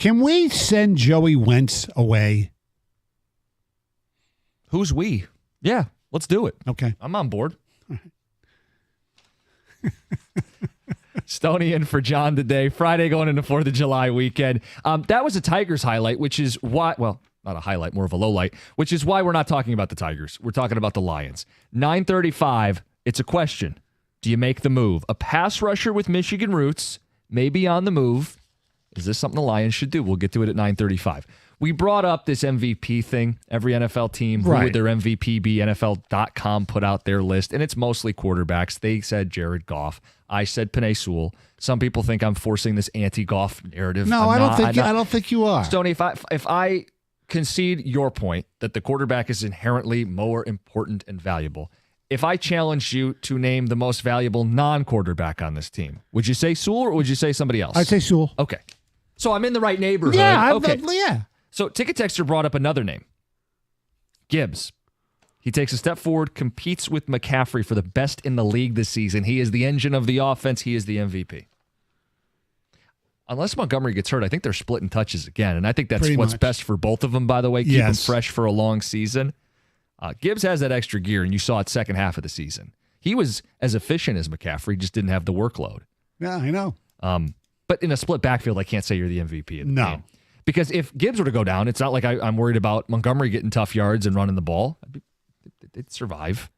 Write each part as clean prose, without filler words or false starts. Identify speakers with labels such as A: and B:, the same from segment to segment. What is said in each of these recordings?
A: Can we send Joey Wentz away?
B: Who's we? Yeah, let's do it.
A: Okay.
B: I'm on board. Stoney in for John today. Friday going into 4th of July weekend. That was a Tigers highlight, which is why, well, not a highlight, more of a low light, which is why we're not talking about the Tigers. We're talking about the Lions. 9:35, it's a question. Do you make the move? A pass rusher with Michigan roots, maybe on the move. Is this something the Lions should do? We'll get to it at 9:35. We brought up this MVP thing. Every NFL team, who would their MVP be? NFL.com put out their list, and it's mostly quarterbacks. They said Jared Goff. I said Penei Sewell. Some people think I'm forcing this anti-Goff narrative.
A: No, I don't think you are.
B: Stoney, if I concede your point that the quarterback is inherently more important and valuable, if I challenged you to name the most valuable non-quarterback on this team, would you say Sewell or would you say somebody else?
A: I'd say Sewell.
B: Okay. So I'm in the right neighborhood.
A: Yeah.
B: Okay.
A: Yeah.
B: So Ticket Texter brought up another name. Gibbs. He takes a step forward, competes with McCaffrey for the best in the league this season. He is the engine of the offense. He is the MVP. Unless Montgomery gets hurt, I think they're splitting touches again. And I think that's what's best for both of them, by the way. Keep them fresh for a long season. Gibbs has that extra gear, and you saw it second half of the season. He was as efficient as McCaffrey, just didn't have the workload.
A: Yeah, I know.
B: But in a split backfield, I can't say you're the MVP of the game. Because if Gibbs were to go down, it's not like I'm worried about Montgomery getting tough yards and running the ball. They'd survive.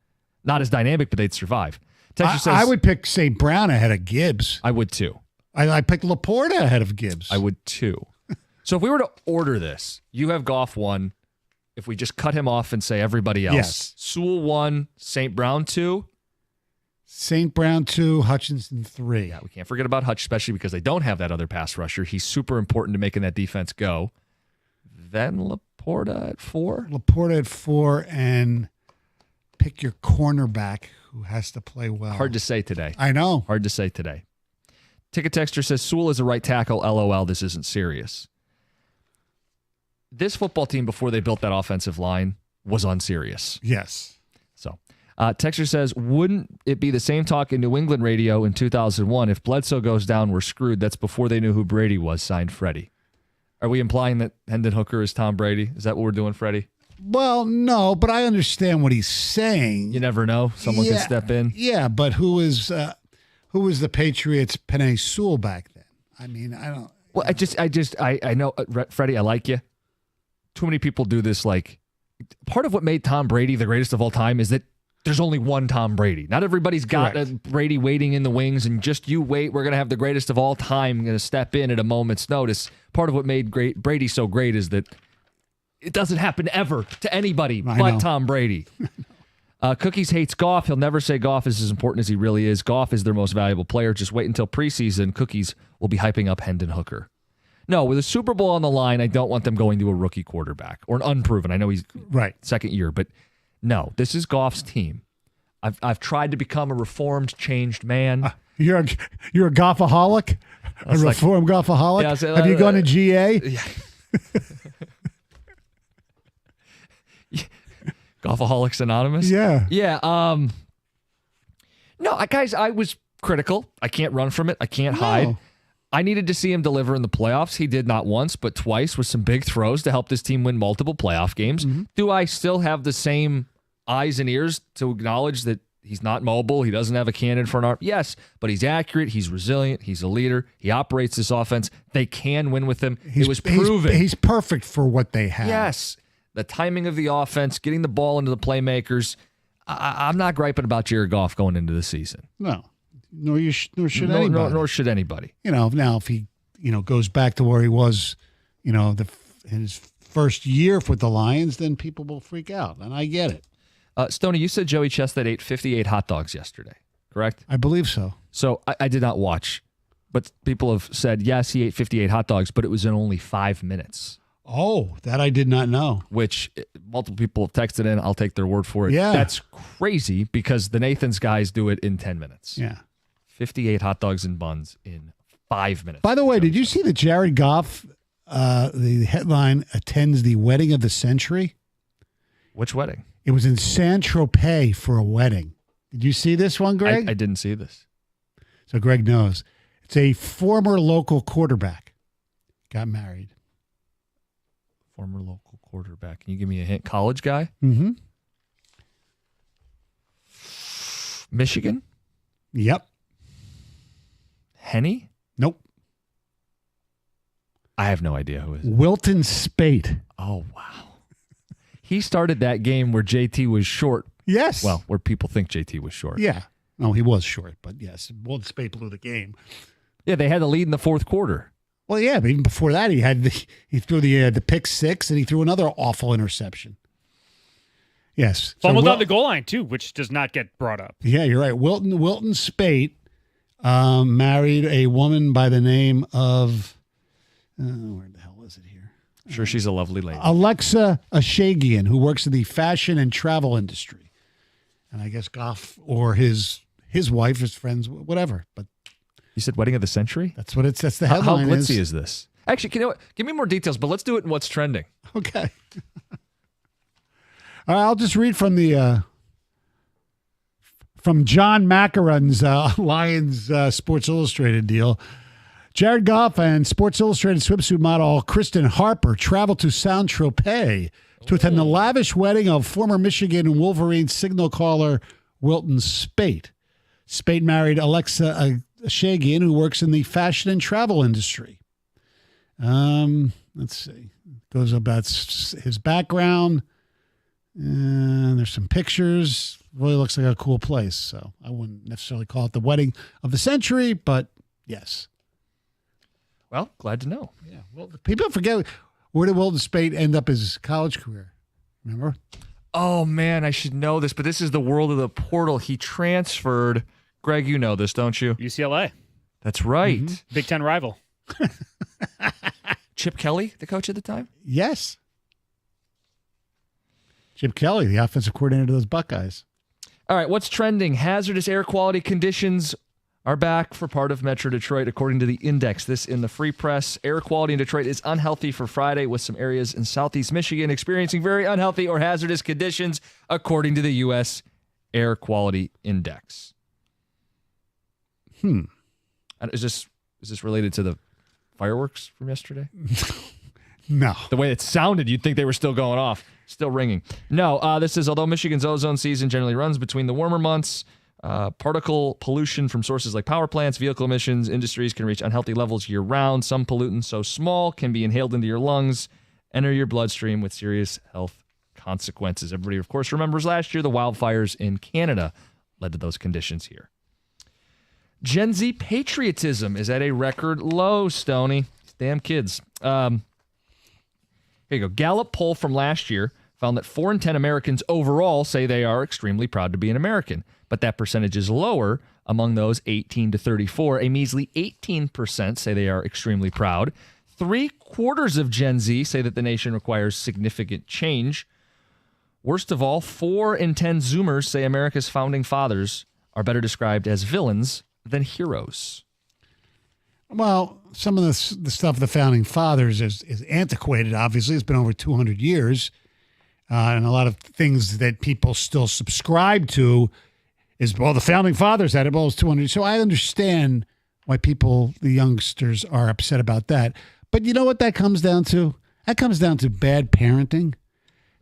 B: Not as dynamic, but they'd survive.
A: I would pick St. Brown ahead of Gibbs.
B: I would too.
A: I picked Laporta ahead of Gibbs.
B: I would too. So if we were to order this, you have Goff 1. If we just cut him off and say everybody else.
A: Yes.
B: Sewell 1, St. Brown 2.
A: St. Brown 2, Hutchinson 3.
B: Yeah, we can't forget about Hutch, especially because they don't have that other pass rusher. He's super important to making that defense go. Then Laporta at 4.
A: Laporta at 4, and pick your cornerback who has to play well.
B: Hard to say today.
A: I know.
B: Hard to say today. Ticket Texter says Sewell is a right tackle. LOL, this isn't serious. This football team, before they built that offensive line, was unserious.
A: Yes.
B: So, Texter says, wouldn't it be the same talk in New England radio in 2001? If Bledsoe goes down, we're screwed. That's before they knew who Brady was, signed Freddie. Are we implying that Hendon Hooker is Tom Brady? Is that what we're doing, Freddie?
A: Well, no, but I understand what he's saying.
B: You never know. Someone can step in.
A: Yeah, but who was the Patriots' Penei Sewell back then? I mean, I don't.
B: Well, I know, Freddie, I like you. Too many people do this. Like, part of what made Tom Brady the greatest of all time is that there's only one Tom Brady. Not everybody's got a Brady waiting in the wings, and just you wait. We're going to have the greatest of all time going to step in at a moment's notice. Part of what made Brady so great is that it doesn't happen ever to anybody but Tom Brady. Cookies hates Goff. He'll never say Goff is as important as he really is. Goff is their most valuable player. Just wait until preseason. Cookies will be hyping up Hendon Hooker. No, with a Super Bowl on the line, I don't want them going to a rookie quarterback or an unproven. I know he's second year, but no, this is Goff's team. I've tried to become a reformed, changed man.
A: You're a Goffaholic? A reformed Goffaholic? Yeah, have you gone to GA?
B: Yeah. Goffaholics Anonymous?
A: Yeah.
B: Yeah. No, guys, I was critical. I can't run from it. I can't hide. I needed to see him deliver in the playoffs. He did not once, but twice with some big throws to help this team win multiple playoff games. Mm-hmm. Do I still have the same eyes and ears to acknowledge that he's not mobile? He doesn't have a cannon for an arm? Yes, but he's accurate. He's resilient. He's a leader. He operates this offense. They can win with him. It was proven.
A: He's perfect for what they have.
B: Yes. The timing of the offense, getting the ball into the playmakers. I'm not griping about Jared Goff going into the season.
A: No. Nor should anybody.
B: Nor should anybody.
A: Now if he, goes back to where he was, in his first year with the Lions, then people will freak out, and I get it.
B: Stoney, you said Joey Chestnut ate 58 hot dogs yesterday, correct?
A: I believe so.
B: So I did not watch, but people have said, yes, he ate 58 hot dogs, but it was in only 5 minutes.
A: Oh, that I did not know.
B: Which multiple people have texted in. I'll take their word for it.
A: Yeah.
B: That's crazy because the Nathan's guys do it in 10 minutes.
A: Yeah.
B: 58 hot dogs and buns in 5 minutes.
A: By the way, did you see that Jared Goff, the headline, attends the wedding of the century?
B: Which wedding?
A: It was in Saint-Tropez for a wedding. Did you see this one, Greg?
B: I didn't see this.
A: So Greg knows. It's a former local quarterback. got married.
B: Former local quarterback. Can you give me a hint? College guy?
A: Mm-hmm.
B: Michigan?
A: Yep.
B: Henny?
A: Nope.
B: I have no idea who is.
A: Wilton Spate.
B: Oh, wow. He started that game where JT was short.
A: Yes.
B: Well, where people think JT was short.
A: Yeah. No, he was short, but yes, Wilton Spate blew the game.
B: Yeah, they had the lead in the fourth quarter.
A: Well, yeah, but even before that, he threw the pick six, and he threw another awful interception. Yes.
C: Fumbled on the goal line, too, which does not get brought up.
A: Yeah, you're right. Wilton Spate married a woman by the name of, where the hell is it here?
B: I'm sure she's a lovely lady.
A: Alexa Ashagian, who works in the fashion and travel industry. And I guess Goff or his wife, his friends, whatever. But
B: you said wedding of the century?
A: that's the headline.
B: How glitzy is this? Actually, you know what? Give me more details, but let's do it in what's trending.
A: Okay. All right, I'll just read from John Macaron's Lions Sports Illustrated deal. Jared Goff and Sports Illustrated swimsuit model Kristen Harper traveled to Saint-Tropez to attend the lavish wedding of former Michigan Wolverine signal caller Wilton Spate. Spate married Alexa Ashagian, who works in the fashion and travel industry. Let's see. Goes about his background. And there's some pictures. Really looks like a cool place. So I wouldn't necessarily call it the wedding of the century, but yes.
B: Well, glad to know.
A: Yeah. Well, people forget, where did Wilton Spate end up his college career? Remember?
B: Oh, man, I should know this, but this is the world of the portal. He transferred. Greg, you know this, don't you?
C: UCLA.
B: That's right.
A: Mm-hmm.
C: Big Ten rival.
B: Chip Kelly, the coach at the time?
A: Yes. Chip Kelly, the offensive coordinator of those Buckeyes.
B: All right, what's trending? Hazardous air quality conditions are back for part of Metro Detroit, according to the Index. This in the Free Press. Air quality in Detroit is unhealthy for Friday, with some areas in southeast Michigan experiencing very unhealthy or hazardous conditions, according to the U.S. Air Quality Index. Is this related to the fireworks from yesterday?
A: No.
B: The way it sounded, you'd think they were still going off, still ringing. No, this is, although Michigan's ozone season generally runs between the warmer months, particle pollution from sources like power plants, vehicle emissions, industries can reach unhealthy levels year-round. Some pollutants so small can be inhaled into your lungs, enter your bloodstream with serious health consequences. Everybody, of course, remembers last year the wildfires in Canada led to those conditions here. Gen Z patriotism is at a record low, Stoney. Damn kids. Here you go. Gallup poll from last year found that 4 in 10 Americans overall say they are extremely proud to be an American, but that percentage is lower among those 18 to 34. A measly 18% say they are extremely proud. 3/4 of Gen Z say that the nation requires significant change. Worst of all, 4 in 10 Zoomers say America's founding fathers are better described as villains than heroes.
A: Well, some of the stuff of the founding fathers is antiquated, obviously. It's been over 200 years. And a lot of things that people still subscribe to is, well, the founding fathers had it, well, it's 200. So I understand why the youngsters are upset about that. But you know what that comes down to? That comes down to bad parenting.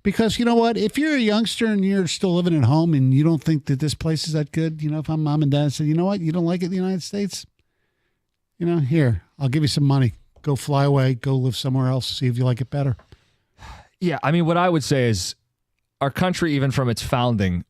A: Because you know what? If you're a youngster and you're still living at home and you don't think that this place is that good, if I'm mom and dad and say, you know what? You don't like it in the United States? Here, I'll give you some money. Go fly away. Go live somewhere else. See if you like it better.
B: Yeah, I mean, what I would say is our country, even from its founding,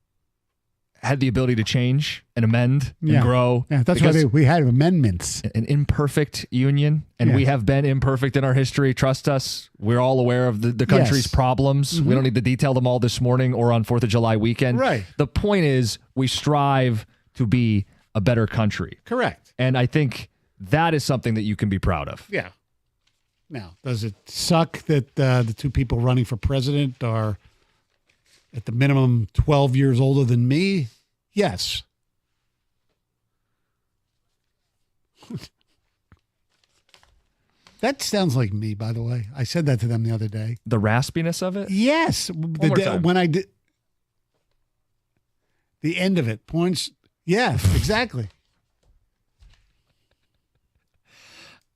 B: had the ability to change and amend and grow.
A: Yeah, that's why we had amendments.
B: An imperfect union, and we have been imperfect in our history. Trust us. We're all aware of the country's problems. Mm-hmm. We don't need to detail them all this morning or on 4th of July weekend.
A: Right.
B: The point is we strive to be a better country.
A: Correct.
B: And I think that is something that you can be proud of.
A: Yeah. Now, does it suck that the two people running for president are at the minimum 12 years older than me? Yes. That sounds like me, by the way. I said that to them the other day.
B: The raspiness of it?
A: Yes. When I did the end of it, points. Yeah, exactly.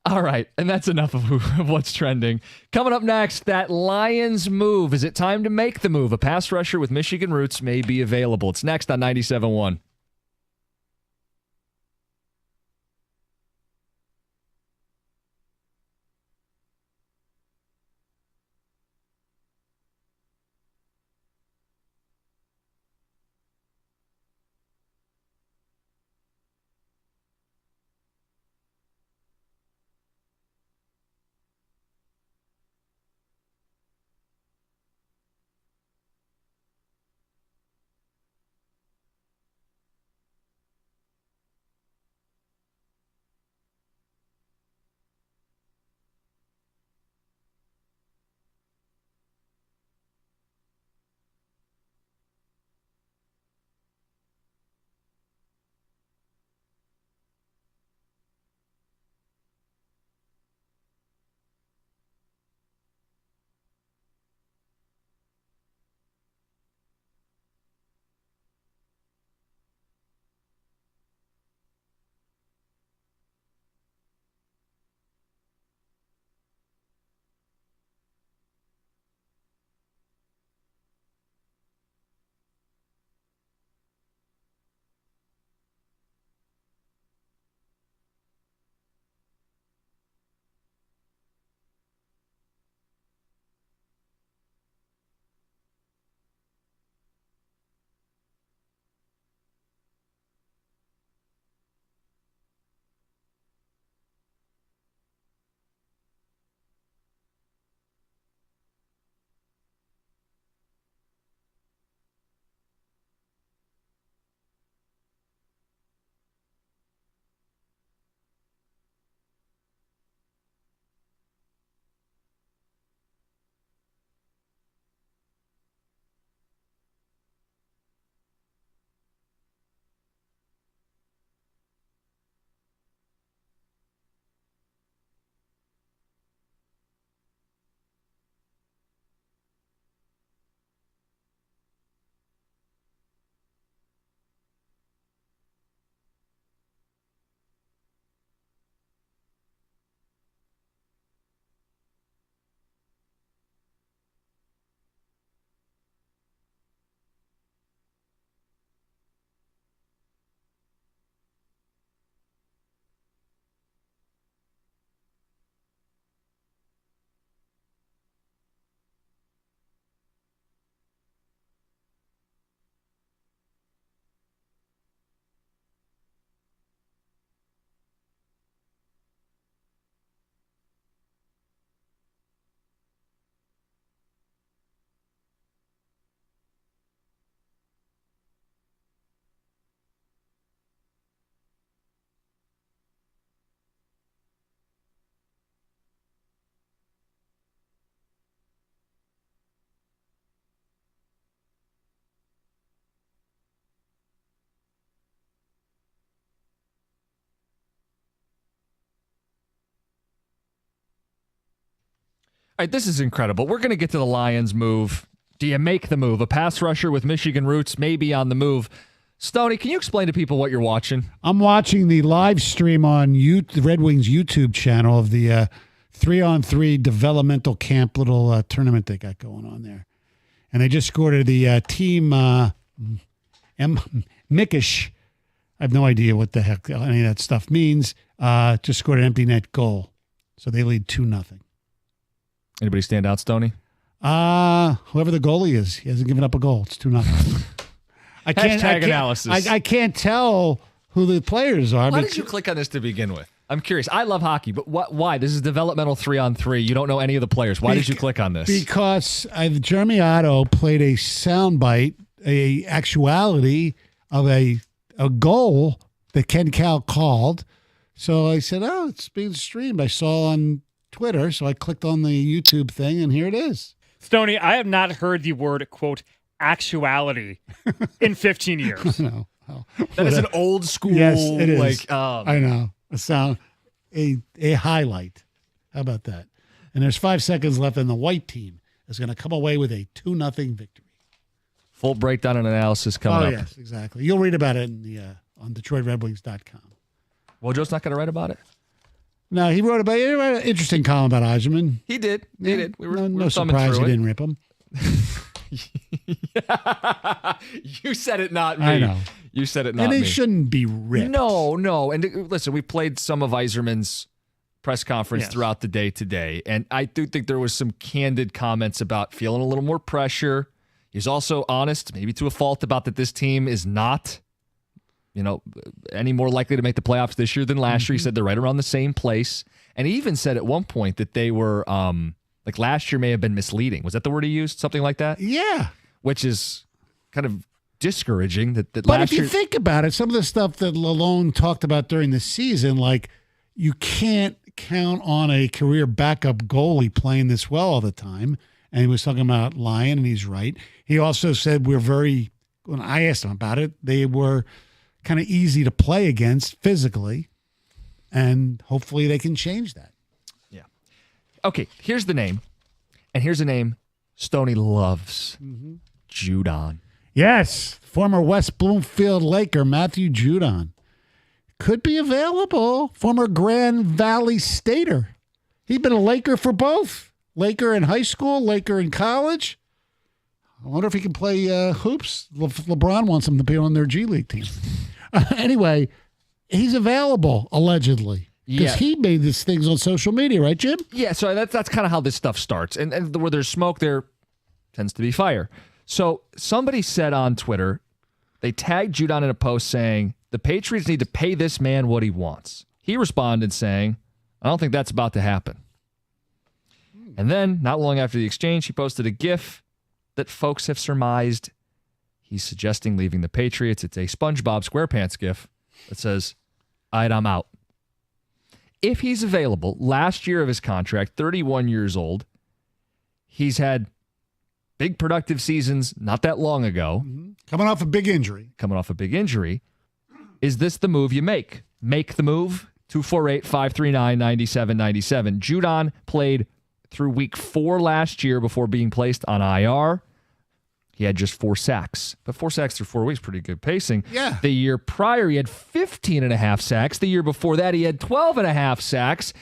B: All right, and that's enough of what's trending. Coming up next, that Lions move. Is it time to make the move? A pass rusher with Michigan roots may be available. It's next on 97.1. All right, this is incredible. We're going to get to the Lions move. Do you make the move? A pass rusher with Michigan roots may be on the move. Stoney, can you explain to people what you're watching?
A: I'm watching the live stream on the Red Wings YouTube channel of the 3-on-3 developmental camp little tournament they got going on there. And they just scored the team Mickish. I have no idea what the heck any of that stuff means. Just scored an empty net goal. So they lead 2-0.
B: Anybody stand out, Stoney?
A: Whoever the goalie is, he hasn't given up a goal. It's 2-0. I can't
B: analysis.
A: I can't tell who the players are.
B: Why did you click on this to begin with? I'm curious. I love hockey, but why? This is developmental 3-on-3. You don't know any of the players. Why did you click on this? Because
A: Jeremy Otto played a soundbite, a actuality of a goal that Ken Cal called. So I said, oh, it's being streamed. I saw on Twitter, so I clicked on the YouTube thing, and here it is.
C: Stoney, I have not heard the word, quote, actuality in 15 years.
A: No.
B: That is an old school.
A: Yes, it is.
B: I
A: know. A highlight. How about that? And there's 5 seconds left, and the white team is going to come away with a 2-0 victory.
B: Full breakdown and analysis coming up.
A: Oh, yes, exactly. You'll read about it in the on DetroitRedWings.com.
B: Wojo's not going to write about it?
A: No, he wrote an interesting column about Eiserman.
B: He did. He did. We were
A: no
B: thumbing
A: surprise he
B: through it.
A: didn't rip him.
B: You said it, not me.
A: I know.
B: You said it, not
A: and
B: me.
A: he shouldn't be ripped.
B: No. And listen, we played some of Eiserman's press conference throughout the day today, and I do think there was some candid comments about feeling a little more pressure. He's also honest, maybe to a fault, about that this team is not, any more likely to make the playoffs this year than last year. He said they're right around the same place. And he even said at one point that they were, like last year may have been misleading. Was that the word he used? Something like that?
A: Yeah.
B: Which is kind of discouraging that
A: But
B: last year.
A: if you think about it, some of the stuff that Lalone talked about during the season, like you can't count on a career backup goalie playing this well all the time. And he was talking about Lyon, and he's right. He also said when I asked him about it, they were kind of easy to play against physically, and hopefully they can change that.
B: Yeah. Okay, here's the name, and here's a name Stoney loves. Judon.
A: Yes, former West Bloomfield Laker Matthew Judon could be available. Former Grand Valley Stater. He'd been a Laker for both. Laker in high school, Laker in college. I wonder if he can play hoops. LeBron wants him to be on their G League team. Anyway, he's available, allegedly. Because he made these things on social media, right, Jim?
B: Yeah, so that's kind of how this stuff starts. And where there's smoke, there tends to be fire. So somebody said on Twitter, they tagged Judon in a post saying, the Patriots need to pay this man what he wants. He responded saying, I don't think that's about to happen. And then, not long after the exchange, he posted a GIF that folks have surmised he's suggesting leaving the Patriots. It's a SpongeBob SquarePants GIF that says, all right, I'm out. If he's available, last year of his contract, 31 years old, he's had big productive seasons not that long ago.
A: Coming off a big injury.
B: Is this the move you make? Make the move. 248-539-9797. Judon played through week 4 last year before being placed on IR. He had just 4 sacks. But 4 sacks through 4 weeks, pretty good pacing.
A: Yeah.
B: The year prior, he had 15 and a half sacks. The year before that, he had 12 and a half sacks.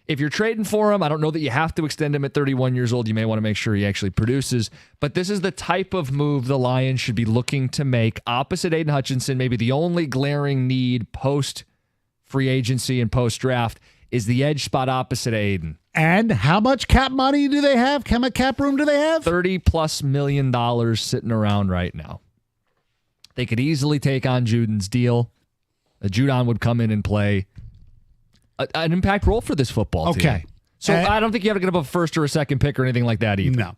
B: If you're trading for him, I don't know that you have to extend him at 31 years old. You may want to make sure he actually produces. But this is the type of move the Lions should be looking to make. Opposite Aiden Hutchinson, maybe the only glaring need post-free agency and post-draft is the edge spot opposite Aiden.
A: And how much cap money do they have? How much cap room do they have?
B: $30+ million sitting around right now. They could easily take on Judon's deal. Judon would come in and play an impact role for this football team.
A: Okay.
B: So I don't think you have to get up a first or a second pick or anything like that either.
A: No.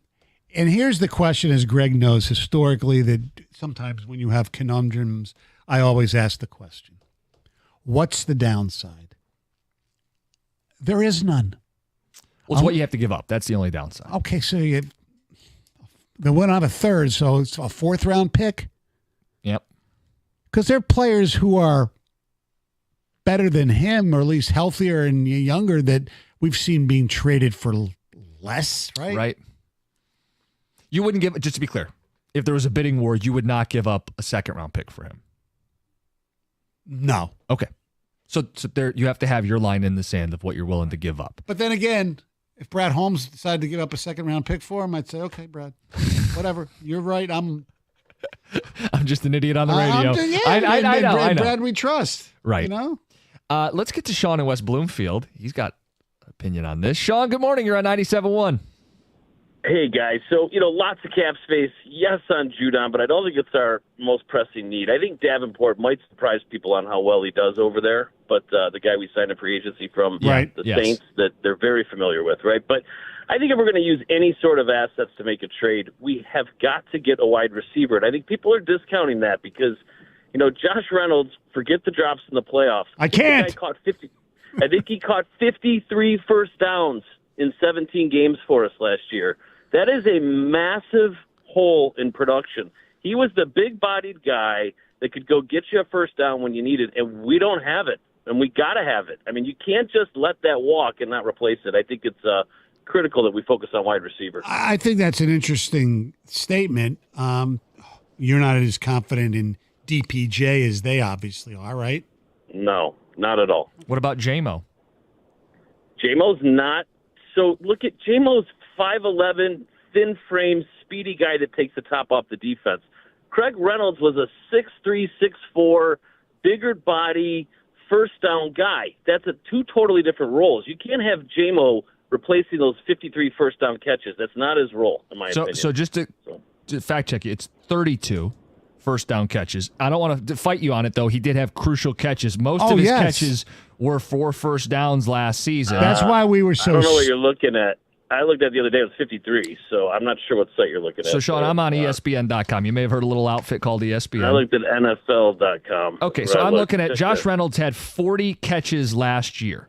A: And here's the question, as Greg knows historically, that sometimes when you have conundrums, I always ask the question, what's the downside? There is none.
B: Well, it's what you have to give up. That's the only downside.
A: Okay, so they went on a third, so it's a 4th-round pick?
B: Yep.
A: Because there are players who are better than him, or at least healthier and younger, that we've seen being traded for less, right?
B: Right. You wouldn't give, just to be clear, if there was a bidding war, you would not give up a 2nd-round pick for him.
A: No.
B: Okay. So there, you have to have your line in the sand of what you're willing to give up.
A: But then again, if Brad Holmes decided to give up a 2nd-round pick for him, I'd say, okay, Brad, whatever. You're right. I'm
B: just an idiot on the radio.
A: I know.
B: I know.
A: Brad, we trust.
B: Right.
A: You know?
B: Let's get to Sean in West Bloomfield. He's got an opinion on this. Sean, good morning. You're on 97.1.
D: Hey, guys. So, lots of cap space. Yes, on Judon, but I don't think it's our most pressing need. I think Davenport might surprise people on how well he does over there, but the guy we signed a free agency from the Saints that they're very familiar with, right? But I think if we're going to use any sort of assets to make a trade, we have got to get a wide receiver. And I think people are discounting that because, Josh Reynolds, forget the drops in the playoffs.
A: I can't.
D: I think he caught 53 first downs in 17 games for us last year. That is a massive hole in production. He was the big-bodied guy that could go get you a first down when you need it, and we don't have it, and we got to have it. I mean, you can't just let that walk and not replace it. I think it's critical that we focus on wide receivers.
A: I think that's an interesting statement. You're not as confident in DPJ as they obviously are, right?
D: No, not at all.
B: What about JMO?
D: J-Mo's not. So look at J-Mo's 5'11", thin frame, speedy guy that takes the top off the defense. Craig Reynolds was a 6'3", 6'4", bigger body, first down guy. That's two totally different roles. You can't have J-Mo replacing those 53 first down catches. That's not his role, in my opinion.
B: So just to fact check you, it's 32 first down catches. I don't want to fight you on it, though. He did have crucial catches. Most of his catches were for first downs last season.
A: That's why we were so...
D: I don't know what you're looking at. I looked at the other day, it was 53, so I'm not sure what site you're looking at.
B: So, Sean, I'm on ESPN.com. You may have heard a little outfit called ESPN.
D: I looked at NFL.com.
B: Okay, so I'm looking at Josh Reynolds had 40 catches last year,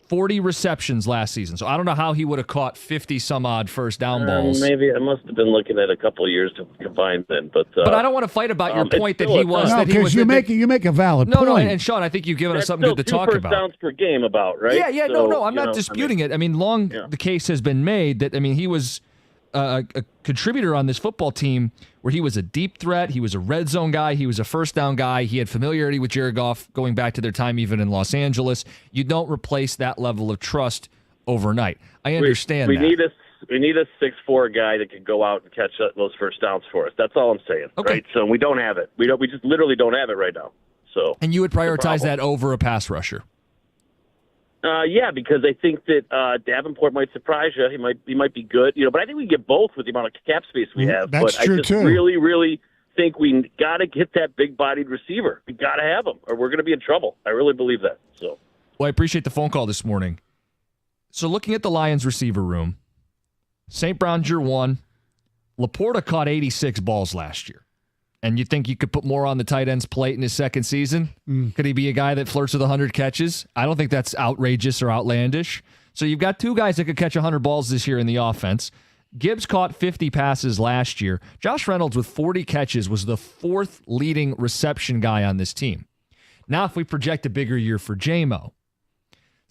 B: 40 receptions last season. So I don't know how he would have caught 50-some-odd first down balls.
D: Maybe I must have been looking at a couple of years to combine then. But
B: I don't want to fight about your point that he was...
A: No, because you make a valid point.
B: No, and Sean, I think you've given us something good to talk about.
D: That's still 2 first downs per game about, right?
B: Yeah, no, I'm not disputing it. I mean, the case has been made that, he was a contributor on this football team where he was a deep threat, he was a red zone guy, he was a first down guy, he had familiarity with Jared Goff going back to their time even in Los Angeles. You don't replace that level of trust overnight. I understand that.
D: We need a 6'4" guy that can go out and catch those first downs for us. That's all I'm saying.
B: Okay.
D: Right? So we don't have it. We just literally don't have it right now. So. And
B: you would prioritize that over a pass rusher?
D: Yeah, because I think that Davenport might surprise you. He might be good, but I think we get both with the amount of cap space we have.
A: That's
D: but
A: true
D: I just
A: too.
D: really, really think we got to get that big-bodied receiver. We got to have him, or we're going to be in trouble. I really believe that. So.
B: Well, I appreciate the phone call this morning. So looking at the Lions receiver room, St. Brown's your one. Laporta caught 86 balls last year. And you think you could put more on the tight end's plate in his second season? Could he be a guy that flirts with 100 catches? I don't think that's outrageous or outlandish. So you've got two guys that could catch 100 balls this year in the offense. Gibbs caught 50 passes last year. Josh Reynolds with 40 catches was the fourth leading reception guy on this team. Now if we project a bigger year for J-Mo,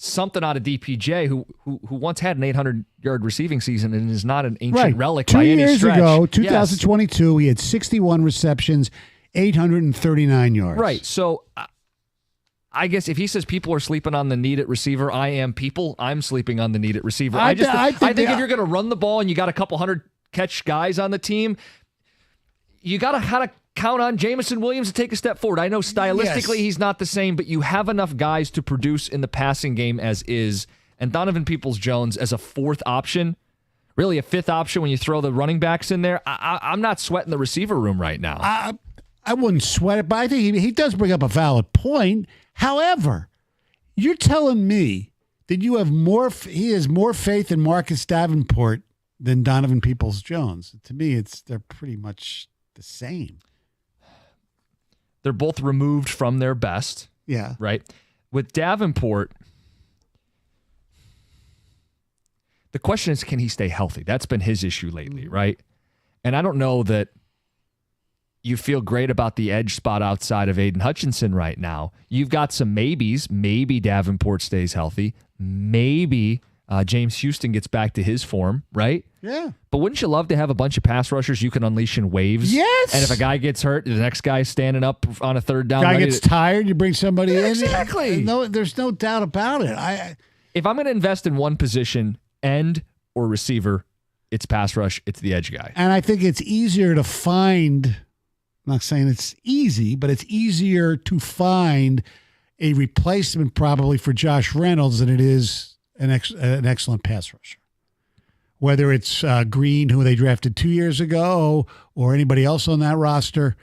B: something out of DPJ who once had an 800-yard receiving season and is not an ancient relic by any stretch.
A: 2 years ago, 2022, he had 61 receptions, 839 yards.
B: Right. So I guess if he says people are sleeping on the need at receiver, I'm sleeping on the need at receiver. I think if you're going to run the ball and you got a couple hundred catch guys on the team, you got to kind of count on Jameson Williams to take a step forward. I know stylistically he's not the same, but you have enough guys to produce in the passing game as is. And Donovan Peoples-Jones as a fourth option, really a fifth option when you throw the running backs in there. I'm not sweating the receiver room right now.
A: I wouldn't sweat it, but I think he does bring up a valid point. However, you're telling me that he has more faith in Marcus Davenport than Donovan Peoples-Jones. To me, they're pretty much the same.
B: They're both removed from their best.
A: Yeah.
B: Right? With Davenport, the question is, can he stay healthy? That's been his issue lately, right? And I don't know that you feel great about the edge spot outside of Aiden Hutchinson right now. You've got some maybes. Maybe Davenport stays healthy. Maybe James Houston gets back to his form, right?
A: Yeah.
B: But wouldn't you love to have a bunch of pass rushers you can unleash in waves?
A: Yes.
B: And if a guy gets hurt, the next guy's standing up on a third down.
A: Guy gets tired, you bring somebody in.
B: Exactly.
A: No, there's no doubt about it.
B: If I'm going to invest in one position, end or receiver, it's pass rush, it's the edge guy.
A: And I think it's easier to find, I'm not saying it's easy, but it's easier to find a replacement probably for Josh Reynolds than it is an excellent pass rusher. Whether it's Green, who they drafted 2 years ago, or anybody else on that roster,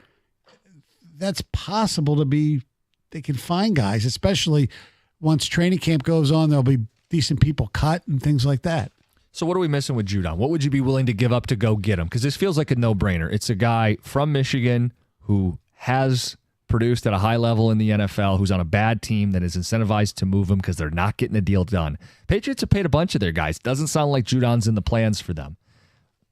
A: that's possible they can find guys, especially once training camp goes on, there'll be decent people cut and things like that.
B: So what are we missing with Judon? What would you be willing to give up to go get him? Because this feels like a no-brainer. It's a guy from Michigan who has produced at a high level in the NFL, who's on a bad team that is incentivized to move him because they're not getting a deal done. Patriots have paid a bunch of their guys. Doesn't sound like Judon's in the plans for them.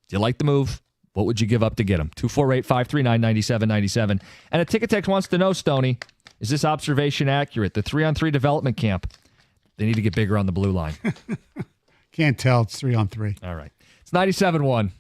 B: Do you like the move? What would you give up to get him? 248-539-9797. And a Ticket Text wants to know, Stoney, is this observation accurate? The 3-on-3 development camp, they need to get bigger on the blue line.
A: Can't tell. It's 3-on-3.
B: All right. It's 97-1.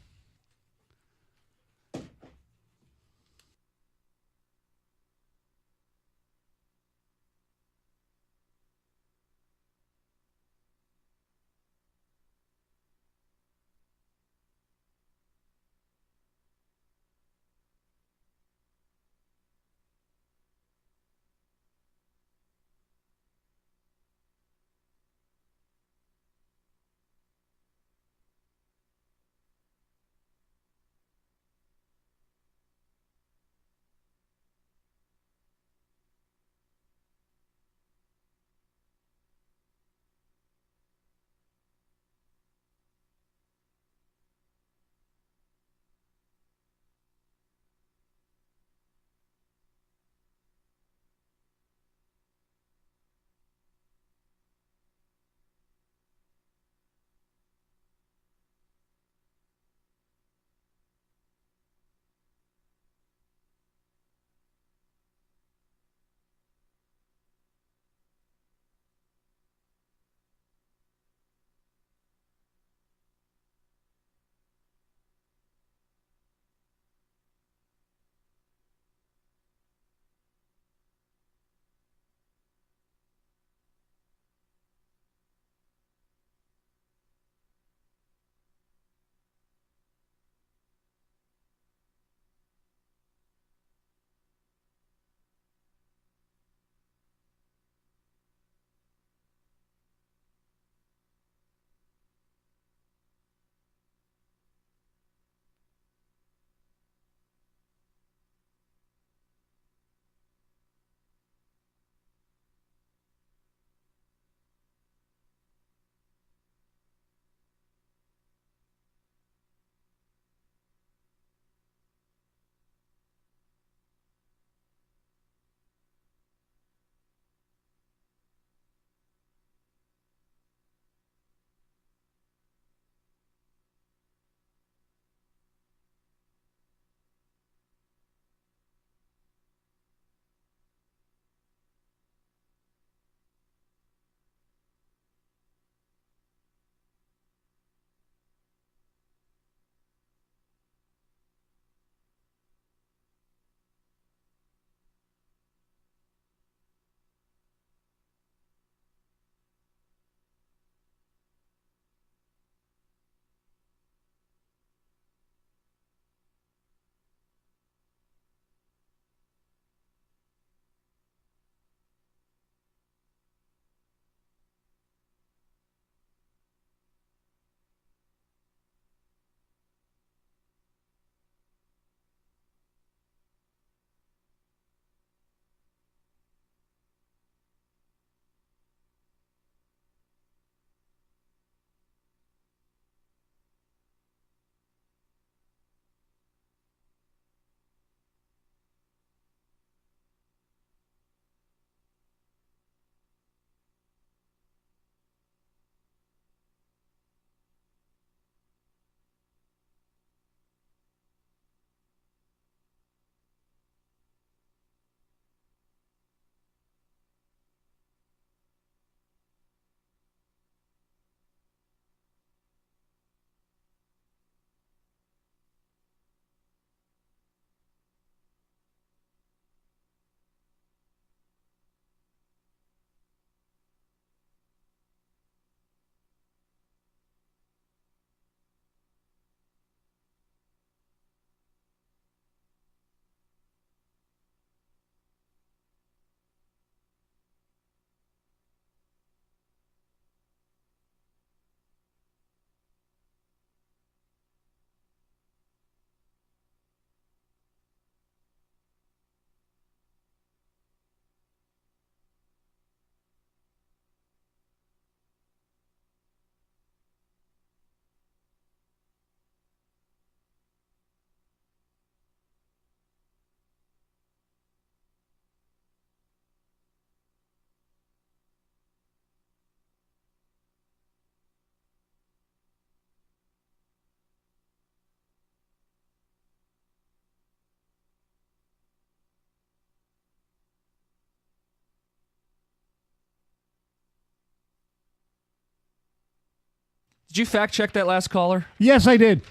B: Did you fact check that last caller?
A: Yes, I did.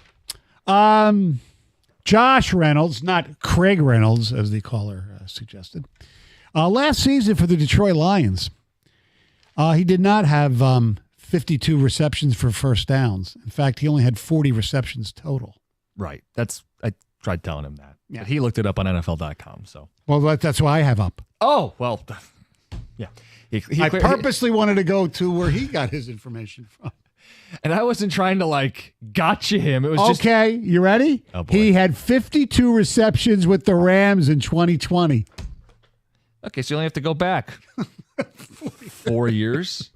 A: Josh Reynolds, not Craig Reynolds, as the caller suggested. Last season for the Detroit Lions, he did not have 52 receptions for first downs. In fact, he only had 40 receptions total.
B: Right. I tried telling him that.
A: Yeah.
B: But he looked it up on NFL.com. So.
A: Well, that's why I have up.
B: Oh, well, yeah.
A: I purposely wanted to go to where he got his information from.
B: And I wasn't trying to gotcha him. It was just.
A: Okay, you ready?
B: Oh, boy.
A: He had 52 receptions with the Rams in 2020.
B: Okay, so you only have to go back 4 years.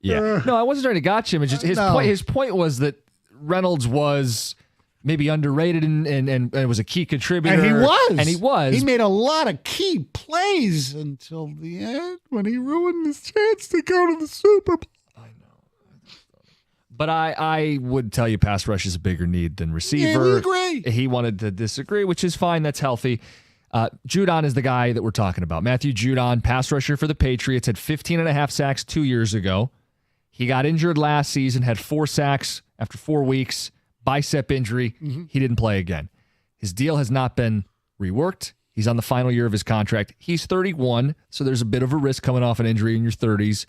B: Yeah. No, I wasn't trying to gotcha him. It's just his point was that Reynolds was maybe underrated and was a key contributor.
A: And he was. He made a lot of key plays until the end when he ruined his chance to go to the Super Bowl.
B: I know. But I would tell you pass rush is a bigger need than receiver.
A: Yeah, we agree.
B: He wanted to disagree, which is fine. That's healthy. Judon is the guy that we're talking about. Matthew Judon, pass rusher for the Patriots, had 15.5 sacks 2 years ago. He got injured last season, had 4 sacks after 4 weeks, bicep injury. Mm-hmm. He didn't play again. His deal has not been reworked. He's on the final year of his contract. He's 31, so there's a bit of a risk coming off an injury in your 30s.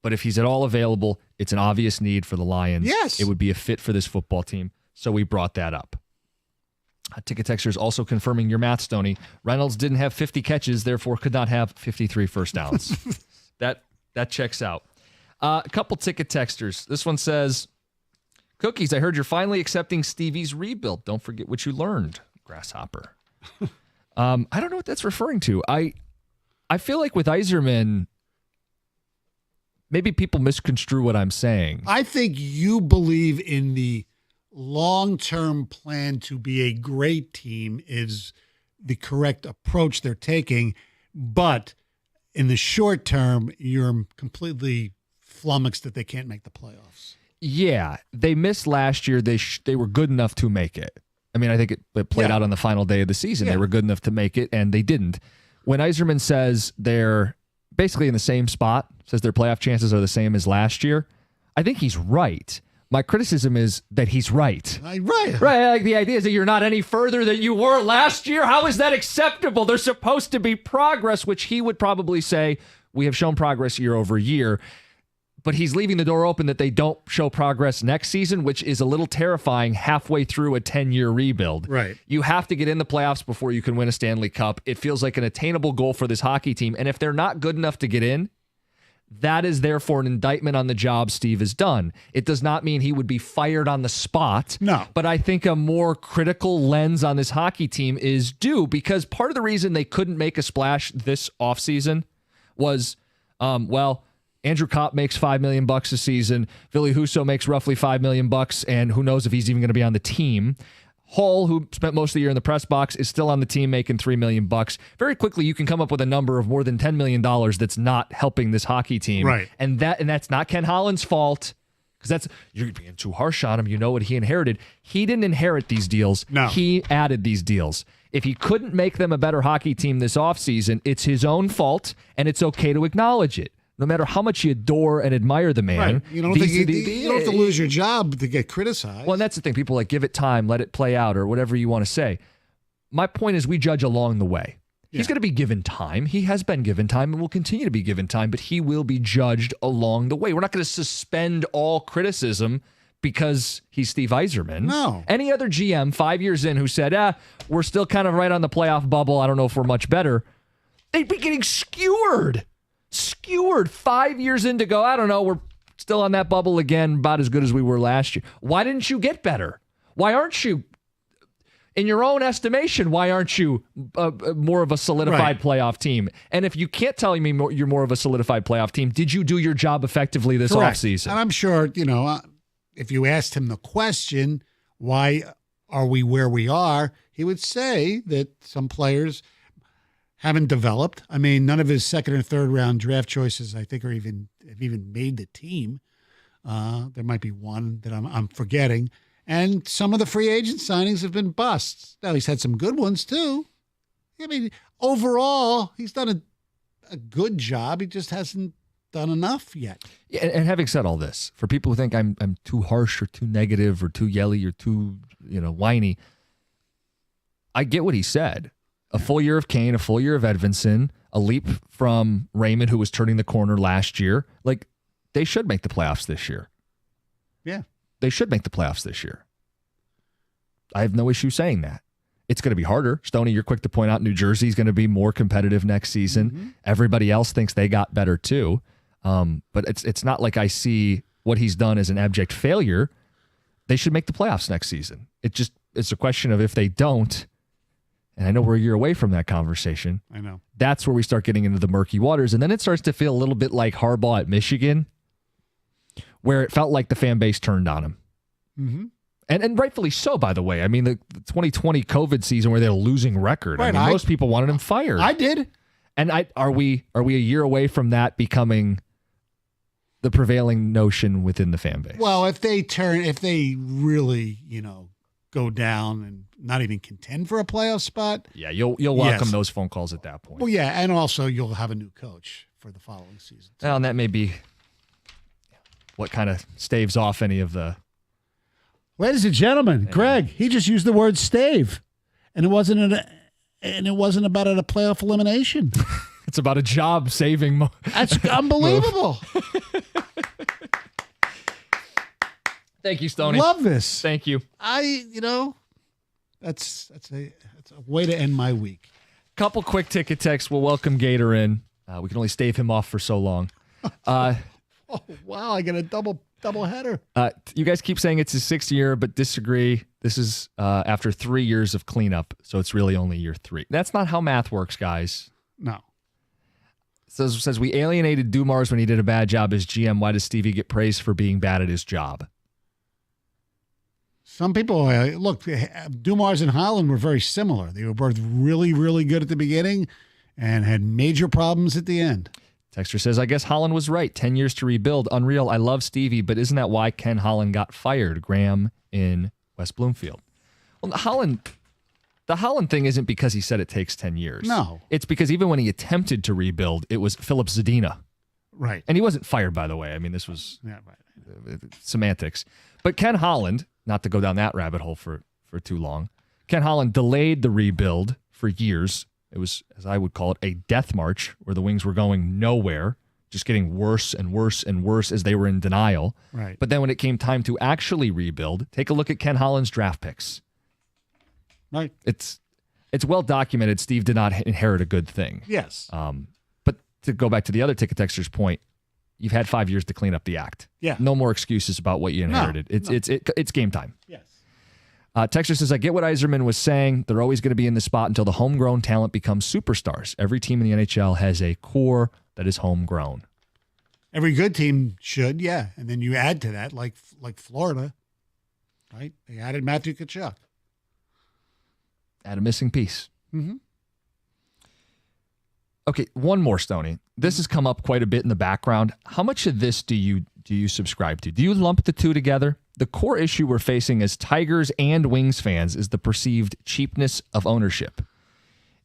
B: But if he's at all available, it's an obvious need for the Lions.
A: Yes.
B: It would be a fit for this football team, so we brought that up. Ticket Texters also confirming your math, Stoney. Reynolds didn't have 50 catches, therefore could not have 53 first downs. That checks out. A couple Ticket Texters. This one says, Cookies, I heard you're finally accepting Stevie's rebuild. Don't forget what you learned, Grasshopper. I don't know what that's referring to. I feel like with Eiserman, maybe people misconstrue what I'm saying.
A: I think you believe in the long-term plan to be a great team is the correct approach they're taking, but in the short term, you're completely flummoxed that they can't make the playoffs.
B: Yeah, they missed last year. They were good enough to make it. I mean, I think it played out on the final day of the season. Yeah. They were good enough to make it, and they didn't. When Eiserman says they're basically in the same spot, says their playoff chances are the same as last year, I think he's right. My criticism is that he's right.
A: Right.
B: Like the idea is that you're not any further than you were last year. How is that acceptable? There's supposed to be progress, which he would probably say we have shown progress year over year. But he's leaving the door open that they don't show progress next season, which is a little terrifying halfway through a 10-year rebuild. Right. You have to get in the playoffs before you can win a Stanley Cup. It feels like an attainable goal for this hockey team. And if they're not good enough to get in, that is therefore an indictment on the job Steve has done. It does not mean he would be fired on the spot. No. But I think a more critical lens on this hockey team is due, because part of the reason they couldn't make a splash this offseason was, Andrew Kopp makes $5 million a season. Ville Husso makes roughly $5 million, and who knows if he's even going to be on the team. Hull, who spent most of the year in the press box, is still on the team making $3 million. Very quickly, you can come up with a number of more than $10 million that's not helping this hockey team. Right. And that's not Ken Holland's fault, because you're being too harsh on him. You know what he inherited. He didn't inherit these deals. No. He added these deals. If he couldn't make them a better hockey team this offseason, it's his own fault, and it's okay to acknowledge it. No matter how much you adore and admire the man.
A: Right. You don't have to lose your job to get criticized.
B: Well, and that's the thing. People give it time, let it play out, or whatever you want to say. My point is we judge along the way. Yeah. He's going to be given time. He has been given time and will continue to be given time, but he will be judged along the way. We're not going to suspend all criticism because he's Steve Eiserman. No. Any other GM 5 years in who said, we're still kind of right on the playoff bubble, I don't know if we're much better, they'd be getting skewered 5 years in to go, I don't know, we're still on that bubble again, about as good as we were last year. Why didn't you get better? Why aren't you, in your own estimation, why aren't you more of a solidified playoff team? And if you can't tell me you're more of a solidified playoff team, did you do your job effectively this offseason?
A: And I'm sure, if you asked him the question, why are we where we are, he would say that some players haven't developed. I mean, none of his second or third round draft choices, I think, have even made the team. There might be one that I'm forgetting. And some of the free agent signings have been busts. Now, he's had some good ones, too. I mean, overall, he's done a good job. He just hasn't done enough yet.
B: Yeah, and having said all this, for people who think I'm too harsh or too negative or too yelly or too whiny, I get what he said. A full year of Kane, a full year of Edvinson, a leap from Raymond, who was turning the corner last year. Like, they should make the playoffs this year.
A: Yeah.
B: They should make the playoffs this year. I have no issue saying that. It's going to be harder. Stoney, you're quick to point out New Jersey's going to be more competitive next season. Mm-hmm. Everybody else thinks they got better too. But it's not like I see what he's done as an abject failure. They should make the playoffs next season. It's a question of if they don't, and I know we're a year away from that conversation.
A: I know.
B: That's where we start getting into the murky waters. And then it starts to feel a little bit like Harbaugh at Michigan, where it felt like the fan base turned on him.
A: Mm-hmm.
B: And rightfully so, by the way. I mean, the 2020 COVID season where they're losing record.
A: Right,
B: I mean, most people wanted him fired.
A: I did.
B: And are we a year away from that becoming the prevailing notion within the fan base?
A: Well, if they really, go down and not even contend for a playoff spot.
B: Yeah, you'll welcome those phone calls at that point.
A: Well, yeah, and also you'll have a new coach for the following season.
B: Well, and that may be what kind of staves off any of the.
A: Ladies and gentlemen, Greg, he just used the word stave, and it wasn't about a playoff elimination.
B: It's about a job saving.
A: That's unbelievable.
B: Thank you, Stoney.
A: Love this.
B: Thank you.
A: That's a way to end my week.
B: Couple quick ticket texts. We'll welcome Gator in. We can only stave him off for so long.
A: Oh wow! I get a double header.
B: You guys keep saying it's his 6th year, but disagree. This is after 3 years of cleanup, so it's really only year 3. That's not how math works, guys.
A: No.
B: Says we alienated Dumars when he did a bad job as GM. Why does Stevie get praised for being bad at his job?
A: Some people look. Dumars and Holland were very similar. They were both really, really good at the beginning, and had major problems at the end.
B: Texter says, I guess Holland was right. 10 years to rebuild. Unreal. I love Stevie, but isn't that why Ken Holland got fired? Graham in West Bloomfield. Well, the Holland thing isn't because he said it takes 10 years.
A: No.
B: It's because even when he attempted to rebuild, it was Philip Zadina.
A: Right.
B: And he wasn't fired, by the way. I mean, this was semantics. But Ken Holland, not to go down that rabbit hole for too long, Ken Holland delayed the rebuild for years. It was, as I would call it, a death march where the Wings were going nowhere, just getting worse and worse and worse as they were in denial.
A: Right.
B: But then when it came time to actually rebuild, take a look at Ken Holland's draft picks.
A: Right.
B: It's well documented Steve did not inherit a good thing.
A: Yes.
B: But to go back to the other ticket texter's point, you've had 5 years to clean up the act.
A: Yeah.
B: No more excuses about what you inherited. It's game time.
A: Yes.
B: Texter says, I get what Eiserman was saying. They're always going to be in the spot until the homegrown talent becomes superstars. Every team in the NHL has a core that is homegrown.
A: Every good team should, yeah. And then you add to that, like Florida, right? They added Matthew Tkachuk.
B: Add a missing piece.
A: Mm-hmm.
B: Okay, one more, Stoney. This has come up quite a bit in the background. How much of this do you subscribe to? Do you lump the two together? The core issue we're facing as Tigers and Wings fans is the perceived cheapness of ownership.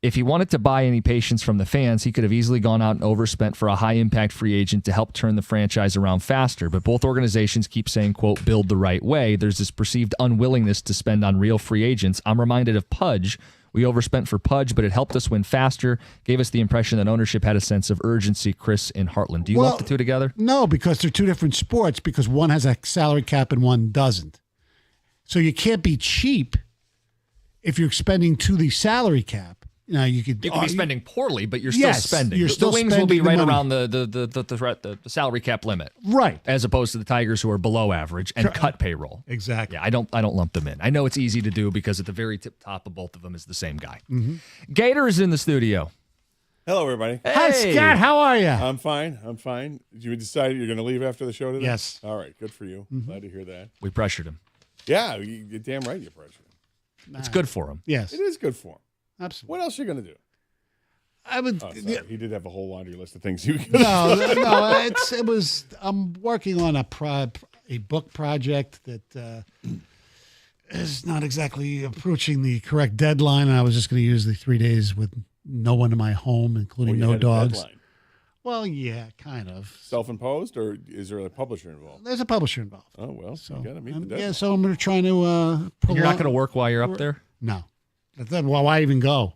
B: If he wanted to buy any patience from the fans, he could have easily gone out and overspent for a high-impact free agent to help turn the franchise around faster. But both organizations keep saying, quote, build the right way. There's this perceived unwillingness to spend on real free agents. I'm reminded of Pudge. We overspent for Pudge, but it helped us win faster, gave us the impression that ownership had a sense of urgency. Chris in Heartland. Do you lump the two together?
A: No, because they're two different sports, because one has a salary cap and one doesn't. So you can't be cheap if you're spending to the salary cap. You could
B: be spending poorly, but you're still spending. The Wings will be right around the salary cap limit,
A: right? As
B: opposed to the Tigers, who are below average and cut payroll.
A: Exactly.
B: Yeah, I don't lump them in. I know it's easy to do because at the very top of both of them is the same guy.
A: Mm-hmm.
B: Gator is in the studio.
E: Hello, everybody.
B: Hey.
A: Hi, Scott. How are you?
E: I'm fine. Did you decide you're going to leave after the show today?
A: Yes.
E: All right. Good for you.
A: Mm-hmm.
E: Glad to hear that.
B: We pressured him.
E: Yeah, you're damn right you pressured him.
B: It's good for him.
A: Yes.
E: It is good for him.
A: Absolutely.
E: What else are you going to do?
A: I would.
E: He did have a whole laundry list of things you could.
A: No. It was. I'm working on a book project that is not exactly approaching the correct deadline, and I was just going to use the 3 days with no one in my home, including no dogs. Well, yeah, kind of.
E: Self-imposed, or is there a publisher involved?
A: There's a publisher involved.
E: Oh, well,
A: So
E: you got to meet the
A: yeah,
E: deadline.
A: so I'm going to try to.
B: And you're not going to work while you're up there?
A: No. Then why even go?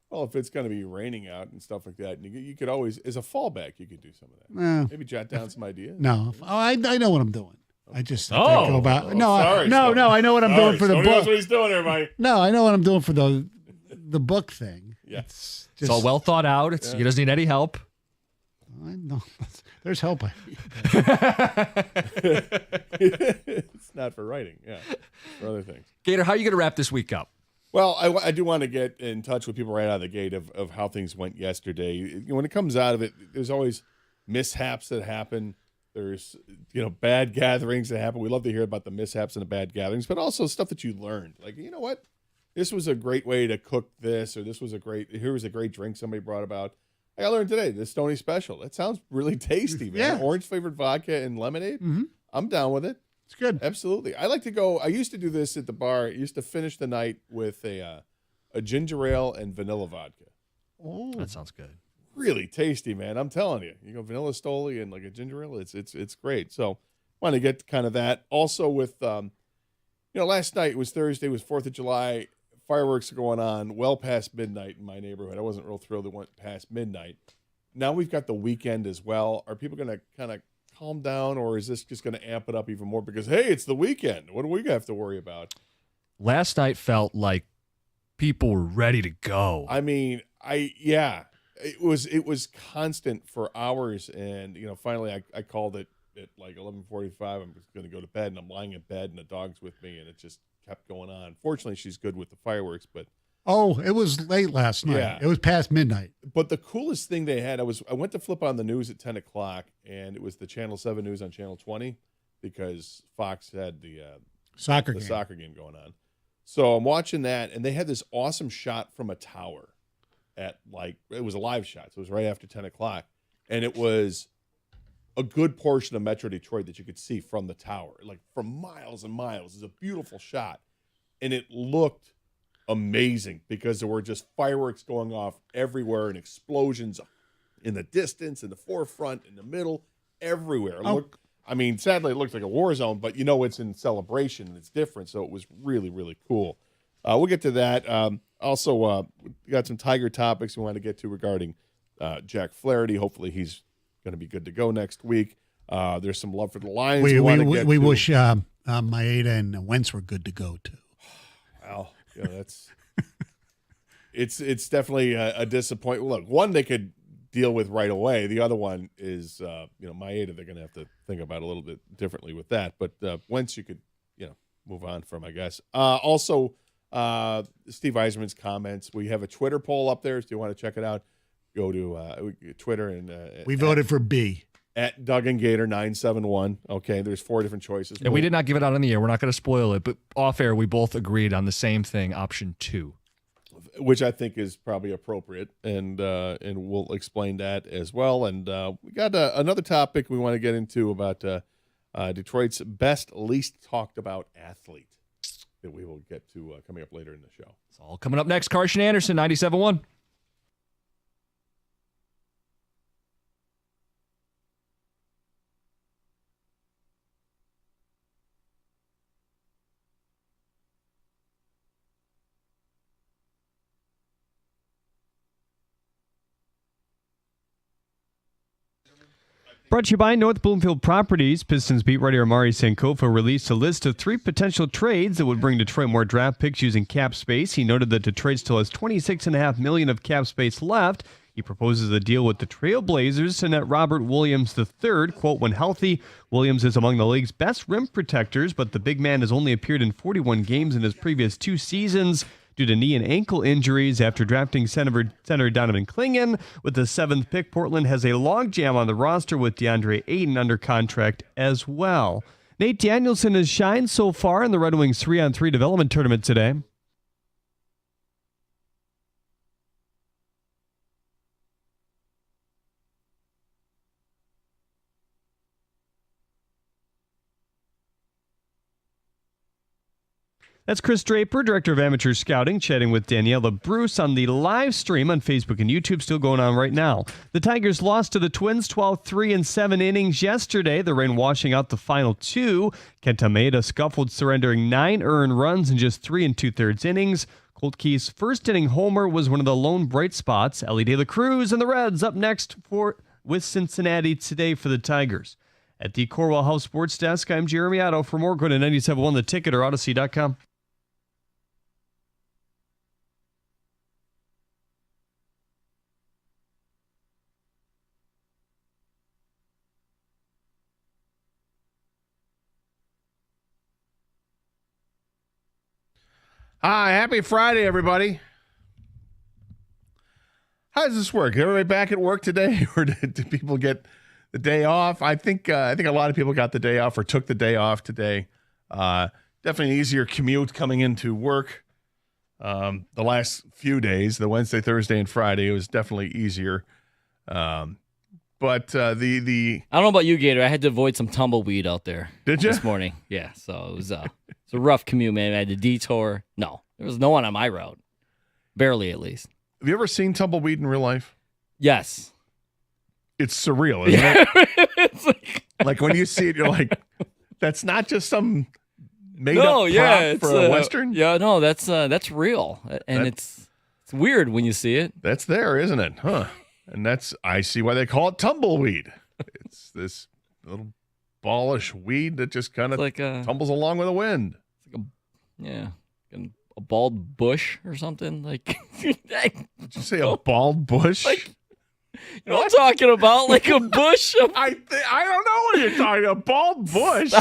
E: Well, if it's going to be raining out and stuff like that, you could always, as a fallback, you could do some of that. Maybe jot down some ideas.
A: No, I know what I'm doing. I just
B: Oh.
A: go about. No,
E: sorry,
A: no, I know what I'm doing for the
E: Stoney knows
A: book.
E: what he's doing, everybody.
A: No, I know what I'm doing for the book thing.
E: Yeah.
A: It's
B: It's all well thought out. He doesn't need any help.
A: I know. There's help.
E: It's not for writing, yeah, for other things.
B: Gator, how are you going to wrap this week up?
E: Well, I do want to get in touch with people right out of the gate of how things went yesterday. When it comes out of it, there's always mishaps that happen. There's bad gatherings that happen. We love to hear about the mishaps and the bad gatherings, but also stuff that you learned. Like, you know what? This was a great way to cook this, or here was a great drink somebody brought about. I learned today, the Stoney Special. That sounds really tasty, man.
A: Yeah.
E: Orange flavored vodka and lemonade.
A: Mm-hmm.
E: I'm down with it.
A: It's good.
E: Absolutely. I like to go. I used to do this at the bar. I used to finish the night with a ginger ale and vanilla vodka.
A: Oh,
B: That sounds good.
E: Really tasty, man. I'm telling you. You go vanilla Stoli and like a ginger ale. It's great. So want to get kind of that. Also with last night was Thursday, was 4th of July. Fireworks are going on well past midnight in my neighborhood. I wasn't real thrilled it went past midnight. Now we've got the weekend as well. Are people going to kind of calm down, or is this just going to amp it up even more because, hey, it's the weekend? What do we have to worry about?
B: Last night felt like people were ready to go.
E: I mean, it was constant for hours, and finally I called it at like 11:45. I'm just going to go to bed, and I'm lying in bed, and the dog's with me, and it just kept going on. Fortunately, she's good with the fireworks, but
A: it was late last night.
E: Yeah.
A: It was past midnight.
E: But the coolest thing they had, I went to flip on the news at 10 o'clock, and it was the Channel 7 news on Channel 20 because Fox had the
A: Soccer
E: game going on. So I'm watching that, and they had this awesome shot from a tower it was a live shot, so it was right after 10 o'clock, and it was a good portion of Metro Detroit that you could see from the tower, like from miles and miles. It's a beautiful shot, and it looked amazing because there were just fireworks going off everywhere and explosions in the distance, in the forefront, in the middle, everywhere. Sadly, it looked like a war zone, but it's in celebration and it's different, so it was really, really cool. We'll get to that. Also, we got some Tiger topics we want to get to regarding Jack Flaherty. Hopefully, he's going to be good to go next week. There's some love for the Lions.
A: We
E: we
A: wish Maeda and Wentz were good to go too.
E: Well, that's it's definitely a disappointment. Look, one they could deal with right away. The other one is Maeda. They're going to have to think about a little bit differently with that. But Wentz, you could move on from, I guess. Also, Steve Eiserman's comments. We have a Twitter poll up there. So you want to check it out? Go to Twitter and
A: we voted for B.
E: At Doug and Gator 971. Okay, there's 4 different choices.
B: And we did not give it out on the air. We're not going to spoil it, but off air, we both agreed on the same thing, option 2.
E: Which I think is probably appropriate, and we'll explain that as well. And we got another topic we want to get into about Detroit's best, least talked about athlete that we will get to coming up later in the show.
B: It's all coming up next. Carson Anderson, 97.1.
F: Brought to you by North Bloomfield Properties. Pistons beat writer Amari Sankofa released a list of 3 potential trades that would bring Detroit more draft picks using cap space. He noted that Detroit still has $26.5 million of cap space left. He proposes a deal with the Trailblazers to net Robert Williams III. Quote, when healthy, Williams is among the league's best rim protectors, but the big man has only appeared in 41 games in his previous 2 seasons. Due to knee and ankle injuries after drafting center Donovan Clingan. With the 7th pick, Portland has a logjam on the roster with DeAndre Ayton under contract as well. Nate Danielson has shined so far in the Red Wings 3-on-3 development tournament today. That's Chris Draper, Director of Amateur Scouting, chatting with Daniela Bruce on the live stream on Facebook and YouTube, still going on right now. The Tigers lost to the Twins 12-3 in 7 innings yesterday. The rain washing out the final 2. Kenta Maeda scuffled, surrendering 9 earned runs in just 3 2/3 innings. Colt Key's first inning homer was one of the lone bright spots. Ellie De La Cruz and the Reds up next with Cincinnati today for the Tigers. At the Corwell House Sports Desk, I'm Jeremy Otto. For more, go to 97.1 The Ticket or Odyssey.com.
E: Hi, happy Friday, everybody. How does this work? Everybody back at work today, or do people get the day off? I think a lot of people got the day off or took the day off today. Definitely an easier commute coming into work. The last few days, the Wednesday, Thursday, and Friday, it was definitely easier. But I don't
G: know about you, Gator. I had to avoid some tumbleweed out there.
E: Did you?
G: This morning? Yeah. So it was it's a rough commute, man. I had to detour. No, there was no one on my route. Barely, at least.
E: Have you ever seen tumbleweed in real life?
G: Yes.
E: It's surreal, isn't it? It's like when you see it, you're like, that's not just some made up prop for a Western?
G: Yeah, no, that's real. And it's weird when you see it.
E: That's there, isn't it? Huh. And I see why they call it tumbleweed. It's this little ballish weed that just kind of tumbles along with the wind.
G: It's like a bald bush or something. Like,
E: did you say a bald bush?
G: Like, you know what I'm talking about? Like a bush.
E: I don't know what you're talking about. A bald bush.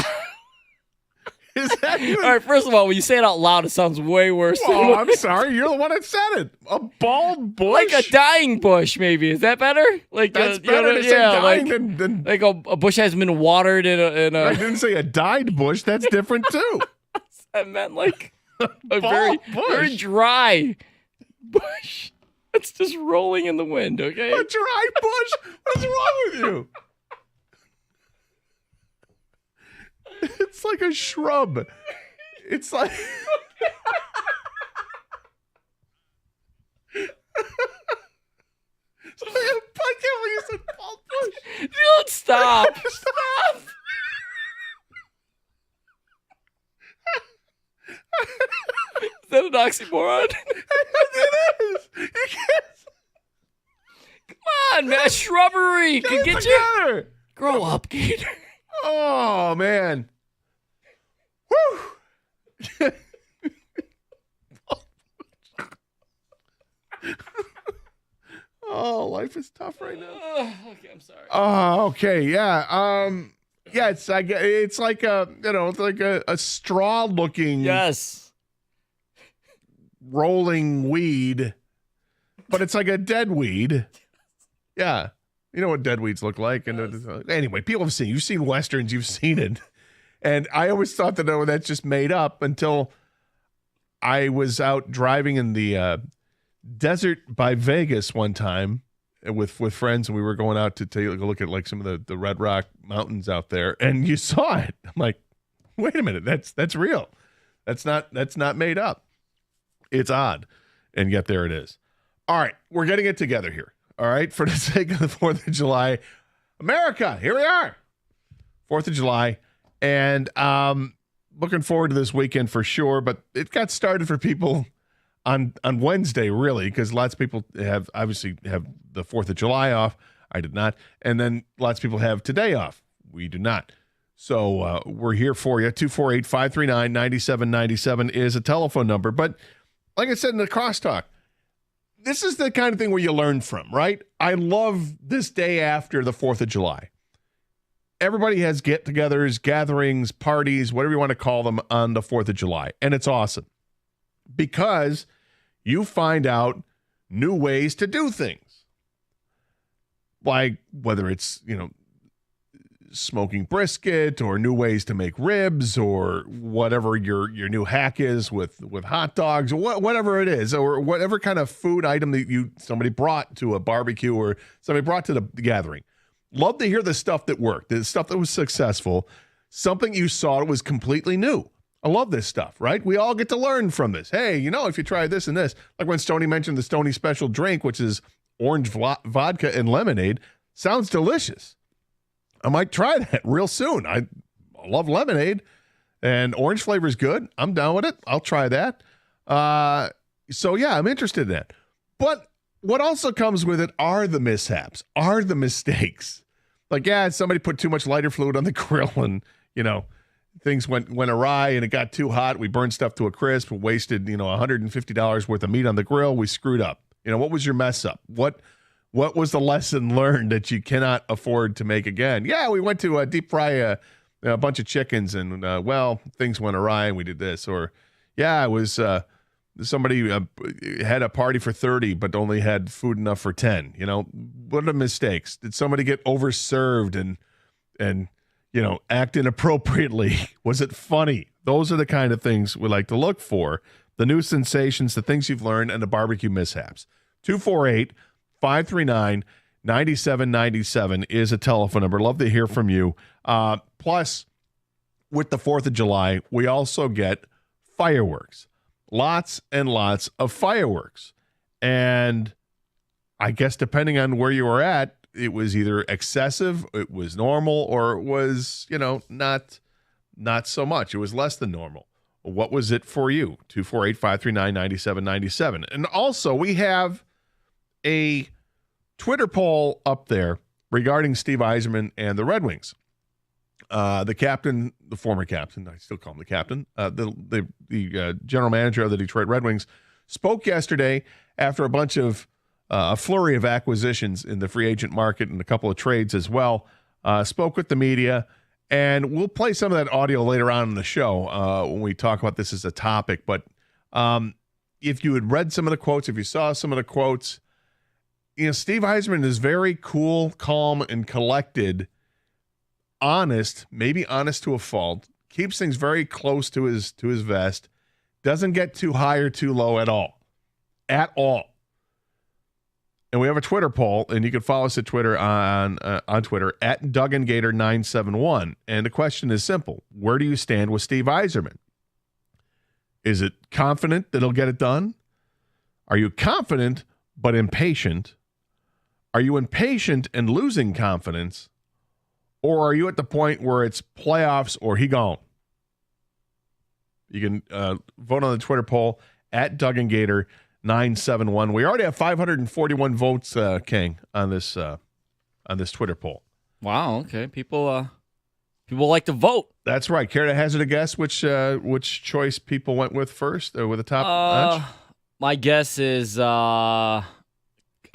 E: Is that even...
G: All right, first of all, when you say it out loud, it sounds way worse.
E: Oh, I'm sorry. You're the one that said it. A bald bush?
G: Like a dying bush, maybe. Is that better? Like
E: that's better to say dying than...
G: Like a bush hasn't been watered in a...
E: I didn't say a dyed bush. That's different, too.
G: I meant like a very dry bush. It's just rolling in the wind, okay?
E: A dry bush? What's wrong with you? It's like a shrub. It's like... I can't believe you said bald bush.
G: Dude, stop. Stop. Is that an oxymoron?
E: It is. You can't...
G: Come on, man. Shrubbery could get
E: together.
G: You. Grow up, Gator.
E: Oh, man. Whew. Oh, life is tough right now.
G: Okay, I'm sorry.
E: Oh, okay, yeah. Yeah, it's like a straw-looking rolling weed, but it's like a dead weed. Yeah. You know what dead weeds look like. And anyway, you've seen Westerns, you've seen it. And I always thought that that's just made up until I was out driving in the desert by Vegas one time with friends, and we were going out to take a look at like some of the Red Rock mountains out there, and you saw it. I'm like, wait a minute, that's real. That's not made up. It's odd. And yet there it is. All right, we're getting it together here. All right, for the sake of the 4th of July, America, here we are. 4th of July. And looking forward to this weekend for sure. But it got started for people on Wednesday, really, because lots of people obviously have the 4th of July off. I did not. And then lots of people have today off. We do not. So we're here for you. 248-539-9797 is a telephone number. But like I said in the crosstalk, this is the kind of thing where you learn from, right? I love this day after the 4th of July. Everybody has get-togethers, gatherings, parties, whatever you want to call them on the 4th of July. And it's awesome because you find out new ways to do things. Like whether it's, smoking brisket or new ways to make ribs or whatever your new hack is with hot dogs or whatever it is, or whatever kind of food item that somebody brought to a barbecue or somebody brought to the gathering. Love to hear the stuff that worked, the stuff that was successful, something you saw that was completely new. I love this stuff, right? We all get to learn from this. Hey, if you try this and this, like when Stoney mentioned the Stoney special drink, which is orange vodka and lemonade, sounds delicious. I might try that real soon. I love lemonade, and orange flavor is good. I'm down with it. I'll try that. So, yeah, I'm interested in that. But what also comes with it are the mishaps, are the mistakes. Like, somebody put too much lighter fluid on the grill and, things went awry and it got too hot. We burned stuff to a crisp. We wasted, $150 worth of meat on the grill. We screwed up. What was your mess up? What was the lesson learned that you cannot afford to make again? Yeah, we went to deep fry a bunch of chickens and, things went awry and we did this. Or, it was somebody had a party for 30 but only had food enough for 10. What are the mistakes? Did somebody get overserved and act inappropriately? Was it funny? Those are the kind of things we like to look for. The new sensations, the things you've learned, and the barbecue mishaps. 248-539-9797 is a telephone number. Love to hear from you. Plus, with the 4th of July, we also get fireworks. Lots and lots of fireworks. And I guess depending on where you were at, it was either excessive, it was normal, or it was, not so much. It was less than normal. What was it for you? 248-539-9797. And also, we have a Twitter poll up there regarding Steve Eiserman and the Red Wings. The captain, the former captain, I still call him the captain, the general manager of the Detroit Red Wings, spoke yesterday after a bunch of a flurry of acquisitions in the free agent market and a couple of trades as well, spoke with the media, and we'll play some of that audio later on in the show when we talk about this as a topic. But if you had read some of the quotes, if you saw some of the quotes, Steve Eiserman is very cool, calm, and collected, honest, maybe honest to a fault, keeps things very close to his vest, doesn't get too high or too low at all. And we have a Twitter poll, and you can follow us at Twitter on Twitter at DugganGator971. And the question is simple. Where do you stand with Steve Eiserman? Is it confident that he'll get it done? Are you confident but impatient? Are you impatient and losing confidence? Or are you at the point where it's playoffs or he gone? You can vote on the Twitter poll at DugganGator971. We already have 541 votes, King, on this Twitter poll.
G: Wow. Okay. People like to vote.
E: That's right. Care to hazard a guess which choice people went with first, or with the top notch?
G: My guess is I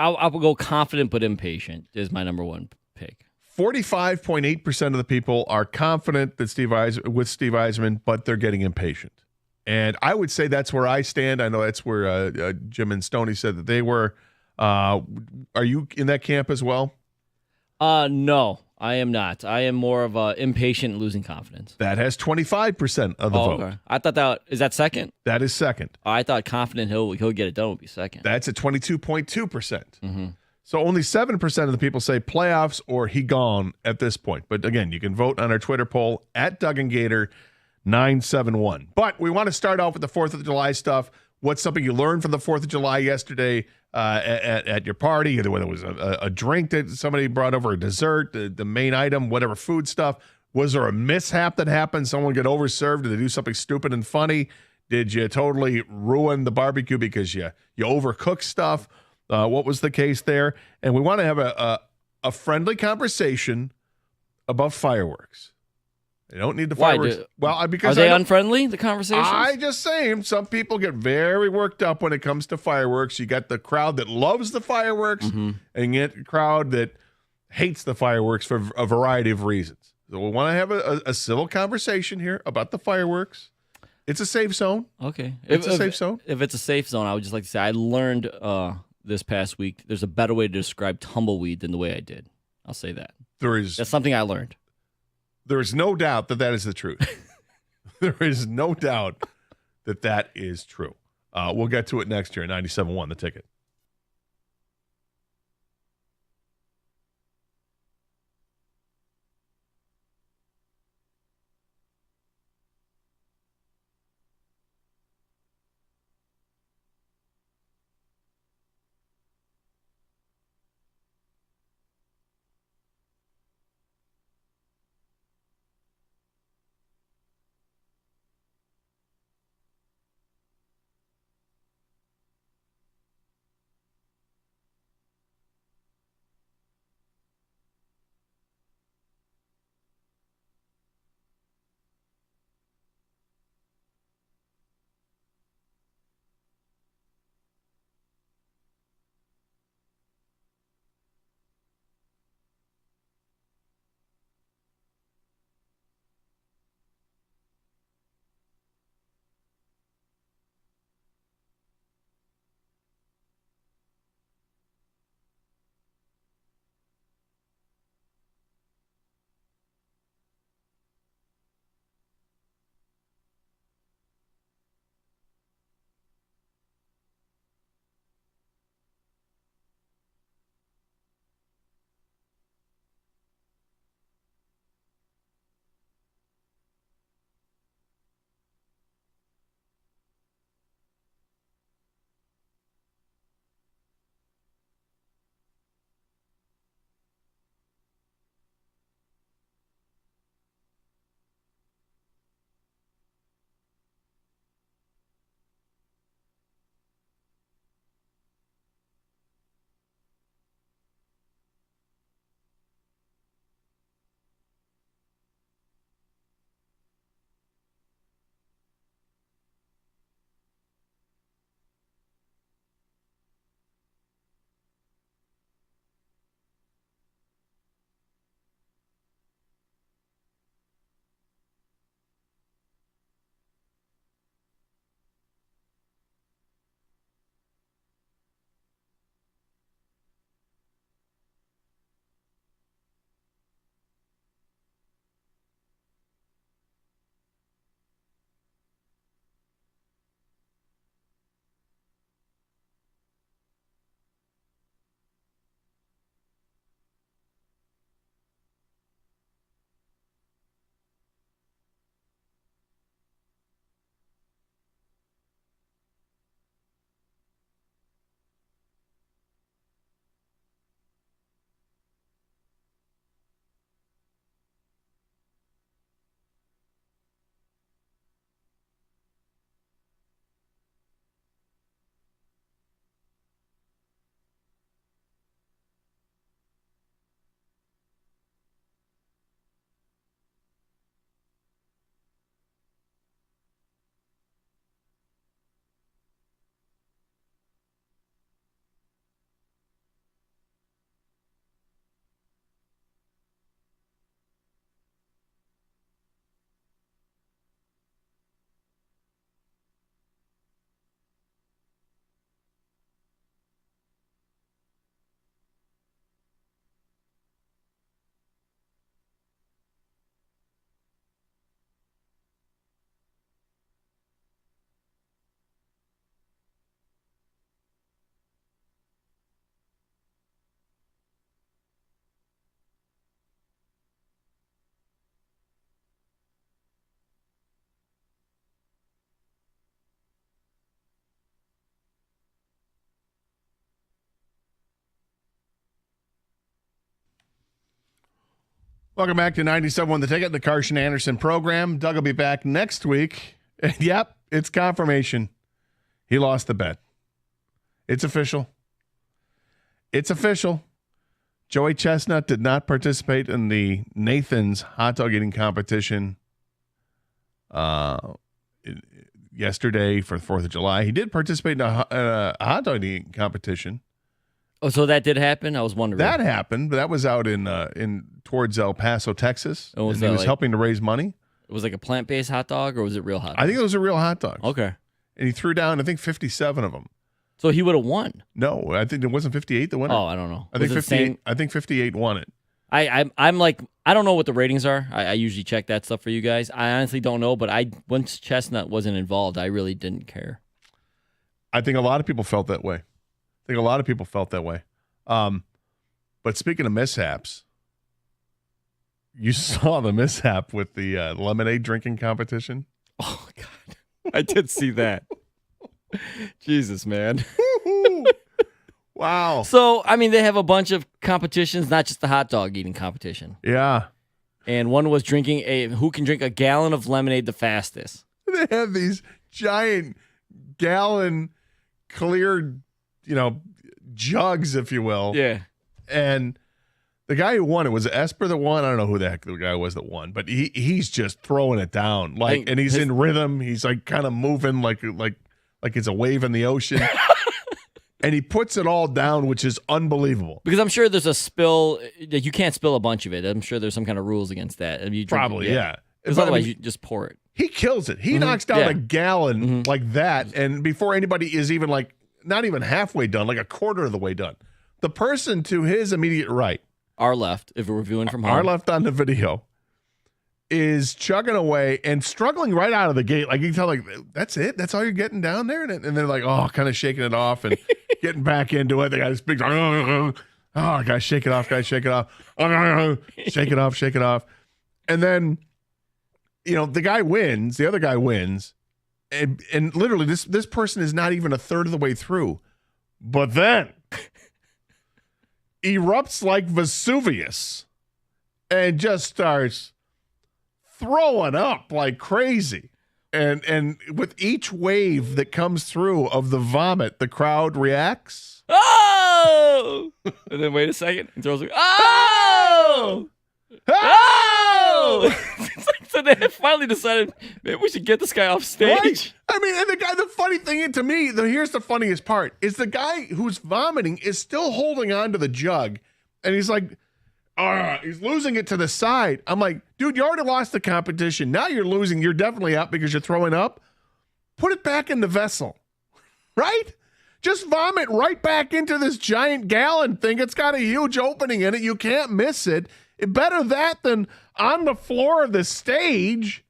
G: will go confident but impatient is my number one pick.
E: 45.8% of the people are confident that Steve Eiserman, but they're getting impatient. And I would say that's where I stand. I know that's where Jim and Stoney said that they were. Are you in that camp as well?
G: No, I am not. I am more of a impatient, losing confidence.
E: That has 25% of the vote.
G: Okay. I thought is that second?
E: That is second.
G: I thought confident he'll get it done would be second.
E: That's at 22.2%. Mm-hmm. So only 7% of the people say playoffs or he gone at this point. But again, you can vote on our Twitter poll at DugganGator971. But we want to start off with the 4th of July stuff. What's something you learned from the 4th of July yesterday at your party, either whether it was a drink that somebody brought over, a dessert, the main item, whatever food stuff. Was there a mishap that happened? Someone get overserved? Did they do something stupid and funny? Did you totally ruin the barbecue because you overcooked stuff? What was the case there? And we want to have a friendly conversation about fireworks. They don't need the fireworks. Because
G: are they unfriendly, the conversations?
E: I just saying, some people get very worked up when it comes to fireworks. You got the crowd that loves the fireworks, and you get the crowd that hates the fireworks for a variety of reasons. So we want to have a civil conversation here about the fireworks. It's a safe zone.
G: Okay.
E: It's a safe zone.
G: If it's a safe zone, I would just like to say I learned this past week there's a better way to describe tumbleweed than the way I did. I'll say that. That's something I learned.
E: There is no doubt that is the truth. There is no doubt that is true. We'll get to it next year. 97.1, The Ticket. Welcome back to 97.1 The Ticket, the Carson Anderson program. Doug will be back next week. And yep, it's confirmation. He lost the bet. It's official. It's official. Joey Chestnut did not participate in the Nathan's hot dog eating competition yesterday for the 4th of July. He did participate in a hot dog eating competition.
G: Oh, so that did happen? I was wondering.
E: That happened, but that was out in towards El Paso, Texas.
G: Oh,
E: and he was helping to raise money.
G: It was like a plant-based hot dog, or was it real hot dog?
E: I think it was a real hot dog.
G: Okay.
E: And he threw down, I think, 57 of them.
G: So he would have won.
E: No, I think it wasn't 58 the winner.
G: Oh, I don't know.
E: I think 58. I think 58 won it.
G: I'm like, I don't know what the ratings are. I usually check that stuff for you guys. I honestly don't know, but once Chestnut wasn't involved, I really didn't care.
E: I think a lot of people felt that way. But speaking of mishaps, you saw the mishap with the lemonade drinking competition.
G: Oh God, I did see that. Jesus, man.
E: Wow.
G: So, I mean, they have a bunch of competitions, not just the hot dog eating competition.
E: Yeah.
G: And one was who can drink a gallon of lemonade the fastest.
E: They have these giant gallon clear, jugs, if you will.
G: Yeah.
E: And the guy who won, it was Esper that won. I don't know who the heck the guy was that won, but he's just throwing it down. And he's in rhythm. He's like kind of moving like it's a wave in the ocean. And he puts it all down, which is unbelievable.
G: Because I'm sure there's a spill. You can't spill a bunch of it. I'm sure there's some kind of rules against that.
E: Probably, yeah.
G: Because otherwise you just pour it.
E: He kills it. He knocks down a gallon like that. And before anybody is even not even halfway done, like a quarter of the way done. The person to his immediate right,
G: our left, if we're viewing from home,
E: our left on the video, is chugging away and struggling right out of the gate. Like you can tell, that's it? That's all you're getting down there? And they're like, kind of shaking it off and getting back into it. They got this big, guys, shake it off, shake it off, shake it off. And then, the guy wins, the other guy wins. And literally this person is not even a third of the way through. But then erupts like Vesuvius and just starts throwing up like crazy. And with each wave that comes through of the vomit, the crowd reacts.
G: Oh! And then wait a second. And throws like, oh! Oh! So they finally decided, maybe we should get this guy off stage.
E: Right? I mean, and the funny thing to me, here's the funniest part, is the guy who's vomiting is still holding on to the jug. And he's like, he's losing it to the side. I'm like, dude, you already lost the competition. Now you're losing. You're definitely up because you're throwing up. Put it back in the vessel, right? Just vomit right back into this giant gallon thing. It's got a huge opening in it. You can't miss it. Better that than on the floor of the stage.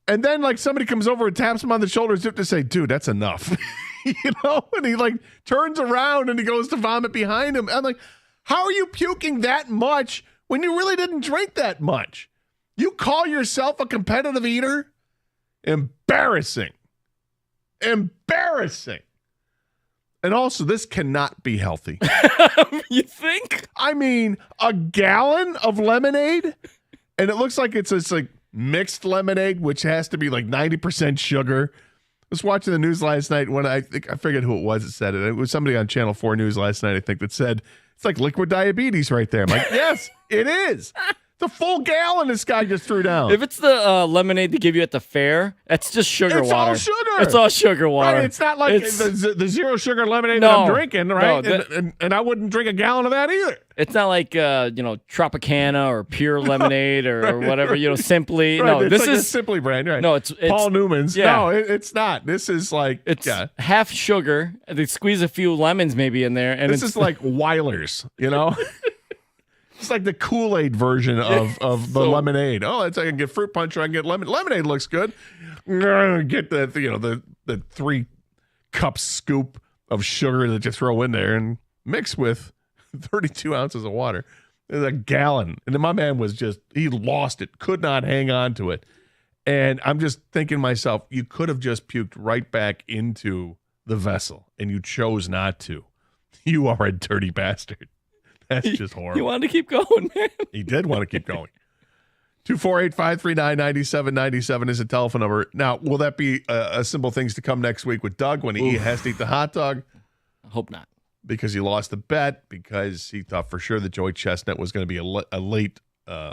E: And then somebody comes over and taps him on the shoulder as if to say, dude, that's enough. And he turns around and he goes to vomit behind him. I'm like, how are you puking that much when you really didn't drink that much? You call yourself a competitive eater? Embarrassing. Embarrassing. And also, this cannot be healthy.
G: You think?
E: I mean, a gallon of lemonade, and it looks like it's mixed lemonade, which has to be 90% sugar. I was watching the news last night when I forget who it was that said it. It was somebody on Channel 4 News last night, I think, that said, it's like liquid diabetes right there. I'm like, yes, it is. The full gallon this guy just threw down.
G: If it's the lemonade they give you at the fair, that's just sugar water.
E: It's all sugar.
G: It's all sugar water.
E: Right, it's not like the zero sugar lemonade that I'm drinking, right? No, and I wouldn't drink a gallon of that either.
G: It's not like Tropicana or Pure Lemonade or whatever. Simply.
E: Right,
G: no, this
E: is
G: a
E: Simply brand. Right?
G: No, it's
E: Paul Newman's.
G: Yeah.
E: No, it's not. This is
G: half sugar. They squeeze a few lemons maybe in there, and
E: this is like Weiler's. It's like the Kool-Aid version of the lemonade. Oh, I can get fruit punch or I can get lemon. Lemonade looks good. Get the 3 cup scoop of sugar that you throw in there and mix with 32 ounces of water. There's a gallon. And then my man he lost it, could not hang on to it. And I'm just thinking to myself, you could have just puked right back into the vessel and you chose not to. You are a dirty bastard.
H: That's just horrible.
G: He wanted to keep going, man.
H: He did want to keep going. 248-539-9797 is a telephone number. Now, will that be a simple things to come next week with Doug when he has to eat the hot dog?
G: I hope not.
H: Because he lost the bet, because he thought for sure that Joey Chestnut was going to be a late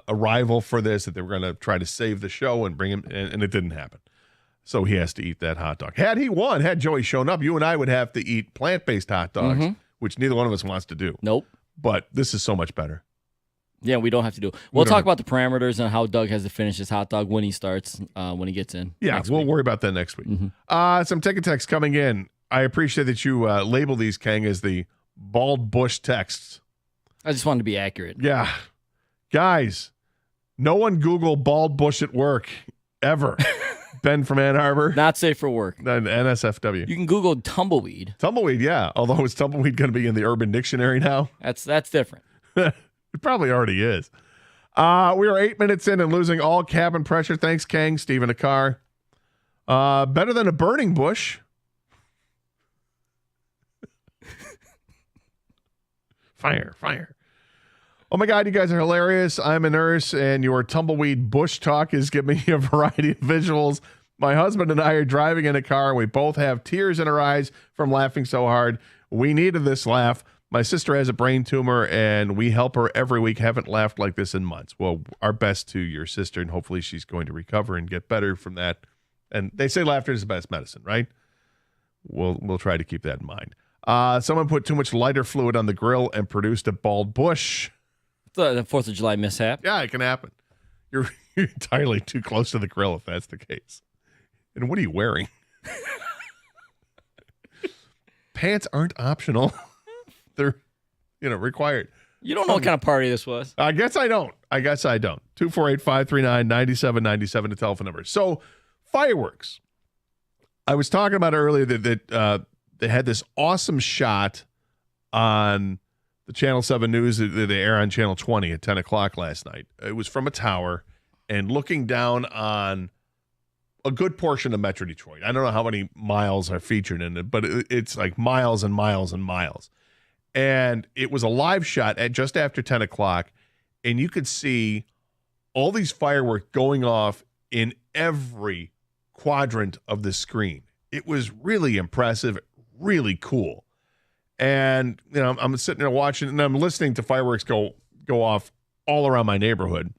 H: arrival for this, that they were going to try to save the show and bring him, and it didn't happen. So he has to eat that hot dog. Had he won, had Joey shown up, you and I would have to eat plant-based hot dogs, which neither one of us wants to do.
G: Nope.
H: But this is so much better.
G: Yeah, we don't have to do it. We'll talk about the parameters and how Doug has to finish his hot dog when he starts, when he gets in.
H: Yeah, we'll worry about that next week. Some ticket texts coming in. I appreciate that you label these, Kang, as the bald bush texts.
G: I just wanted to be accurate.
H: Yeah. Guys, no one Google bald bush at work ever. Ben from Ann Arbor.
G: Not safe for work.
H: NSFW.
G: You can Google tumbleweed.
H: Tumbleweed, yeah. Although is tumbleweed going to be in the Urban Dictionary now?
G: That's different.
H: It probably already is. We are 8 minutes in and losing all cabin pressure. Thanks, Kang. Steve in a car. Better than a burning bush. Fire. Oh my God, you guys are hilarious. I'm a nurse, and your tumbleweed bush talk is giving me a variety of visuals. My husband and I are driving in a car, and we both have tears in our eyes from laughing so hard. We needed this laugh. My sister has a brain tumor, and we help her every week. Haven't laughed like this in months. Well, our best to your sister, and hopefully she's going to recover and get better from that. And they say laughter is the best medicine, right? We'll try to keep that in mind. Someone put too much lighter fluid on the grill and produced a bald bush.
G: The 4th of July mishap.
H: Yeah, it can happen. You're entirely too close to the grill if that's the case. And what are you wearing? Pants aren't optional. They're, required.
G: You don't know what kind of party this was.
H: I guess I don't. 248-539-9797, the telephone number. So, fireworks. I was talking about earlier that they had this awesome shot on the Channel 7 News that they air on Channel 20 at 10 o'clock last night. It was from a tower and looking down on a good portion of Metro Detroit. I don't know how many miles are featured in it, but it's like miles and miles and miles. And it was a live shot at just after 10 o'clock, and you could see all these fireworks going off in every quadrant of the screen. It was really impressive, really cool. And, I'm sitting there watching, and I'm listening to fireworks go off all around my neighborhood.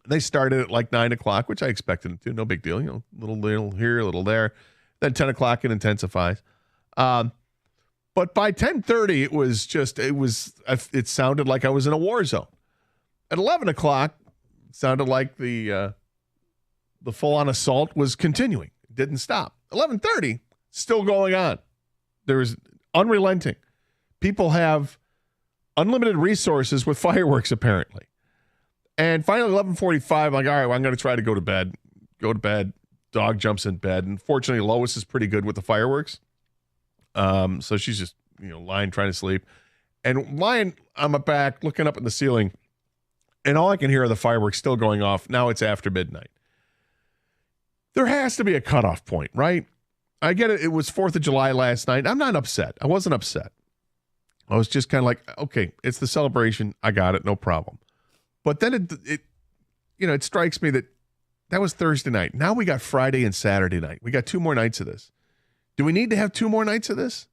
H: They started at like 9 o'clock, which I expected them to. No big deal. A little here, a little there. Then 10 o'clock, it intensifies. But by 10:30, it sounded like I was in a war zone. At 11 o'clock, it sounded like the full-on assault was continuing. It didn't stop. 11:30, still going on. There's unrelenting. People have unlimited resources with fireworks, apparently. And finally, 11:45, I'm like, all right, well, I'm going to try to go to bed. Go to bed. Dog jumps in bed. And fortunately, Lois is pretty good with the fireworks. So she's just, lying, trying to sleep. And lying on my back, looking up at the ceiling. And all I can hear are the fireworks still going off. Now it's after midnight. There has to be a cutoff point, right? I get it. It was 4th of July last night. I'm not upset. I wasn't upset. I was just kind of like, okay, it's the celebration. I got it. No problem. But then it strikes me that was Thursday night. Now we got Friday and Saturday night. We got 2 more nights of this. Do we need to have 2 more nights of this?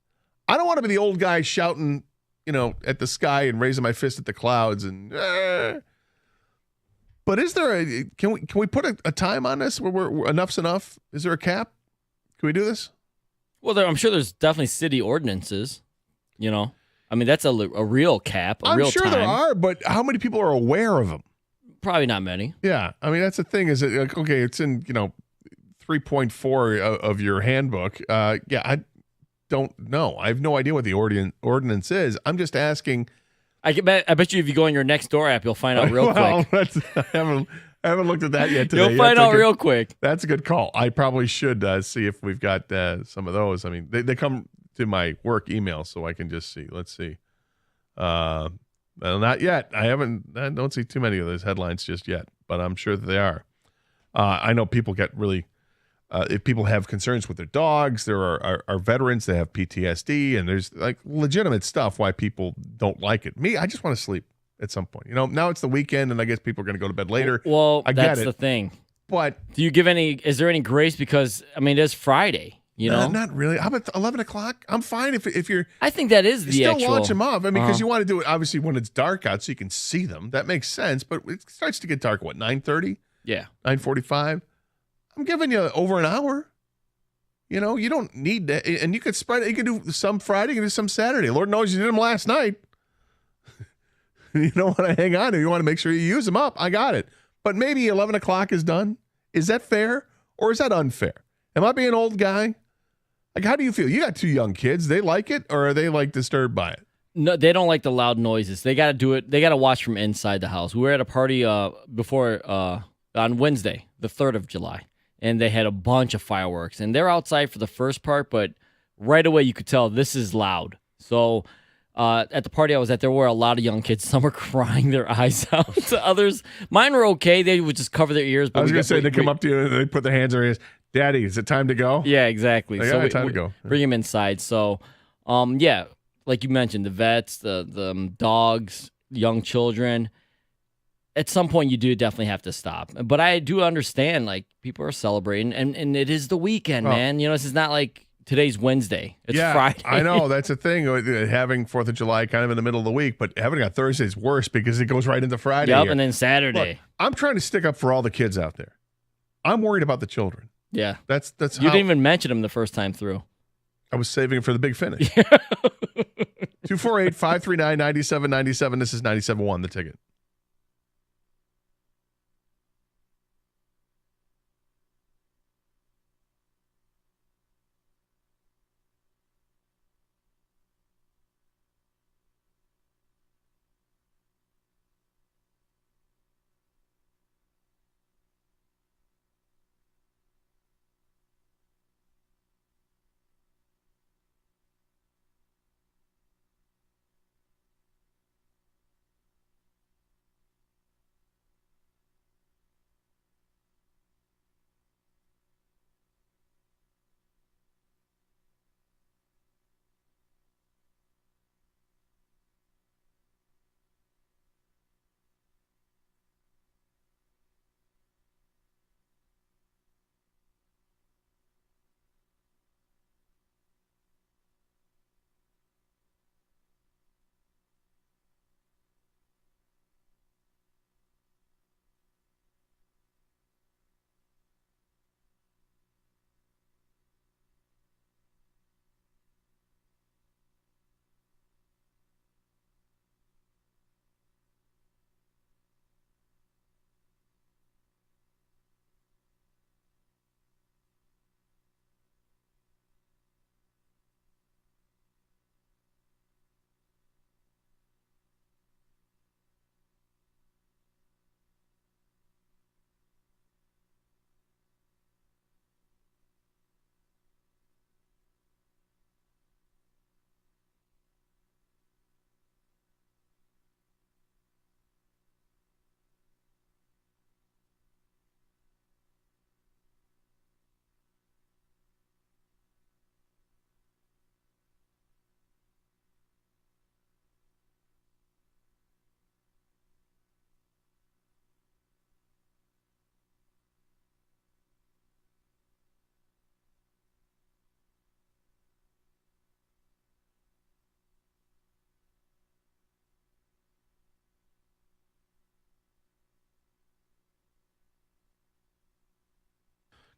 H: I don't want to be the old guy shouting, at the sky and raising my fist at the clouds and. But is there can we put a time on this where we're enough's enough? Is there a cap? Can we do this?
G: Well, I'm sure there's definitely city ordinances. I mean, that's a real cap.
H: I'm
G: real
H: sure
G: time.
H: there are, but how many people are aware of them?
G: Probably not many.
H: Yeah, I mean that's the thing. Is it okay? It's in 3.4 of your handbook. Yeah, I don't know. I have no idea what the ordinance is. I'm just asking.
G: I bet you if you go on your Nextdoor app, you'll find out real quick.
H: I haven't looked at that yet today.
G: You'll find out real quick.
H: That's a good call. I probably should see if we've got some of those. I mean, they come to my work email, so I can just see. Let's see. Well, not yet. I don't see too many of those headlines just yet, but I'm sure that they are. I know people get really if people have concerns with their dogs, there are veterans that have PTSD, and there's like legitimate stuff why people don't like it. Me, I just want to sleep at some point. Now it's the weekend, and I guess people are going to go to bed later.
G: Well,
H: I
G: that's
H: get it.
G: the thing.
H: But
G: do you give is there any grace? Because, I mean, it is Friday, you know?
H: Not really. How about 11 o'clock? I'm fine if you're...
G: I think that is the
H: still launch them off. I mean, because you want to do it, obviously, when it's dark out so you can see them. That makes sense. But it starts to get dark, 9:30?
G: Yeah.
H: 9:45? I'm giving you over an hour. You don't need that. And you could spread it. You can do some Friday, you can do some Saturday. Lord knows you did them last night. You don't want to hang on to. You want to make sure you use them up. I got it. But maybe 11 o'clock is done. Is that fair or is that unfair? Am I being an old guy? Like, how do you feel? You got 2 young kids. They like it, or are they like disturbed by it?
G: No, they don't like the loud noises. They got to do it. They got to watch from inside the house. We were at a party before on Wednesday, the 3rd of July, and they had a bunch of fireworks. And they're outside for the first part, but right away you could tell this is loud. So at the party I was at, there were a lot of young kids. Some were crying their eyes out. Others, mine were okay. They would just cover their ears. But
H: I was going to say, they come up to you and they put their hands on your ears. Daddy, is it time to go?
G: Yeah, exactly.
H: Like,
G: So
H: time to go.
G: Bring them inside. So, yeah, like you mentioned, the vets, the dogs, young children. At some point, you do definitely have to stop. But I do understand, like, people are celebrating, and it is the weekend, man. This is not like today's Wednesday. It's Friday.
H: I know. That's the thing. Having 4th of July kind of in the middle of the week, but having it on Thursday is worse because it goes right into Friday.
G: Yep,
H: here.
G: and then Saturday.
H: Look, I'm trying to stick up for all the kids out there. I'm worried about the children.
G: Yeah.
H: That's
G: You didn't even mention them the first time through.
H: I was saving it for the big finish. 248-539-9797. This is 97.1, The Ticket.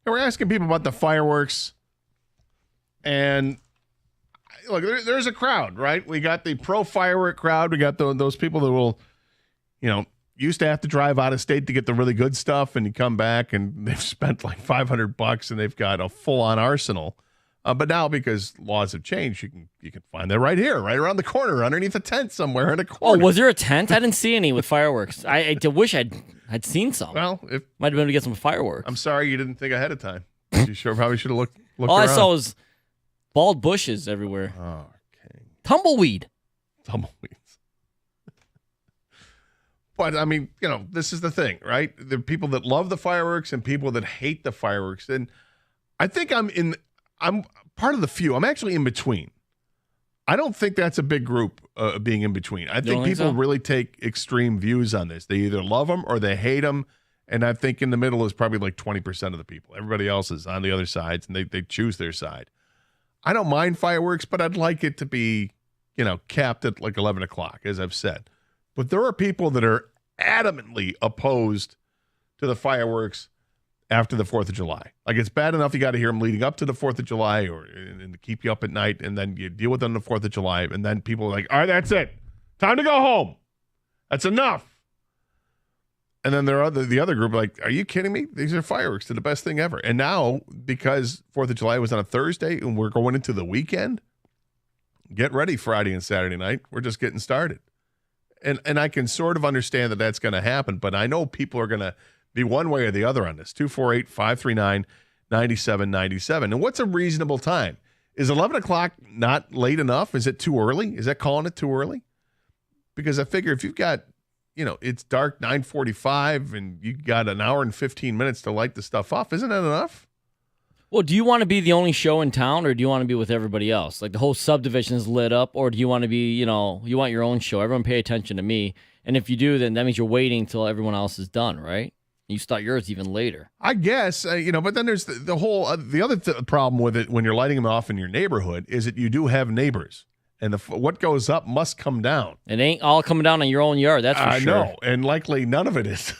H: And we're asking people about the fireworks. And look, there's a crowd, right? We got the pro firework crowd. We got those people that will, used to have to drive out of state to get the really good stuff, and you come back and they've spent like $500 and they've got a full-on arsenal. But now, because laws have changed, you can find that right here, right around the corner, underneath a tent somewhere in a corner.
G: Oh, was there a tent? I didn't see any with fireworks. I wish I'd seen some.
H: Well,
G: might have been able to get some fireworks.
H: I'm sorry you didn't think ahead of time. You probably should have looked
G: All
H: around.
G: I saw was bald bushes everywhere.
H: Oh, okay.
G: Tumbleweeds.
H: But, I mean, this is the thing, right? There are people that love the fireworks and people that hate the fireworks. And I think I'm part of the few. I'm actually in between. I don't think that's a big group being in between. I think people really take extreme views on this. They either love them or they hate them. And I think in the middle is probably like 20% of the people. Everybody else is on the other sides, and they choose their side. I don't mind fireworks, but I'd like it to be, capped at like 11 o'clock, as I've said. But there are people that are adamantly opposed to the fireworks after the 4th of July. Like, it's bad enough you got to hear them leading up to the 4th of July and to keep you up at night, and then you deal with them on the 4th of July, and then people are like, all right, that's it. Time to go home. That's enough. And then there are the other group like, are you kidding me? These are fireworks. They're the best thing ever. And now, because 4th of July was on a Thursday and we're going into the weekend, get ready Friday and Saturday night. We're just getting started. And I can sort of understand that that's going to happen, but I know people are going to be one way or the other on this. 248-539-9797. And what's a reasonable time? Is 11 o'clock not late enough? Is it too early? Is that calling it too early? Because I figure if you've got, it's dark 9:45 and you got an hour and 15 minutes to light the stuff off, isn't that enough?
G: Well, do you want to be the only show in town, or do you want to be with everybody else? Like the whole subdivision is lit up, or do you want to be, you want your own show? Everyone pay attention to me. And if you do, then that means you're waiting until everyone else is done, right? You start yours even later.
H: I guess, but then there's the whole, the other problem with it when you're lighting them off in your neighborhood is that you do have neighbors. And what goes up must come down.
G: It ain't all coming down in your own yard, that's for sure.
H: No, and likely none of it is.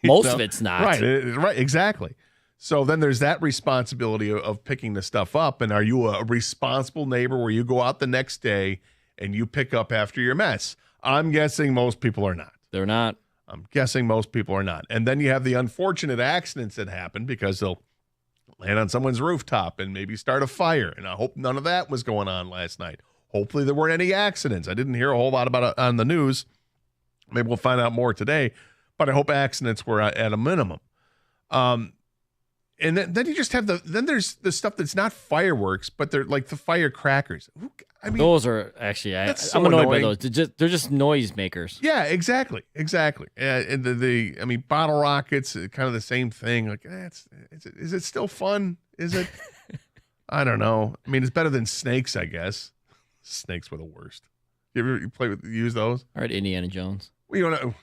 G: Most of it's not.
H: Right, exactly. So then there's that responsibility of picking the stuff up. And are you a responsible neighbor where you go out the next day and you pick up after your mess? I'm guessing most people are not.
G: They're not.
H: I'm guessing most people are not. And then you have the unfortunate accidents that happen because they'll land on someone's rooftop and maybe start a fire. And I hope none of that was going on last night. Hopefully there weren't any accidents. I didn't hear a whole lot about it on the news. Maybe we'll find out more today. But I hope accidents were at a minimum. And then you just have then there's the stuff that's not fireworks, but they're like the firecrackers.
G: Those are actually, I'm annoyed by those. They're just noise makers.
H: Yeah, exactly. And bottle rockets, kind of the same thing. Like, is it still fun? Is it? I don't know. It's better than snakes, I guess. Snakes were the worst. You ever use those?
G: All right, Indiana Jones.
H: Well,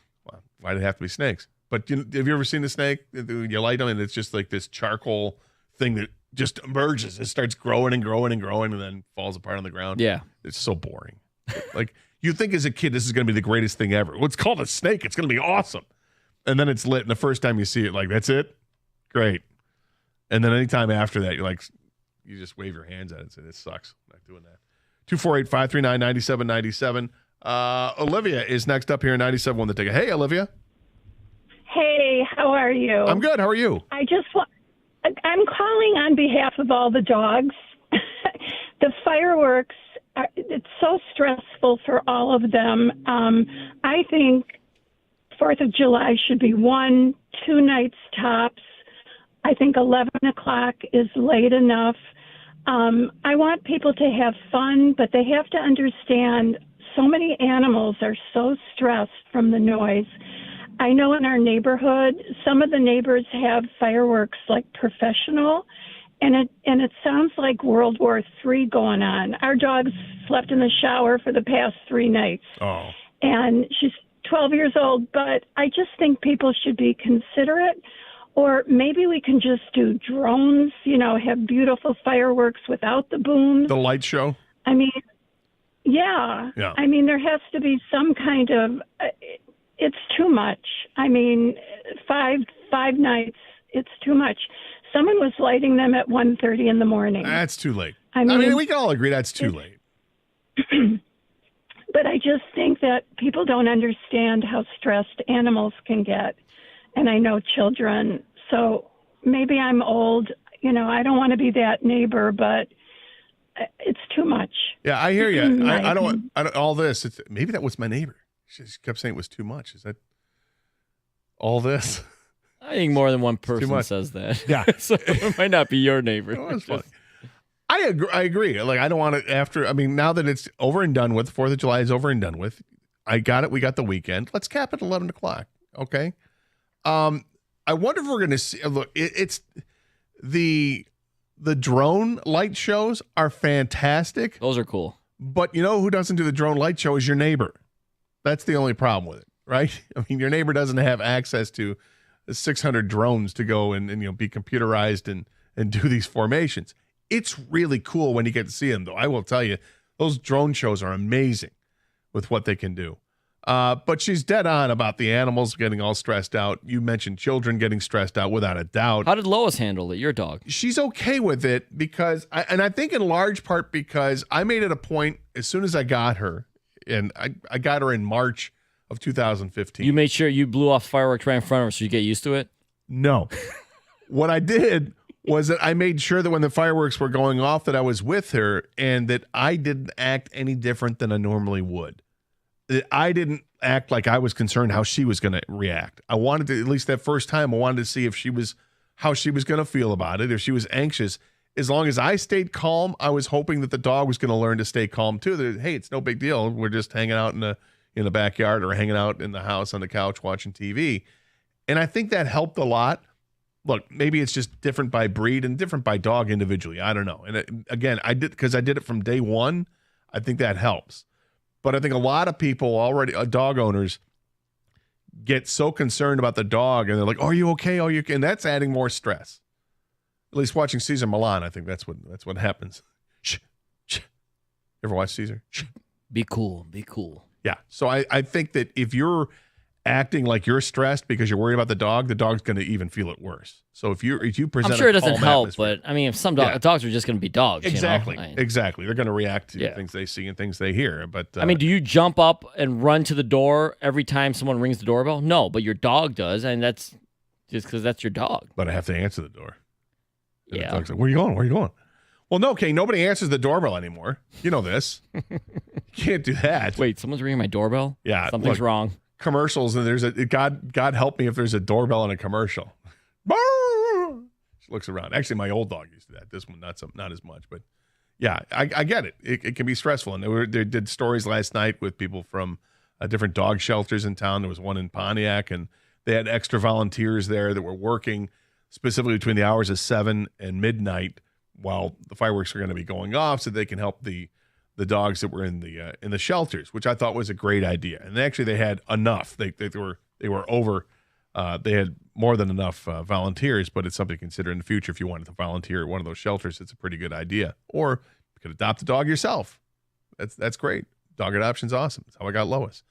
H: why did it have to be snakes? But have you ever seen the snake? You light them, and it's just like this charcoal thing that just emerges. It starts growing and growing and growing, and then falls apart on the ground.
G: Yeah.
H: It's so boring. Like, you think as a kid, this is going to be the greatest thing ever. Well, it's called a snake. It's going to be awesome. And then it's lit, and the first time you see it, like, that's it? Great. And then anytime after that, you just wave your hands at it and say, this sucks. I'm not doing that. 248-539-9797. Olivia is next up here in 97 on the ticket. Hey, Olivia.
I: Hey, how are you?
H: I'm good. How are you?
I: I'm calling on behalf of all the dogs. The fireworks, it's so stressful for all of them. I think 4th of July should be 1-2 nights tops. I think 11 o'clock is late enough. I want people to have fun, but they have to understand so many animals are so stressed from the noise. I know in our neighborhood, some of the neighbors have fireworks like professional, and it sounds like World War III going on. Our dog's slept in the shower for the past 3 nights.
H: Oh.
I: And she's 12 years old, but I just think people should be considerate. Or maybe we can just do drones, have beautiful fireworks without the booms.
H: The light show?
I: Yeah.
H: Yeah.
I: There has to be some kind of, it's too much. 5 nights, it's too much. Someone was lighting them at 1:30 in the morning.
H: That's too late.
I: We
H: can all agree that's too late.
I: But I just think that people don't understand how stressed animals can get. And I know children, so maybe I'm old. I don't want to be that neighbor, but it's too much.
H: Yeah, I hear you. I don't all this. Maybe that was my neighbor. She kept saying it was too much. Is that all this?
G: I think more than one person says that.
H: Yeah.
G: So it might not be your neighbor.
H: Oh, that's funny. I agree. Like, I don't want to now that it's over and done with, 4th of July is over and done with. I got it. We got the weekend. Let's cap it 11 o'clock. Okay. I wonder if we're going to see, look, it's the The drone light shows are fantastic.
G: Those are cool.
H: But you know who doesn't do the drone light show is your neighbor. That's the only problem with it, right? I mean, your neighbor doesn't have access to 600 drones to go and be computerized and do these formations. It's really cool when you get to see them, though. I will tell you, those drone shows are amazing with what they can do. But she's dead on about the animals getting all stressed out. You mentioned children getting stressed out without a doubt.
G: How did Lois handle it, your dog?
H: She's okay with it because, I think in large part because I made it a point as soon as I got her, and I got her in March of 2015.
G: You made sure you blew off fireworks right in front of her so you get used to it?
H: No. What I did was that I made sure that when the fireworks were going off that I was with her and that I didn't act any different than I normally would. I didn't act like I was concerned how she was going to react. I wanted to, at least that first time, I wanted to see how she was going to feel about it, if she was anxious. As long as I stayed calm, I was hoping that the dog was going to learn to stay calm too. That, hey, it's no big deal. We're just hanging out in the backyard or hanging out in the house on the couch watching TV. And I think that helped a lot. Look, maybe it's just different by breed and different by dog individually. I don't know. And again, I did it from day one. I think that helps. But I think a lot of people already, dog owners, get so concerned about the dog and they're like, "Oh, are you okay? Oh, you okay?" And that's adding more stress. At least watching Caesar Milan, I think that's what happens. Shh, shh. Ever watch Caesar? Shh.
G: Be cool. Be cool.
H: Yeah. So I think that if you're acting like you're stressed because you're worried about the dog's going to even feel it worse. So if you present,
G: I'm sure it
H: a
G: doesn't
H: calm
G: help,
H: atmosphere-
G: but I mean, if some dogs are just going to be dogs.
H: Exactly.
G: You know?
H: Exactly. They're going to react to things they see and things they hear. But
G: I mean, do you jump up and run to the door every time someone rings the doorbell? No, but your dog does, and that's just because that's your dog.
H: But I have to answer the door. And
G: Yeah.
H: the dog's like, "Where are you going? Where are you going?" Well, no, okay. Nobody answers the doorbell anymore. You know this. You can't do that.
G: Wait, someone's ringing my doorbell?
H: Yeah.
G: Something's wrong.
H: Commercials, and there's God help me if there's a doorbell in a commercial. She looks around. Actually, my old dog used to that. This one, not as much, but yeah, I get it. It can be stressful. And they did stories last night with people from different dog shelters in town. There was one in Pontiac, and they had extra volunteers there that were working specifically between the hours of 7 and midnight while the fireworks are going to be going off, so they can help the dogs that were in the shelters, which I thought was a great idea. And actually, they had enough. They were over. They had more than enough volunteers, but it's something to consider in the future. If you wanted to volunteer at one of those shelters, it's a pretty good idea. Or you could adopt a dog yourself. That's great. Dog adoption's awesome. That's how I got Lois.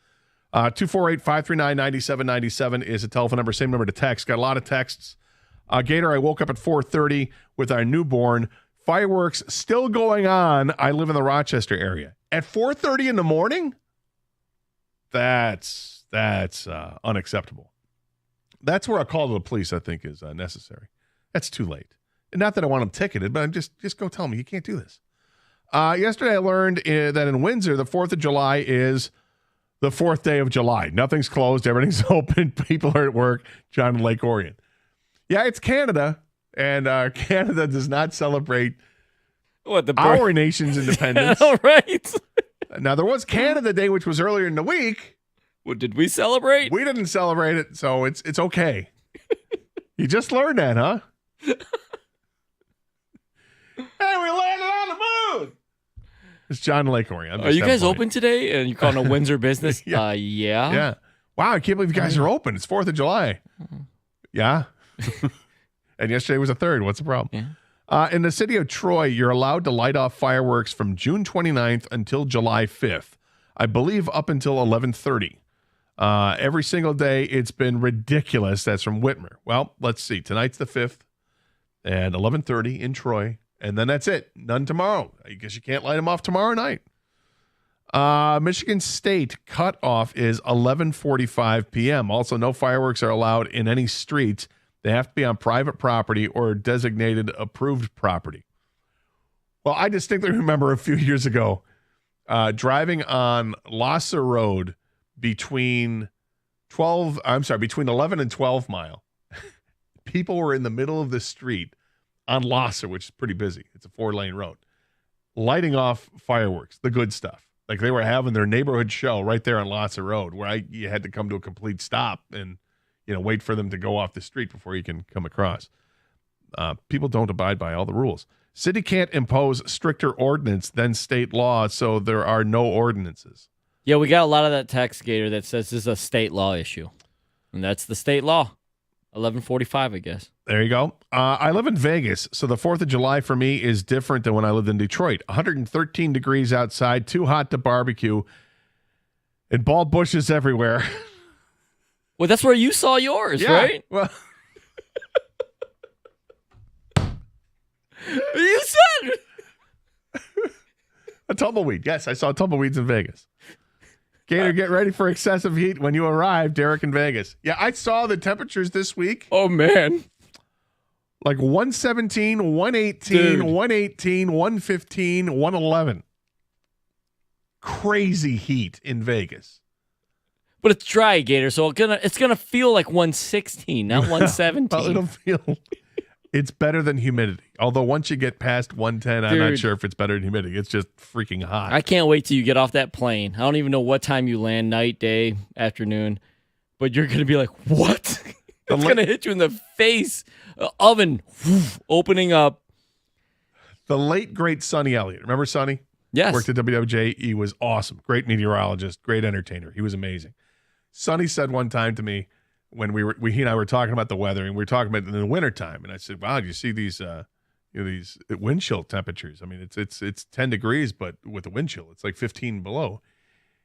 H: 248-539-9797 is a telephone number. Same number to text. Got a lot of texts. Gator, I woke up at 4:30 with our newborn. Fireworks still going on. I live in the Rochester area. At 4:30 in the morning? That's unacceptable. That's where a call to the police, I think, is necessary. That's too late. And not that I want them ticketed, but I'm just go tell me you can't do this. Yesterday I learned that in Windsor, the 4th of July is the 4th day of July. Nothing's closed. Everything's open. People are at work. John and Lake Orion. Yeah, it's Canada. And Canada does not celebrate our nation's independence.
G: All right.
H: Now, there was Canada Day, which was earlier in the week.
G: What, did we celebrate?
H: We didn't celebrate it, so it's okay. You just learned that, huh? Hey, we landed on the moon! It's John Lake Orion.
G: Are you guys open today? And you're calling a Windsor business?
H: Yeah.
G: Yeah.
H: Yeah. Wow, I can't believe you guys are open. It's 4th of July. Yeah. And yesterday was the 3rd. What's the problem?
G: Yeah.
H: In the city of Troy, you're allowed to light off fireworks from June 29th until July 5th. I believe up until 11:30. Every single day, it's been ridiculous. That's from Whitmer. Well, let's see. Tonight's the 5th and 11:30 in Troy. And then that's it. None tomorrow. I guess you can't light them off tomorrow night. Michigan State cutoff is 11:45 p.m. Also, no fireworks are allowed in any streets. They have to be on private property or designated approved property. Well, I distinctly remember a few years ago driving on Losser Road between 11 and 12 mile. People were in the middle of the street on Losser, which is pretty busy. It's a 4-lane road, lighting off fireworks, the good stuff. Like they were having their neighborhood show right there on Losser Road, where you had to come to a complete stop and wait for them to go off the street before you can come across. People don't abide by all the rules. City can't impose stricter ordinance than state law, so there are no ordinances.
G: Yeah, we got a lot of that text, Gator, that says this is a state law issue. And that's the state law. 1145, I guess.
H: There you go. I live in Vegas, so the 4th of July for me is different than when I lived in Detroit. 113 degrees outside, too hot to barbecue, and bald bushes everywhere.
G: Well, that's where you saw yours, right?
H: Well,
G: You said
H: a tumbleweed. Yes, I saw tumbleweeds in Vegas. Gator, get ready for excessive heat when you arrive, Derek, in Vegas. Yeah, I saw the temperatures this week.
G: Oh, man.
H: Like 117, 118,
G: Dude.
H: 118, 115, 111. Crazy heat in Vegas.
G: But it's dry, Gator, so it's gonna feel like 116, not 117.
H: Well, it'll feel. It's better than humidity. Although once you get past 110, I'm not
G: Dude.
H: sure if it's better than humidity. It's just freaking hot.
G: I can't wait till you get off that plane. I don't even know what time you land, night, day, afternoon, but you're going to be like, what? It's going to hit you in the face. Oven opening up.
H: The late, great Sonny Elliott. Remember Sonny?
G: Yes.
H: Worked at WWJ. He was awesome. Great meteorologist. Great entertainer. He was amazing. Sonny said one time to me, when he and I were talking about the weather, and we were talking about it in the wintertime, and I said, "Wow, do you see these these wind chill temperatures? I mean, it's 10 degrees, but with the wind chill, it's like 15 below."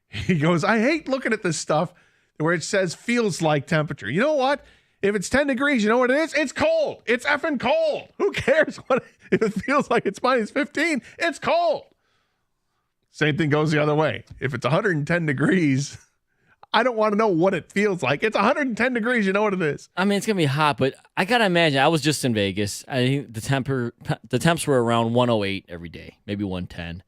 H: He goes, "I hate looking at this stuff where it says feels like temperature. You know what? If it's 10 degrees, you know what it is? It's cold. It's effing cold. Who cares what if it feels like it's minus 15? It's cold." Same thing goes the other way. If it's 110 degrees. I don't want to know what it feels like. It's 110 degrees. You know what it is.
G: I mean, it's going to be hot, but I got to imagine. I was just in Vegas. I think the temps were around 108 every day, maybe 110.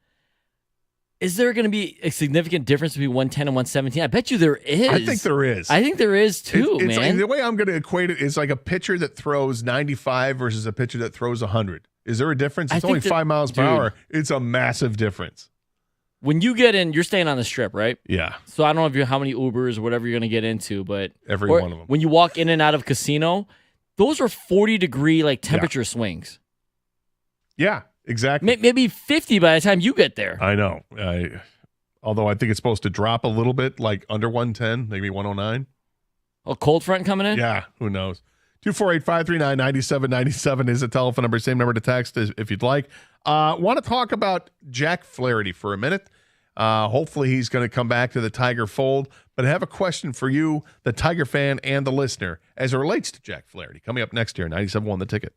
G: Is there going to be a significant difference between 110 and 117? I bet you there is.
H: I think there is.
G: I think there is too,
H: It's
G: man.
H: like, the way I'm going to equate it is like a pitcher that throws 95 versus a pitcher that throws 100. Is there a difference? It's only 5 miles per hour. It's a massive difference.
G: When you get in, you're staying on the Strip, right?
H: Yeah.
G: So I don't know how many Ubers or whatever you're going to get into, but
H: Every one of them.
G: When you walk in and out of casino, those are 40-degree like temperature swings.
H: Yeah, exactly.
G: Maybe 50 by the time you get there.
H: I know. Although I think it's supposed to drop a little bit, like under 110, maybe 109.
G: A cold front coming in?
H: Yeah, who knows? 248-539-9797 is the telephone number. Same number to text if you'd like. Want to talk about Jack Flaherty for a minute. Hopefully he's going to come back to the Tiger fold. But I have a question for you, the Tiger fan and the listener, as it relates to Jack Flaherty. Coming up next year, 97.1 The Ticket.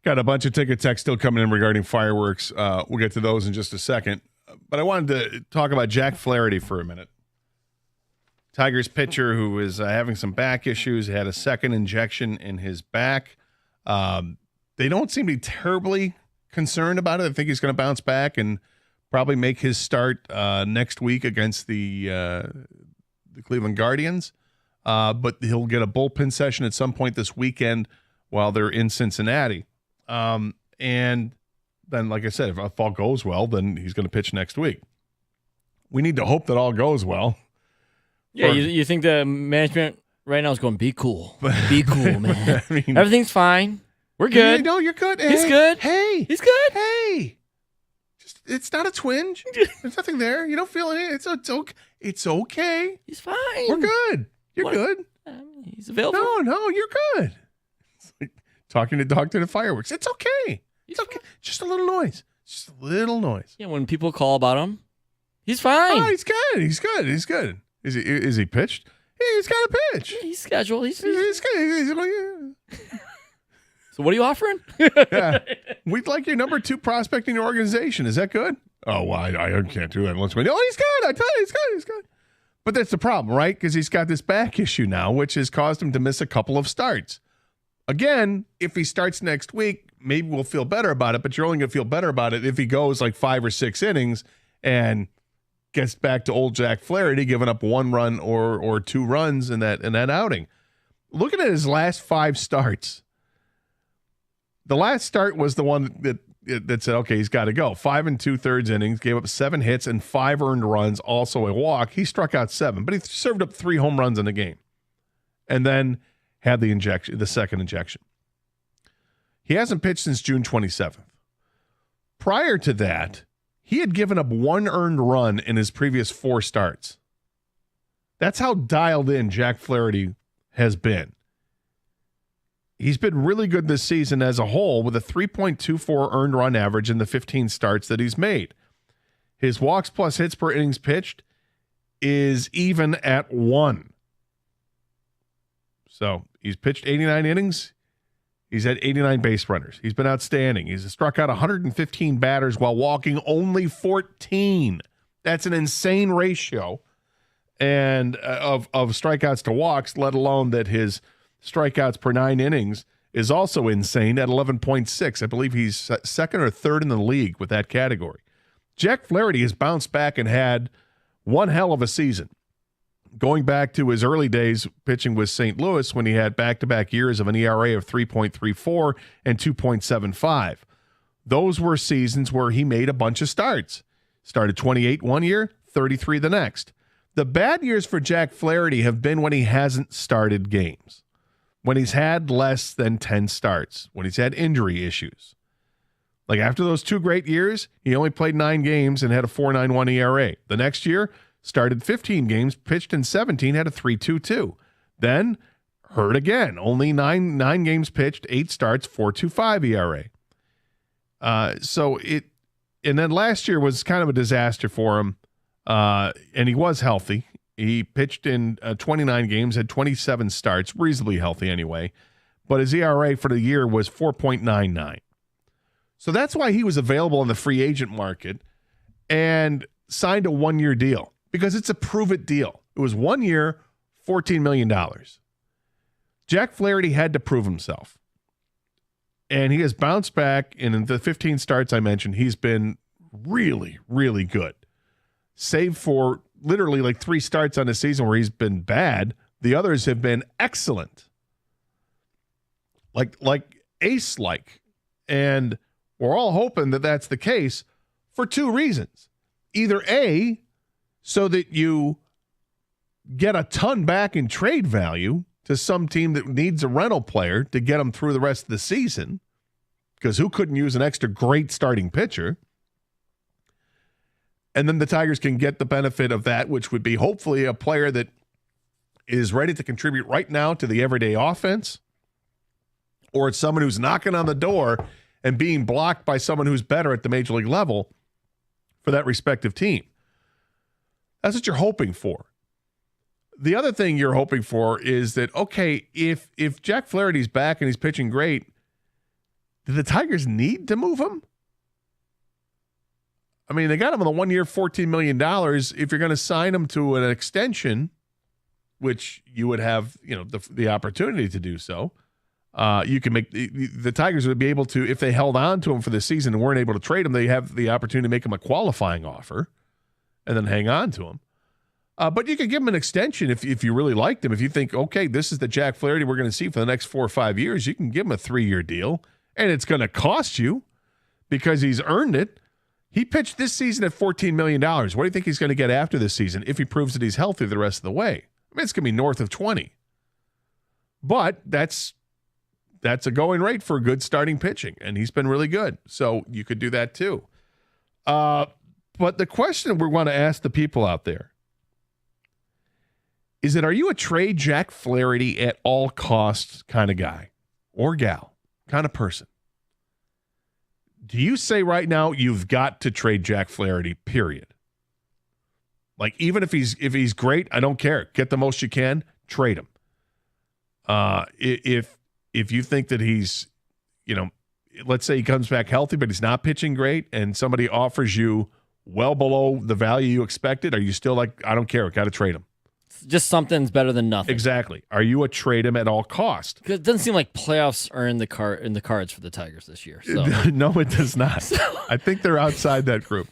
H: Got a bunch of ticket texts still coming in regarding fireworks. We'll get to those in just a second. But I wanted to talk about Jack Flaherty for a minute. Tigers pitcher who is having some back issues, had a second injection in his back. They don't seem to be terribly concerned about it. I think he's going to bounce back and probably make his start next week against the Cleveland Guardians. But he'll get a bullpen session at some point this weekend while they're in Cincinnati. And then, like I said, if all goes well, then he's going to pitch next week. We need to hope that all goes well.
G: Yeah, you think the management right now is going, be cool. Be cool, man.
H: I mean,
G: everything's fine. We're good.
H: No, you're good.
G: He's
H: Hey,
G: good.
H: Hey.
G: He's good.
H: Hey. It's not a twinge. There's nothing there. You don't feel it. It's okay. It's okay.
G: He's fine.
H: We're good. You're good.
G: He's available.
H: No, you're good. It's like talking to Dr. Fireworks. It's okay. It's okay. Just a little noise. Just a little noise.
G: Yeah, when people call about him, he's fine.
H: Oh, he's good. He's good. He's good. Is he pitched? He's got a pitch.
G: He's scheduled. He's
H: good.
G: So what are you offering?
H: Yeah. We'd like your number 2 prospect in your organization. Is that good? Oh, well, I can't do that unless we. Oh, he's good. I tell you, he's good. But that's the problem, right? Because he's got this back issue now, which has caused him to miss a couple of starts. Again, if he starts next week, maybe we'll feel better about it, but you're only going to feel better about it if he goes like 5 or 6 innings and gets back to old Jack Flaherty, giving up 1 run or 2 runs in that outing. Looking at his last 5 starts, the last start was the one that said, okay, he's got to go. 5 2/3 innings, gave up 7 hits and 5 earned runs, also a walk. He struck out 7, but he served up 3 home runs in the game, and then had the second injection. He hasn't pitched since June 27th. Prior to that, he had given up 1 earned run in his previous 4 starts. That's how dialed in Jack Flaherty has been. He's been really good this season as a whole with a 3.24 earned run average in the 15 starts that he's made. His walks plus hits per innings pitched is even at 1. So he's pitched 89 innings. He's had 89 base runners. He's been outstanding. He's struck out 115 batters while walking only 14. That's an insane ratio and of strikeouts to walks, let alone that his strikeouts per 9 innings is also insane at 11.6. I believe he's second or third in the league with that category. Jack Flaherty has bounced back and had one hell of a season. Going back to his early days pitching with St. Louis when he had back-to-back years of an ERA of 3.34 and 2.75. Those were seasons where he made a bunch of starts. Started 28 one year, 33 the next. The bad years for Jack Flaherty have been when he hasn't started games, when he's had less than 10 starts, when he's had injury issues. Like after those 2 great years, he only played 9 games and had a 4.91 ERA. The next year, started 15 games, pitched in 17, had a 3.22. Then hurt again, only 9 games pitched, 8 starts, 4.25 ERA. And then last year was kind of a disaster for him, and he was healthy. He pitched in 29 games, had 27 starts, reasonably healthy anyway, but his ERA for the year was 4.99. So that's why he was available in the free agent market and signed a 1-year deal, because it's a prove-it deal. It was 1 year, $14 million. Jack Flaherty had to prove himself. And he has bounced back, and in the 15 starts I mentioned, he's been really, really good. Save for literally like 3 starts on a season where he's been bad, the others have been excellent. Like ace-like. And we're all hoping that that's the case for 2 reasons. Either A, so that you get a ton back in trade value to some team that needs a rental player to get them through the rest of the season, because who couldn't use an extra great starting pitcher? And then the Tigers can get the benefit of that, which would be hopefully a player that is ready to contribute right now to the everyday offense, or it's someone who's knocking on the door and being blocked by someone who's better at the major league level for that respective team. That's what you're hoping for. The other thing you're hoping for is that, okay, if Jack Flaherty's back and he's pitching great, Do the Tigers need to move him? I mean, they got him on a 1 year, $14 million. If you're going to sign him to an extension, which you would have, the opportunity to do so, you can make the Tigers would be able to, if they held on to him for the season and weren't able to trade him, they have the opportunity to make him a qualifying offer and then hang on to him. But you could give him an extension if you really liked him. If you think, okay, this is the Jack Flaherty we're going to see for the next 4 or 5 years, you can give him a 3-year deal, and it's going to cost you because he's earned it. He pitched this season at $14 million. What do you think he's going to get after this season if he proves that he's healthy the rest of the way? I mean, it's going to be north of 20. But that's a going rate for good starting pitching, and he's been really good. So you could do that too. But the question we want to ask the people out there is that, are you a trade Jack Flaherty at all costs kind of guy or gal, kind of person? Do you say right now you've got to trade Jack Flaherty, period? Like, even if he's great, I don't care. Get the most you can, trade him. If you think that he's, let's say he comes back healthy, but he's not pitching great, and somebody offers you well below the value you expected, are you still like, I don't care, got to trade him?
G: Just something's better than nothing.
H: Exactly. Are you a trade him at all cost?
G: Because it doesn't seem like playoffs are in the cards for the Tigers this year. So.
H: No, it does not. I think they're outside that group.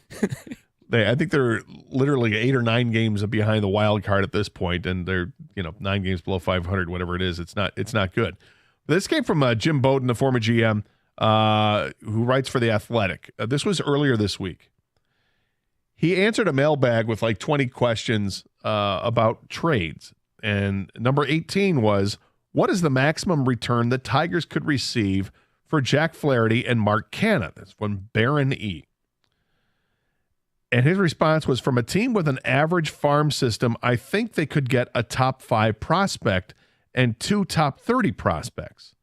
H: I think they're literally 8 or 9 games behind the wild card at this point, and they're 9 games below 500, whatever it is. It's not good. This came from Jim Bowden, the former GM, who writes for The Athletic. This was earlier this week. He answered a mailbag with like 20 questions about trades. And number 18 was, what is the maximum return the Tigers could receive for Jack Flaherty and Mark Canha? That's from Baron E. And his response was, from a team with an average farm system, I think they could get a top 5 prospect and 2 top 30 prospects.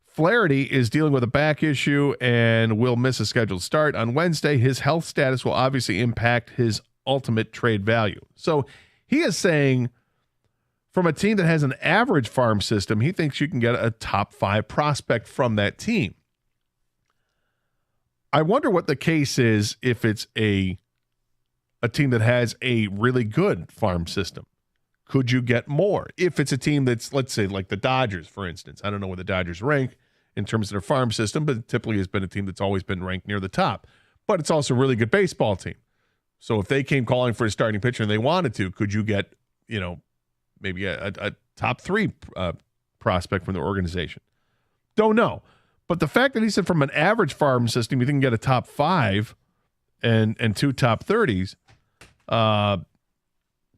H: Flaherty is dealing with a back issue and will miss a scheduled start on Wednesday. His health status will obviously impact his ultimate trade value. So he is saying, from a team that has an average farm system, he thinks you can get a top 5 prospect from that team. I wonder what the case is if it's a team that has a really good farm system. Could you get more? If it's a team that's, let's say, like the Dodgers, for instance. I don't know where the Dodgers rank in terms of their farm system, but it typically has been a team that's always been ranked near the top. But it's also a really good baseball team. So if they came calling for a starting pitcher and they wanted to, could you get, maybe a top 3 prospect from the organization? Don't know. But the fact that he said from an average farm system, you can get a top 5 and 2 top 30s,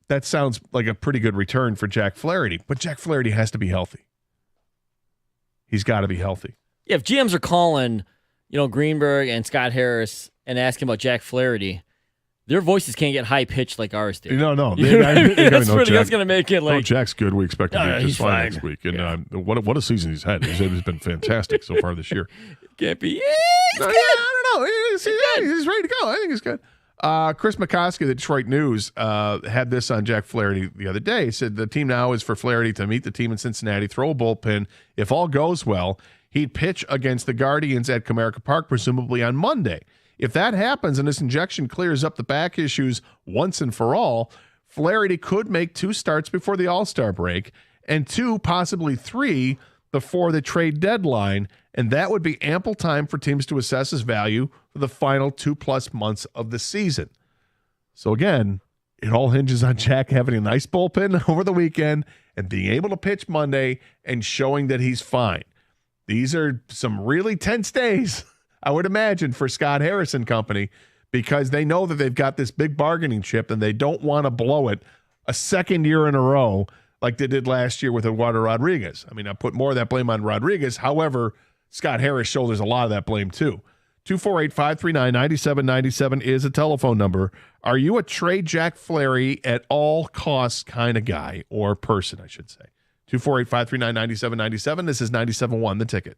H: that sounds like a pretty good return for Jack Flaherty. But Jack Flaherty has to be healthy. He's got to be healthy.
G: Yeah, if GMs are calling, Greenberg and Scott Harris and asking about Jack Flaherty, their voices can't get high pitched like ours do.
H: No.
G: That's going to make it like.
H: Jack's good. We expect him to be just fine next week. And
G: Yeah.
H: what a season he's had. He's been fantastic so far this year.
G: Can't be.
H: I don't know. He's ready to go. I think he's good. Chris McCoskey of the Detroit News had this on Jack Flaherty the other day. He said the team now is for Flaherty to meet the team in Cincinnati, throw a bullpen. If all goes well, he'd pitch against the Guardians at Comerica Park, presumably on Monday. If that happens and this injection clears up the back issues once and for all, Flaherty could make 2 starts before the All-Star break and 2, possibly 3, before the trade deadline, and that would be ample time for teams to assess his value for the final 2+ months of the season. So again, it all hinges on Jack having a nice bullpen over the weekend and being able to pitch Monday and showing that he's fine. These are some really tense days, I would imagine, for Scott Harris and company, because they know that they've got this big bargaining chip and they don't want to blow it a second year in a row like they did last year with Eduardo Rodriguez. I mean, I put more of that blame on Rodriguez. However, Scott Harris shoulders a lot of that blame too. 248-539-9797 is a telephone number. Are you a trade Jack Flaherty at all costs kind of guy, or person, I should say? 248-539-9797. This is 97.1 The Ticket.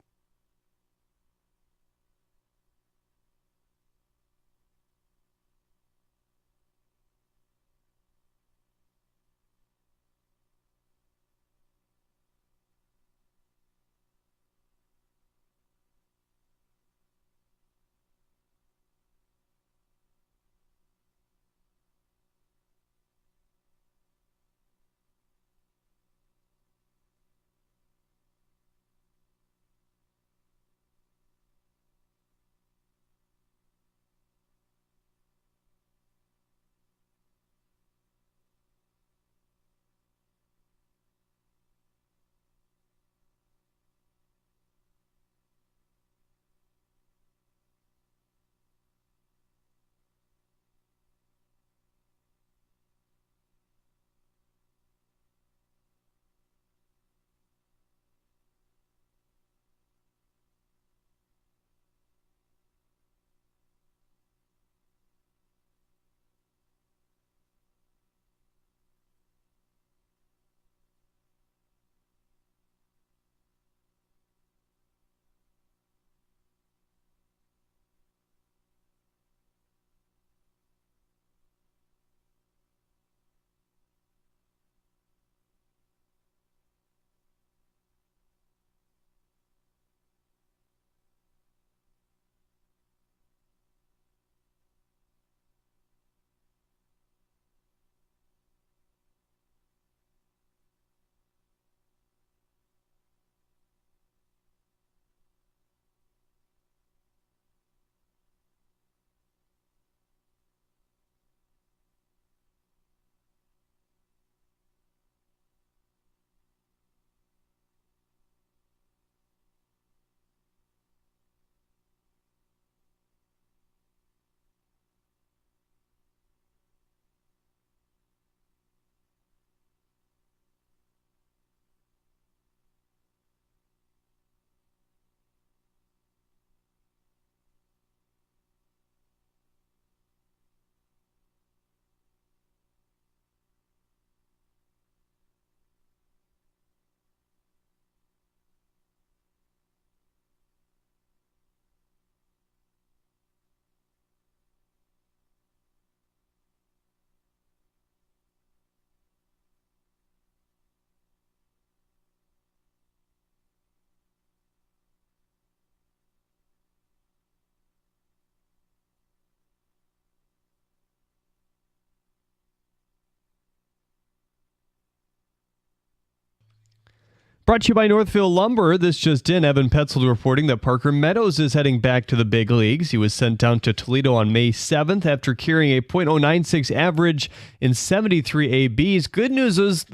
F: Brought to you by Northville Lumber. This just in, Evan Petzold reporting that Parker Meadows is heading back to the big leagues. He was sent down to Toledo on May 7th after carrying a .096 average in 73 ABs. Good news is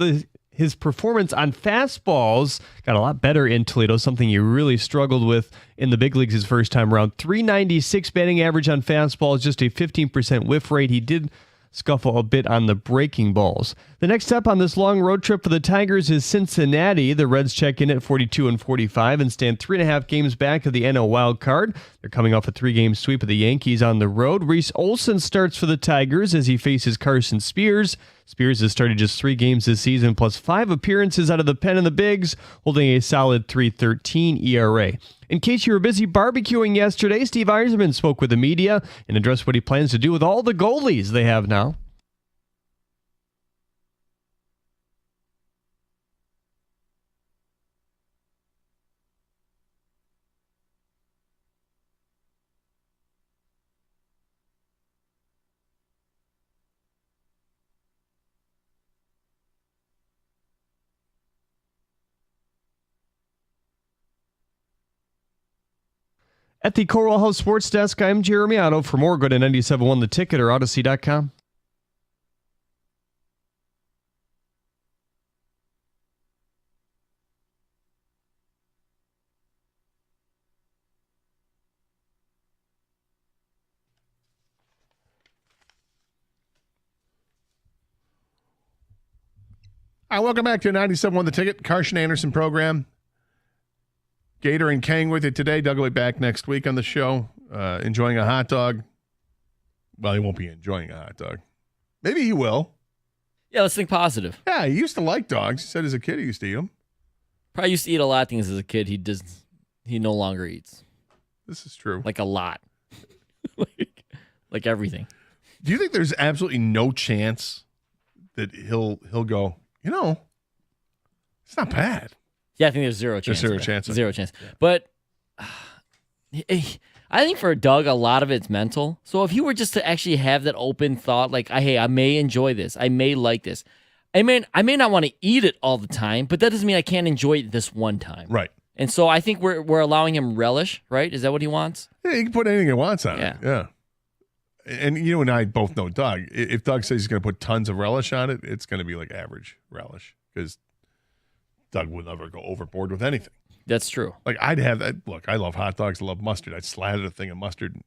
F: his performance on fastballs got a lot better in Toledo, something he really struggled with in the big leagues his first time around. .396 batting average on fastballs, just a 15% whiff rate. He did scuffle a bit on the breaking balls. The next step on this long road trip for the Tigers is Cincinnati. The Reds check in at 42 and 45 and stand 3.5 games back of the NL wild card. They're coming off a 3-game sweep of the Yankees on the road. Reese Olson starts for the Tigers as he faces Carson Spears. Spears has started just 3 games this season, plus 5 appearances out of the pen in the bigs, holding a solid .313 ERA. In case you were busy barbecuing yesterday, Steve Eiserman spoke with the media and addressed what he plans to do with all the goalies they have now. At the Coral House Sports Desk, I'm Jeremy Otto. For more, go to 97.1 The Ticket or Odyssey.com.
H: All right, welcome back to 97.1 The Ticket, Carson Anderson program. Gator and Kang with you today. Doug will be back next week on the show, enjoying a hot dog. Well, he won't be enjoying a hot dog. Maybe he will.
G: Yeah, let's think positive.
H: Yeah, he used to like dogs. He said as a kid he used to eat them.
G: Probably used to eat a lot of things as a kid. He no longer eats.
H: This is true.
G: Like a lot. like everything.
H: Do you think there's absolutely no chance that he'll go, it's not bad?
G: Yeah, I think there's zero chance.
H: There's zero chance.
G: Yeah. But I think for Doug, a lot of it's mental. So if you were just to actually have that open thought, like, hey, I may enjoy this. I may like this. I may not want to eat it all the time, but that doesn't mean I can't enjoy it this one time.
H: Right.
G: And so I think we're allowing him relish, right? Is that what he wants?
H: Yeah, he can put anything he wants on
G: Yeah.
H: it. Yeah. And you and I both know Doug. If Doug says he's going to put tons of relish on it, it's going to be like average relish because Doug would never go overboard with anything.
G: That's true.
H: Like I'd have that. Look, I love hot dogs. I love mustard. I'd slather a thing of mustard,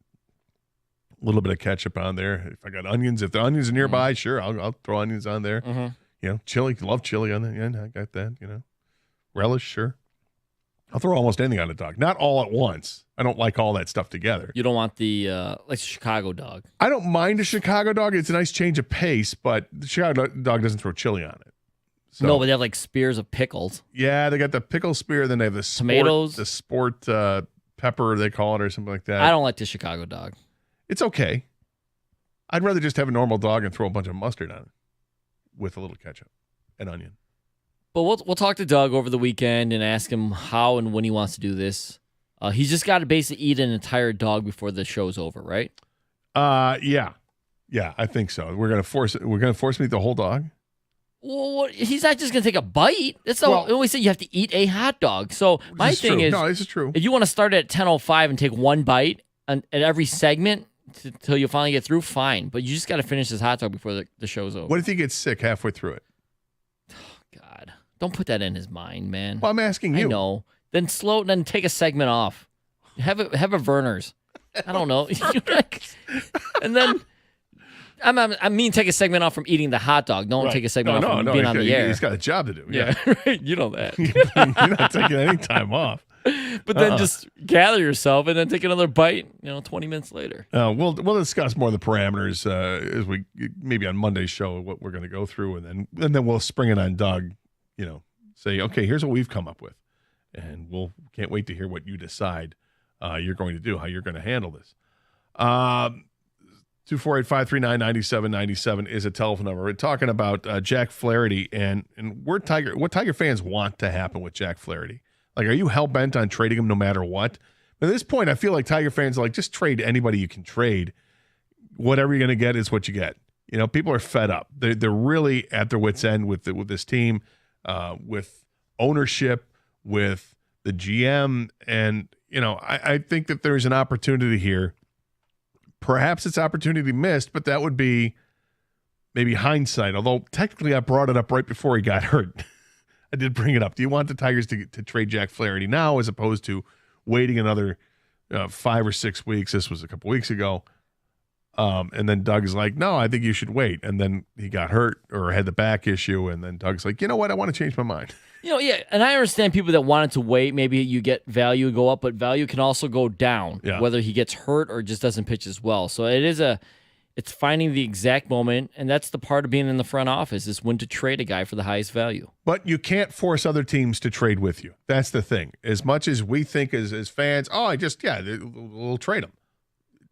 H: a little bit of ketchup on there. If I got onions, if the onions are nearby, sure, I'll throw onions on there.
G: Mm-hmm.
H: Chili. Love chili on there. Yeah, I got that. Relish, sure. I'll throw almost anything on a dog. Not all at once. I don't like all that stuff together.
G: You don't want the like Chicago dog.
H: I don't mind a Chicago dog. It's a nice change of pace, but the Chicago dog doesn't throw chili on it. So,
G: no, but they have like spears of pickles.
H: Yeah, they got the pickle spear. Then they have the
G: tomatoes,
H: the sport pepper they call it, or something like that.
G: I don't like the Chicago dog.
H: It's okay. I'd rather just have a normal dog and throw a bunch of mustard on it with a little ketchup and onion.
G: But we'll talk to Doug over the weekend and ask him how and when he wants to do this. He's just got to basically eat an entire dog before the show's over, right?
H: Yeah, I think so. We're gonna force it. We're gonna force him to eat the whole dog.
G: Well, he's not just going to take a bite. That's not. We always say you have to eat a hot dog. So my thing is,
H: no, this is true.
G: If you want to start at 10:05 and take one bite at every segment till you finally get through, fine. But you just got to finish this hot dog before the show's over.
H: What if he gets sick halfway through it?
G: Oh, God, don't put that in his mind, man.
H: Well, I'm asking you.
G: I know. Then take a segment off. Have a Verner's. I don't know. And then. I mean, take a segment off from eating the hot dog. Don't take a segment off from being on the air.
H: He's got a job to do.
G: Yeah, right. You know that.
H: You're not taking any time off.
G: But then just gather yourself and then take another bite, 20 minutes later.
H: We'll discuss more of the parameters as we maybe on Monday's show what we're going to go through, and then we'll spring it on Doug. Say, okay, here's what we've come up with, and can't wait to hear what you decide you're going to do, how you're going to handle this. 248-539-9797 is a telephone number. We're talking about Jack Flaherty and what Tiger fans want to happen with Jack Flaherty. Like, are you hell-bent on trading him no matter what? But at this point, I feel like Tiger fans are like, just trade anybody you can trade. Whatever you're going to get is what you get. People are fed up. They're really at their wits' end with this team, with ownership, with the GM. And, I think that there's an opportunity here. Perhaps it's opportunity missed, but that would be maybe hindsight. Although technically I brought it up right before he got hurt. I did bring it up. Do you want the Tigers to trade Jack Flaherty now as opposed to waiting another 5 or 6 weeks? This was a couple weeks ago. And then Doug's like, no, I think you should wait. And then he got hurt or had the back issue. And then Doug's like, you know what? I want to change my mind.
G: Yeah, and I understand people that wanted to wait. Maybe you get value go up, but value can also go down, whether he gets hurt or just doesn't pitch as well. So it's finding the exact moment, and that's the part of being in the front office is when to trade a guy for the highest value.
H: But you can't force other teams to trade with you. That's the thing. As much as we think as fans, we'll trade them.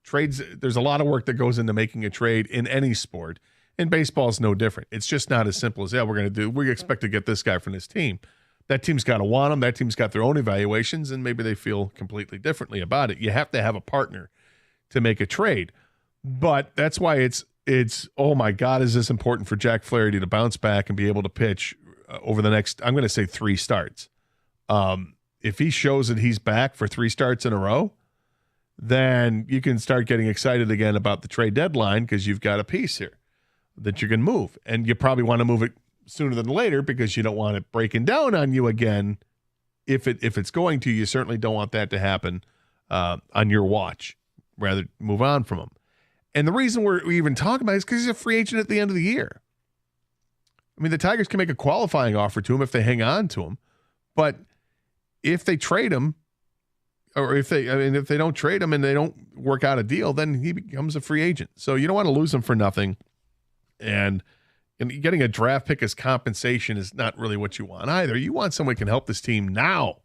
H: Trades, there's a lot of work that goes into making a trade in any sport. And baseball is no different. It's just not as simple as, we expect to get this guy from this team. That team's got to want him. That team's got their own evaluations, and maybe they feel completely differently about it. You have to have a partner to make a trade. But that's why it's oh my God, is this important for Jack Flaherty to bounce back and be able to pitch over the next, I'm going to say 3 starts. If he shows that he's back for 3 starts in a row, then you can start getting excited again about the trade deadline because you've got a piece here that you can move. And you probably want to move it sooner than later because you don't want it breaking down on you again. If it's going to, you certainly don't want that to happen on your watch. Rather move on from him. And the reason we even talking about it is because he's a free agent at the end of the year. I mean, the Tigers can make a qualifying offer to him if they hang on to him. But if they trade him, or if they don't trade him and they don't work out a deal, then he becomes a free agent. So you don't want to lose him for nothing. And getting a draft pick as compensation is not really what you want either. You want someone who can help this team now.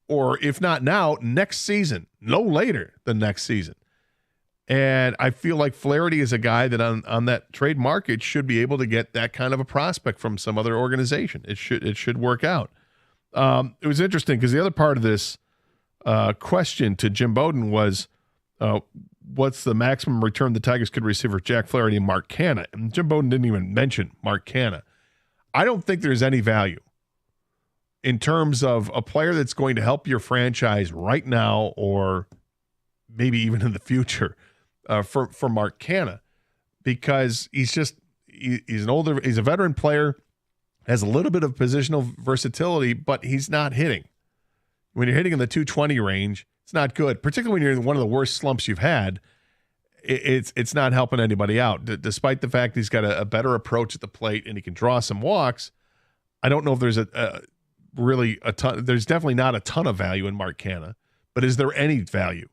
H: Or if not now, next season. No later than next season. And I feel like Flaherty is a guy that on that trade market should be able to get that kind of a prospect from some other organization. It should work out. It was interesting because the other part of this question to Jim Bowden was, what's the maximum return the Tigers could receive for Jack Flaherty and Mark Canha? And Jim Bowden didn't even mention Mark Canha. I don't think there's any value in terms of a player that's going to help your franchise right now or maybe even in the future for Mark Canha, because he's a veteran player, has a little bit of positional versatility, but he's not hitting. When you're hitting in the 220 range, it's not good, particularly when you're in one of the worst slumps you've had. It's not helping anybody out. Despite the fact he's got a better approach at the plate and he can draw some walks, I don't know if there's really a ton. There's definitely not a ton of value in Mark Canha, but is there any value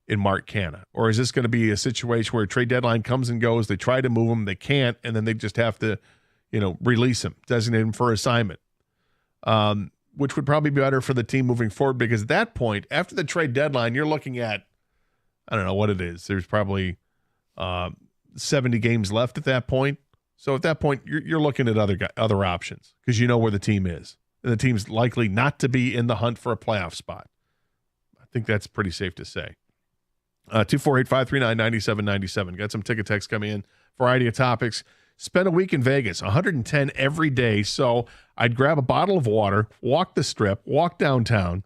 H: in Mark Canha? Or is this going to be a situation where a trade deadline comes and goes, they try to move him, they can't, and then they just have to, release him, designate him for assignment? Which would probably be better for the team moving forward, because at that point, after the trade deadline, you're looking at, I don't know what it is. There's probably 70 games left at that point. So at that point, you're looking at other options because you know where the team is. And the team's likely not to be in the hunt for a playoff spot. I think that's pretty safe to say. 248-539-9797. Got some ticket text coming in. Variety of topics. Spend a week in Vegas, 110 every day. So I'd grab a bottle of water, walk the strip, walk downtown.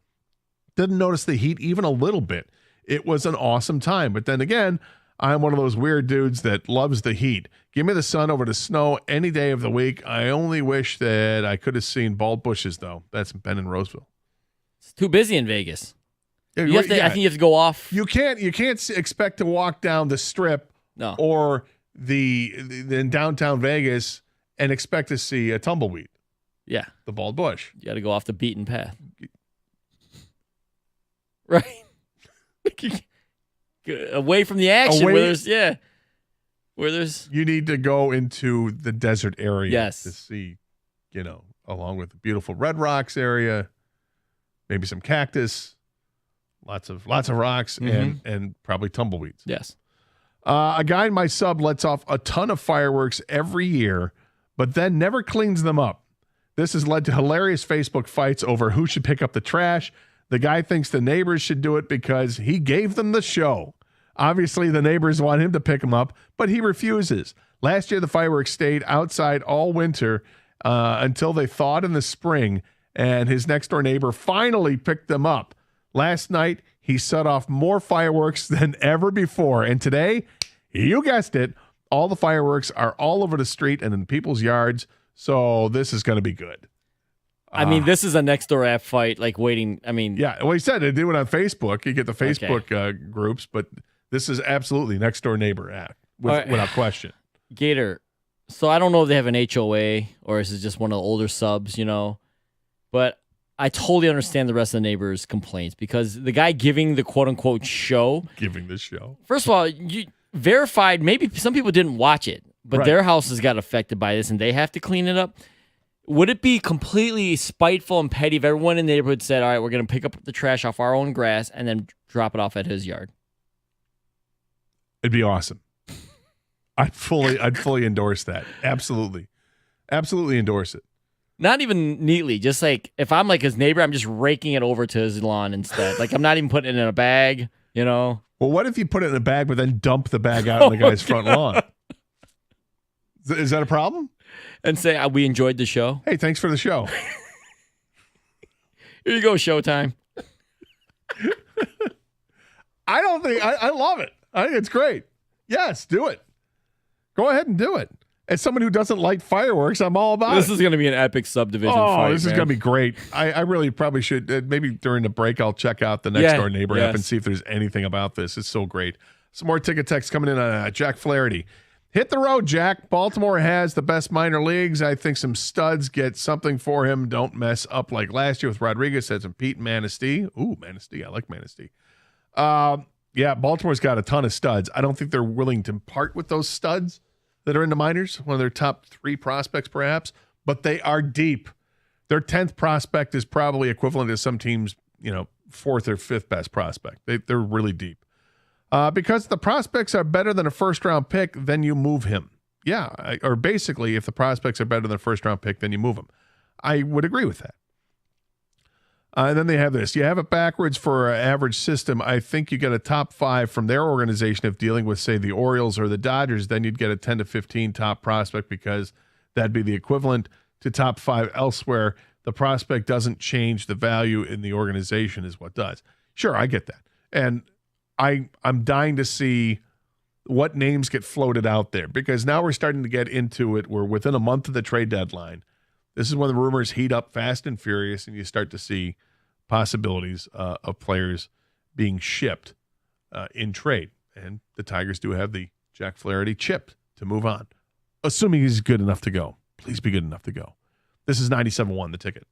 H: Didn't notice the heat even a little bit. It was an awesome time. But then again, I'm one of those weird dudes that loves the heat. Give me the sun over the snow any day of the week. I only wish that I could have seen bald bushes, though. That's Ben in Roseville.
G: It's too busy in Vegas.
H: Yeah,
G: I think you have to go off.
H: You can't expect to walk down the strip or in downtown Vegas and expect to see a tumbleweed.
G: Yeah.
H: The bald bush.
G: You got to go off the beaten path. Right? Away from the action where there's
H: you need to go into the desert area
G: to
H: see, along with the beautiful Red Rocks area, maybe some cactus, lots of rocks and probably tumbleweeds.
G: Yes.
H: A guy in my sub lets off a ton of fireworks every year, but then never cleans them up. This has led to hilarious Facebook fights over who should pick up the trash. The guy thinks the neighbors should do it because he gave them the show. Obviously, the neighbors want him to pick them up, but he refuses. Last year, the fireworks stayed outside all winter until they thawed in the spring, and his next door neighbor finally picked them up. Last night, he set off more fireworks than ever before. And today, you guessed it, all the fireworks are all over the street and in people's yards. So this is going to be good.
G: I mean, this is a next door app fight, like waiting. I mean,
H: yeah, well, he said they do it on Facebook. You get the Facebook groups, but this is absolutely next door neighbor app without question.
G: Gator. So I don't know if they have an HOA or is it just one of the older subs, but I totally understand the rest of the neighbors' complaints because the guy giving the quote unquote show.
H: Giving the show.
G: First of all, you verified, maybe some people didn't watch it, but their houses got affected by this and they have to clean it up. Would it be completely spiteful and petty if everyone in the neighborhood said, all right, we're going to pick up the trash off our own grass and then drop it off at his yard?
H: It'd be awesome. I'd fully endorse that. Absolutely endorse it.
G: Not even neatly, just like if I'm like his neighbor, I'm just raking it over to his lawn instead. Like I'm not even putting it in a bag, Well,
H: what if you put it in a bag but then dump the bag out on the guy's front lawn? Is that a problem?
G: And say we enjoyed the show.
H: Hey, thanks for the show.
G: Here you go, Showtime.
H: I love it. I think it's great. Yes, do it. Go ahead and do it. As someone who doesn't like fireworks, I'm all about it.
G: This is going to be an epic subdivision fight.
H: This is going to be great. I really probably should. Maybe during the break, I'll check out the Next Door Neighbor app and see if there's anything about this. It's so great. Some more ticket text coming in on Jack Flaherty. Hit the road, Jack. Baltimore has the best minor leagues. I think some studs get something for him. Don't mess up like last year with Rodriguez. Said some Pete Manistee. Ooh, Manistee. I like Manistee. Yeah, Baltimore's got a ton of studs. I don't think they're willing to part with those studs that are in the minors, one of their top 3 prospects perhaps, but they are deep. Their 10th prospect is probably equivalent to some teams, 4th or 5th best prospect. They're really deep. Because the prospects are better than a first-round pick, then you move him. Yeah, or basically, if the prospects are better than a first-round pick, then you move him. I would agree with that. And then they have this. You have it backwards for an average system. I think you get a top 5 from their organization if dealing with, say, the Orioles or the Dodgers. Then you'd get a 10 to 15 top prospect because that'd be the equivalent to top 5 elsewhere. The prospect doesn't change the value in the organization is what does. Sure, I get that. And I'm dying to see what names get floated out there because now we're starting to get into it. We're within a month of the trade deadline. This is when the rumors heat up fast and furious, and you start to see possibilities of players being shipped in trade. And the Tigers do have the Jack Flaherty chip to move on, assuming he's good enough to go. Please be good enough to go. This is 97.1, The Ticket.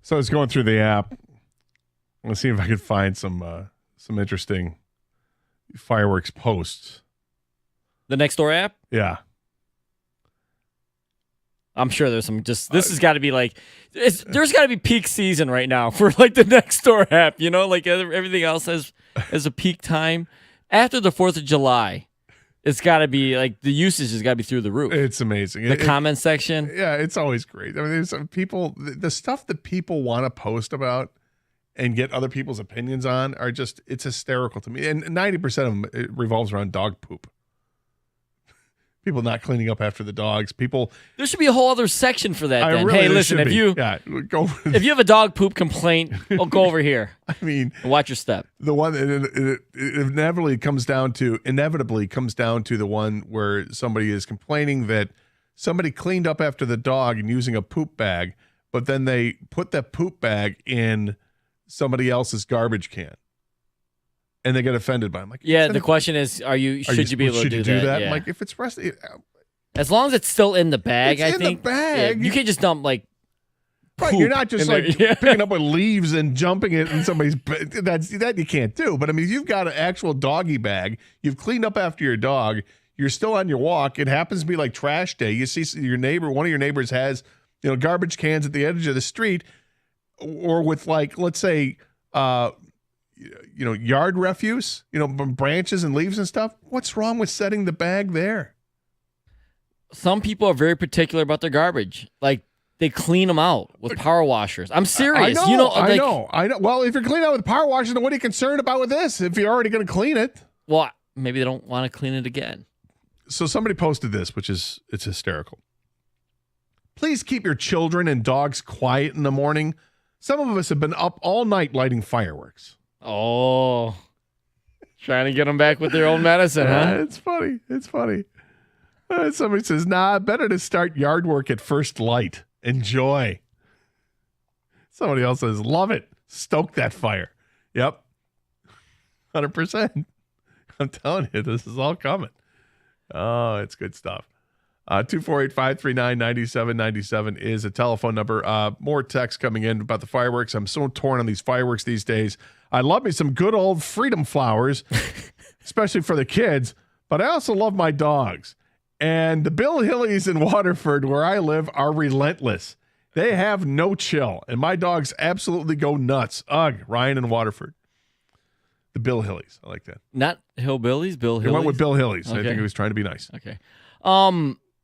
H: So I was going through the app. Let's see if I could find some interesting fireworks posts.
G: The Nextdoor app?
H: Yeah.
G: I'm sure there's some this has got to be like, there's got to be peak season right now for like the Nextdoor app, you know, like everything else has a peak time. After the 4th of July, it's got to be like the usage has got to be through the roof.
H: It's amazing.
G: The comment section.
H: Yeah, it's always great. I mean, there's some people, the stuff that people want to post about and get other people's opinions on are just, it's hysterical to me. And 90% of them, it revolves around dog poop. People not cleaning up after the dogs. People.
G: There should be a whole other section for that. Then.
H: Really,
G: hey, listen, if you if you have a dog poop complaint, go over here.
H: I mean,
G: watch your step.
H: The one it inevitably comes down to the one where somebody is complaining that somebody cleaned up after the dog and using a poop bag, but then they put that poop bag in somebody else's garbage can. And they get offended by it. I'm like,
G: yeah, the question is, should you be able to do that?
H: Yeah.
G: Yeah.
H: Like, if it's resting,
G: as long as it's still in the bag,
H: it's
G: I think.
H: The bag.
G: Yeah, you can't just dump like.
H: Right, you're not just like
G: yeah.
H: picking up with leaves and jumping it in somebody's. That you can't do. But I mean, if you've got an actual doggy bag, you've cleaned up after your dog, you're still on your walk. It happens to be like trash day. You see your neighbor, one of your neighbors has, garbage cans at the edge of the street, or with like, let's say, yard refuse, branches and leaves and stuff. What's wrong with setting the bag there?
G: Some people are very particular about their garbage. Like, they clean them out with power washers. I'm serious.
H: I know. Well, if you're cleaning out with power washers, then what are you concerned about with this if you're already going to clean it?
G: Well, maybe they don't want to clean it again.
H: So somebody posted this, it's hysterical. Please keep your children and dogs quiet in the morning. Some of us have been up all night lighting fireworks.
G: Oh, trying to get them back with their own medicine, huh?
H: It's funny. Somebody says, better to start yard work at first light. Enjoy. Somebody else says, love it. Stoke that fire. Yep. 100%. I'm telling you, this is all coming. Oh, it's good stuff. 248-539-9797 is a telephone number. More text coming in about the fireworks. I'm so torn on these fireworks these days. I love me some good old freedom flowers, especially for the kids, but I also love my dogs. And the Bill Hillies in Waterford, where I live, are relentless. They have no chill, and my dogs absolutely go nuts. Ugh, Ryan in Waterford. The Bill Hillies. I like that.
G: Not hillbillies, Bill Hillies.
H: He went with Bill Hillies.
G: Okay.
H: I think he was trying to be nice.
G: Okay.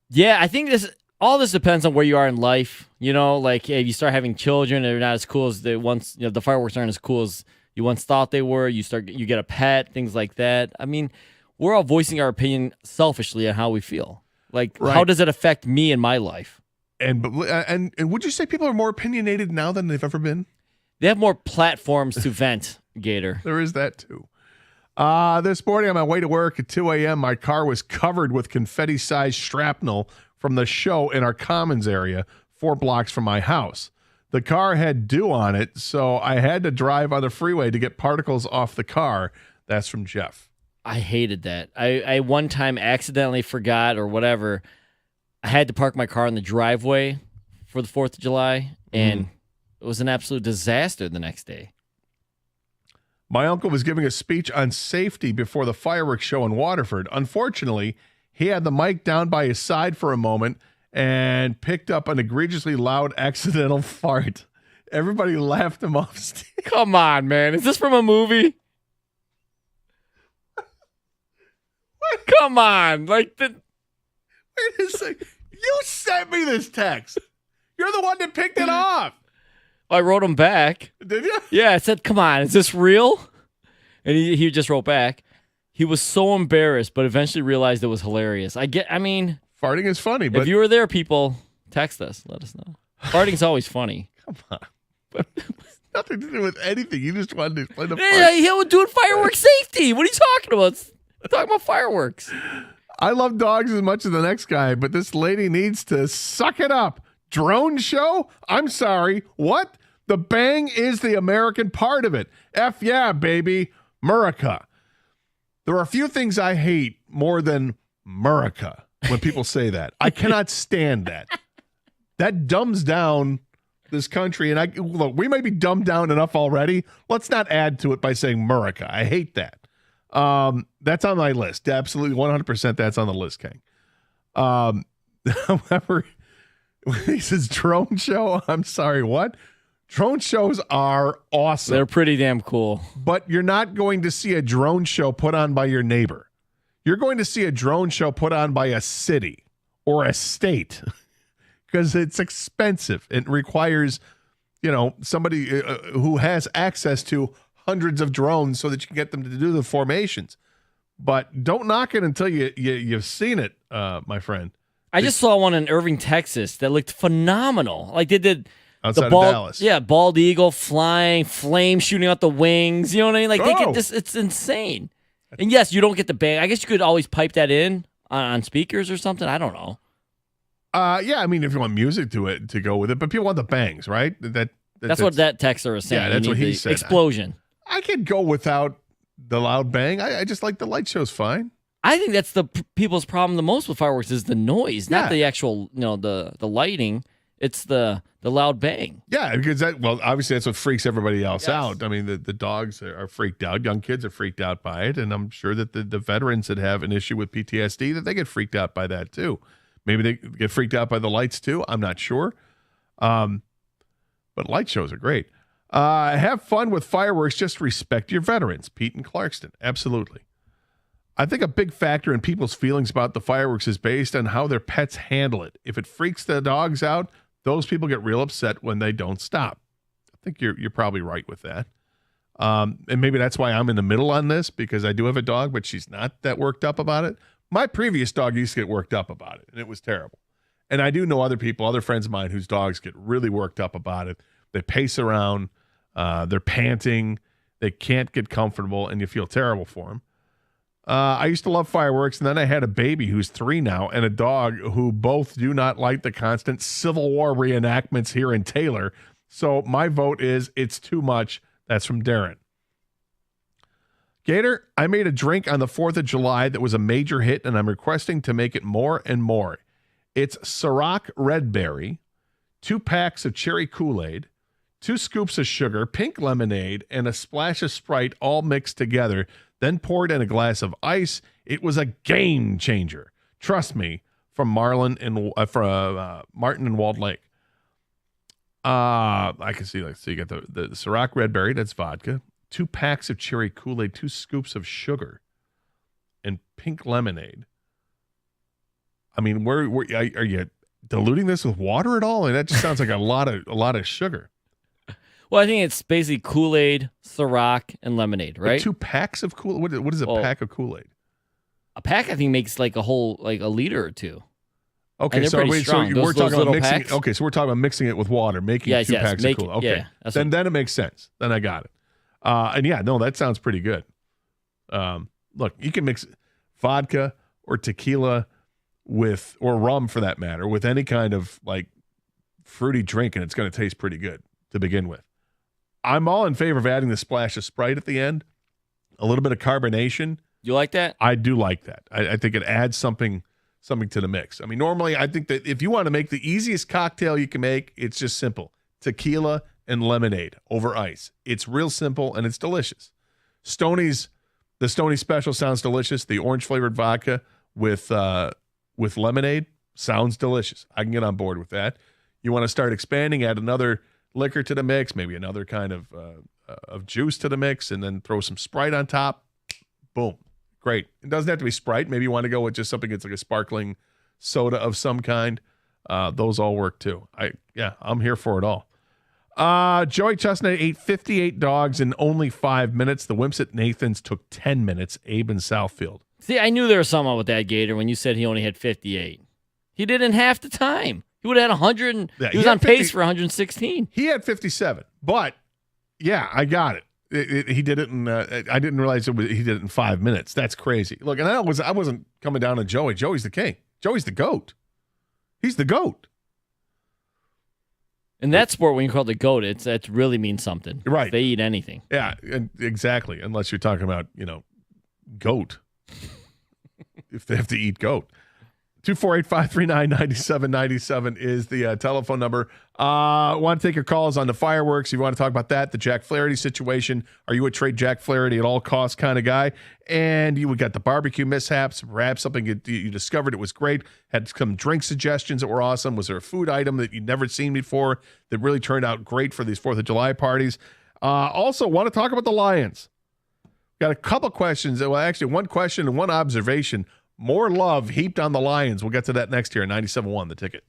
G: Yeah, I think all this depends on where you are in life. Like if you start having children, they're not as cool as they once. The fireworks aren't as cool as you once thought they were. You get a pet, things like that. I mean, we're all voicing our opinion selfishly on how we feel. Like, right. How does it affect me in my life?
H: And would you say people are more opinionated now than they've ever been?
G: They have more platforms to vent, Gator.
H: There is that too. This morning on my way to work at 2 a.m., my car was covered with confetti-sized shrapnel from the show in our commons area, 4 blocks from my house. The car had dew on it, so I had to drive on the freeway to get particles off the car. That's from Jeff.
G: I hated that. I one time accidentally forgot or whatever. I had to park my car in the driveway for the 4th of July, and it was an absolute disaster the next day.
H: My uncle was giving a speech on safety before the fireworks show in Waterford. Unfortunately, he had the mic down by his side for a moment and picked up an egregiously loud accidental fart. Everybody laughed him off stage.
G: Come on, man. Is this from a movie? Come on.
H: Wait a second. You sent me this text. You're the one that picked it off.
G: I wrote him back.
H: Did you?
G: Yeah, I said, come on, is this real? And he just wrote back. He was so embarrassed, but eventually realized it was hilarious. Farting
H: is funny, but
G: if you were there, people, text us. Let us know. Farting's always funny.
H: Come on. But nothing to do with anything. You just wanted to explain the fart.
G: Yeah, he'll do fireworks safety. What are you talking about? Talking about fireworks.
H: I love dogs as much as the next guy, but this lady needs to suck it up. Drone show? I'm sorry. What? The bang is the American part of it. F yeah, baby. Murica. There are a few things I hate more than Murica when people say that. I cannot stand that. That dumbs down this country, and look, we may be dumbed down enough already. Let's not add to it by saying America. I hate that. That's on my list. Absolutely 100% that's on the list, King. However, when he says drone show, I'm sorry, what? Drone shows are awesome.
G: They're pretty damn cool.
H: But you're not going to see a drone show put on by your neighbor. You're going to see a drone show put on by a city or a state because it's expensive. It requires, somebody who has access to hundreds of drones so that you can get them to do the formations. But don't knock it until you've seen it, my friend.
G: I just saw one in Irving, Texas that looked phenomenal. Like they did
H: outside of Dallas.
G: Yeah, bald eagle flying, flame shooting out the wings. You know what I mean? Like they could it's insane. And yes, you don't get the bang. I guess you could always pipe that in on speakers or something. I don't know.
H: Yeah, I mean, if you want music to go with it, but people want the bangs, right?
G: That's what that texter was saying.
H: Yeah, that's what he said.
G: Explosion.
H: I could go without the loud bang. I just like the light show's fine.
G: I think that's the people's problem the most with fireworks is the noise, not the actual, the lighting. It's the loud bang.
H: Yeah, because obviously that's what freaks everybody else out. I mean, the dogs are freaked out. Young kids are freaked out by it. And I'm sure that the veterans that have an issue with PTSD, that they get freaked out by that too. Maybe they get freaked out by the lights too. I'm not sure. But light shows are great. Have fun with fireworks. Just respect your veterans. Pete and Clarkston. Absolutely. I think a big factor in people's feelings about the fireworks is based on how their pets handle it. If it freaks the dogs out, those people get real upset when they don't stop. I think you're probably right with that. And maybe that's why I'm in the middle on this, because I do have a dog, but she's not that worked up about it. My previous dog used to get worked up about it, and it was terrible. And I do know other friends of mine whose dogs get really worked up about it. They pace around, they're panting, they can't get comfortable, and you feel terrible for them. I used to love fireworks, and then I had a baby who's 3 now and a dog who both do not like the constant Civil War reenactments here in Taylor. So my vote is it's too much. That's from Darren. Gator, I made a drink on the 4th of July that was a major hit, and I'm requesting to make it more and more. It's Ciroc Red Berry, 2 packs of cherry Kool-Aid, 2 scoops of sugar, pink lemonade, and a splash of Sprite all mixed together, then poured in a glass of ice. It was a game changer. Trust me, from Martin and Walled Lake. I can see, so you got the Ciroc Red Berry, that's vodka, 2 packs of cherry Kool-Aid, 2 scoops of sugar, and pink lemonade. I mean, are you diluting this with water at all? And that just sounds like a lot of sugar.
G: Well, I think it's basically Kool-Aid, Ciroc, and lemonade, right?
H: 2 packs of Kool-Aid? What is a pack of Kool-Aid?
G: A pack, I think, makes like a whole, like a liter or 2.
H: Okay, so we're talking about mixing it. Okay, so we're talking about mixing it with water, making 2 packs of Kool-Aid. Okay, then it makes sense. Then I got it. That sounds pretty good. Look, you can mix vodka or tequila or rum for that matter, with any kind of like fruity drink, and it's going to taste pretty good to begin with. I'm all in favor of adding the splash of Sprite at the end, a little bit of carbonation.
G: You like that?
H: I do like that. I think it adds something to the mix. I mean, normally I think that if you want to make the easiest cocktail you can make, it's just simple. Tequila and lemonade over ice. It's real simple and it's delicious. The Stoney Special sounds delicious. The orange flavored vodka with lemonade sounds delicious. I can get on board with that. You want to start expanding, add another liquor to the mix, maybe another kind of juice to the mix, and then throw some Sprite on top. Boom. Great. It doesn't have to be Sprite. Maybe you want to go with just something that's like a sparkling soda of some kind. Those all work too. I'm here for it all. Joey Chestnut ate 58 dogs in only 5 minutes. The Wimps at Nathan's took 10 minutes. Abe in Southfield.
G: See, I knew there was something with that Gator when you said he only had 58. He did in half the time. He would have had 100. He was on pace for 116.
H: He had 57, but yeah, I got it. He did it in. I didn't realize he did it in 5 minutes. That's crazy. Look, and I wasn't coming down on Joey. Joey's the king. Joey's the GOAT. He's the GOAT.
G: In that sport, when you call it the GOAT, that really means something.
H: Right.
G: They eat anything.
H: Yeah, exactly. Unless you're talking about goat. If they have to eat goat. 248-539-9797 is the telephone number. Want to take your calls on the fireworks. If you want to talk about that, the Jack Flaherty situation. Are you a trade Jack Flaherty at all costs kind of guy? And you got the barbecue mishaps, perhaps something you discovered it was great. Had some drink suggestions that were awesome. Was there a food item that you'd never seen before that really turned out great for these 4th of July parties? Also, want to talk about the Lions. Got a couple questions. Well, actually, one question and one observation. More love heaped on the Lions. We'll get to that next year. 97.1, The Ticket.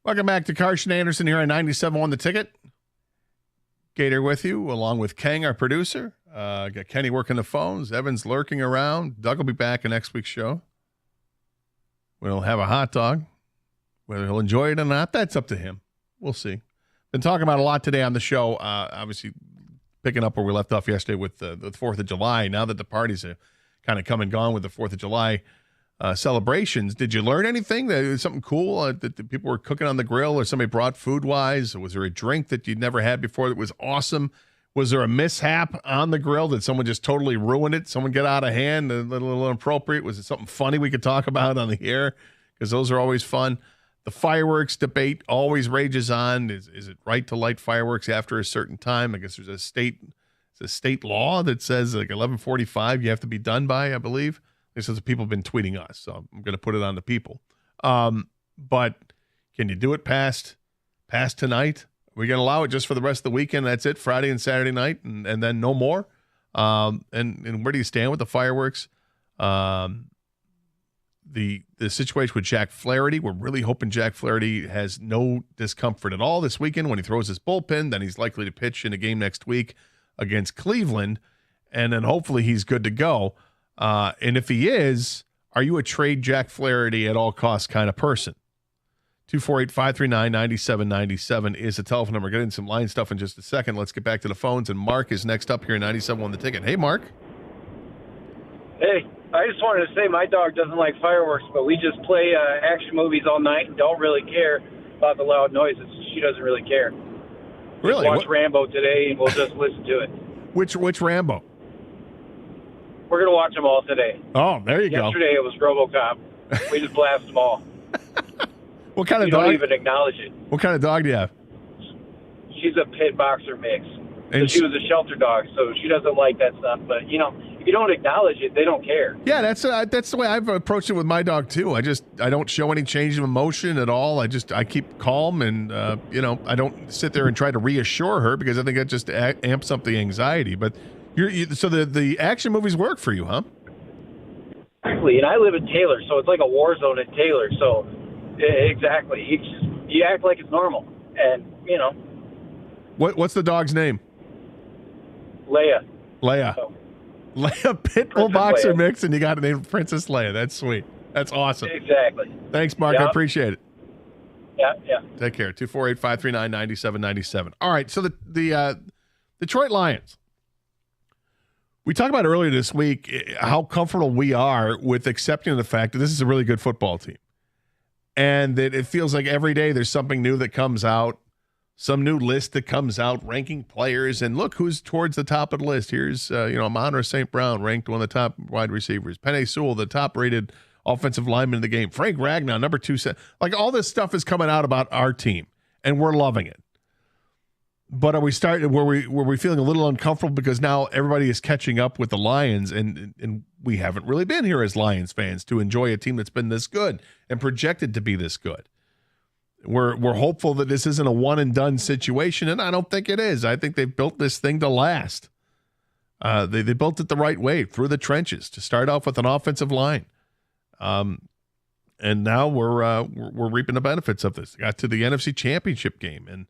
H: Welcome back to Carson Anderson here on 97.1 The Ticket. Gator with you, along with Kang, our producer. Got Kenny working the phones. Evan's lurking around. Doug will be back in next week's show. We'll have a hot dog. Whether he'll enjoy it or not, that's up to him. We'll see. Been talking about a lot today on the show. Obviously, picking up where we left off yesterday with the 4th of July. Now that the parties have kind of come and gone with the 4th of July celebrations, did you learn anything? Something cool that the people were cooking on the grill, or somebody brought food-wise? Was there a drink that you'd never had before that was awesome? Was there a mishap on the grill? Did someone just totally ruin it? Someone get out of hand, a little inappropriate? Was it something funny we could talk about on the air? Because those are always fun. The fireworks debate always rages on. Is it right to light fireworks after a certain time? I guess there's a state law that says like 11:45 you have to be done by, I believe. This is people have been tweeting us, so I'm going to put it on the people. But can you do it past tonight? We're going to allow it just for the rest of the weekend. That's it, Friday and Saturday night, and then no more. And where do you stand with the fireworks? The situation with Jack Flaherty, we're really hoping Jack Flaherty has no discomfort at all this weekend when he throws his bullpen. Then he's likely to pitch in a game next week against Cleveland, and then hopefully he's good to go. And if he is, are you a trade Jack Flaherty at all costs kind of person? 248-539-9797 is the telephone number. Getting some line stuff in just a second. Let's get back to the phones. And Mark is next up here in 97.1 The Ticket. Hey, Mark.
J: Hey, I just wanted to say my dog doesn't like fireworks, but we just play action movies all night and don't really care about the loud noises. She doesn't really care.
H: Really?
J: Watch Rambo today, and we'll just listen to it.
H: Which Rambo?
J: We're going to watch them all today.
H: Oh, there you go.
J: Yesterday it was RoboCop. We just blast them all.
H: What kind of
J: You
H: dog?
J: don't even acknowledge it.
H: What kind of dog do you have?
J: She's a pit boxer mix. So
H: And
J: she was a shelter dog, so she doesn't like that stuff. But, if you don't acknowledge it, they don't care.
H: Yeah, that's the way I've approached it with my dog too. I don't show any change of emotion at all. I keep calm and I don't sit there and try to reassure her because I think that just amps up the anxiety. But so the action movies work for you, huh?
J: Exactly, and I live in Taylor, so it's like a war zone in Taylor. So exactly, you act like it's normal, and
H: What's the dog's name?
J: Leia.
H: Leia.
J: So,
H: Leia Pitbull
J: Princess
H: boxer
J: Leia.
H: mix, and you got to name Princess Leia. That's sweet. That's awesome.
J: exactly.
H: Thanks, Mark. I
J: Yeah.
H: appreciate it.
J: Yeah.
H: Take care. 248-539-9797. All right. So the Detroit Lions. We talked about earlier this week how comfortable we are with accepting the fact that this is a really good football team. And that it feels like every day there's something new that comes out, some new list that comes out ranking players. And look who's towards the top of the list. Here's, Amon-Ra St. Brown ranked one of the top wide receivers. Penei Sewell, the top rated offensive lineman in the game. Frank Ragnow, number 2. Like all this stuff is coming out about our team, and we're loving it. But are we starting were we feeling a little uncomfortable because now everybody is catching up with the Lions, and we haven't really been here as Lions fans to enjoy a team that's been this good and projected to be this good. We're hopeful that this isn't a one and done situation, and I don't think it is. I think they've built this thing to last. They built it the right way through the trenches to start off with an offensive line, and now we're reaping the benefits of this. Got to the NFC Championship game, and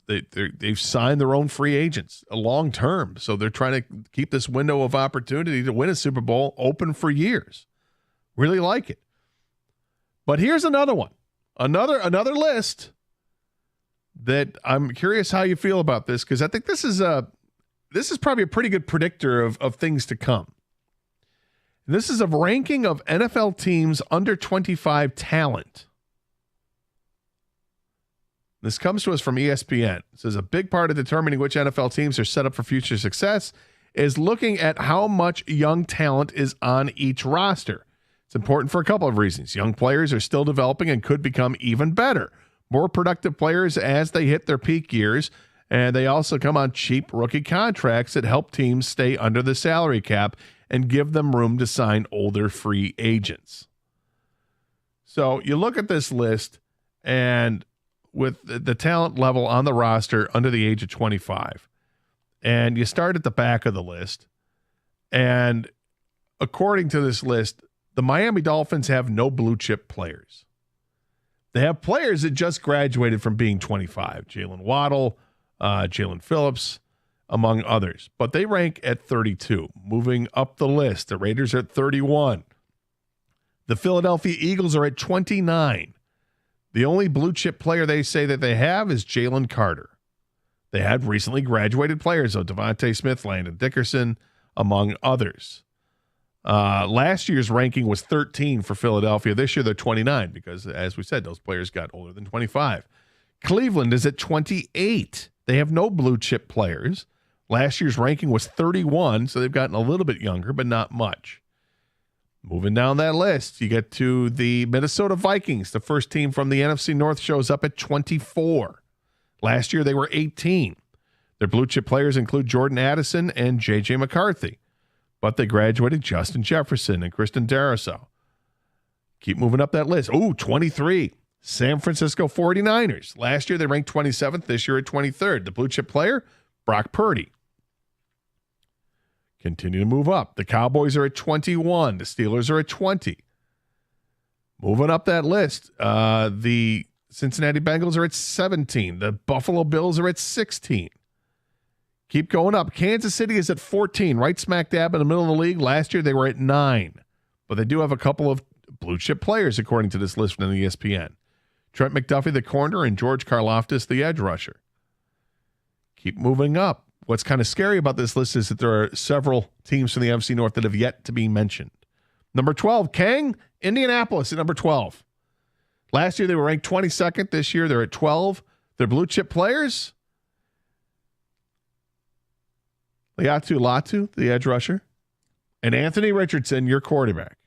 H: they've signed their own free agents long term, so they're trying to keep this window of opportunity to win a Super Bowl open for years. Really like it. But here's another one, another list that I'm curious how you feel about this, because I think this is probably a pretty good predictor of things to come. This is a ranking of NFL teams under 25 talent. This comes to us from ESPN. It says a big part of determining which NFL teams are set up for future success is looking at how much young talent is on each roster. It's important for a couple of reasons. Young players are still developing and could become even better, more productive players as they hit their peak years, and they also come on cheap rookie contracts that help teams stay under the salary cap and give them room to sign older free agents. So you look at this list, and with the talent level on the roster under the age of 25. And you start at the back of the list. And according to this list, the Miami Dolphins have no blue chip players. They have players that just graduated from being 25. Jalen Waddle, Jalen Phillips, among others. But they rank at 32. Moving up the list, the Raiders are at 31. The Philadelphia Eagles are at 29. The only blue chip player they say that they have is Jalen Carter. They had recently graduated players, though, Devontae Smith, Landon Dickerson, among others. Last year's ranking was 13 for Philadelphia. This year they're 29 because, as we said, those players got older than 25. Cleveland is at 28. They have no blue chip players. Last year's ranking was 31, so they've gotten a little bit younger, but not much. Moving down that list, you get to the Minnesota Vikings. The first team from the NFC North shows up at 24. Last year, they were 18. Their blue chip players include Jordan Addison and J.J. McCarthy, but they graduated Justin Jefferson and Kristen Darrisaw. Keep moving up that list. 23. San Francisco 49ers. Last year, they ranked 27th. This year at 23rd. The blue chip player, Brock Purdy. Continue to move up. The Cowboys are at 21. The Steelers are at 20. Moving up that list, the Cincinnati Bengals are at 17. The Buffalo Bills are at 16. Keep going up. Kansas City is at 14, right smack dab in the middle of the league. Last year, they were at 9. But they do have a couple of blue chip players, according to this list from ESPN. Trent McDuffie, the corner, and George Karlaftis, the edge rusher. Keep moving up. What's kind of scary about this list is that there are several teams from the NFC North that have yet to be mentioned. Number 12, Kang, Indianapolis at number 12. Last year they were ranked 22nd. This year they're at 12. Their blue chip players, Liatu Latu, the edge rusher, and Anthony Richardson, your quarterback.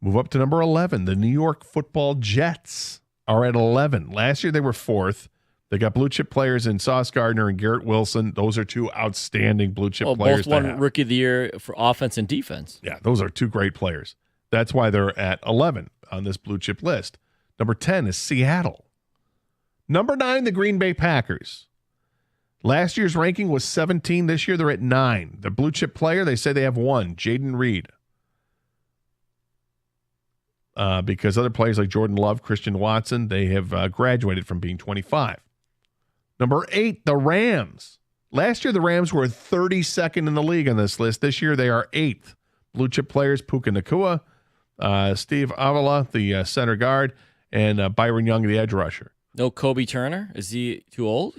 H: Move up to number 11. The New York Football Jets are at 11. Last year they were 4th. They got blue chip players in Sauce Gardner and Garrett Wilson. Those are 2 outstanding blue chip players.
G: Both won Rookie of the Year for offense and defense.
H: Yeah, those are 2 great players. That's why they're at 11 on this blue chip list. Number 10 is Seattle. Number 9, the Green Bay Packers. Last year's ranking was 17. This year they're at 9. The blue chip player, they say they have 1, Jaden Reed. Because other players like Jordan Love, Christian Watson, they have graduated from being 25. Number 8, the Rams. Last year, the Rams were 32nd in the league on this list. This year, they are 8th. Blue chip players, Puka Nacua, Steve Avila, the center guard, and Byron Young, the edge rusher.
G: No Kobe Turner? Is he too old?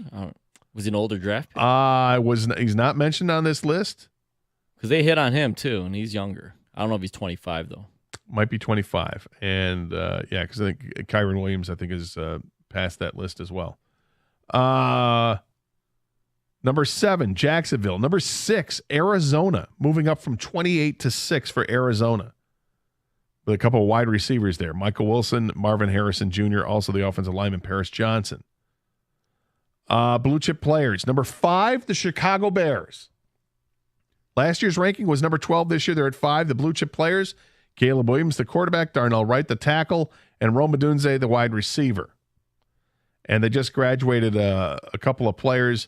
G: Was he an older draft pick?
H: He's not mentioned on this list.
G: Because they hit on him, too, and he's younger. I don't know if he's 25, though.
H: Might be 25. And, because I think Kyron Williams, is past that list as well. Number 7, Jacksonville. Number 6, Arizona. Moving up from 28 to 6 for Arizona. With a couple of wide receivers there. Michael Wilson, Marvin Harrison Jr., also the offensive lineman, Paris Johnson. Blue chip players. Number 5, the Chicago Bears. Last year's ranking was number 12. This year they're at 5. The blue chip players, Caleb Williams, the quarterback, Darnell Wright, the tackle, and Rome Odunze, the wide receiver. And they just graduated a couple of players,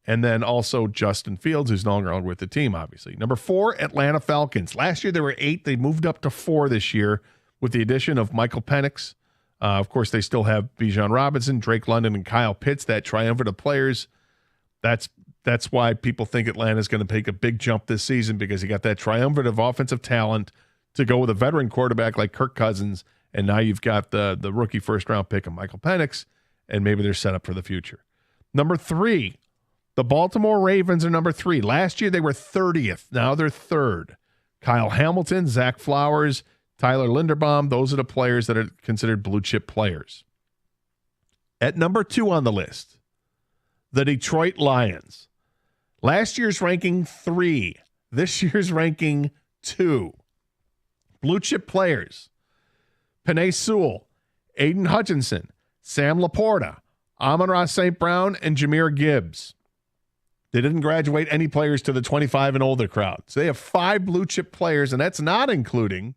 H: and then also Justin Fields, who's no longer with the team, obviously. Number 4, Atlanta Falcons. Last year they were 8. They moved up to 4 this year with the addition of Michael Penix. Of course, they still have Bijan Robinson, Drake London, and Kyle Pitts, that triumvirate of players. That's why people think Atlanta's going to take a big jump this season, because you got that triumvirate of offensive talent to go with a veteran quarterback like Kirk Cousins, and now you've got the rookie first-round pick of Michael Penix, and maybe they're set up for the future. Number 3, the Baltimore Ravens are number 3. Last year they were 30th. Now they're 3rd. Kyle Hamilton, Zach Flowers, Tyler Linderbaum, those are the players that are considered blue chip players. At number 2 on the list, the Detroit Lions. Last year's ranking 3. This year's ranking 2. Blue chip players, Penei Sewell, Aiden Hutchinson, Sam Laporta, Amon-Ra St. Brown, and Jahmyr Gibbs. They didn't graduate any players to the 25 and older crowd. So they have 5 blue chip players, and that's not including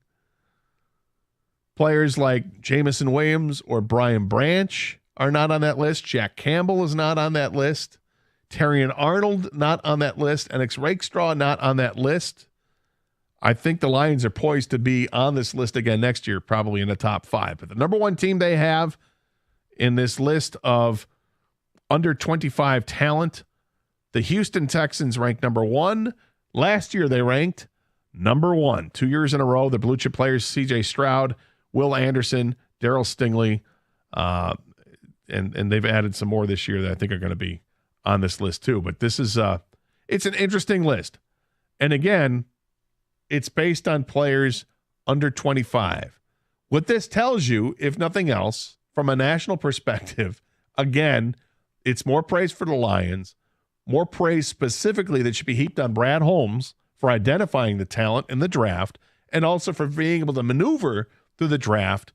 H: players like Jamison Williams or Brian Branch are not on that list. Jack Campbell is not on that list. Terrion Arnold not on that list. Alex Rakestraw not on that list. I think the Lions are poised to be on this list again next year, probably in the top 5. But the number 1 team they have in this list of under 25 talent, the Houston Texans ranked number 1. Last year they ranked number 1. 2 years in a row, the blue chip players, C.J. Stroud, Will Anderson, Darryl Stingley, and they've added some more this year that I think are going to be on this list too. But this is it's an interesting list. And again, it's based on players under 25. What this tells you, if nothing else, from a national perspective, again, it's more praise for the Lions, more praise specifically that should be heaped on Brad Holmes for identifying the talent in the draft, and also for being able to maneuver through the draft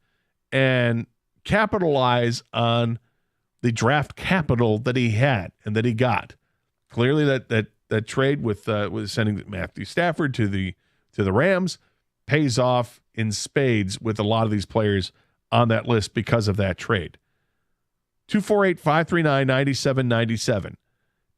H: and capitalize on the draft capital that he had and that he got. Clearly, that trade with sending Matthew Stafford to the Rams pays off in spades with a lot of these players on that list because of that trade. 248-539-9797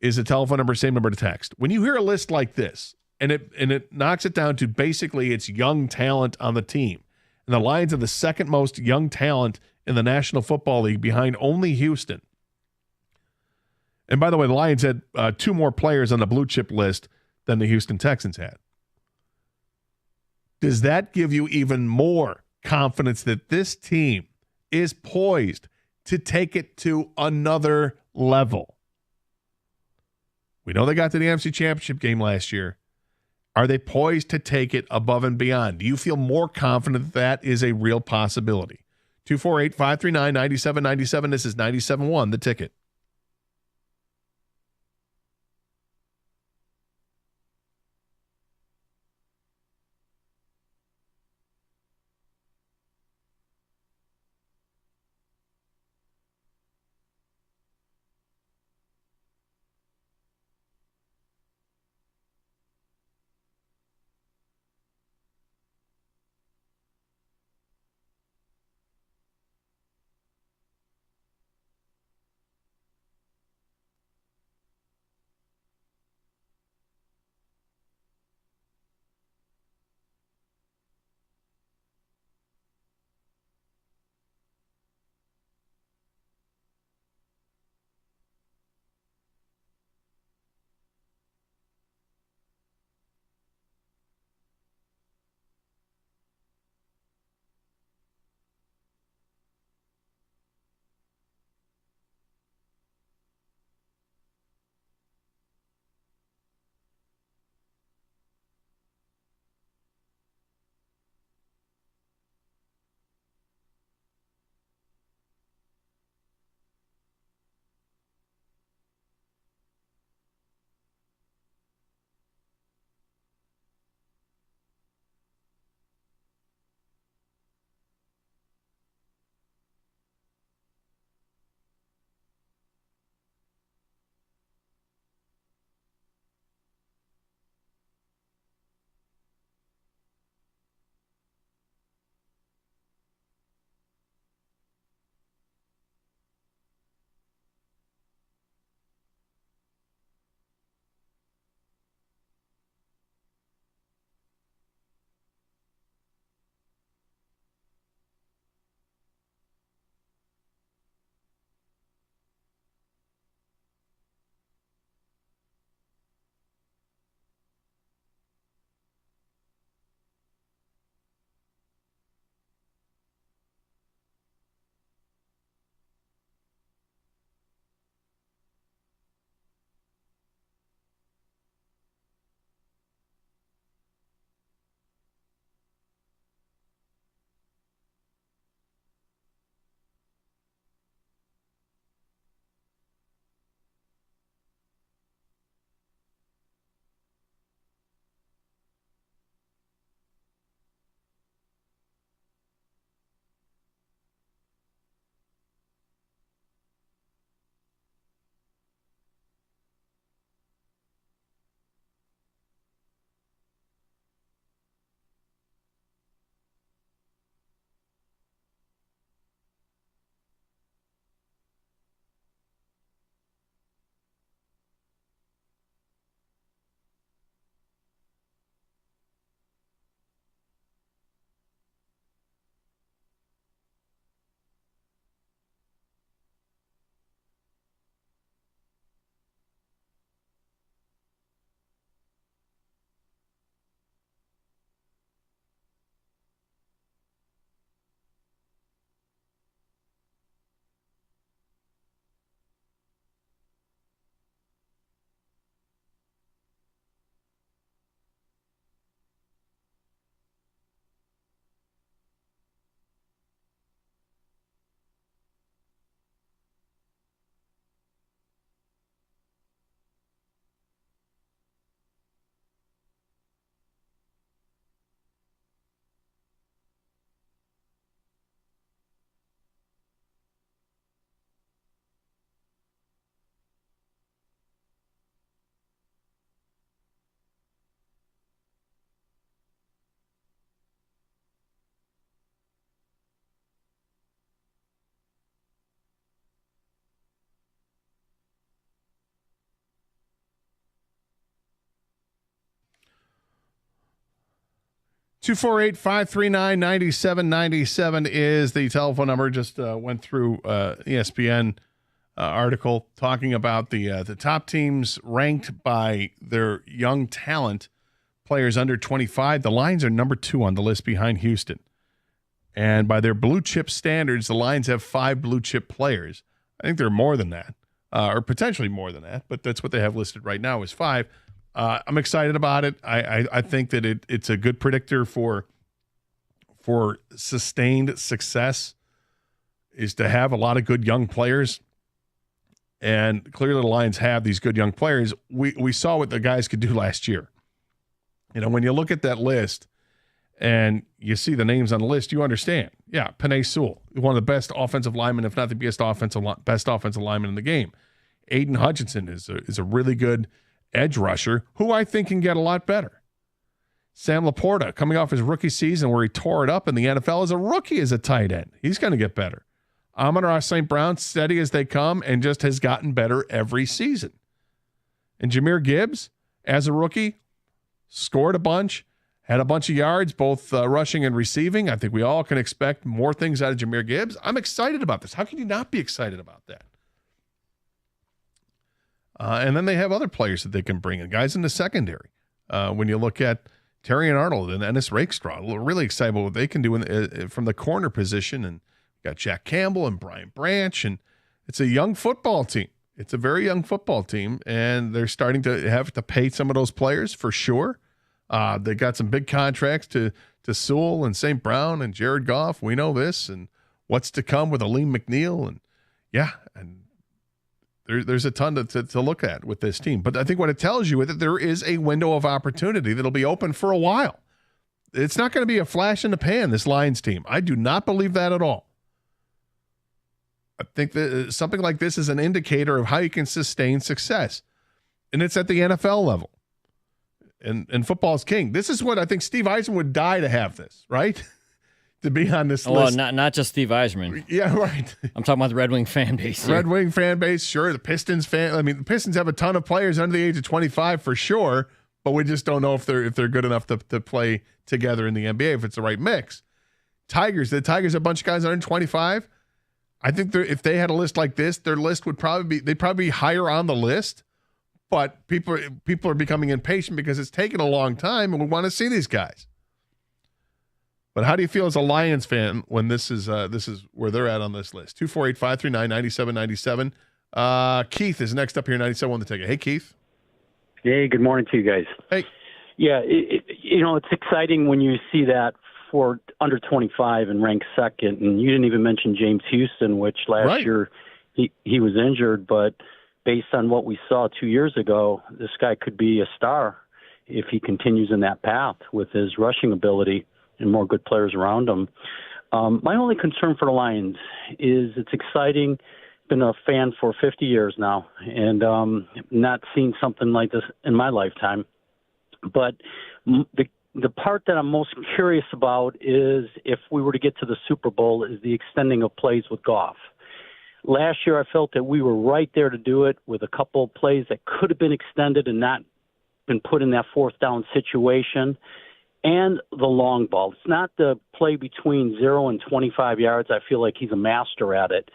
H: is the telephone number, same number to text. When you hear a list like this, and it knocks it down to basically it's young talent on the team, and the Lions are the second most young talent in the National Football League behind only Houston. And by the way, the Lions had 2 more players on the blue chip list than the Houston Texans had. Does that give you even more confidence that this team is poised to take it to another level? We know they got to the NFC Championship game last year. Are they poised to take it above and beyond? Do you feel more confident that is a real possibility? 248-539-9797. This is 97.1, The Ticket. 248-539-9797 is the telephone number. Just went through ESPN article talking about the top teams ranked by their young talent, players under 25. The Lions are number 2 on the list behind Houston. And by their blue chip standards, the Lions have 5 blue chip players. I think they're more than that, or potentially more than that, but that's what they have listed right now is 5. I'm excited about it. I think that it's a good predictor for sustained success is to have a lot of good young players. And clearly the Lions have these good young players. We saw what the guys could do last year. You know, when you look at that list and you see the names on the list, you understand. Yeah, Penei Sewell, one of the best offensive linemen, if not the best offensive lineman in the game. Aiden Hutchinson is a really good edge rusher who I think can get a lot better. Sam Laporta, coming off his rookie season where he tore it up in the NFL as a rookie as a tight end. He's going to get better. Amon-Ra St. Brown, steady as they come, and just has gotten better every season. And Jahmyr Gibbs, as a rookie, scored a bunch, had a bunch of yards, both rushing and receiving. I think we all can expect more things out of Jahmyr Gibbs. I'm excited about this. How can you not be excited about that? And then they have other players that they can bring in, guys in the secondary. When you look at Terrion Arnold and Ennis Rakestraw, we're really excited about what they can do from the corner position. And got Jack Campbell and Brian Branch, and it's a young football team. It's a very young football team, and they're starting to have to pay some of those players for sure. They got some big contracts to Sewell and St. Brown and Jared Goff. We know this, and what's to come with Aleem McNeil, and there's a ton to look at with this team. But I think what it tells you is that there is a window of opportunity that'll be open for a while. It's not going to be a flash in the pan, this Lions team. I do not believe that at all. I think that something like this is an indicator of how you can sustain success. And it's at the NFL level. And football's king. This is what I think Steve Eiserman would die to have this, right? To be on this list.
G: Well, not just Steve Eiserman.
H: Yeah, right.
G: I'm talking about the Red Wing fan base.
H: Red Wing fan base, sure. The Pistons fan. I mean, the Pistons have a ton of players under the age of 25 for sure, but we just don't know if they're good enough to play together in the NBA, if it's the right mix. Tigers, the Tigers have a bunch of guys under 25. I think if they had a list like this, their list would they'd probably be higher on the list, but people are becoming impatient because it's taken a long time and we want to see these guys. But how do you feel as a Lions fan when this is where they're at on this list? 248-539-9797. Keith is next up here, 97 on the ticket. Hey, Keith.
K: Hey, good morning to you guys.
H: Hey.
K: Yeah, it's exciting when you see that for under 25 and ranked second. And you didn't even mention James Houston, which last year he was injured. But based on what we saw 2 years ago, this guy could be a star if he continues in that path with his rushing ability and more good players around him. My only concern for the Lions is it's exciting. Been a fan for 50 years now, and not seen something like this in my lifetime. But the part that I'm most curious about is if we were to get to the Super Bowl is the extending of plays with Goff. Last year, I felt that we were right there to do it with a couple of plays that could have been extended and not been put in that fourth down situation. And the long ball. It's not the play between 0 and 25 yards. I feel like he's a master at it.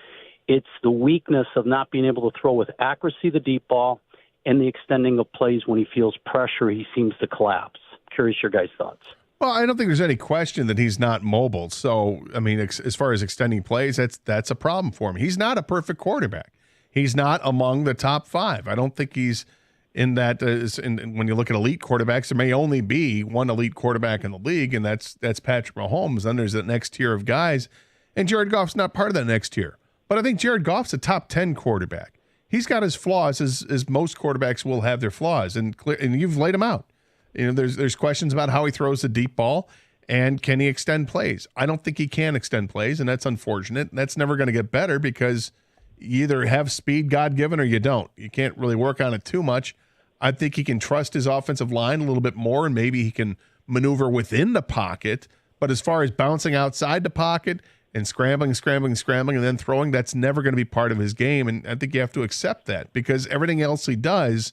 K: It's the weakness of not being able to throw with accuracy the deep ball and the extending of plays when he feels pressure, he seems to collapse. Curious your guys' thoughts.
H: Well, I don't think there's any question that he's not mobile. So, I mean, as far as extending plays, that's a problem for him. He's not a perfect quarterback. He's not among the top 5. I don't think he's in that. When you look at elite quarterbacks, there may only be one elite quarterback in the league, and that's Patrick Mahomes. Then there's the next tier of guys, and Jared Goff's not part of that next tier. But I think Jared Goff's a top 10 quarterback. He's got his flaws, as most quarterbacks will have their flaws, and you've laid them out. You know, there's questions about how he throws the deep ball and can he extend plays. I don't think he can extend plays, and that's unfortunate. That's never going to get better because you either have speed God-given or you don't. You can't really work on it too much. I think he can trust his offensive line a little bit more, and maybe he can maneuver within the pocket. But as far as bouncing outside the pocket and scrambling, and then throwing, that's never going to be part of his game. And I think you have to accept that because everything else he does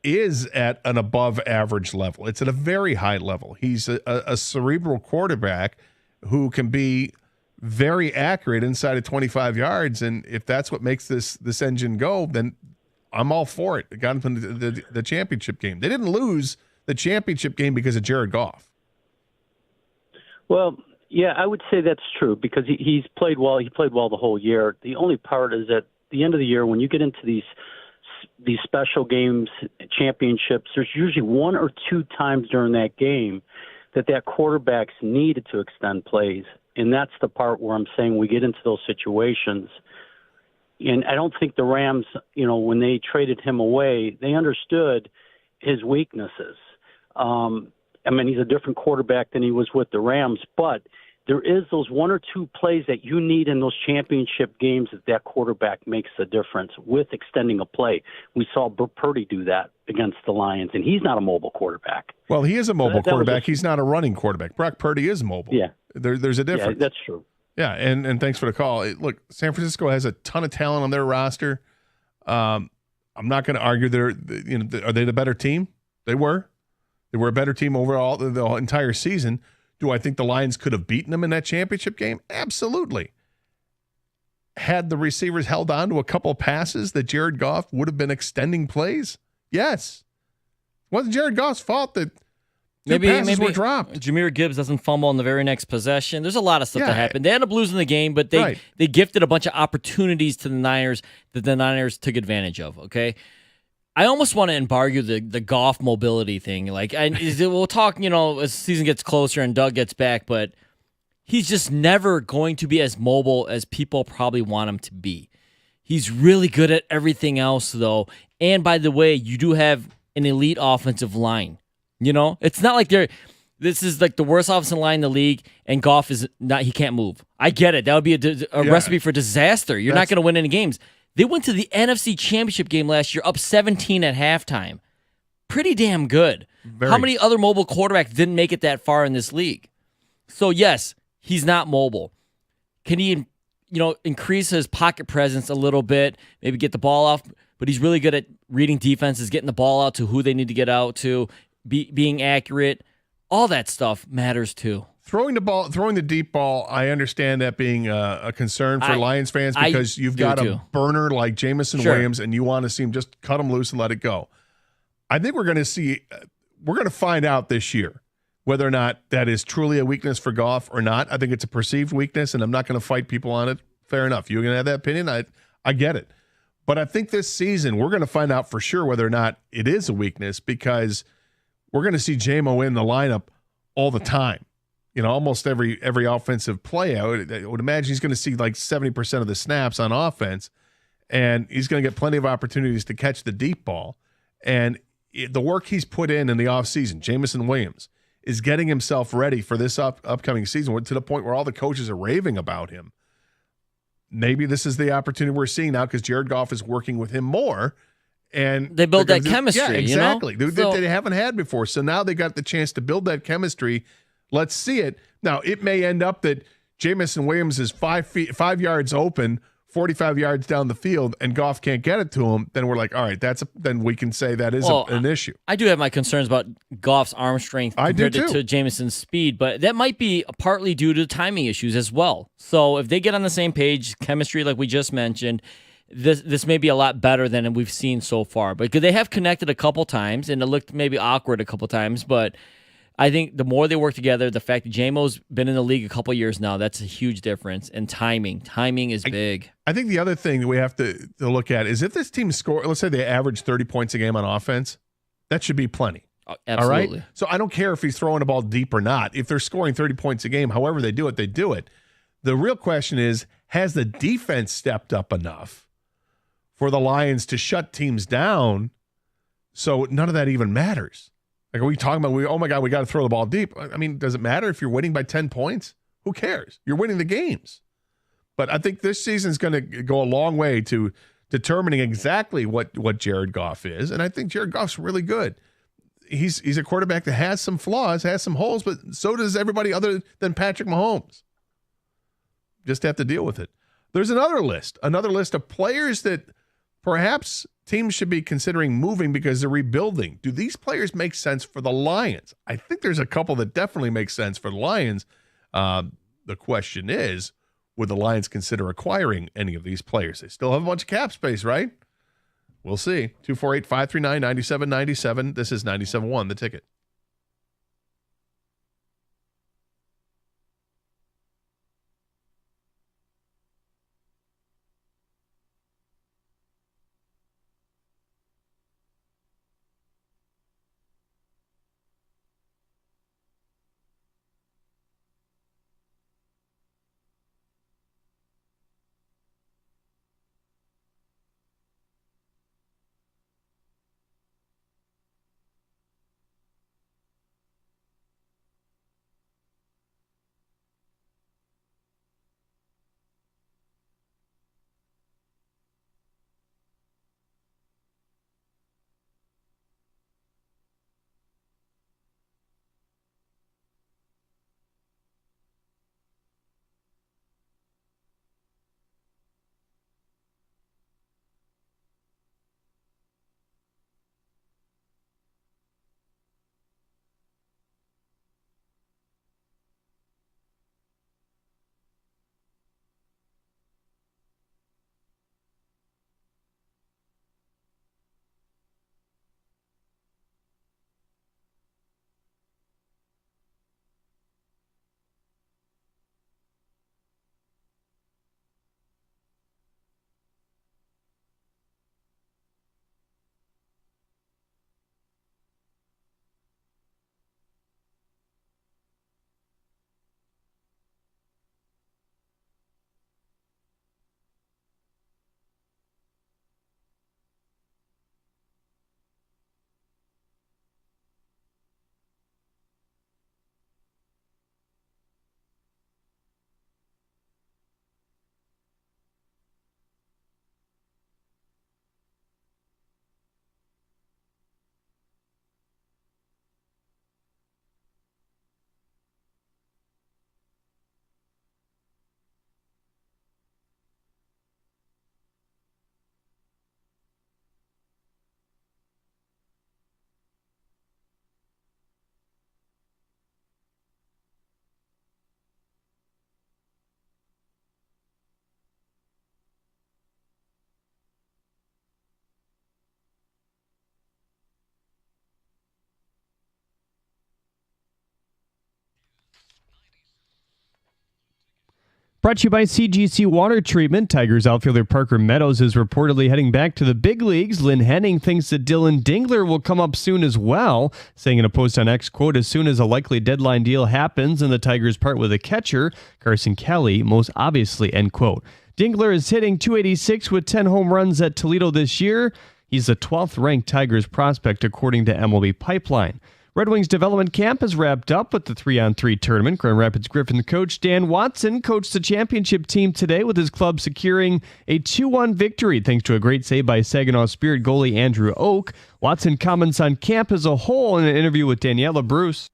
H: is at an above average level. It's at a very high level. He's a cerebral quarterback who can be very accurate inside of 25 yards. And if that's what makes this engine go, then I'm all for it. It got him to the championship game. They didn't lose the championship game because of Jared Goff.
K: Well, yeah, I would say that's true because he's played well. He played well the whole year. The only part is at the end of the year when you get into these special games, championships, there's usually one or two times during that game that quarterback's needed to extend plays. And that's the part where I'm saying we get into those situations. And I don't think the Rams, when they traded him away, they understood his weaknesses. He's a different quarterback than he was with the Rams, but there is those one or two plays that you need in those championship games that quarterback makes a difference with extending a play. We saw Purdy do that against the Lions, and he's not a mobile quarterback.
H: Well, he is a mobile quarterback. He's not a running quarterback. Brock Purdy is mobile.
K: Yeah.
H: There's a difference.
K: Yeah, that's true.
H: Yeah, and thanks for the call. Look, San Francisco has a ton of talent on their roster. I'm not going to argue are they the better team? They were. They were a better team overall the entire season. Do I think the Lions could have beaten them in that championship game? Absolutely. Had the receivers held on to a couple of passes that Jared Goff would have been extending plays? Yes. It wasn't Jared Goff's fault that passes were dropped.
G: Jahmyr Gibbs doesn't fumble in the very next possession. There's a lot of stuff that happened. They ended up losing the game, but they gifted a bunch of opportunities to the Niners that the Niners took advantage of, okay? I almost want to embargo the Goff mobility thing. We'll talk, as the season gets closer and Doug gets back, but he's just never going to be as mobile as people probably want him to be. He's really good at everything else, though. And by the way, you do have an elite offensive line. It's not like this is like the worst offensive line in the league, and Goff is not. He can't move. I get it. That would be a recipe for disaster. You're not going to win any games. They went to the NFC Championship game last year up 17 at halftime. Pretty damn good. How many other mobile quarterbacks didn't make it that far in this league? So, yes, he's not mobile. Can he, increase his pocket presence a little bit, maybe get the ball off? But he's really good at reading defenses, getting the ball out to who they need to get out to, being accurate. All that stuff matters too.
H: Throwing the deep ball, I understand that being a concern for Lions fans because you've got a burner like Jamison Williams and you want to see him just cut him loose and let it go. I think we're going to find out this year whether or not that is truly a weakness for Goff or not. I think it's a perceived weakness, and I'm not going to fight people on it. Fair enough. You're going to have that opinion. I get it. But I think this season we're going to find out for sure whether or not it is a weakness because we're going to see J-Mo in the lineup all the time. Almost every offensive play. I would imagine he's going to see like 70% of the snaps on offense, and he's going to get plenty of opportunities to catch the deep ball. And the work he's put in the offseason, Jamison Williams, is getting himself ready for this upcoming season to the point where all the coaches are raving about him. Maybe this is the opportunity we're seeing now because Jared Goff is working with him more. And
G: they build that chemistry.
H: Yeah, exactly. They haven't had before. So now they got the chance to build that chemistry. Let's see it. Now, it may end up that Jamison Williams is 5 yards open, 45 yards down the field, and Goff can't get it to him. Then we're like, all right, then we can say that is an issue.
G: I do have my concerns about Goff's arm strength compared to Jamison's speed, but that might be partly due to timing issues as well. So if they get on the same page, chemistry like we just mentioned, this may be a lot better than we've seen so far. But they have connected a couple times, and it looked maybe awkward a couple times, but I think the more they work together, the fact that J-Mo's been in the league a couple years now, that's a huge difference. And timing is big.
H: I think the other thing that we have to look at is if this team let's say they average 30 points a game on offense, that should be plenty.
G: Absolutely.
H: All right? So I don't care if he's throwing the ball deep or not. If they're scoring 30 points a game, however they do it, they do it. The real question is, has the defense stepped up enough for the Lions to shut teams down so none of that even matters? Like, are we talking about, oh my God, we got to throw the ball deep? I mean, does it matter if you're winning by 10 points? Who cares? You're winning the games. But I think this season is going to go a long way to determining exactly what Jared Goff is. And I think Jared Goff's really good. He's a quarterback that has some flaws, has some holes, but so does everybody other than Patrick Mahomes. Just have to deal with it. There's another list of players that perhaps teams should be considering moving because they're rebuilding. Do these players make sense for the Lions? I think there's a couple that definitely make sense for the Lions. The question is, would the Lions consider acquiring any of these players? They still have a bunch of cap space, right? We'll see. 248-539-9797. This is 97.1, The Ticket.
F: Brought to you by CGC Water Treatment. Tigers outfielder Parker Meadows is reportedly heading back to the big leagues. Lynn Henning thinks that Dylan Dingler will come up soon as well, saying in a post on X, quote, as soon as a likely deadline deal happens and the Tigers part with a catcher, Carson Kelly, most obviously, end quote. Dingler is hitting .286 with 10 home runs at Toledo this year. He's the 12th ranked Tigers prospect according to MLB Pipeline. Red Wings development camp is wrapped up with the 3-on-3 tournament. Grand Rapids Griffin coach Dan Watson coached the championship team today with his club securing a 2-1 victory thanks to a great save by Saginaw Spirit goalie Andrew Oak. Watson comments on camp as a whole in an interview with Daniela Bruce.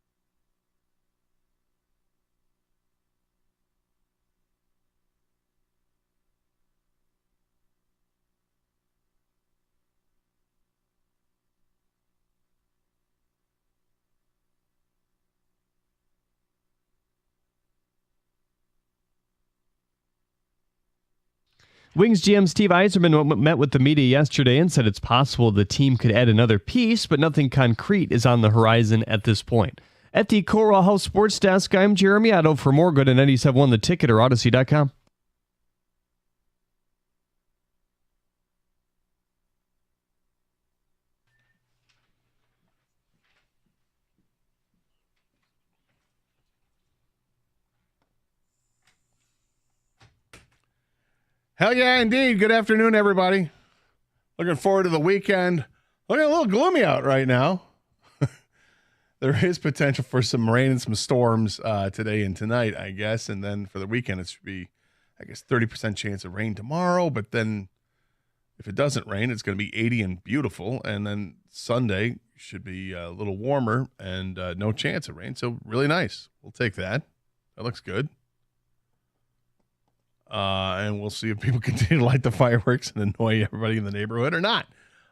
F: Wings GM Steve Eiserman met with the media yesterday and said it's possible the team could add another piece, but nothing concrete is on the horizon at this point. At the Coral House Sports Desk, I'm Jeremy Otto. For more, go to 97.1 The Ticket or Odyssey.com.
H: Hell yeah, indeed. Good afternoon, everybody. Looking forward to the weekend. Looking a little gloomy out right now. There is potential for some rain and some storms today and tonight, I guess. And then for the weekend, it should be, I guess, 30% chance of rain tomorrow. But then if it doesn't rain, it's going to be 80 and beautiful. And then Sunday should be a little warmer and no chance of rain. So really nice. We'll take that. That looks good. And we'll see if people continue to light the fireworks and annoy everybody in the neighborhood or not.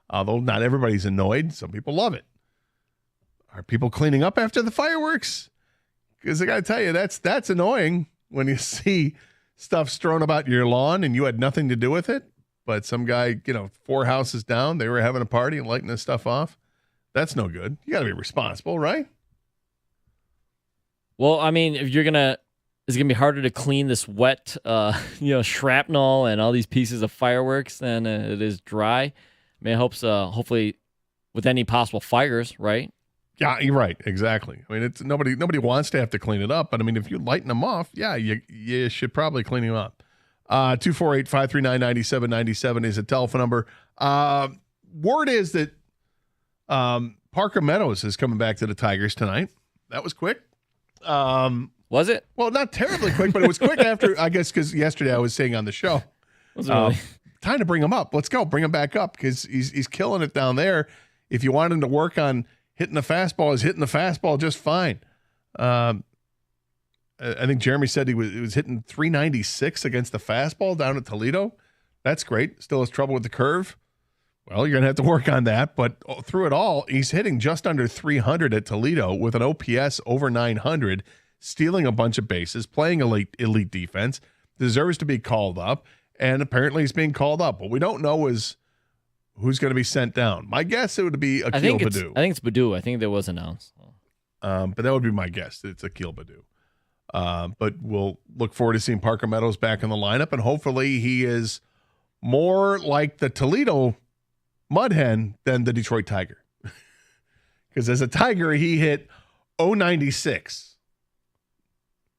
H: Although not everybody's annoyed. Some people love it. Are people cleaning up after the fireworks? Because I got to tell you, that's annoying when you see stuff strewn about your lawn and you had nothing to do with it. But some guy, 4 houses down, they were having a party and lighting this stuff off. That's no good. You got to be responsible, right?
G: Well, I mean, if it's going to be harder to clean this wet, shrapnel and all these pieces of fireworks than it is dry. I mean, it helps, hopefully, with any possible fires, right?
H: Yeah, you're right. Exactly. I mean, it's nobody wants to have to clean it up, but I mean, if you lighten them off, yeah, you should probably clean them up. 248-539-9797 is a telephone number. Word is that Parker Meadows is coming back to the Tigers tonight. That was quick.
G: Was it?
H: Well, not terribly quick, but it was quick after, I guess, because yesterday I was saying on the show.
G: Was it really?
H: Time to bring him up. Let's go. Bring him back up because he's killing it down there. If you want him to work on hitting the fastball, he's hitting the fastball just fine. I think Jeremy said he was hitting 396 against the fastball down at Toledo. That's great. Still has trouble with the curve. Well, you're going to have to work on that. But through it all, he's hitting just under 300 at Toledo with an OPS over 900, stealing a bunch of bases, playing elite defense, deserves to be called up, and apparently he's being called up. What we don't know is who's going to be sent down. My guess it would be Akil Baddoo.
G: I think it's Baddoo. I think that was announced.
H: But that would be my guess. It's Akil Baddoo. But we'll look forward to seeing Parker Meadows back in the lineup, and hopefully he is more like the Toledo Mud Hen than the Detroit Tiger. Because as a Tiger, he hit 096.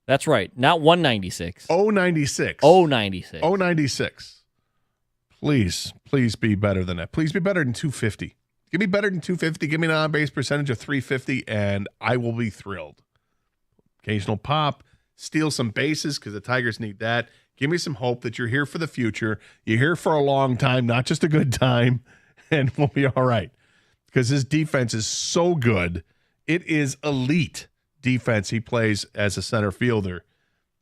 G: That's right. Not 196.
H: 096.
G: 096.
H: 096. Please be better than that. Please be better than 250. Give me better than 250. Give me an on-base percentage of 350, and I will be thrilled. Occasional pop, steal some bases because the Tigers need that. Give me some hope that you're here for the future. You're here for a long time, not just a good time, and we'll be all right. Because his defense is so good. It is elite defense he plays as a center fielder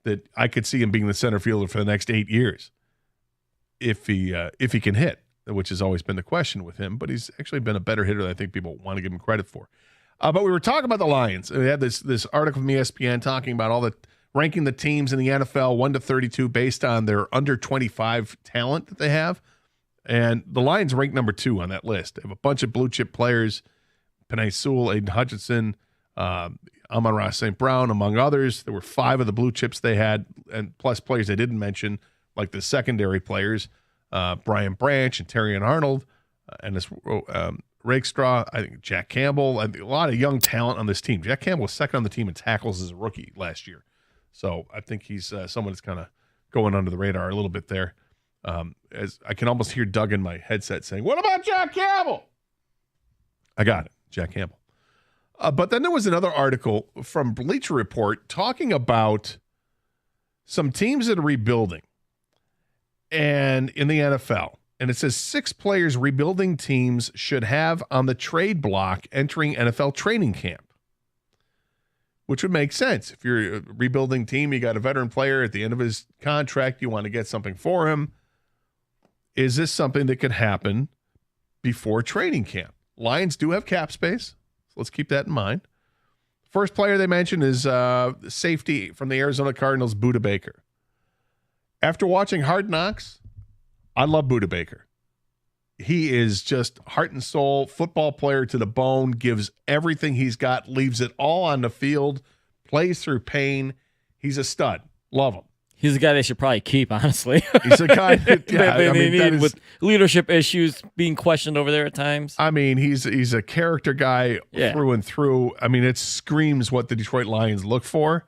H: that I could see him being the center fielder for the next 8 years if he can hit, which has always been the question with him. But he's actually been a better hitter than I think people want to give him credit for. But we were talking about the Lions. We had this article from ESPN talking about all the ranking the teams in the NFL 1 to 32 based on their under 25 talent that they have. And the Lions rank number 2 on that list. They have a bunch of blue chip players, Penei Sewell, Aiden Hutchinson, Amon-Ra St. Brown, among others. There were 5 of the blue chips they had, and plus players they didn't mention, like the secondary players, Brian Branch and Terrion Arnold, and this Rakestraw, I think Jack Campbell, a lot of young talent on this team. Jack Campbell was second on the team in tackles as a rookie last year. So I think he's someone that's kind of going under the radar a little bit there. As I can almost hear Doug in my headset saying, "What about Jack Campbell?" I got it, Jack Campbell. But then there was another article from Bleacher Report talking about some teams that are rebuilding and in the NFL. And it says 6 players rebuilding teams should have on the trade block entering NFL training camp, which would make sense. If you're a rebuilding team, you got a veteran player at the end of his contract, you want to get something for him. Is this something that could happen before training camp? Lions do have cap space, so let's keep that in mind. First player they mentioned is safety from the Arizona Cardinals, Budda Baker. After watching Hard Knocks, I love Budda Baker. He is just heart and soul, football player to the bone, gives everything he's got, leaves it all on the field, plays through pain. He's a stud. Love him.
G: He's a guy they should probably keep, honestly.
H: He's a guy that,
G: they need with leadership issues being questioned over there at times.
H: I mean, he's a character guy through and through. I mean, it screams what the Detroit Lions look for.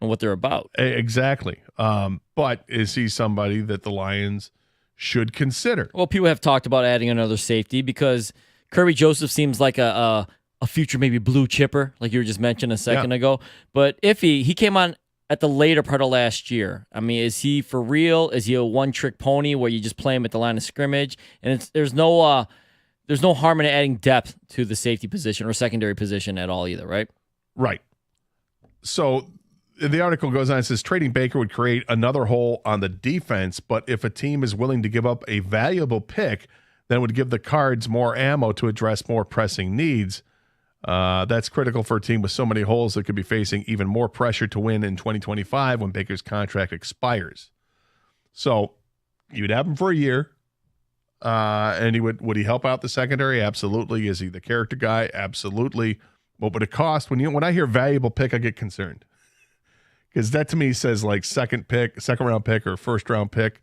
G: And what they're about.
H: Exactly. But is he somebody that the Lions should consider?
G: Well, people have talked about adding another safety because Kirby Joseph seems like a future maybe blue chipper, like you were just mentioning a second ago. But if he came on at the later part of last year, I mean, is he for real? Is he a one-trick pony where you just play him at the line of scrimmage? And there's no harm in adding depth to the safety position or secondary position at all either, right?
H: Right. So the article goes on and says trading Baker would create another hole on the defense, but if a team is willing to give up a valuable pick, then would give the Cards more ammo to address more pressing needs. That's critical for a team with so many holes that could be facing even more pressure to win in 2025 when Baker's contract expires. So you'd have him for a year, and would he help out the secondary? Absolutely. Is he the character guy? Absolutely. What would it cost? When I hear valuable pick, I get concerned, because that to me says like second round pick or first round pick.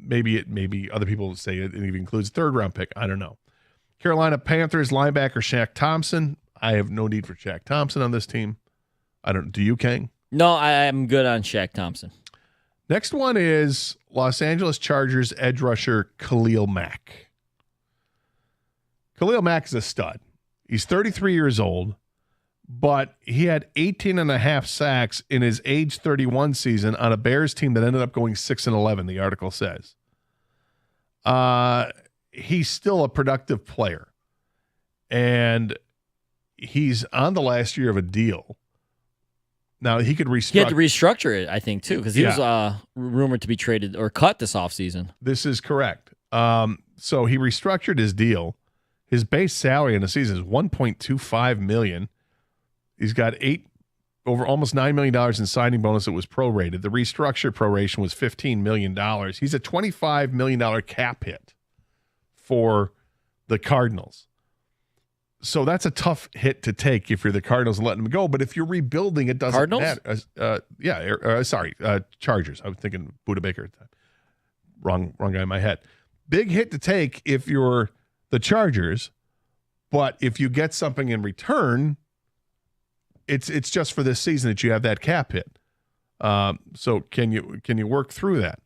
H: Maybe other people would say it even includes third round pick. I don't know. Carolina Panthers linebacker Shaq Thompson. I have no need for Shaq Thompson on this team. Do you, Kang?
G: No, I'm good on Shaq Thompson.
H: Next one is Los Angeles Chargers edge rusher Khalil Mack. Khalil Mack is a stud. He's 33 years old, but he had 18 and a half sacks in his age 31 season on a Bears team that ended up going 6-11, the article says. He's still a productive player, and he's on the last year of a deal. Now, he could restructure.
G: He had to restructure it, I think, too, because he was rumored to be traded or cut this offseason.
H: This is correct. So he restructured his deal. His base salary in the season is $1.25 million. He's got almost $9 million in signing bonus that was prorated. The restructured proration was $15 million. He's a $25 million cap hit for the Cardinals. So that's a tough hit to take if you're the Cardinals and letting them go. But if you're rebuilding, it doesn't matter. Chargers. I was thinking Buda Baker at the time. Wrong guy in my head. Big hit to take if you're the Chargers, but if you get something in return, it's just for this season that you have that cap hit. So can you work through that?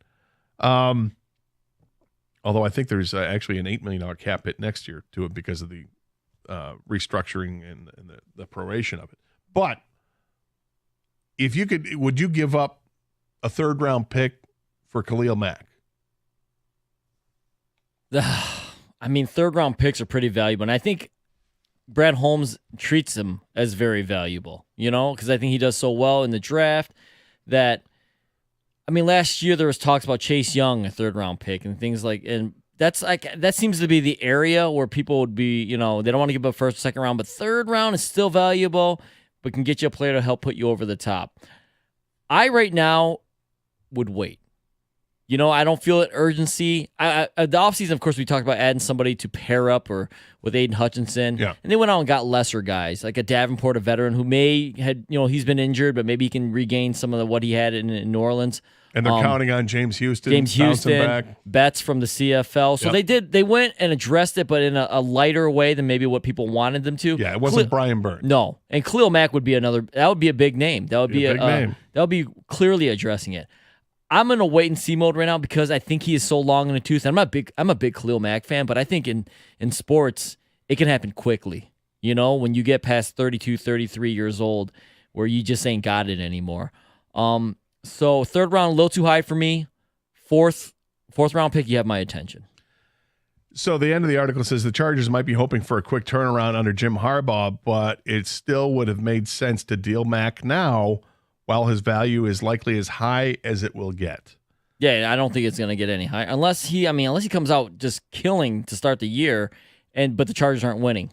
H: Although I think there's actually an $8 million cap hit next year to it because of the restructuring and the proration of it. But if you could, would you give up a third round pick for Khalil Mack?
G: I mean, third round picks are pretty valuable, and I think Brad Holmes treats them as very valuable, because I think he does so well in the draft that, I mean, last year there was talks about Chase Young, a third round pick, and things and that seems to be the area where people would be, they don't want to give up first or second round, but third round is still valuable, but can get you a player to help put you over the top. I right now would wait. I don't feel an urgency. The offseason, of course, we talked about adding somebody to pair up or with Aiden Hutchinson.
H: Yeah.
G: And they went out and got lesser guys, like a Davenport, a veteran who he's been injured, but maybe he can regain some of what he had in New Orleans.
H: And they're counting on James Houston
G: bouncing
H: back.
G: Betts from the CFL. So they went and addressed it, but in a lighter way than maybe what people wanted them to.
H: Yeah, it wasn't Brian Burns.
G: No. And Khalil Mack would be that would be a big name. That would be a big name. That would be clearly addressing it. I'm in a wait and see mode right now because I think he is so long in the tooth. I'm a big Khalil Mack fan, but I think in sports it can happen quickly. When you get past 32, 33 years old, where you just ain't got it anymore. So third round a little too high for me. Fourth round pick, you have my attention.
H: So the end of the article says the Chargers might be hoping for a quick turnaround under Jim Harbaugh, but it still would have made sense to deal Mack now, while his value is likely as high as it will get.
G: Yeah, I don't think it's going to get any higher unless he comes out just killing to start the year, but the Chargers aren't winning.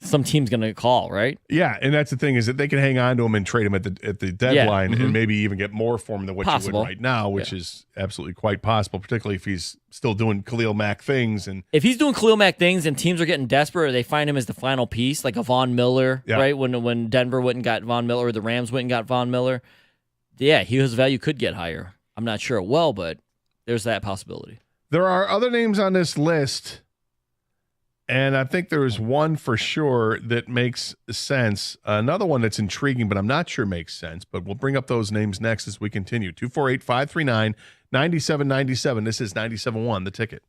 G: Some team's going to call, right?
H: Yeah, and that's the thing is that they can hang on to him and trade him at the deadline and maybe even get more for him than what you would right now, which is absolutely quite possible, particularly if he's still doing Khalil Mack things. And
G: if he's doing Khalil Mack things and teams are getting desperate or they find him as the final piece, like a Von Miller, right? When Denver went and got Von Miller or the Rams went and got Von Miller, his value could get higher. I'm not sure it will, but there's that possibility.
H: There are other names on this list, and I think there is one for sure that makes sense. Another one that's intriguing, but I'm not sure makes sense. But we'll bring up those names next as we continue. 248-539-9797. This is 97.1, The Ticket.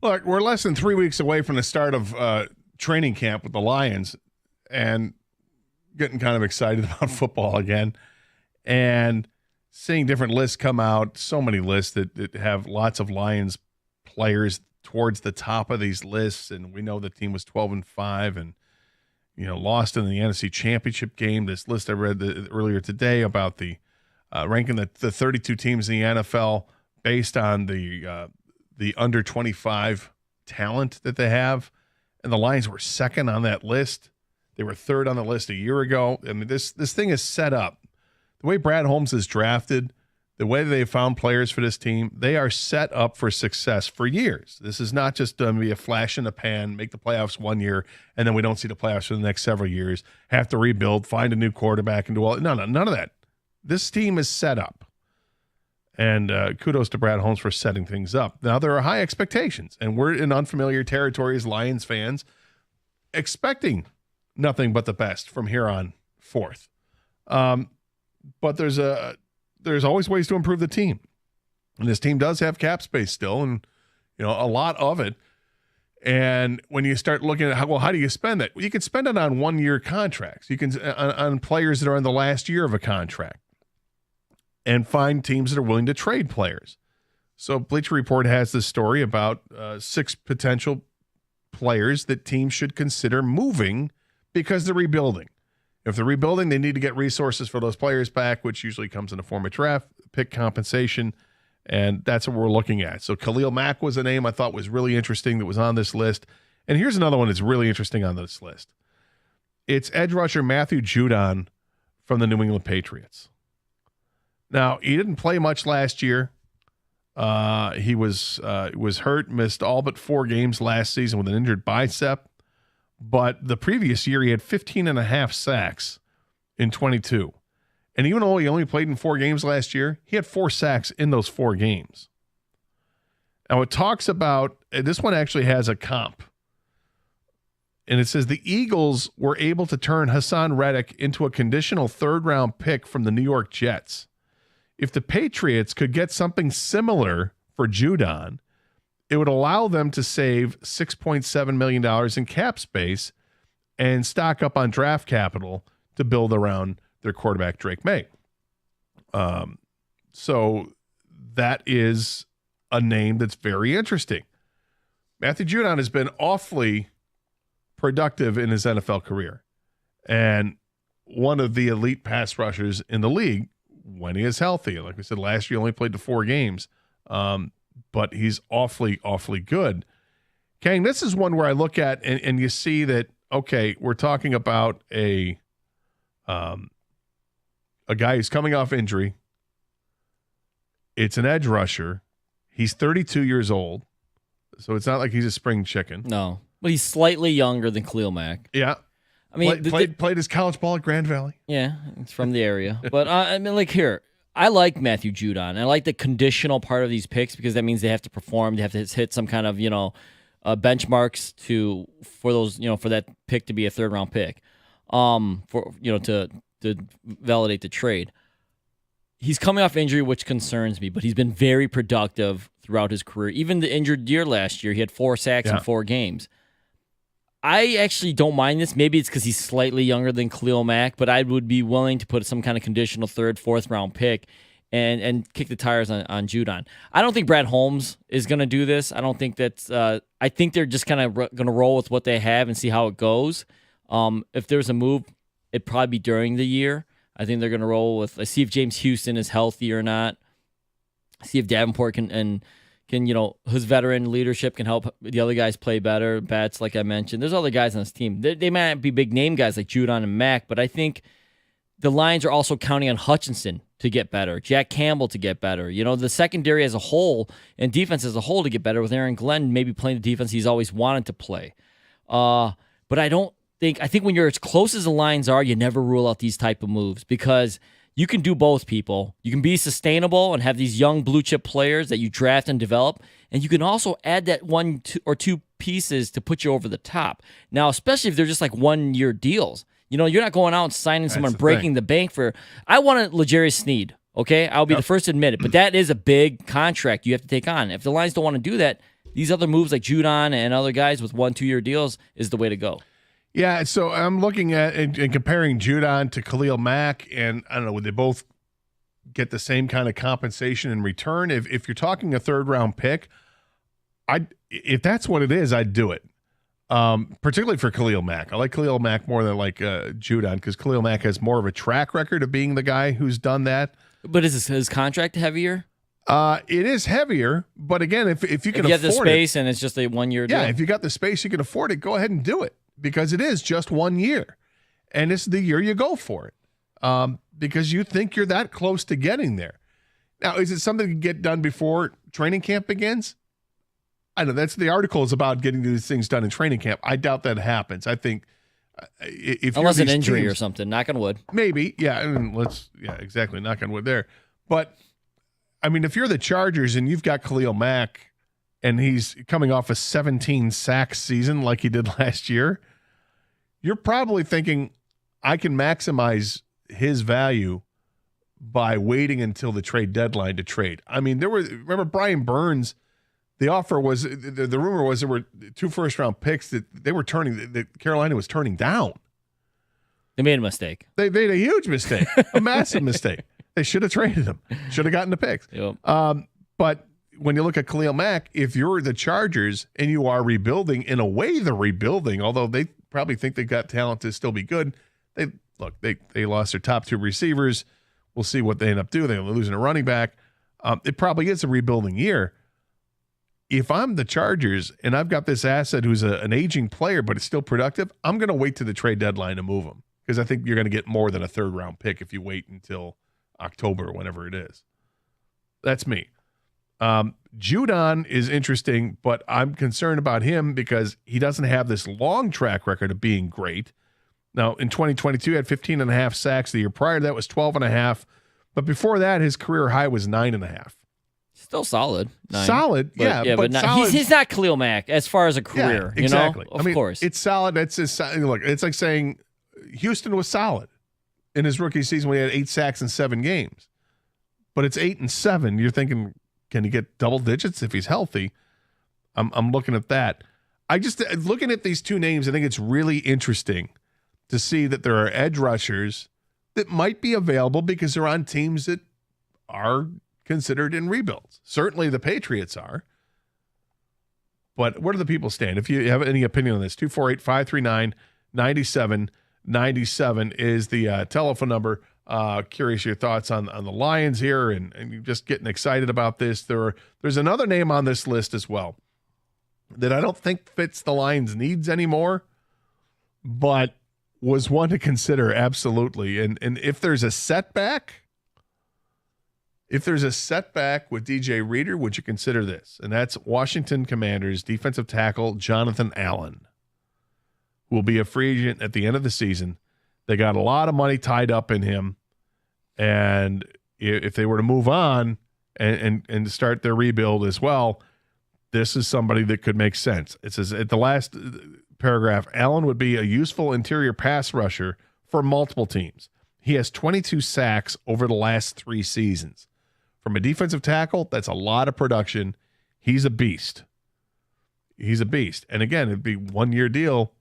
H: Look, we're less than 3 weeks away from the start of training camp with the Lions and getting kind of excited about football again and seeing different lists come out, so many lists that have lots of Lions players towards the top of these lists. And we know the team was 12-5 and, lost in the NFC Championship game. This list I read earlier today about the ranking the 32 teams in the NFL based on the under 25 talent that they have. And the Lions were second on that list. They were third on the list a year ago. I mean, this thing is set up. The way Brad Holmes is drafted, the way they found players for this team, they are set up for success for years. This is not just going to be a flash in the pan, make the playoffs 1 year, and then we don't see the playoffs for the next several years, have to rebuild, find a new quarterback, and do all. No, none of that. This team is set up. And kudos to Brad Holmes for setting things up. Now, there are high expectations, and we're in unfamiliar territory as Lions fans, expecting nothing but the best from here on forth. But there's always ways to improve the team. And this team does have cap space still, and a lot of it. And when you start looking at how do you spend it? Well, you can spend it on 1 year contracts. You can on players that are in the last year of a contract. And find teams that are willing to trade players. So Bleacher Report has this story about 6 potential players that teams should consider moving because they're rebuilding. If they're rebuilding, they need to get resources for those players back, which usually comes in the form of draft pick compensation, and that's what we're looking at. So Khalil Mack was a name I thought was really interesting that was on this list. And here's another one that's really interesting on this list. It's edge rusher Matthew Judon from the New England Patriots. Now, he didn't play much last year. He was hurt, missed all but 4 games last season with an injured bicep. But the previous year, he had 15.5 sacks in 22. And even though he only played in 4 games last year, he had 4 sacks in those 4 games. Now, it talks about, this one actually has a comp. And it says the Eagles were able to turn Hassan Reddick into a conditional 3rd-round pick from the New York Jets. If the Patriots could get something similar for Judon, it would allow them to save $6.7 million in cap space and stock up on draft capital to build around their quarterback, Drake May. So that is a name that's very interesting. Matthew Judon has been awfully productive in his NFL career and one of the elite pass rushers in the league when he is healthy. Like we said, last year he only played the 4 games, but he's awfully, awfully good. Kang, this is one where I look at and you see that, okay, we're talking about a guy who's coming off injury. It's an edge rusher. He's 32 years old, so it's not like he's a spring chicken.
G: No, but he's slightly younger than Khalil Mack.
H: Yeah.
G: I mean,
H: played his college ball at Grand Valley.
G: Yeah, it's from the area. But I mean, like here, I like Matthew Judon. I like the conditional part of these picks because that means they have to perform. They have to hit some kind of benchmarks for those for that pick to be a 3rd-round pick, to validate the trade. He's coming off injury, which concerns me, but he's been very productive throughout his career. Even the injured year last year, he had 4 sacks in 4 games. I actually don't mind this. Maybe it's because he's slightly younger than Khalil Mack, but I would be willing to put some kind of conditional 3rd, 4th-round pick and kick the tires on Judon. I don't think Brad Holmes is going to do this. I don't think that's I think they're just kind of going to roll with what they have and see how it goes. If there's a move, it'd probably be during the year. I think they're going to roll with, let's see if James Houston is healthy or not. See if Davenport can his veteran leadership can help the other guys play better. Bats, like I mentioned. There's other guys on this team. They might not be big name guys like Judon and Mack, but I think the Lions are also counting on Hutchinson to get better, Jack Campbell to get better. The secondary as a whole and defense as a whole to get better with Aaron Glenn maybe playing the defense he's always wanted to play. But I think when you're as close as the Lions are, you never rule out these type of moves because you can do both, people. You can be sustainable and have these young blue chip players that you draft and develop, and you can also add that 1 or 2 pieces to put you over the top. Now, especially if they're just like 1-year deals. You're not going out and signing someone, breaking the bank for. I wanted L'Jarius Sneed. Okay, I'll be the first to admit it, but that is a big contract you have to take on. If the Lions don't want to do that, these other moves like Judon and other guys with 1-2 year deals is the way to go.
H: Yeah, so I'm looking at and comparing Judon to Khalil Mack, and I don't know, would they both get the same kind of compensation in return? If you're talking a third-round pick, if that's what it is, I'd do it. Particularly for Khalil Mack. I like Khalil Mack more than Judon because Khalil Mack has more of a track record of being the guy who's done that.
G: But is his contract heavier?
H: It is heavier, but again, if you can
G: if you have the
H: afford
G: space and it's just a 1 year deal.
H: Yeah, if you got the space, you can afford it, go ahead and do it because it is just 1 year. And it's the year you go for it because you think you're that close to getting there. Now, is it something that can get done before training camp begins? I know that's the article is about getting these things done in training camp. I doubt that happens. I think if
G: unless an injury
H: teams,
G: or something, knock on wood.
H: Maybe, yeah. And exactly, knock on wood there. But I mean, if you're the Chargers and you've got Khalil Mack and he's coming off a 17 sack season like he did last year, you're probably thinking, I can maximize his value by waiting until the trade deadline to trade. I mean, remember Brian Burns, the offer was, the rumor was there were 2 first-round picks that that Carolina was turning down.
G: They made a mistake.
H: They made a huge mistake, a massive mistake. They should have traded him. Should have gotten the picks.
G: Yep.
H: But when you look at Khalil Mack, if you're the Chargers and you are rebuilding, in a way they're rebuilding, although they probably think they've got talent to still be good. They lost their top 2 receivers. We'll see what they end up doing. They're losing a running back. It probably is a rebuilding year. If I'm the Chargers and I've got this asset who's an aging player but it's still productive, I'm going to wait to the trade deadline to move him because I think you're going to get more than a third-round pick if you wait until October, whenever it is. That's me. Judon is interesting, but I'm concerned about him because he doesn't have this long track record of being great. Now, in 2022, he had 15.5 sacks. The year prior to that was 12.5. But before that, his career high was 9.5.
G: Still solid. 9.
H: Solid,
G: but not,
H: solid.
G: he's not Khalil Mack as far as a career.
H: Yeah, exactly.
G: You know? Of course.
H: It's solid. Look, it's like saying Houston was solid in his rookie season when he had 8 sacks in 7 games. But it's 8 and 7. You're thinking, can he get double digits if he's healthy? I'm looking at that. Looking at these 2 names, I think it's really interesting to see that there are edge rushers that might be available because they're on teams that are considered in rebuilds. Certainly the Patriots are. But where do the people stand? If you have any opinion on this, 248-539-9797 is the telephone number. Curious your thoughts on the Lions here and you're just getting excited about this. There's another name on this list as well that I don't think fits the Lions' needs anymore, but was one to consider, absolutely. And if there's a setback with DJ Reader, would you consider this? And that's Washington Commanders defensive tackle Jonathan Allen, who will be a free agent at the end of the season. They got a lot of money tied up in him. And if they were to move on and start their rebuild as well, this is somebody that could make sense. It says at the last paragraph, Allen would be a useful interior pass rusher for multiple teams. He has 22 sacks over the last 3 seasons. From a defensive tackle, that's a lot of production. He's a beast. And again, it'd be 1 year deal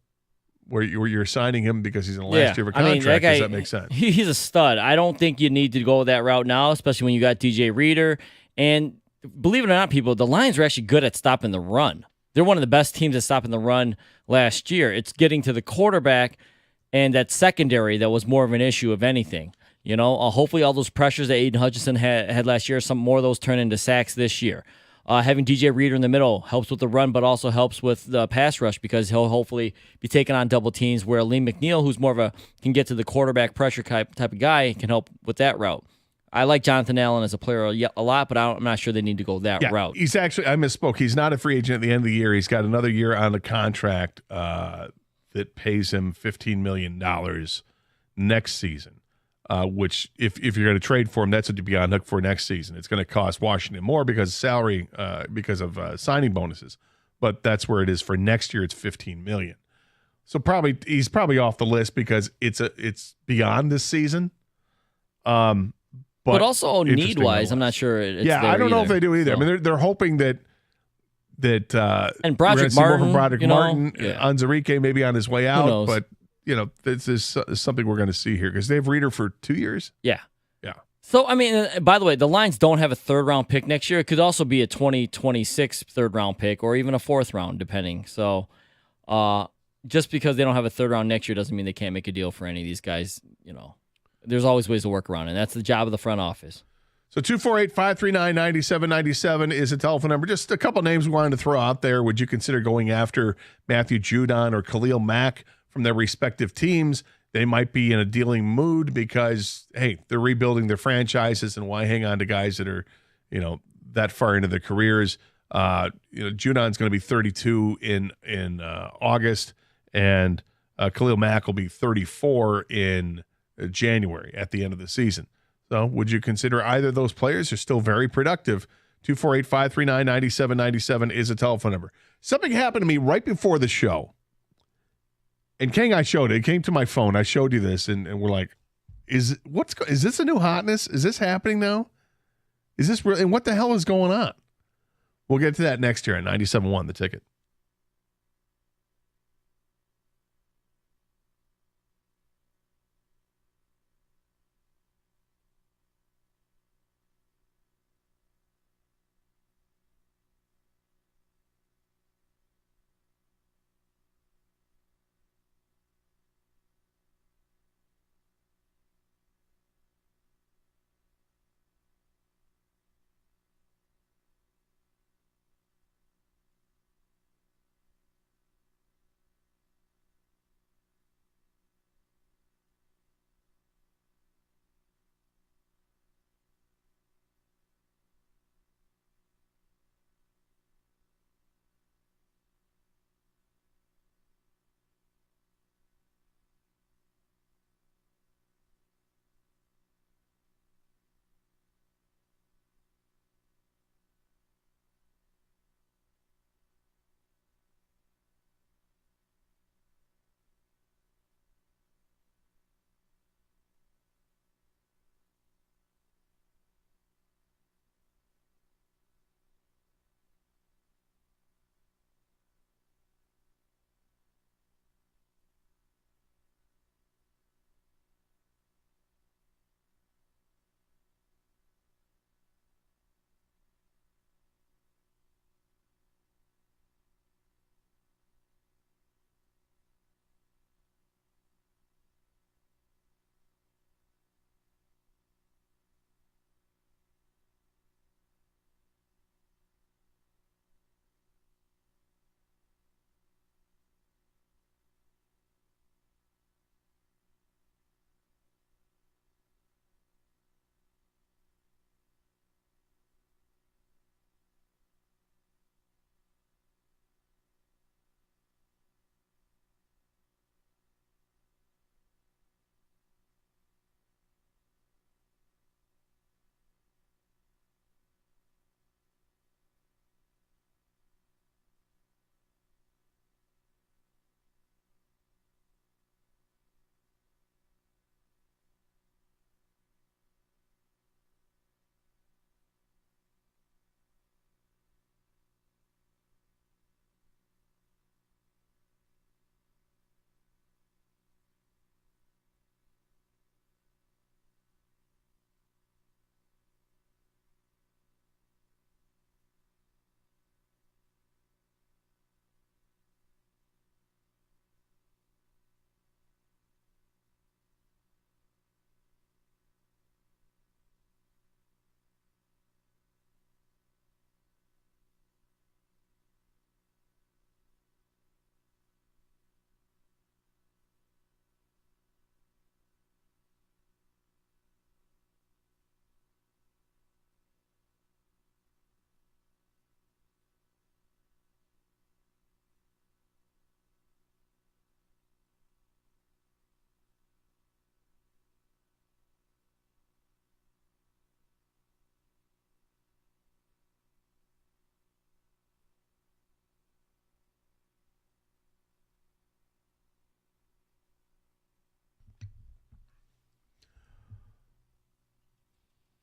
H: where you're signing him because he's in the last year of a contract.
G: That guy,
H: does that make sense?
G: He's a stud. I don't think you need to go that route now, especially when you got DJ Reader. And believe it or not, people, the Lions are actually good at stopping the run. They're one of the best teams at stopping the run last year. It's getting to the quarterback and that secondary that was more of an issue of anything. Hopefully all those pressures that Aiden Hutchinson had last year, some more of those turn into sacks this year. Having DJ Reader in the middle helps with the run, but also helps with the pass rush because he'll hopefully be taking on double teams where Lee McNeil, who's more of can get to the quarterback pressure type of guy, can help with that route. I like Jonathan Allen as a player a lot, but I'm not sure they need to go that route.
H: He's actually, I misspoke. He's not a free agent at the end of the year. He's got another year on the contract that pays him $15 million next season, which if you're going to trade for him, that's what you'd be on hook for next season. It's going to cost Washington more because of salary, because of signing bonuses. But that's where it is for next year. It's $15 million. So he's probably off the list because it's beyond this season. But
G: also need-wise, I'm not sure it's there
H: I don't know
G: either.
H: if they do either.
G: So.
H: I mean, they're hoping that that
G: And
H: we're gonna
G: Broderick
H: see more from
G: Martin,
H: Broderick
G: you know,
H: Martin.
G: yeah.
H: Anzarike maybe on his way out,
G: knows?
H: but this is something we're going to see here because they have Reader for 2 years.
G: Yeah.
H: Yeah.
G: So, I mean, by the way, the Lions don't have a third-round pick next year. It could also be a 2026 third-round pick or even a fourth round, depending. So, just because they don't have a third round next year doesn't mean they can't make a deal for any of these guys. There's always ways to work around, and that's the job of the front office.
H: So 248-539-9797 is a telephone number. Just a couple names we wanted to throw out there. Would you consider going after Matthew Judon or Khalil Mack from their respective teams? They might be in a dealing mood because, hey, they're rebuilding their franchises, and why hang on to guys that are, that far into their careers? Judon's going to be 32 in August, and Khalil Mack will be 34 in January at the end of the season. So would you consider either of those players? They're still very productive. 248-539-9797 is a telephone number. Something happened to me right before the show. And King, I showed it. It came to my phone. I showed you this, and we're like, is this a new hotness? Is this happening now? Is this real? And what the hell is going on? We'll get to that next year at 97.1, The Ticket.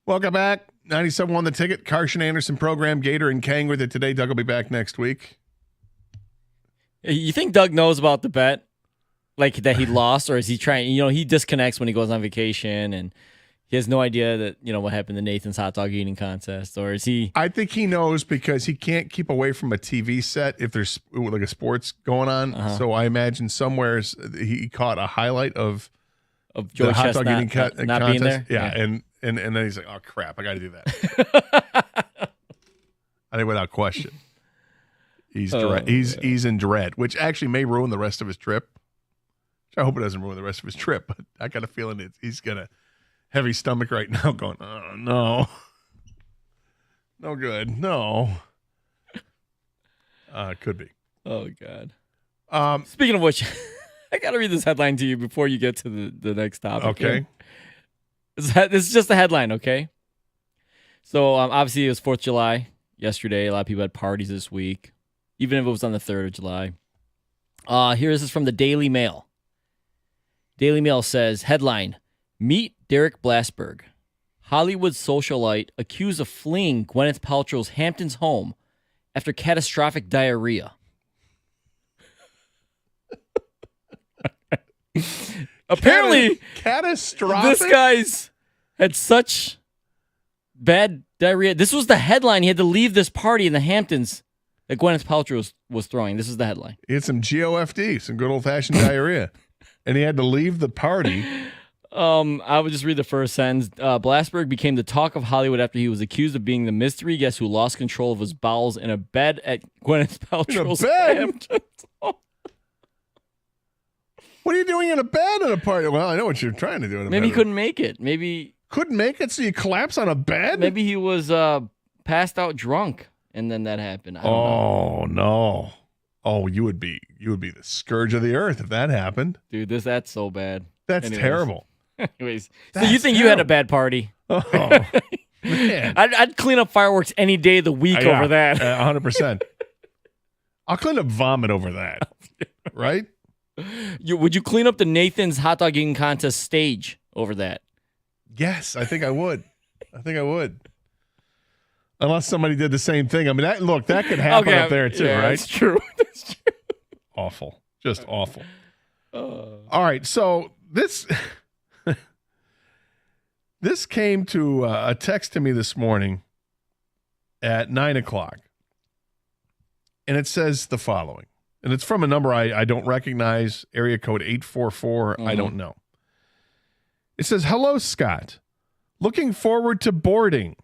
H: Welcome back. 97.1 The Ticket. Carson Anderson program. Gator and Kang with it today. Doug will be back next week.
G: You think Doug knows about the bet? Like that he lost, or is he trying? He disconnects when he goes on vacation, and he has no idea that what happened to Nathan's hot dog eating contest, or is he?
H: I think he knows because he can't keep away from a TV set if there's like a sports going on. So I imagine somewhere he caught a highlight of
G: George
H: the hot dog
G: Chestnut
H: eating
G: not
H: contest.
G: being there.
H: Yeah, and then he's like, oh crap, I got to do that. I think without question, he's in dread, which actually may ruin the rest of his trip. I hope it doesn't ruin the rest of his trip, but I got a feeling he's got a heavy stomach right now going, oh, no. No good. No. Could be.
G: Oh, God. Speaking of which, I got to read this headline to you before you get to the next topic.
H: Okay.
G: This is just a headline, okay? So, obviously, it was 4th of July yesterday. A lot of people had parties this week, even if it was on the 3rd of July. This is from the Daily Mail. Daily Mail says, headline, meet Derek Blasberg, Hollywood socialite accused of fleeing Gwyneth Paltrow's Hamptons home after catastrophic diarrhea. Apparently,
H: catastrophic.
G: This guy's had such bad diarrhea. This was the headline. He had to leave this party in the Hamptons that Gwyneth Paltrow was throwing. This is the headline.
H: He had some GOFD, some good old-fashioned diarrhea. And he had to leave the party.
G: I would just read the first sentence. Blasberg became the talk of Hollywood after he was accused of being the mystery guest who lost control of his bowels in a bed at Gwyneth Paltrow's Hamptons.
H: What are you doing in a bed at a party? Well, I know what you're trying to do in a bed.
G: Maybe he couldn't make it. Maybe
H: couldn't make it, so you collapse on a bed?
G: Maybe he was passed out drunk, and then that happened. I don't know.
H: No. Oh, you would be the scourge of the earth if that happened.
G: Dude, that's so bad.
H: That's terrible.
G: Anyways, so you think you had a bad party?
H: Oh, man.
G: I'd clean up fireworks any day of the week over that.
H: 100%. I'll clean up vomit over that. Right?
G: Would you clean up the Nathan's hot dog eating contest stage over that?
H: Yes, I think I would. Unless somebody did the same thing. I mean, that could happen up there too, right?
G: That's true. That's true.
H: Awful. Just awful. All right, so this came to a text to me this morning at 9:00, and it says the following, and it's from a number I don't recognize, area code 844. I don't know. It says, "Hello, Scott. Looking forward to boarding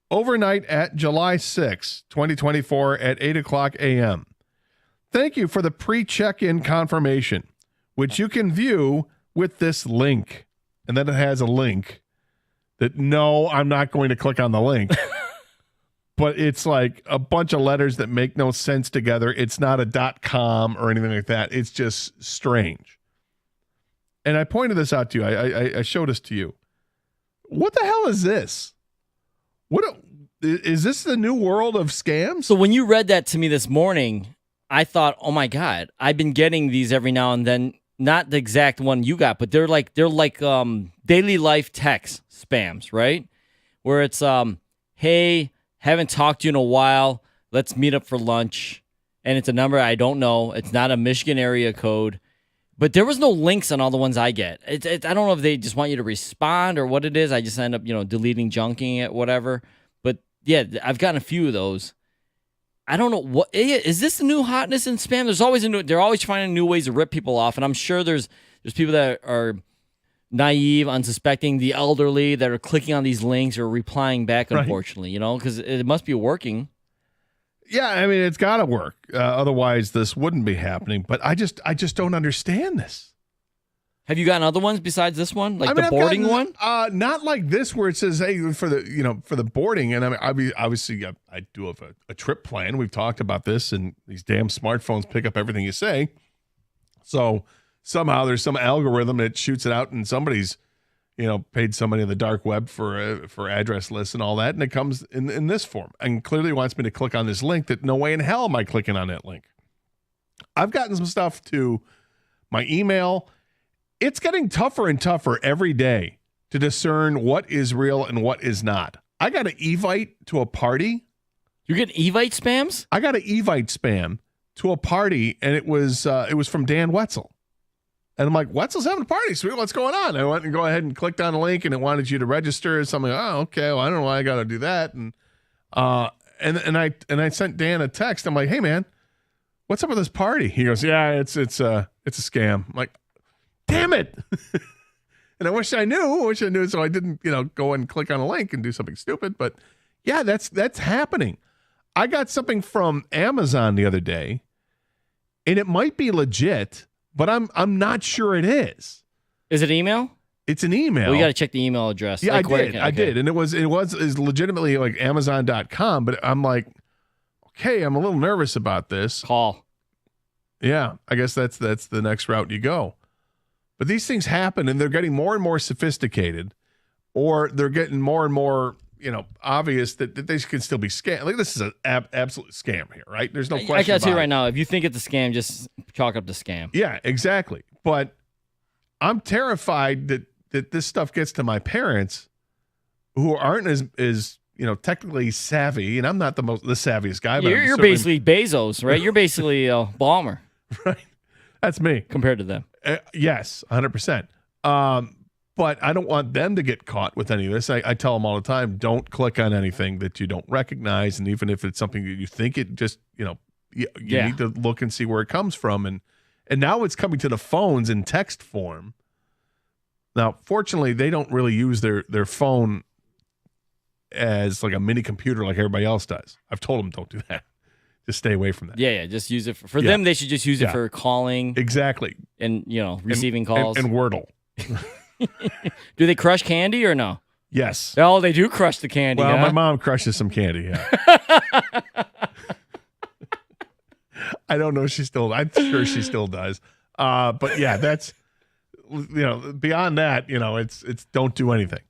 H: overnight at July 6, 2024 at 8:00 a.m. Thank you for the pre-check-in confirmation, which you can view with this link." And then it has a link that, no, I'm not going to click on the link. But it's like a bunch of letters that make no sense together. It's not a .com or anything like that. It's just strange. And I pointed this out to you. I showed this to you. What the hell is this? Is this the new world of scams?
G: So when you read that to me this morning, I thought, oh my God, I've been getting these every now and then. Not the exact one you got, but they're like daily life text spams, right? Where it's hey, haven't talked to you in a while. Let's meet up for lunch. And it's a number I don't know. It's not a Michigan area code. But there was no links on all the ones I get. I don't know if they just want you to respond or what it is. I just end up, deleting, junking it, whatever. But yeah, I've gotten a few of those. I don't know what is this the new hotness in spam? There's always they're always finding new ways to rip people off, and I'm sure there's people that are naive, unsuspecting, the elderly that are clicking on these links or replying back. Unfortunately, because it must be working.
H: Yeah, I mean it's got to work. Otherwise, this wouldn't be happening. But I just don't understand this.
G: Have you gotten other ones besides this one, the boarding one?
H: Not like this, where it says, "Hey, for the boarding." And I mean, obviously, I do have a trip plan. We've talked about this, and these damn smartphones pick up everything you say. So somehow there's some algorithm that shoots it out, and somebody's, paid somebody in the dark web for address lists and all that, and it comes in this form, and clearly wants me to click on this link. That no way in hell am I clicking on that link. I've gotten some stuff to my email. It's getting tougher and tougher every day to discern what is real and what is not. I got an Evite to a party.
G: You get Evite spams?
H: I got an Evite spam to a party, and it was from Dan Wetzel. And I'm like, Wetzel's having a party. Sweet, what's going on? I went and go ahead and clicked on a link, and it wanted you to register. So I'm like, oh, okay. Well, I don't know why I got to do that. And I sent Dan a text. I'm like, hey man, what's up with this party? He goes, yeah, it's a scam. I'm like, damn it. And I wish I knew, so I didn't, go and click on a link and do something stupid. But yeah, that's happening. I got something from Amazon the other day, and it might be legit, but I'm not sure it is.
G: Is it email?
H: It's an email.
G: Well, you got to check the email address.
H: Yeah, I did. And it was legitimately like Amazon.com, but I'm like, okay, I'm a little nervous about this.
G: Call.
H: Yeah, I guess that's the next route you go. But these things happen, and they're getting more and more sophisticated, or they're getting more and more, obvious that they can still be scam. Like, this is an absolute scam here, right? There's no question.
G: I gotta tell you right now, if you think it's a scam, just chalk up the scam.
H: Yeah, exactly. But I'm terrified that this stuff gets to my parents, who aren't as technically savvy, and I'm not the savviest guy. But
G: You're basically Bezos, right? You're basically a bomber,
H: right? That's me
G: compared to them.
H: Yes, 100%. But I don't want them to get caught with any of this. I tell them all the time, don't click on anything that you don't recognize. And even if it's something that you think it just, you need to look and see where it comes from. And now it's coming to the phones in text form. Now, fortunately, they don't really use their phone as like a mini computer like everybody else does. I've told them don't do that. Just stay away from that.
G: Yeah. Just use it for them. They should just use it for calling.
H: Exactly.
G: And, receiving calls.
H: And Wordle.
G: Do they crush candy or no?
H: Yes.
G: Oh, they do crush the candy.
H: Well,
G: huh?
H: my mom crushes some candy. Yeah. I don't know. I'm sure she still does. But yeah, that's, beyond that, it's don't do anything.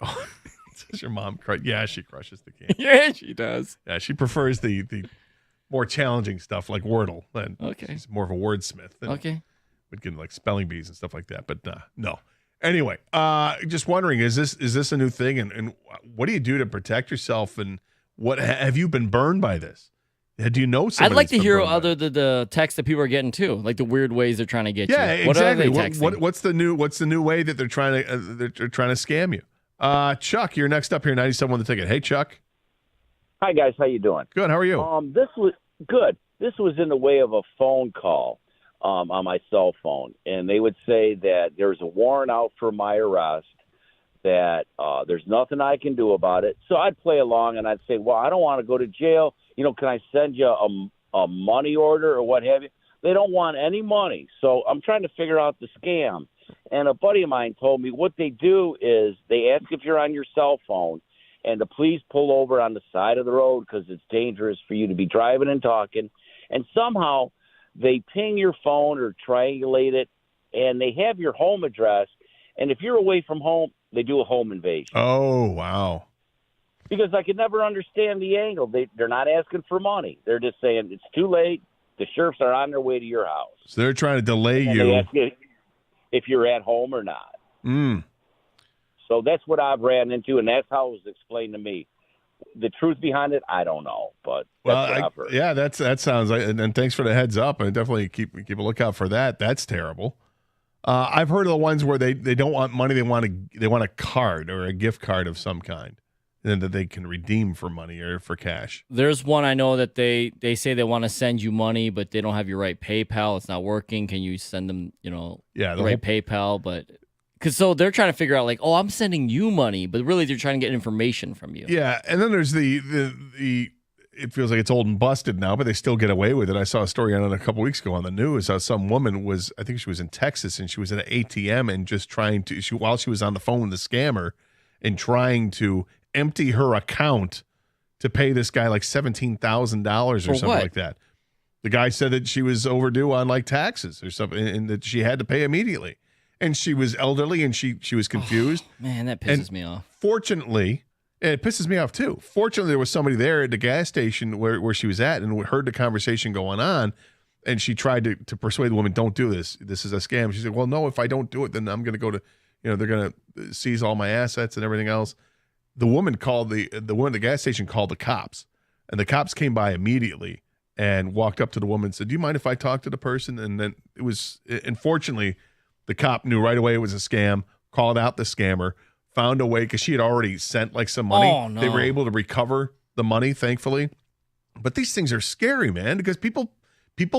H: Does your mom crush? Yeah, she crushes the candy.
G: Yeah, she does.
H: Yeah, she prefers the more challenging stuff like Wordle. And
G: okay.
H: She's more of a wordsmith.
G: Okay.
H: Would get like spelling bees and stuff like that, but no. Anyway, just wondering, is this a new thing, and what do you do to protect yourself, and what have you been burned by this? Do you know somebody?
G: I'd like to hear other the text that people are getting too, like the weird ways they're trying to get you.
H: Yeah, exactly.
G: What are they texting?
H: What's the new way that they're trying to scam you? Chuck, you're next up here. 97 on the ticket. Hey, Chuck.
L: Hi guys, how you doing?
H: Good. How are you?
L: This was good. This was in the way of a phone call. On my cell phone, and they would say that there's a warrant out for my arrest, that there's nothing I can do about it. So I'd play along, and I'd say, well, I don't want to go to jail. Can I send you a money order or what have you? They don't want any money. So I'm trying to figure out the scam. And a buddy of mine told me what they do is they ask if you're on your cell phone, and the police pull over on the side of the road because it's dangerous for you to be driving and talking, and somehow they ping your phone or triangulate it, and they have your home address. And if you're away from home, they do a home invasion.
H: Oh, wow.
L: Because I could never understand the angle. They're not asking for money. They're just saying it's too late. The sheriffs are on their way to your house.
H: So they're trying to delay
L: and
H: you.
L: They ask you if you're at home or not. So that's what I've ran into, and that's how it was explained to me. The truth behind it, I don't know, but that's what I've heard.
H: Yeah, that sounds like, and thanks for the heads up, and definitely keep a lookout for that. That's terrible. I've heard of the ones where they don't want money, they want a card or a gift card of some kind, and that they can redeem for money or for cash.
G: There's one I know that they say they want to send you money, but they don't have your right PayPal. It's not working. Can you send them, the right PayPal? But so they're trying to figure out like, oh, I'm sending you money, but really they're trying to get information from you.
H: Yeah, and then there's the it feels like it's old and busted now, but they still get away with it. I saw a story on it a couple weeks ago on the news. How some woman I think she was in Texas, and she was at an ATM and just trying to, while she was on the phone with the scammer, and trying to empty her account to pay this guy like $17,000 or something like that. The guy said that she was overdue on like taxes or something, and that she had to pay immediately. And she was elderly, and she was confused.
G: Oh, man, that pisses me off.
H: Fortunately, it pisses me off too. Fortunately, there was somebody there at the gas station where she was at, and heard the conversation going on, and she tried to persuade the woman, don't do this. This is a scam. She said, well, no, if I don't do it, then I'm going to go to they're going to seize all my assets and everything else. The woman called the woman at the gas station called the cops, and the cops came by immediately and walked up to the woman and said, "Do you mind if I talk to the person?" And then unfortunately, the cop knew right away it was a scam, called out the scammer, found a way because she had already sent like some money.
G: Oh, no.
H: They were able to recover the money, thankfully. But these things are scary, man, because people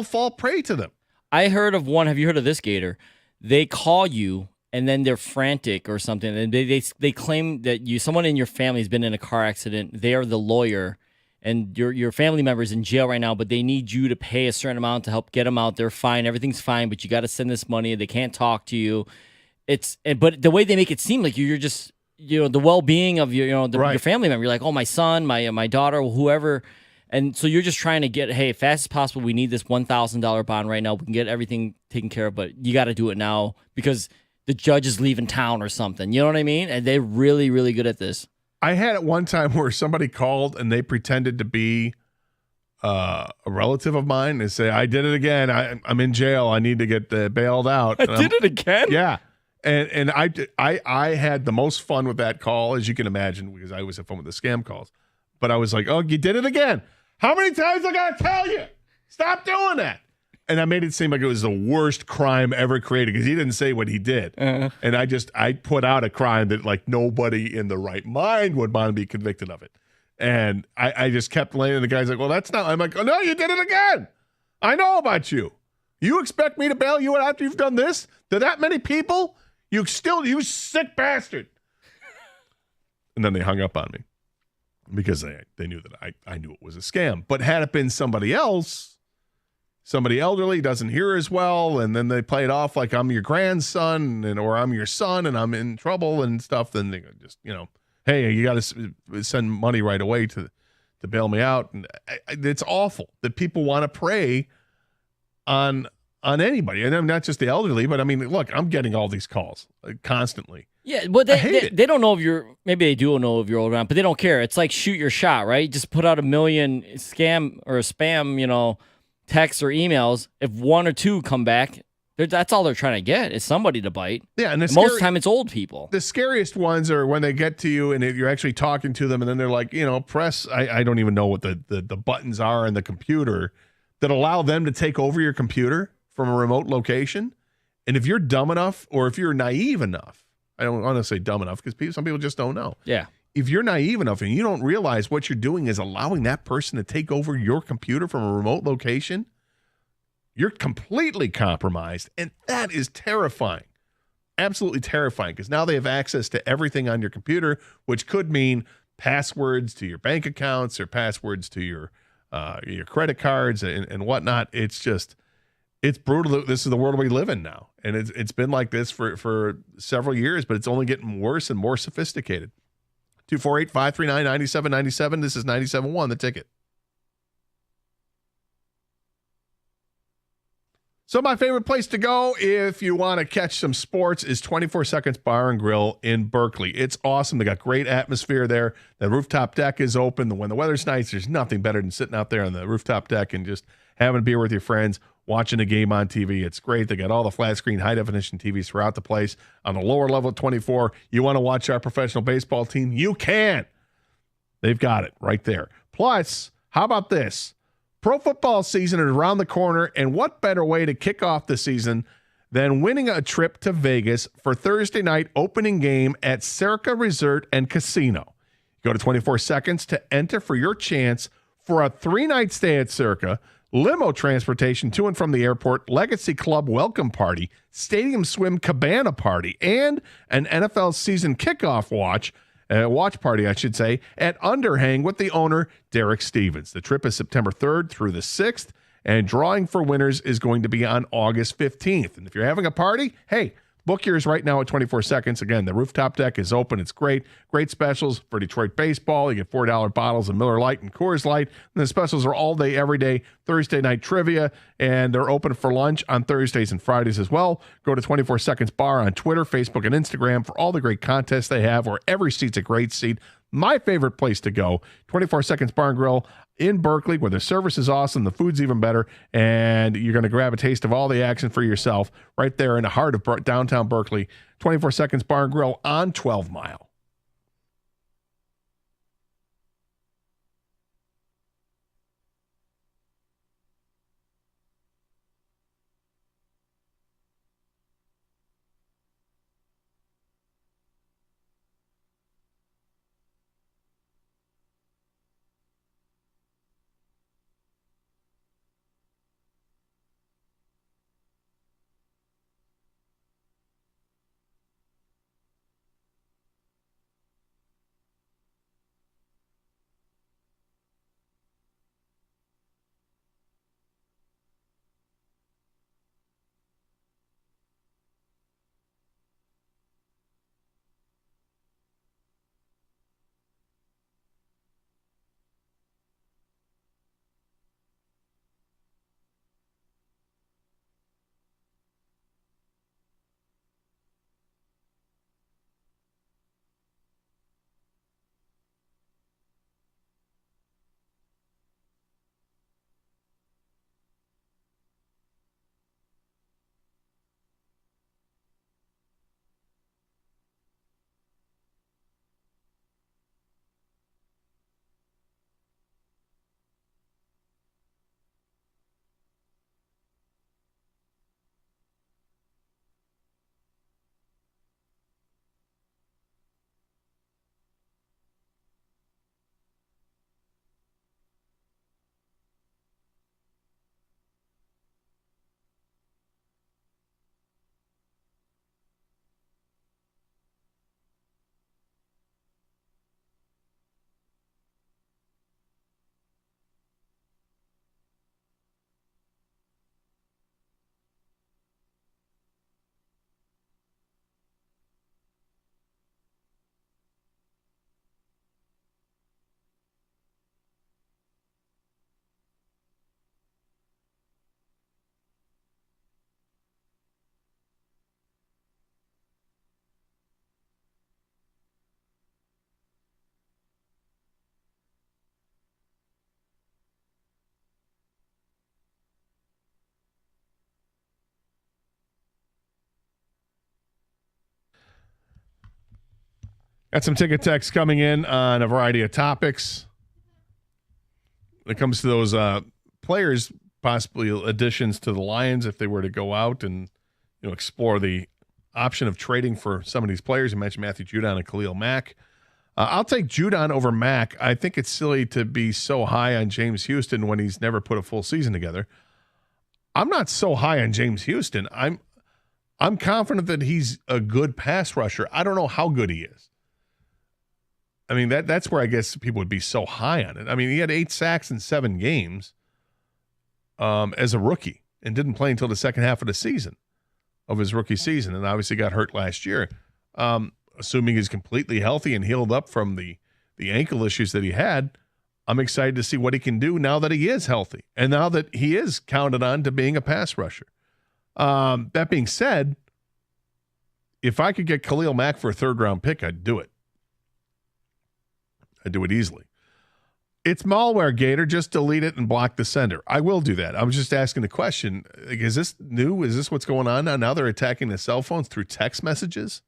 H: fall prey to them.
G: I heard of one. Have you heard of this, Gator? They call you and then they're frantic or something, and they claim that someone in your family has been in a car accident. They are the lawyer, and your family member's in jail right now, but they need you to pay a certain amount to help get them out. They're fine, everything's fine, but you got to send this money. They can't talk to you. But the way they make it seem like you're just the well-being of your family member. You're like, oh, my son, my daughter, whoever. And so you're just trying to get, hey, fast as possible, we need this $1,000 bond right now. We can get everything taken care of, but you got to do it now because the judge is leaving town or something. You know what I mean? And they're really, really good at this.
H: I had it one time where somebody called and they pretended to be a relative of mine and say, I did it again. I'm in jail. I need to get bailed out.
G: I did it again?
H: Yeah. And I had the most fun with that call, as you can imagine, because I always have fun with the scam calls. But I was like, oh, you did it again. How many times I got to tell you? Stop doing that. And I made it seem like it was the worst crime ever created because he didn't say what he did. And I put out a crime that like nobody in the right mind would want to be convicted of it. And I just kept laying, and the guy's like, well, that's not. I'm like, oh, no, you did it again. I know about you. You expect me to bail you out after you've done this? To that many people? You sick bastard. And then they hung up on me because they knew that I knew it was a scam. But had it been somebody else, somebody elderly, doesn't hear as well, and then they play it off like I'm your grandson or I'm your son and I'm in trouble and stuff, then they just, hey, you got to send money right away to bail me out. And it's awful that people want to prey on anybody. And I'm not just the elderly, but I mean, look, I'm getting all these calls constantly.
G: Yeah, but they don't know if maybe they do know if you're old around, but they don't care. It's like shoot your shot, right? Just put out 1 million scam or spam, texts or emails. If one or two come back, that's all they're trying to get is somebody to bite.
H: Yeah, and
G: most of the time it's old people.
H: The scariest ones are when they get to you and you're actually talking to them, and then they're like, press. I don't even know what the buttons are in the computer that allow them to take over your computer from a remote location. And if you're dumb enough, or if you're naive enough, I don't want to say dumb enough because some people just don't know.
G: Yeah.
H: If you're naive enough and you don't realize what you're doing is allowing that person to take over your computer from a remote location, you're completely compromised. And that is terrifying. Absolutely terrifying, because now they have access to everything on your computer, which could mean passwords to your bank accounts or passwords to your credit cards and whatnot. It's brutal. This is the world we live in now. And it's been like this for several years, but it's only getting worse and more sophisticated. 248-539-9797. This is 97.1, The Ticket. So my favorite place to go if you want to catch some sports is 24 Seconds Bar and Grill in Berkeley. It's awesome. They got great atmosphere there. The rooftop deck is open. When the weather's nice, there's nothing better than sitting out there on the rooftop deck and just having a beer with your friends, watching a game on TV. It's great. They got all the flat screen, high definition TVs throughout the place. On the lower level at 24, you want to watch our professional baseball team? You can. They've got it right there. Plus, how about this? Pro football season is around the corner, and what better way to kick off the season than winning a trip to Vegas for Thursday night opening game at Circa Resort and Casino. Go to 24 Seconds to enter for your chance for a 3-night stay at Circa, limo transportation to and from the airport, Legacy Club welcome party, stadium swim cabana party, and an NFL season kickoff watch party, I should say, at Underhang with the owner, Derek Stevens. The trip is September 3rd through the 6th, and drawing for winners is going to be on August 15th. And if you're having a party, hey, book yours right now at 24 Seconds. Again, the rooftop deck is open. It's great. Great specials for Detroit baseball. You get $4 bottles of Miller Lite and Coors Light. And the specials are all day, every day. Thursday night trivia, and they're open for lunch on Thursdays and Fridays as well. Go to 24 Seconds Bar on Twitter, Facebook, and Instagram for all the great contests they have, where every seat's a great seat. My favorite place to go, 24 Seconds Bar and Grill in Berkeley, where the service is awesome, the food's even better, and you're going to grab a taste of all the action for yourself right there in the heart of downtown Berkeley. 24 Seconds Bar and Grill on 12 Mile. Got some ticket texts coming in on a variety of topics. When it comes to those players, possibly additions to the Lions, if they were to go out and explore the option of trading for some of these players. You mentioned Matthew Judon and Khalil Mack. I'll take Judon over Mack. I think it's silly to be so high on James Houston when he's never put a full season together. I'm not so high on James Houston. I'm confident that he's a good pass rusher. I don't know how good he is. I mean, that's where I guess people would be so high on it. I mean, he had 8 sacks in 7 games as a rookie and didn't play until the second half of the season, of his rookie season, and obviously got hurt last year. Assuming he's completely healthy and healed up from the ankle issues that he had, I'm excited to see what he can do now that he is healthy and now that he is counted on to being a pass rusher. That being said, if I could get Khalil Mack for a 3rd-round pick, I'd do it. I'd do it easily. It's malware, Gator. Just delete it and block the sender. I will do that. I was just asking the question. Like, is this new? Is this what's going on now? Now they're attacking the cell phones through text messages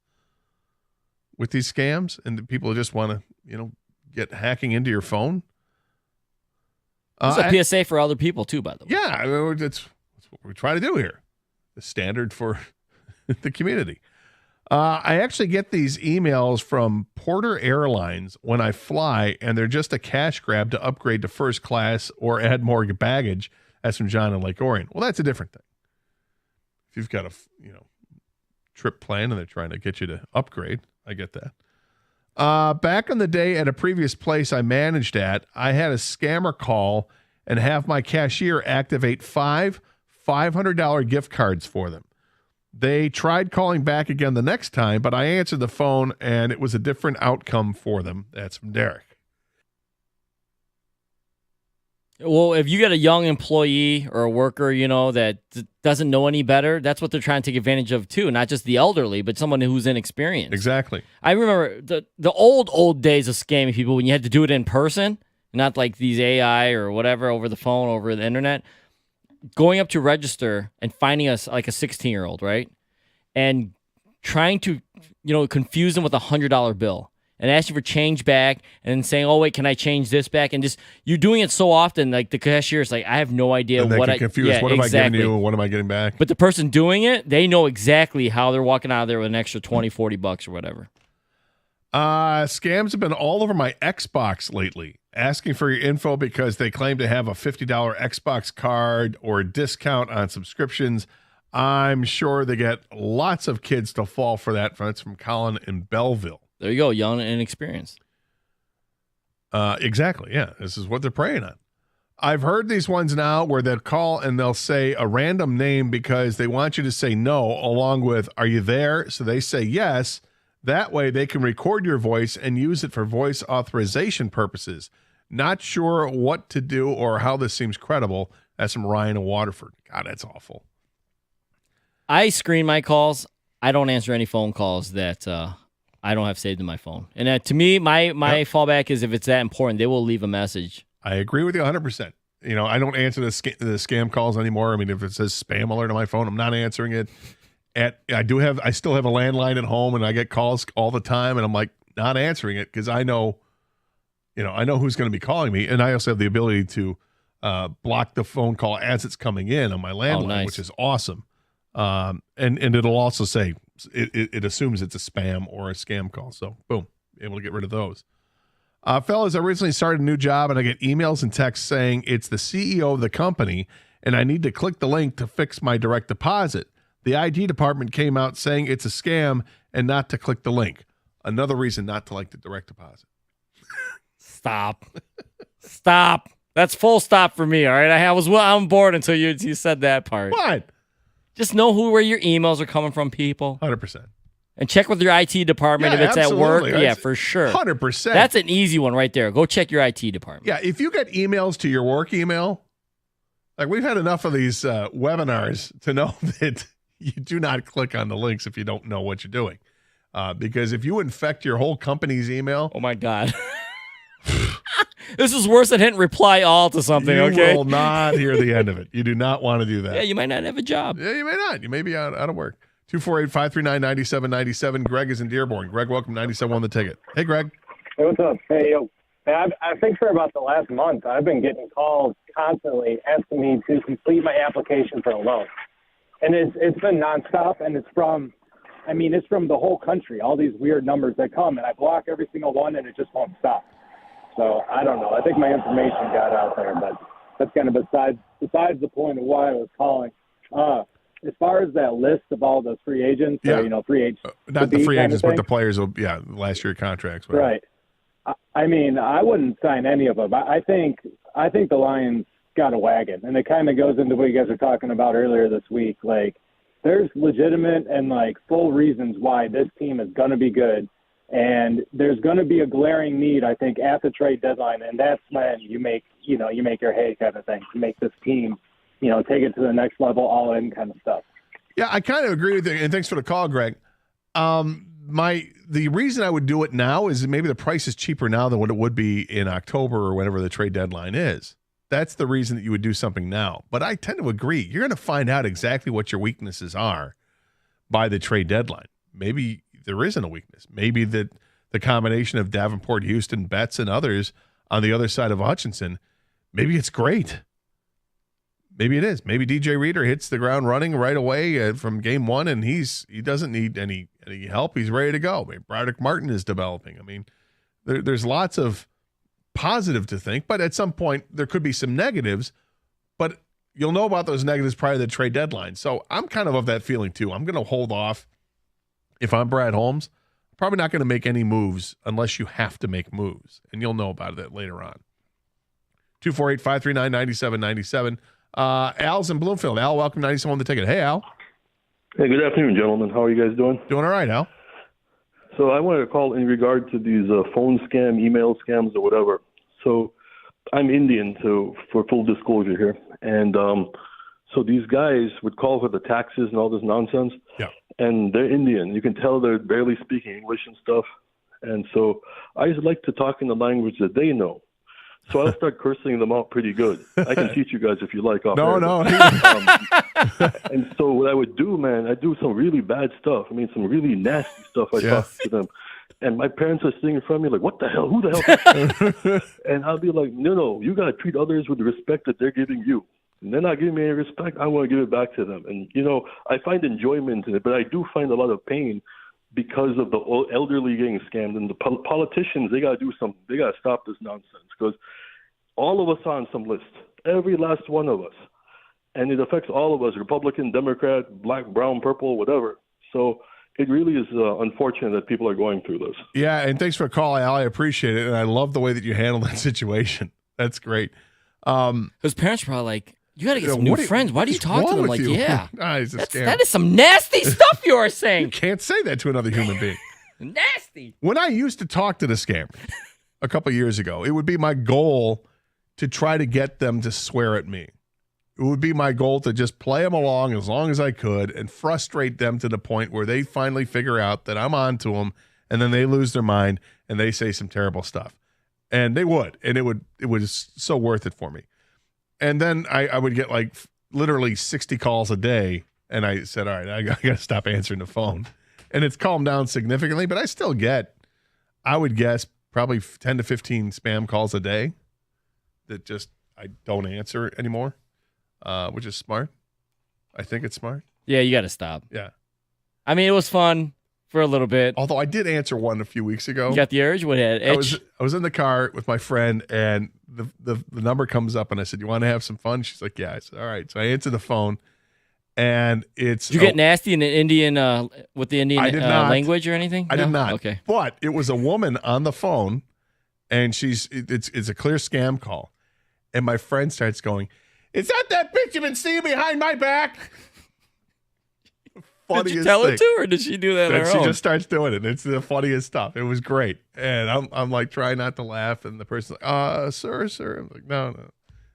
H: with these scams, and people just want to, get hacking into your phone.
G: It's a PSA for other people too, by the way.
H: Yeah, I mean, that's what we try to do here. The standard for the community. I actually get these emails from Porter Airlines when I fly, and they're just a cash grab to upgrade to first class or add more baggage. That's from John in Lake Orion. Well, that's a different thing. If you've got a trip planned and they're trying to get you to upgrade, I get that. Back in the day at a previous place I managed at, I had a scammer call and have my cashier activate 5 $500 gift cards for them. They tried calling back again the next time, but I answered the phone, and it was a different outcome for them. That's from Derek.
G: Well, if you get a young employee or a worker, that doesn't know any better, that's what they're trying to take advantage of too. Not just the elderly, but someone who's inexperienced.
H: Exactly.
G: I remember the old days of scamming people when you had to do it in person, not like these AI or whatever over the phone, over the internet. Going up to register and finding us like a 16-year-old, right? And trying to, confuse them with $100 bill and ask you for change back and then saying, oh, wait, can I change this back? And just, you're doing it so often, like the cashier is like, I have no idea
H: and they
G: what
H: get confused. What am I giving you and what am I getting back?
G: But the person doing it, they know exactly how they're walking out of there with an extra $20-$40 or whatever.
H: Scams have been all over my Xbox lately, asking for your info because they claim to have a $50 Xbox card or a discount on subscriptions. I'm sure they get lots of kids to fall for that. That's from Colin in Belleville.
G: There you go, young and inexperienced.
H: Exactly, yeah. This is what they're preying on. I've heard these ones now where they'll call and they'll say a random name because they want you to say no along with, are you there? So they say yes. That way they can record your voice and use it for voice authorization purposes. Not sure what to do or how this seems credible. That's from Ryan in Waterford. God, that's awful.
G: I screen my calls. I don't answer any phone calls that I don't have saved in my phone. And to me, my fallback is if it's that important, they will leave a message.
H: I agree with you 100%. I don't answer the scam calls anymore. I mean, if it says spam alert on my phone, I'm not answering it. I still have a landline at home, and I get calls all the time, and I'm like not answering it because I know who's going to be calling me, and I also have the ability to block the phone call as it's coming in on my landline, which is awesome. And it'll also say it assumes it's a spam or a scam call. So boom, able to get rid of those. Fellas, I recently started a new job and I get emails and texts saying it's the CEO of the company and I need to click the link to fix my direct deposit. The IT department came out saying it's a scam and not to click the link. Another reason not to like the direct deposit.
G: Stop. That's full stop for me. All right. I was on board until you said that part.
H: What?
G: Just know where your emails are coming from, people.
H: 100%.
G: And check with your IT department if it's
H: absolutely.
G: at work. Yeah, for sure.
H: 100%.
G: That's an easy one right there. Go check your IT department.
H: Yeah, if you get emails to your work email, like we've had enough of these webinars to know that you do not click on the links if you don't know what you're doing. Because if you infect your whole company's email.
G: Oh, my God. This is worse than hitting reply all to something, okay?
H: You will not hear the end of it. You do not want to do that.
G: Yeah, you might not have a job.
H: Yeah, you may not. You may be out of work. 248-539-9797. Greg is in Dearborn. Greg, welcome. 97 on the ticket. Hey, Greg.
J: Hey, what's up? Hey, yo. I think for about the last month, I've been getting calls constantly asking me to complete my application for a loan. And it's been nonstop, and it's from the whole country, all these weird numbers that come, and I block every single one, and it just won't stop. So I don't know. I think my information got out there, but that's kind of besides the point of why I was calling. As far as that list of all the free agents, free agents,
H: not the free agents, but the players. Last year contracts. Whatever.
J: Right. I wouldn't sign any of them. I think the Lions got a wagon, and it kind of goes into what you guys were talking about earlier this week. Like, there's legitimate and full reasons why this team is going to be good. And there's going to be a glaring need, I think, at the trade deadline, and that's when you make your hay kind of thing to make this team, take it to the next level, all in kind of stuff.
H: Yeah, I kind of agree with you, and thanks for the call, Greg. The reason I would do it now is maybe the price is cheaper now than what it would be in October or whenever the trade deadline is. That's the reason that you would do something now. But I tend to agree. You're going to find out exactly what your weaknesses are by the trade deadline. Maybe there isn't a weakness. Maybe the combination of Davenport, Houston, Betts, and others on the other side of Hutchinson, maybe it's great. Maybe it is. Maybe DJ Reader hits the ground running right away from game one, and he doesn't need any help. He's ready to go. Maybe Broderick Martin is developing. I mean, there's lots of positive to think, but at some point there could be some negatives, but you'll know about those negatives prior to the trade deadline. So I'm kind of that feeling too. I'm going to hold off. If I'm Brad Holmes, I'm probably not going to make any moves unless you have to make moves, and you'll know about that later on. 248-539-9797. Al's in Bloomfield. Al, welcome. 97 on the ticket. Hey, Al.
M: Hey, good afternoon, gentlemen. How are you guys doing?
H: Doing all right, Al.
M: So I wanted to call in regard to these phone scam, email scams, or whatever. So I'm Indian, for full disclosure here. And so these guys would call for the taxes and all this nonsense.
H: Yeah.
M: And they're Indian. You can tell they're barely speaking English and stuff. And so I just like to talk in the language that they know. So I'll start cursing them out pretty good. I can teach you guys if you like.
H: No.
M: And so what I would do, man, I do some really bad stuff. I mean, some really nasty stuff. I talk to them. And my parents are sitting in front of me like, what the hell? Who the hell? And I'll be like, no, you got to treat others with the respect that they're giving you. And they're not giving me any respect. I want to give it back to them. And, I find enjoyment in it, but I do find a lot of pain because of the elderly getting scammed. And the politicians, they got to do something. They got to stop this nonsense because all of us are on some list, every last one of us. And it affects all of us, Republican, Democrat, black, brown, purple, whatever. So it really is unfortunate that people are going through this.
H: Yeah, and thanks for calling, Al. I appreciate it, and I love the way that you handled that situation. That's great.
G: His parents are probably like, you got to get some new friends. Why do you talk to them like, yeah? That is some nasty stuff you are saying.
H: You can't say that to another human being.
G: Nasty.
H: When I used to talk to the scammers a couple years ago, it would be my goal to try to get them to swear at me. It would be my goal to just play them along as I could and frustrate them to the point where they finally figure out that I'm on to them, and then they lose their mind and they say some terrible stuff. And they would, and it was so worth it for me. And then I would get like literally 60 calls a day, and I said, all right, I got to stop answering the phone. And it's calmed down significantly, but I still get, I would guess, probably 10 to 15 spam calls a day that just I don't answer anymore. Which is smart. I think it's smart.
G: Yeah, you got to stop.
H: Yeah.
G: I mean, it was fun for a little bit.
H: Although I did answer one a few weeks ago.
G: You got the urge? What had itch?
H: I was in the car with my friend, and the number comes up, and I said, "You want to have some fun?" She's like, "Yeah." I said, "All right." So I answer the phone, and it's.
G: Did you get nasty in an Indian with the Indian language or anything?
H: I did not.
G: Okay.
H: But it was a woman on the phone, and it's a clear scam call, and my friend starts going, "Is that bitch you've been seeing behind my back?"
G: Did you tell her to, or did she do that on her
H: She
G: own?
H: just starts doing it. It's the funniest stuff. It was great. And I'm like trying not to laugh, and the person's like, sir. I'm like, no.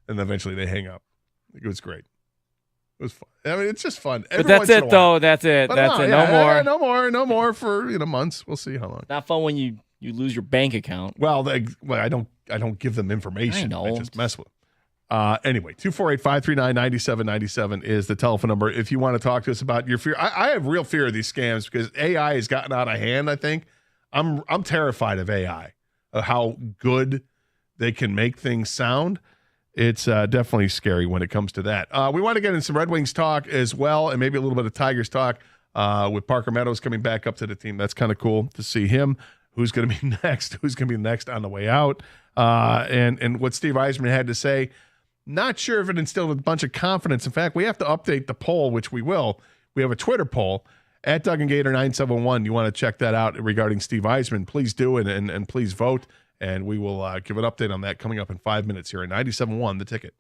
H: And eventually they hang up. It was great. It was fun. I mean, it's just fun.
G: But that's it, though. That's it. That's it. No more.
H: No more for months. We'll see how long.
G: Not fun when you lose your bank account.
H: Well, I don't give them information.
G: I know.
H: I just mess with them. Anyway, 248-539-9797 is the telephone number if you want to talk to us about your fear. I have real fear of these scams because AI has gotten out of hand, I think. I'm terrified of AI, of how good they can make things sound. It's definitely scary when it comes to that. We want to get in some Red Wings talk as well, and maybe a little bit of Tigers talk with Parker Meadows coming back up to the team. That's kind of cool to see him. Who's going to be next? Who's going to be next on the way out? And what Steve Eiserman had to say. Not sure if it instilled a bunch of confidence. In fact, we have to update the poll, which we will. We have a Twitter poll at Doug and Gator 971. You want to check that out regarding Steve Eiserman. Please do, and please vote. And we will give an update on that coming up in 5 minutes here at 97.1 The Ticket.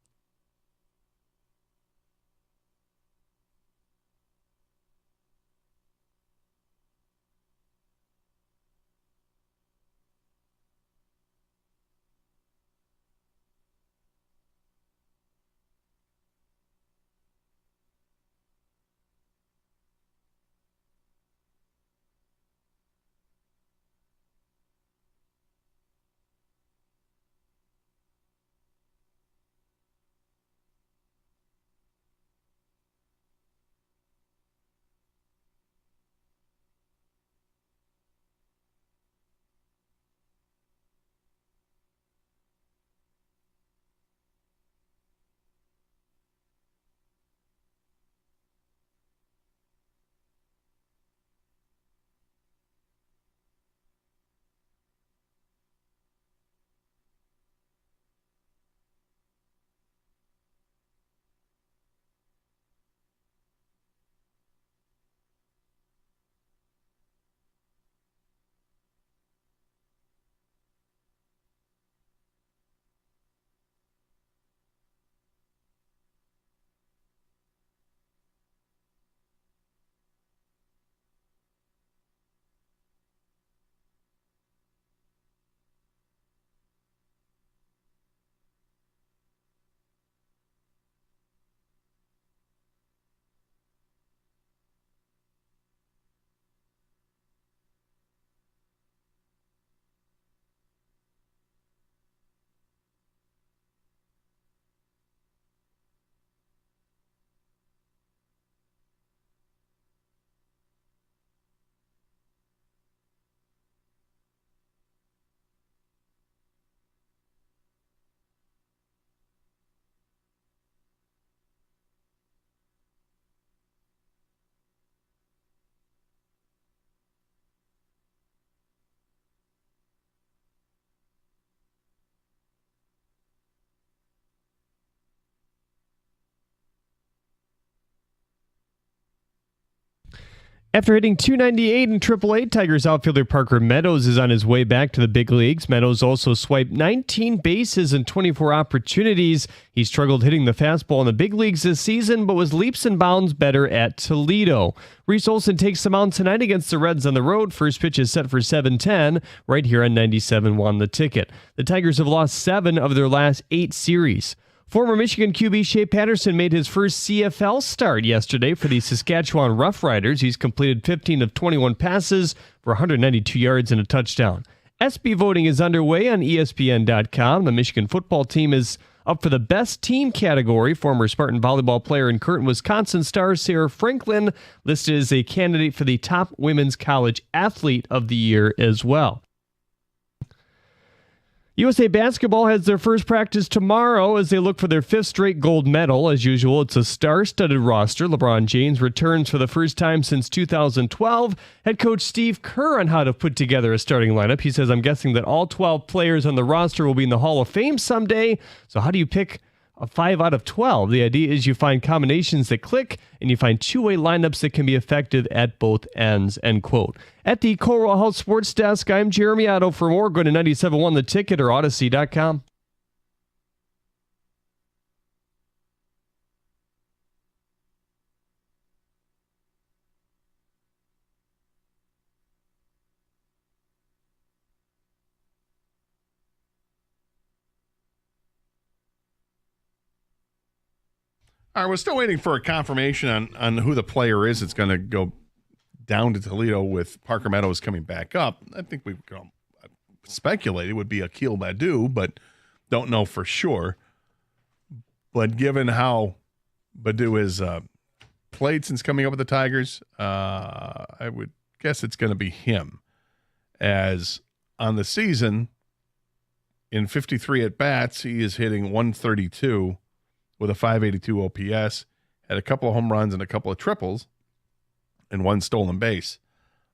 F: After hitting .298 in AAA, Tigers outfielder Parker Meadows is on his way back to the big leagues. Meadows also swiped 19 bases in 24 opportunities. He struggled hitting the fastball in the big leagues this season, but was leaps and bounds better at Toledo. Reese Olson takes the mound tonight against the Reds on the road. First pitch is set for 7:10 right here on 97.1 The Ticket. The Tigers have lost 7 of their last 8 series. Former Michigan QB Shea Patterson made his first CFL start yesterday for the Saskatchewan Roughriders. He's completed 15 of 21 passes for 192 yards and a touchdown. SB voting is underway on ESPN.com. The Michigan football team is up for the best team category. Former Spartan volleyball player and current Wisconsin star Sarah Franklin listed as a candidate for the top women's college athlete of the year as well. USA Basketball has their first practice tomorrow as they look for their 5th straight gold medal. As usual, it's a star-studded roster. LeBron James returns for the first time since 2012. Head coach Steve Kerr on how to put together a starting lineup. He says, I'm guessing that all 12 players on the roster will be in the Hall of Fame someday. So how do you pick a 5 out of 12? The idea is you find combinations that click and you find two-way lineups that can be effective at both ends, end quote. At the Coral Health Sports Desk, I'm Jeremy Otto. For more, go to 97.1 The Ticket or Odyssey.com.
H: All right, we're still waiting for a confirmation on who the player is that's going to go down to Toledo with Parker Meadows coming back up. I think we can speculate it would be Akil Badu, but don't know for sure. But given how Badu has played since coming up with the Tigers, I would guess it's going to be him. As on the season, in 53 at-bats, he is hitting 132 with a 582 OPS, had a couple of home runs and a couple of triples, and 1 stolen base.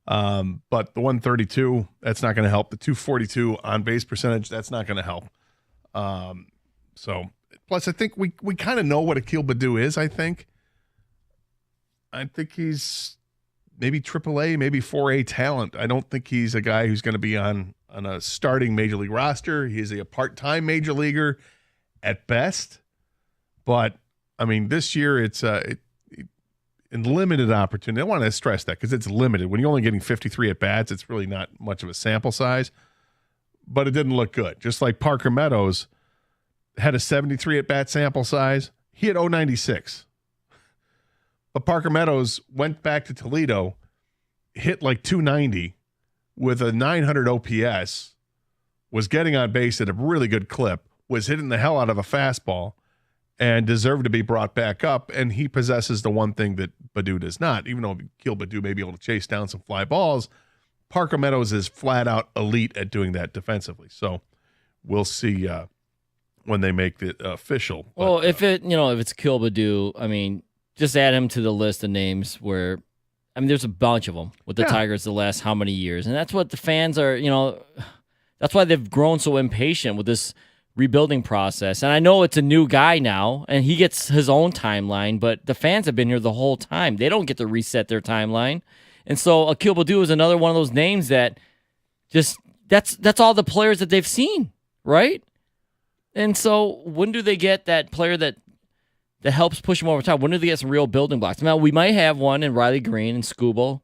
H: But the 132, that's not going to help. The 242 on base percentage, that's not going to help. So, plus I think we kind of know what Akil Badu is, I think. I think he's maybe AAA, maybe 4A talent. I don't think he's a guy who's going to be on a starting major league roster. He's a part-time major leaguer at best. But, I mean, this year it's in limited opportunity. I want to stress that because it's limited. When you're only getting 53 at-bats, it's really not much of a sample size. But it didn't look good. Just like Parker Meadows had a 73 at-bat sample size. He had 096. But Parker Meadows went back to Toledo, hit like 290 with a 900 OPS, was getting on base at a really good clip, was hitting the hell out of a fastball, and deserved to be brought back up. And he possesses the one thing that Badu does not. Even though Akil Badu may be able to chase down some fly balls, Parker Meadows is flat out elite at doing that defensively. So we'll see when they make it official.
G: Well, if it's Akil Badu, I mean, just add him to the list of names where, I mean, there's a bunch of them with the Tigers the last how many years. And that's what the fans are, that's why they've grown so impatient with this rebuilding process. And I know it's a new guy now, and he gets his own timeline, but the fans have been here the whole time. They don't get to reset their timeline. And so Akil Badu is another one of those names that just, that's all the players that they've seen, right? And so when do they get that player that helps push them over time? When do they get some real building blocks? Now, we might have one in Riley Green and Scooble,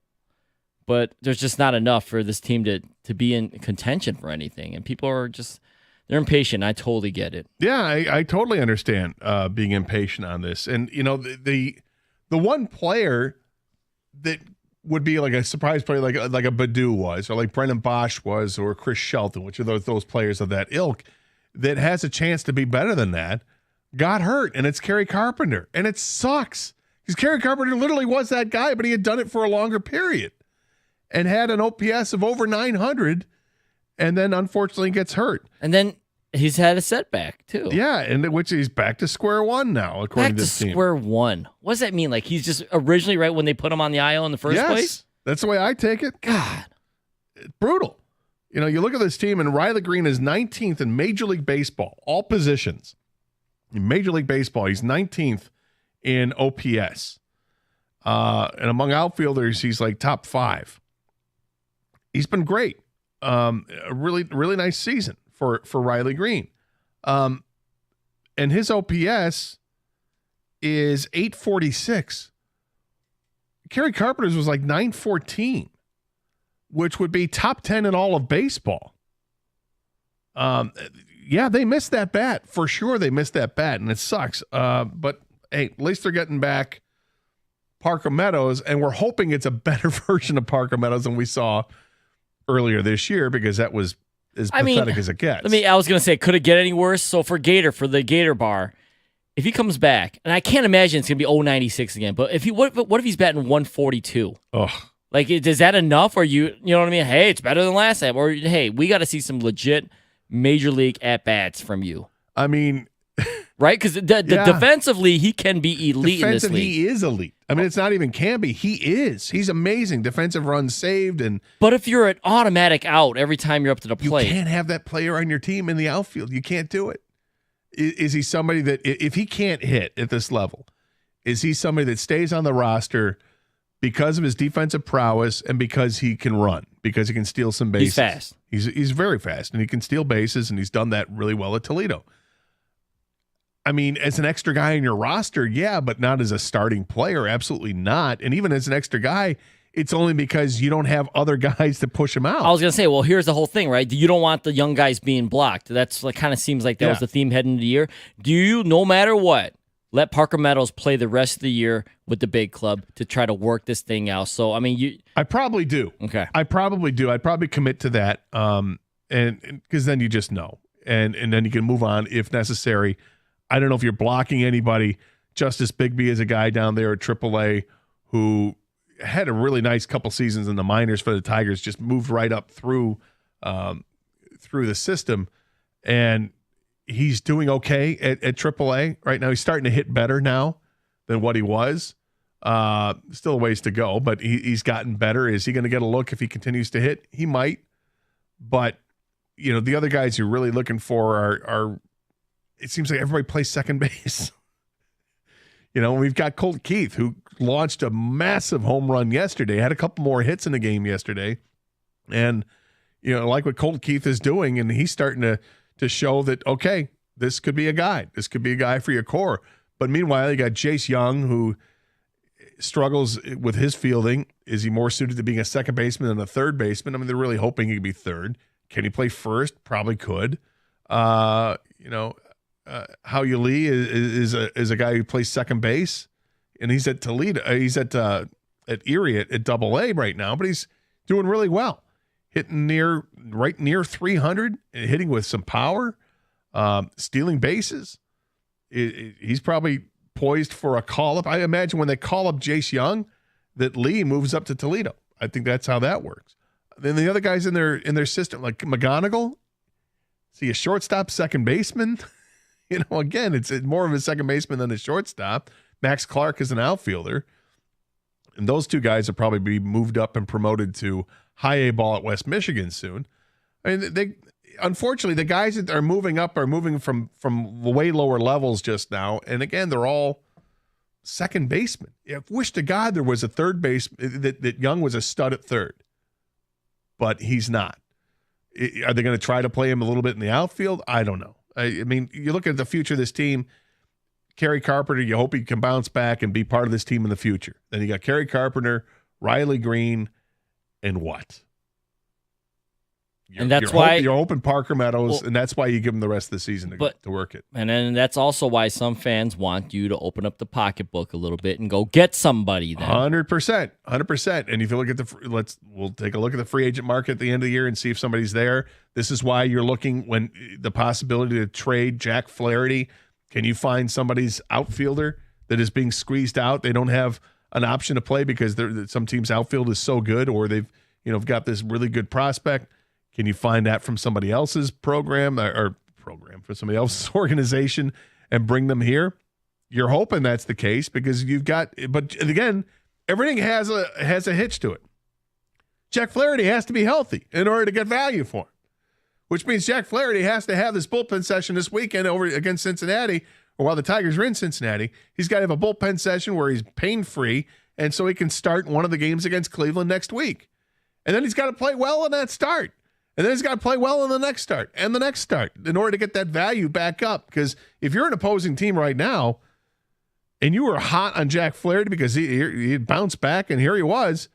G: but there's just not enough for this team to be in contention for anything. And people are just, they're impatient. I totally get it.
H: Yeah, I totally understand being impatient on this. And, the one player that would be like a surprise player like a Badu was, or like Brendan Bosch was, or Chris Shelton, which are those players of that ilk, that has a chance to be better than that, got hurt, and it's Kerry Carpenter. And it sucks. Because Kerry Carpenter literally was that guy, but he had done it for a longer period and had an OPS of over 900, and then unfortunately gets hurt.
G: And then he's had a setback too.
H: Yeah, and which he's back to square one now, according to this team.
G: Square one. What does that mean? Like he's just originally right when they put him on the IL in the first place?
H: That's the way I take it.
G: God.
H: It's brutal. You look at this team, and Riley Green is 19th in Major League Baseball, all positions. In Major League Baseball, he's 19th in OPS. And among outfielders, he's like top 5. He's been great. A really, really nice season for Riley Green. And his OPS is 846. Kerry Carpenter's was like 914, which would be top 10 in all of baseball. Yeah, they missed that bat. For sure they missed that bat, and it sucks. But, hey, at least they're getting back Parker Meadows, and we're hoping it's a better version of Parker Meadows than we saw earlier this year, because that was as pathetic as it gets.
G: I was going to say, could it get any worse? So for the Gator bar, if he comes back, and I can't imagine it's going to be 096 again, but what if he's batting 142?
H: Ugh.
G: Like, is that enough? Or you know what I mean? Hey, it's better than last time. Or, hey, we got to see some legit major league at-bats from you.
H: I mean...
G: right? Because defensively, he can be elite in this league.
H: He is elite. I mean, it's not even can be. He is. He's amazing. Defensive runs saved.
G: But if you're an automatic out every time you're up to the plate.
H: You can't have that player on your team in the outfield. You can't do it. Is he somebody that, if he can't hit at this level, is he somebody that stays on the roster because of his defensive prowess and because he can run, because he can steal some bases?
G: He's fast.
H: He's very fast, and he can steal bases, and he's done that really well at Toledo. I mean, as an extra guy in your roster, yeah, but not as a starting player, absolutely not. And even as an extra guy, it's only because you don't have other guys to push him out.
G: I was going to say, well, here's the whole thing, right? You don't want the young guys being blocked. That's like, kind of seems like that was the theme heading into the year. Do you, no matter what, let Parker Meadows play the rest of the year with the big club to try to work this thing out? So, I mean,
H: I probably do.
G: Okay.
H: I probably do. I'd probably commit to that, and because then you just know, and then you can move on if necessary. I don't know if you're blocking anybody. Justice Bigby is a guy down there at AAA who had a really nice couple seasons in the minors for the Tigers, just moved right up through the system, and he's doing okay at AAA right now. He's starting to hit better now than what he was. Still a ways to go, but he's gotten better. Is he going to get a look if he continues to hit? He might. But, you know, the other guys you're really looking for are it seems like everybody plays second base. You know, we've got Colt Keith, who launched a massive home run yesterday, had a couple more hits in the game yesterday. And, you know, like what Colt Keith is doing, and he's starting to show that, okay, this could be a guy. This could be a guy for your core. But meanwhile, you got Jace Young, who struggles with his fielding. Is he more suited to being a second baseman than a third baseman? I mean, they're really hoping he could be third. Can he play first? Probably could. Howie Lee is a guy who plays second base, and he's at Toledo. He's at Erie at Double-A right now, but he's doing really well, hitting right near 300, and hitting with some power, stealing bases. He's probably poised for a call up. I imagine when they call up Jace Young, that Lee moves up to Toledo. I think that's how that works. Then the other guys in their system, like McGonigal, see a shortstop, second baseman. You know, again, it's more of a second baseman than a shortstop. Max Clark is an outfielder. And those two guys will probably be moved up and promoted to high A ball at West Michigan soon. I mean, unfortunately, the guys that are moving up are moving from way lower levels just now. And again, they're all second basemen. I wish to God there was a third base, that Young was a stud at third. But he's not. Are they going to try to play him a little bit in the outfield? I don't know. I mean, you look at the future of this team, Kerry Carpenter, you hope he can bounce back and be part of this team in the future. Then you got Kerry Carpenter, Riley Green, and what?
G: And that's why
H: you're hoping Parker Meadows, and that's why you give him the rest of the season to work it.
G: And then that's also why some fans want you to open up the pocketbook a little bit and go get somebody. Then
H: 100%. And if you look at we'll take a look at the free agent market at the end of the year and see if somebody's there. This is why you're looking when the possibility to trade Jack Flaherty. Can you find somebody's outfielder that is being squeezed out? They don't have an option to play because some teams' outfield is so good, or they've got this really good prospect. Can you find that from somebody else's program for somebody else's organization and bring them here? You're hoping that's the case because but again, everything has a hitch to it. Jack Flaherty has to be healthy in order to get value for him, which means Jack Flaherty has to have this bullpen session this weekend over against Cincinnati, or while the Tigers are in Cincinnati. He's got to have a bullpen session where he's pain-free and so he can start one of the games against Cleveland next week. And then he's got to play well in that start. And then he's got to play well in the next start and the next start in order to get that value back up. Because if you're an opposing team right now and you were hot on Jack Flaherty because he bounced back and here he was,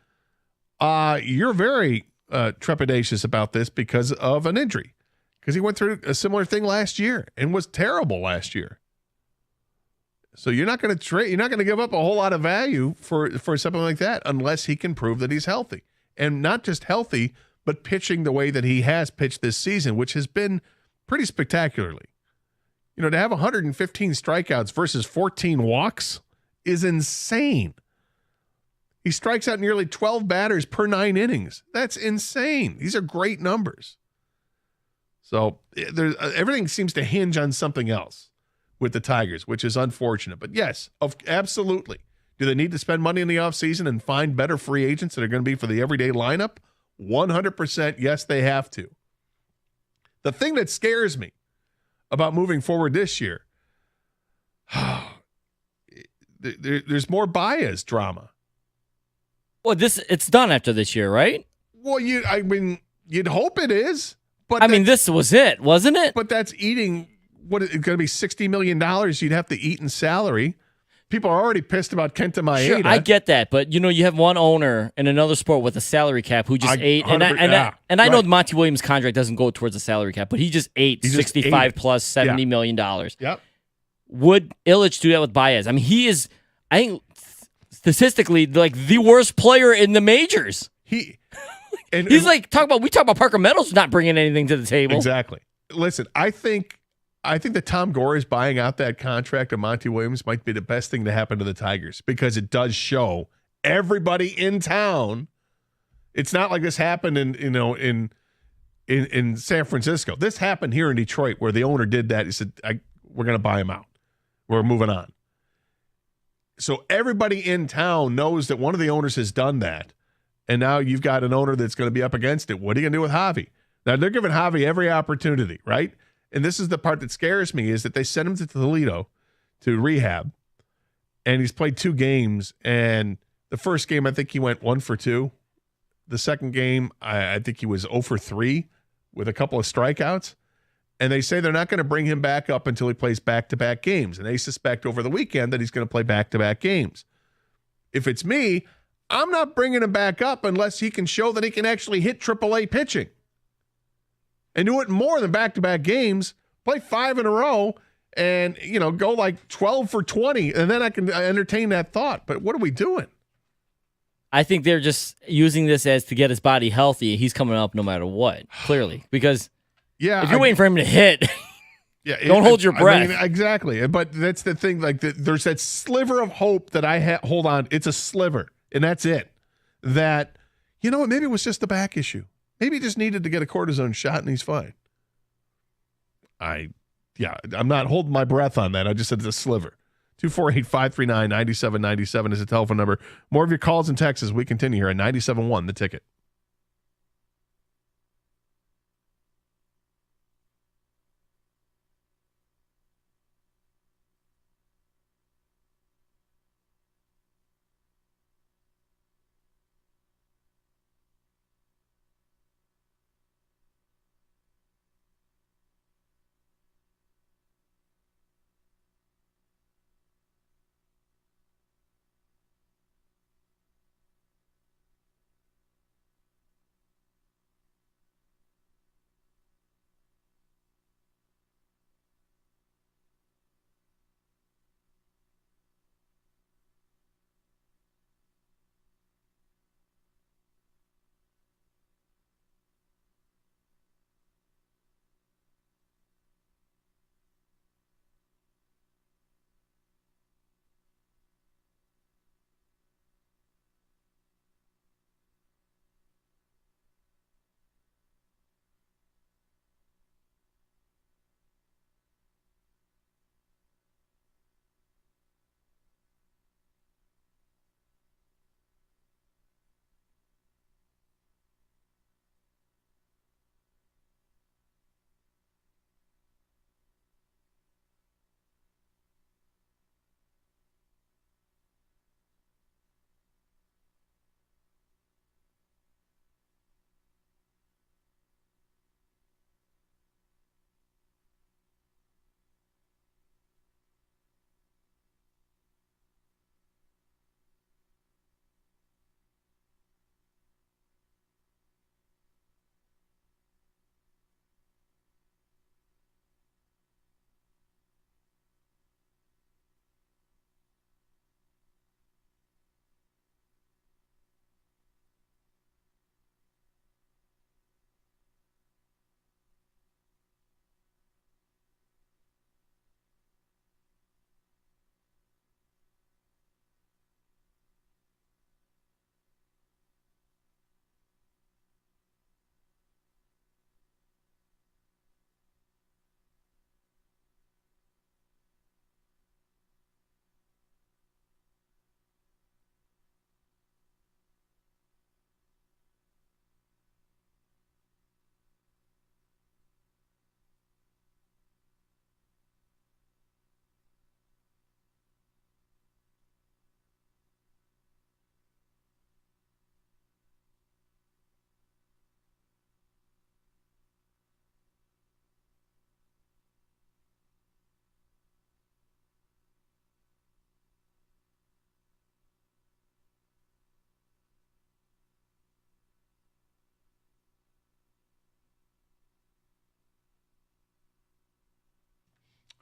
H: you're very trepidatious about this because of an injury. Because he went through a similar thing last year and was terrible last year. So you're not going to trade. You're not going to give up a whole lot of value for something like that unless he can prove that he's healthy, and not just healthy, but pitching the way that he has pitched this season, which has been pretty spectacularly. You know, to have 115 strikeouts versus 14 walks is insane. He strikes out nearly 12 batters per 9 innings. That's insane. These are great numbers. So everything seems to hinge on something else with the Tigers, which is unfortunate. But yes, absolutely. Do they need to spend money in the offseason and find better free agents that are going to be for the everyday lineup? 100% yes, they have to. The thing that scares me about moving forward this year, there's more Baez drama.
G: Well, it's done after this year, right?
H: Well, you'd hope it is. But
G: this was it, wasn't it?
H: But that's eating what is going to be $60 million you'd have to eat in salary. People are already pissed about Kenta Maeda.
G: Sure, I get that, but you have one owner in another sport with a salary cap who just ate, and I know Monty Williams' contract doesn't go towards a salary cap, but he just ate 65 plus $70 million.
H: Yep.
G: Would Illich do that with Baez? I mean, he is, I think, statistically like the worst player in the majors.
H: We
G: talk about Parker Meadows not bringing anything to the table.
H: Exactly. Listen, I think that Tom Gore is buying out that contract of Monty Williams might be the best thing to happen to the Tigers because it does show everybody in town. It's not like this happened in San Francisco. This happened here in Detroit where the owner did that. He said, we're going to buy him out. We're moving on. So everybody in town knows that one of the owners has done that. And now you've got an owner that's going to be up against it. What are you going to do with Javy? Now, they're giving Javy every opportunity, right? And this is the part that scares me is that they sent him to Toledo to rehab, and he's played 2 games. And the first game, I think he went 1 for 2. The second game, I think he was 0 for 3 with a couple of strikeouts. And they say they're not going to bring him back up until he plays back-to-back games. And they suspect over the weekend that he's going to play back-to-back games. If it's me, I'm not bringing him back up unless he can show that he can actually hit AAA pitching. And do it more than back-to-back games, play 5 in a row, and, go like 12 for 20, and then I can entertain that thought. But what are we doing?
G: I think they're just using this as to get his body healthy. He's coming up no matter what, clearly. Because if you're waiting for him to hit, don't hold your breath.
H: Exactly. But that's the thing. Like there's that sliver of hope that I hold on. It's a sliver, and that's it. That, maybe it was just a back issue. Maybe he just needed to get a cortisone shot and he's fine. I'm not holding my breath on that. I just said it's a sliver. 248-539-9797 is the telephone number. More of your calls and texts as we continue here at 97.1 The Ticket.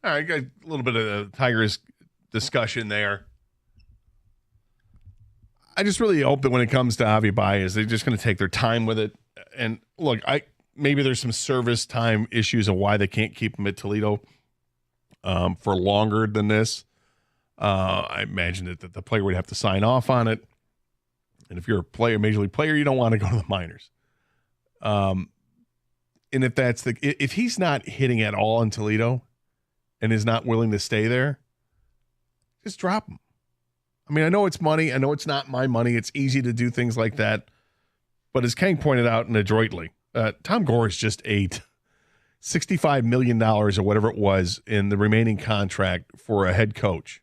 H: All right, got a little bit of the Tigers discussion there. I just really hope that when it comes to Javy Baez, they're just going to take their time with it. And look, maybe there's some service time issues of why they can't keep him at Toledo for longer than this. I imagine that the player would have to sign off on it. And if you're a player, major league player, you don't want to go to the minors. And if he's not hitting at all in Toledo and is not willing to stay there, just drop him. I mean, I know it's money. I know it's not my money. It's easy to do things like that. But as Kang pointed out and adroitly, Tom Gores just ate $65 million or whatever it was in the remaining contract for a head coach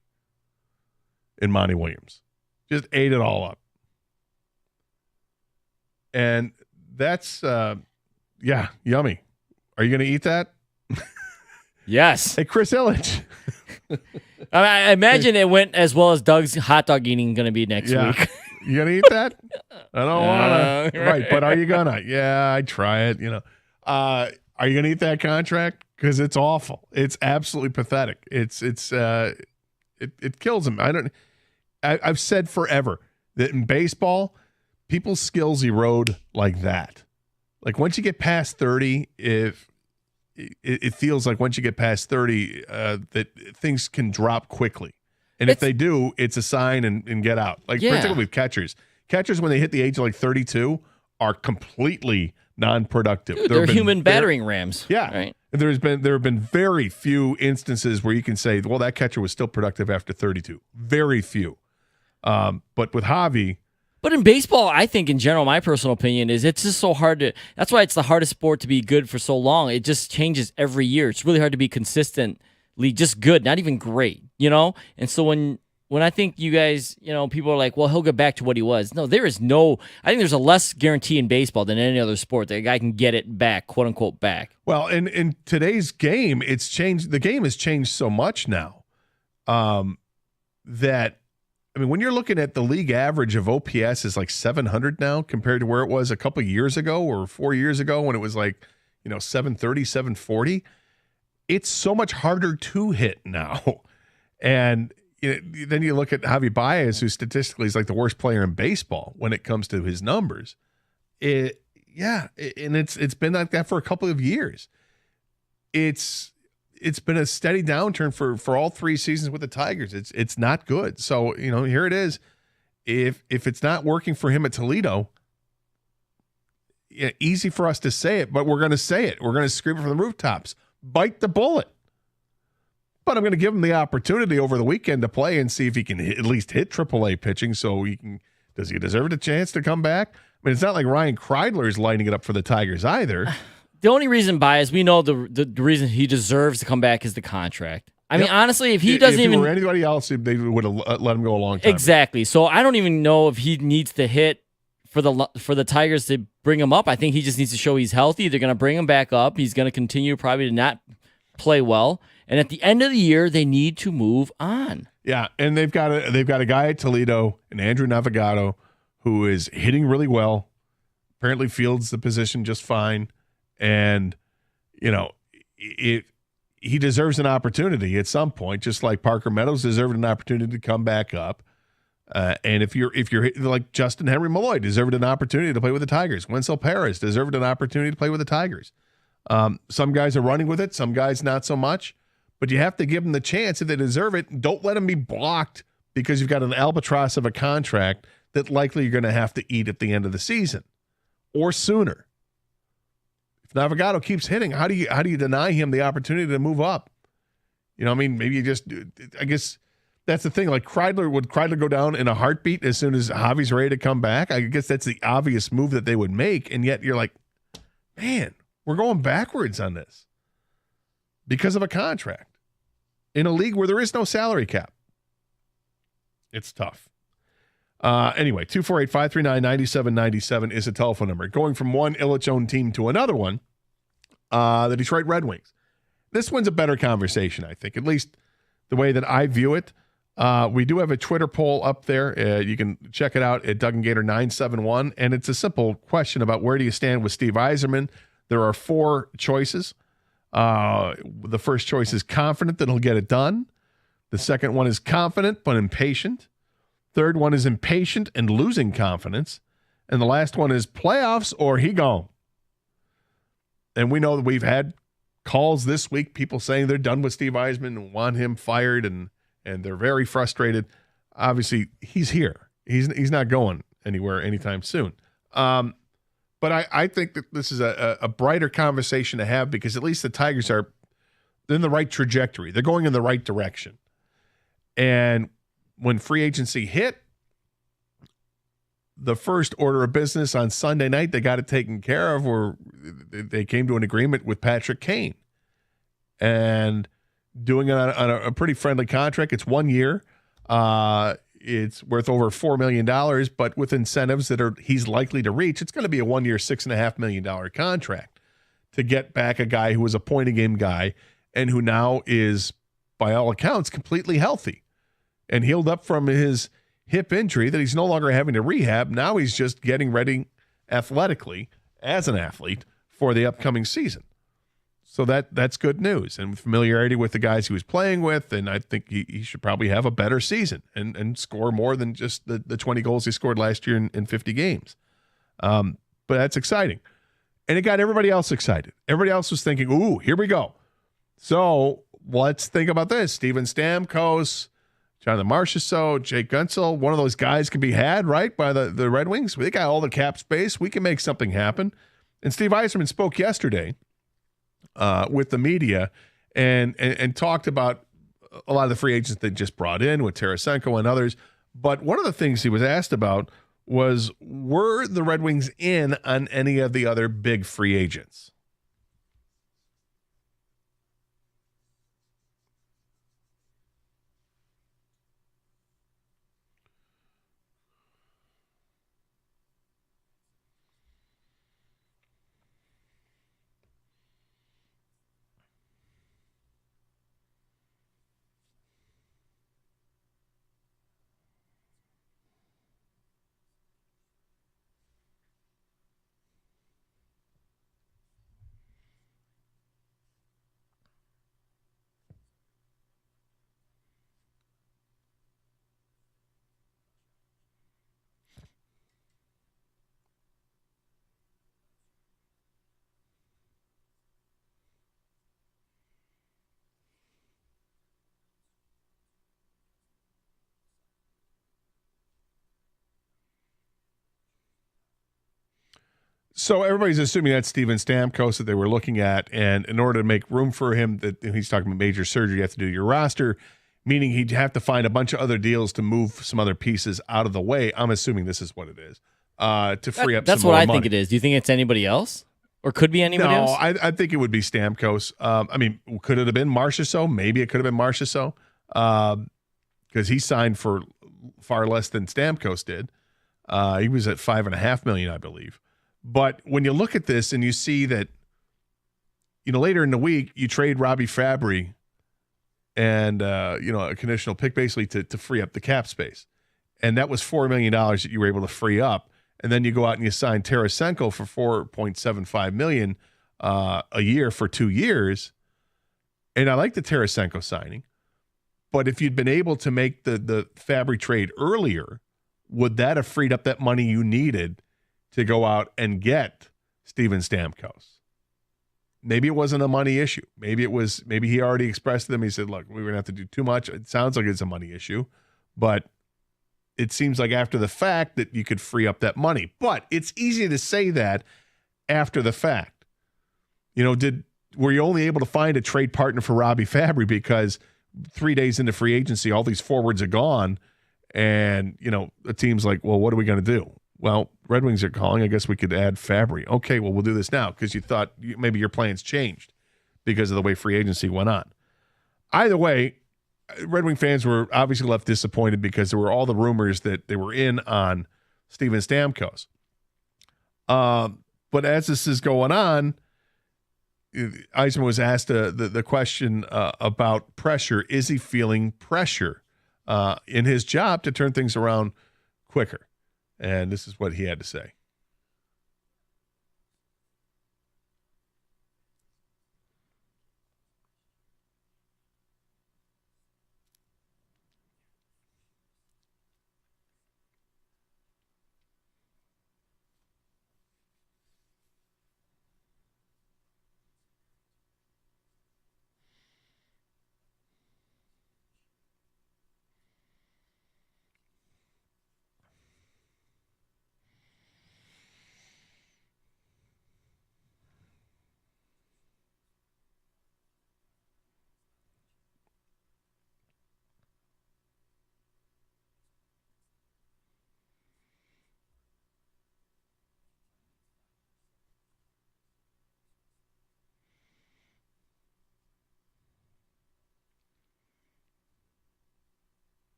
H: in Monty Williams. Just ate it all up. And that's, yummy. Are you going to eat that?
G: Yes.
H: Hey, Chris Illich.
G: I imagine it went as well as Doug's hot dog eating going to be next week.
H: You going to eat that? I don't want to. Right, but are you going to? Yeah, I'd try it, Are you going to eat that contract? Because it's awful. It's absolutely pathetic. It kills him. I've said forever that in baseball, people's skills erode like that. Like once you get past 30, it feels like once you get past 30 that things can drop quickly. And if they do, it's a sign and get out. Like particularly with catchers. Catchers, when they hit the age of like 32, are completely non-productive.
G: Dude, they're human battering rams.
H: Yeah.
G: Right.
H: There have been very few instances where you can say, well, that catcher was still productive after 32. Very few. But with Javy.
G: But in baseball, I think in general, my personal opinion is it's just so hard to. That's why it's the hardest sport to be good for so long. It just changes every year. It's really hard to be consistently just good, not even great, And so when I think you guys, people are like, well, he'll get back to what he was. No, there is no. I think there's a less guarantee in baseball than any other sport that a guy can get it back, quote unquote, back.
H: Well, in today's game, it's changed. The game has changed so much now that. I mean, when you're looking at the league average of OPS is like 700 now compared to where it was a couple of years ago or 4 years ago when it was like, 730, 740, it's so much harder to hit now. And then you look at Javy Baez, who statistically is like the worst player in baseball when it comes to his numbers. And it's been like that for a couple of years. It's been a steady downturn for all 3 seasons with the Tigers. It's not good. So, here it is. If it's not working for him at Toledo, easy for us to say it, but we're going to say it. We're going to scream it from the rooftops. Bite the bullet. But I'm going to give him the opportunity over the weekend to play and see if he can at least hit AAA pitching so does he deserve a chance to come back? I mean, it's not like Ryan Kreidler is lighting it up for the Tigers either.
G: The only reason Baez, we know the reason he deserves to come back is the contract. I mean, honestly, if he doesn't even...
H: If it were anybody else, they would have let him go a long time.
G: Exactly. So I don't even know if he needs to hit for the Tigers to bring him up. I think he just needs to show he's healthy. They're going to bring him back up. He's going to continue probably to not play well. And at the end of the year, they need to move on.
H: Yeah, and they've got a guy at Toledo, and Andrew Navigato, who is hitting really well. Apparently fields the position just fine. And, he deserves an opportunity at some point, just like Parker Meadows deserved an opportunity to come back up. And if you're like Justin Henry Malloy deserved an opportunity to play with the Tigers. Wenzel Perez deserved an opportunity to play with the Tigers. Some guys are running with it, some guys not so much. But you have to give them the chance if they deserve it. Don't let them be blocked because you've got an albatross of a contract that likely you're going to have to eat at the end of the season or sooner. If Navigato keeps hitting, how do you deny him the opportunity to move up? Maybe you just, I guess that's the thing. Like would Kreidler go down in a heartbeat as soon as Javy's ready to come back? I guess that's the obvious move that they would make. And yet you're like, man, we're going backwards on this because of a contract in a league where there is no salary cap. It's tough. Anyway, 248-539-9797 is a telephone number. Going from one Illich-owned team to another one, the Detroit Red Wings. This one's a better conversation, I think, at least the way that I view it. We do have a Twitter poll up there. You can check it out at Doug and Gator 971, and it's a simple question about where do you stand with Steve Eiserman. There are 4 choices. The first choice is confident that he'll get it done. The second one is confident but impatient. Third one is impatient and losing confidence. And the last one is playoffs or he gone. And we know that we've had calls this week, people saying they're done with Steve Eiserman and want him fired, and they're very frustrated. Obviously, he's here. He's not going anywhere anytime soon. But I think that this is a brighter conversation to have, because at least the Tigers are in the right trajectory. They're going in the right direction. And when free agency hit, the first order of business on Sunday night, they got it taken care of, or they came to an agreement with Patrick Kane and doing it on a pretty friendly contract. It's 1 year. It's worth over $4 million, but with incentives that he's likely to reach, it's going to be a 1 year, $6.5 million contract to get back a guy who was a point a game guy and who now is, by all accounts, completely healthy and healed up from his hip injury that he's no longer having to rehab. Now he's just getting ready athletically as an athlete for the upcoming season. So that's good news, and familiarity with the guys he was playing with, and I think he should probably have a better season and score more than just the 20 goals he scored last year in 50 games. But that's exciting. And it got everybody else excited. Everybody else was thinking, ooh, here we go. So let's think about this. Steven Stamkos, Jonathan Marchessault, Jake Guentzel, one of those guys can be had, right, by the Red Wings. We got all the cap space. We can make something happen. And Steve Eiserman spoke yesterday with the media and talked about a lot of the free agents they just brought in with Tarasenko and others. But one of the things he was asked about was, were the Red Wings in on any of the other big free agents? So everybody's assuming that's Steven Stamkos that they were looking at, and in order to make room for him, that he's talking about major surgery, you have to do your roster, meaning he'd have to find a bunch of other deals to move some other pieces out of the way. I'm assuming this is what it is, to free up.
G: That's
H: some
G: what
H: more
G: I
H: money.
G: think it is. Do you think it's anybody else, or could be anybody else?
H: No, I think it would be Stamkos. I mean, could it have been Marchessault? Maybe it could have been Marchessault, because he signed for far less than Stamkos did. He was at $5.5 million, I believe. But when you look at this and you see that, later in the week, you trade Robbie Fabry and, a conditional pick basically to free up the cap space. And that was $4 million that you were able to free up. And then you go out and you sign Tarasenko for $4.75 million a year for 2 years. And I like the Tarasenko signing. But if you'd been able to make the Fabry trade earlier, would that have freed up that money you needed to go out and get Steven Stamkos? Maybe it wasn't a money issue. Maybe he already expressed to them. He said, look, we're going to have to do too much. It sounds like it's a money issue, but it seems like after the fact that you could free up that money. But it's easy to say that after the fact. Were you only able to find a trade partner for Robbie Fabry because 3 days into free agency, all these forwards are gone, and, the team's like, well, what are we going to do? Well, Red Wings are calling. I guess we could add Fabry. Okay, well, we'll do this now because you thought maybe your plans changed because of the way free agency went on. Either way, Red Wing fans were obviously left disappointed because there were all the rumors that they were in on Steven Stamkos. But as this is going on, Eiserman was asked the question about pressure. Is he feeling pressure in his job to turn things around quicker? And this is what he had to say.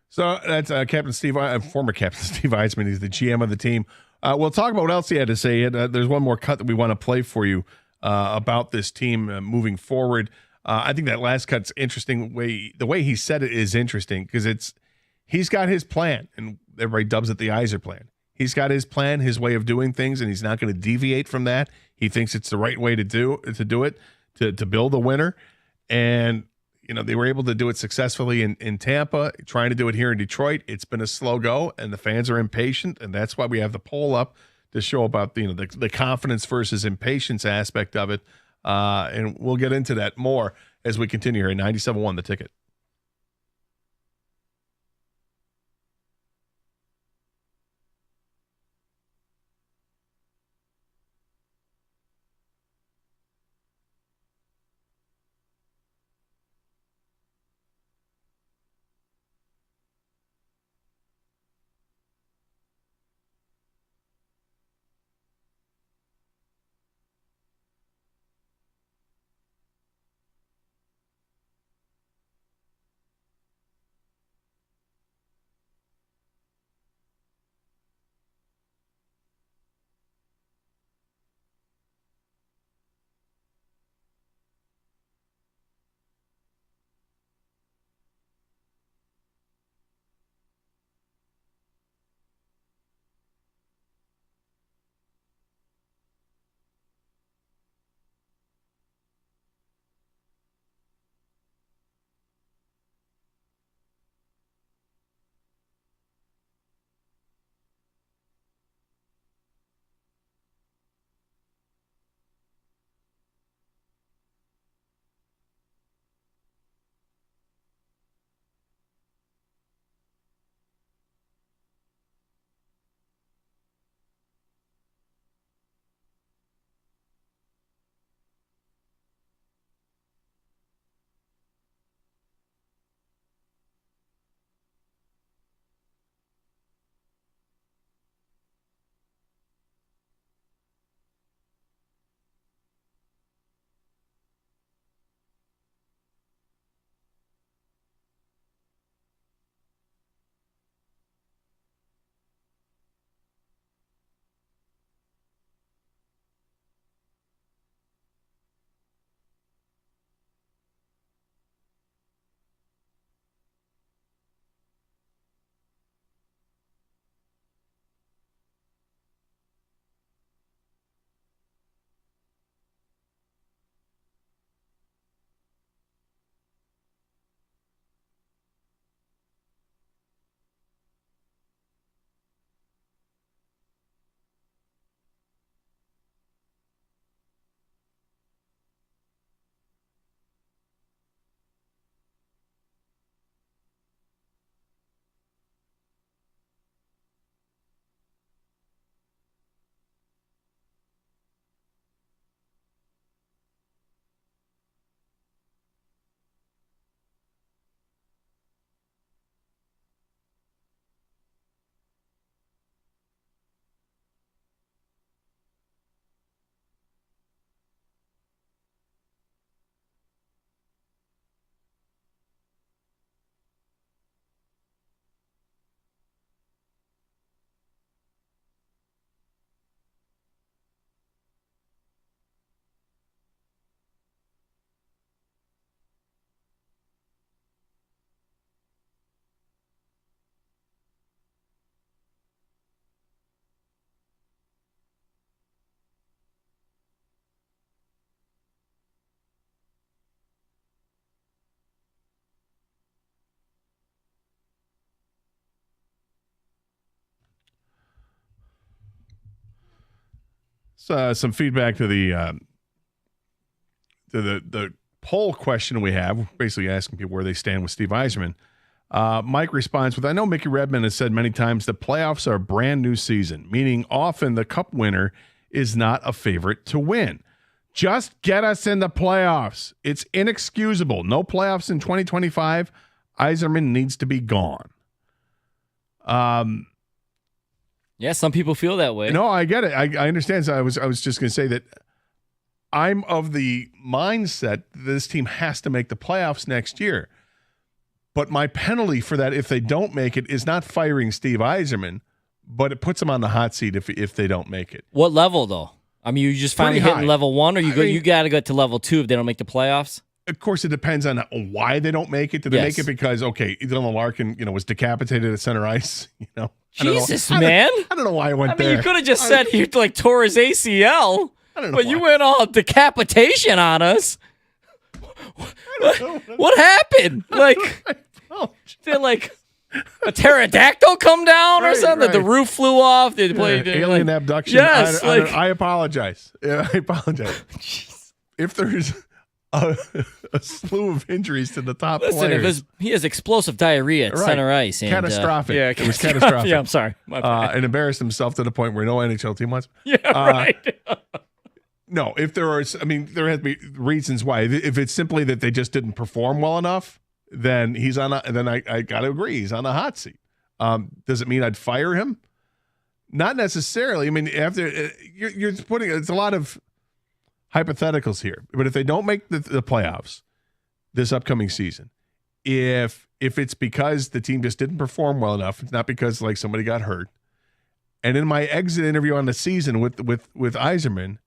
H: So that's Captain Steve, former Captain Steve Eiserman. He's the GM of the team. We'll talk about what else he had to say. There's one more cut that we want to play for you about this team moving forward. I think that last cut's interesting. The way he said it is interesting because he's got his plan, and everybody dubs it the Eiser plan. He's got his plan, his way of doing things, and he's not going to deviate from that. He thinks it's the right way to do it, to build a winner. And they were able to do it successfully in Tampa, trying to do it here in Detroit. It's been a slow go, and the fans are impatient, and that's why we have the poll up to show about the confidence versus impatience aspect of it. And we'll get into that more as we continue here at 97.1 The Ticket. Some feedback to the poll question we have. We're basically asking people where they stand with Steve Eiserman. Mike responds with, I know Mickey Redmond has said many times the playoffs are a brand new season, meaning often the cup winner is not a favorite to win. Just get us in the playoffs. It's inexcusable. No playoffs in 2025. Eiserman needs to be gone.
G: Yeah, some people feel that way.
H: No, I get it. I understand. So I was just going to say that I'm of the mindset that this team has to make the playoffs next year. But my penalty for that, if they don't make it, is not firing Steve Eiserman, but it puts them on the hot seat if they don't make it.
G: What level, though? I mean, you just finally hitting level 1, or you got to go to level 2 if they don't make the playoffs?
H: Of course, it depends on why they don't make it. Did they make it because, Dylan Larkin, was decapitated at center ice?
G: Jesus, man.
H: I don't know why I went there.
G: I mean, you could have just said he tore his ACL.
H: I don't know.
G: But you went all decapitation on us. What happened? Did a pterodactyl come down or something? The roof flew off. Did
H: alien abduction?
G: Yes.
H: I apologize. Yeah, I apologize. If there's a slew of injuries to the top players,
G: he has explosive diarrhea at center ice. And,
H: catastrophic.
G: It
H: was catastrophic.
G: Yeah, I'm sorry. My bad.
H: And embarrassed himself to the point where no NHL team wants.
G: Yeah, right.
H: No, if there are, there has to be reasons why. If it's simply that they just didn't perform well enough, then I got to agree, he's on the hot seat. Does it mean I'd fire him? Not necessarily. I mean, after you're putting, it's a lot of hypotheticals here. But if they don't make the playoffs this upcoming season, if it's because the team just didn't perform well enough, it's not because somebody got hurt. And in my exit interview on the season with Eiserman,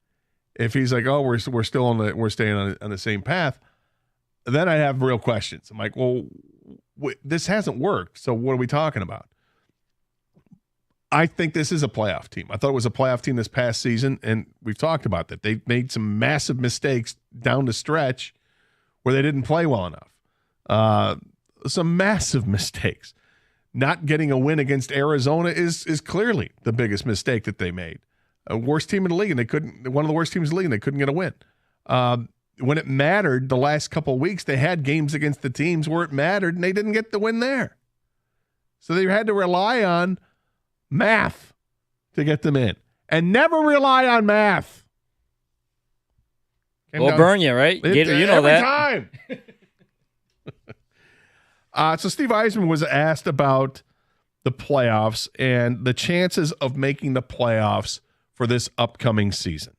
H: if he's like, oh, we're still we're staying on the same path, then I have real questions. I'm like, well, this hasn't worked. So what are we talking about? I think this is a playoff team. I thought it was a playoff team this past season, and we've talked about that. They made some massive mistakes down the stretch where they didn't play well enough. Some massive mistakes. Not getting a win against Arizona is clearly the biggest mistake that they made. Worst team in the league, and they couldn't. One of the worst teams in the league, and they couldn't get a win. When it mattered, the last couple of weeks, they had games against the teams where it mattered, and they didn't get the win there. So they had to rely on math to get them in, and never rely on math.
G: We'll burn you, right? Gator, you know
H: every
G: that.
H: Time. So Steve Eiserman was asked about the playoffs and the chances of making the playoffs for this upcoming season.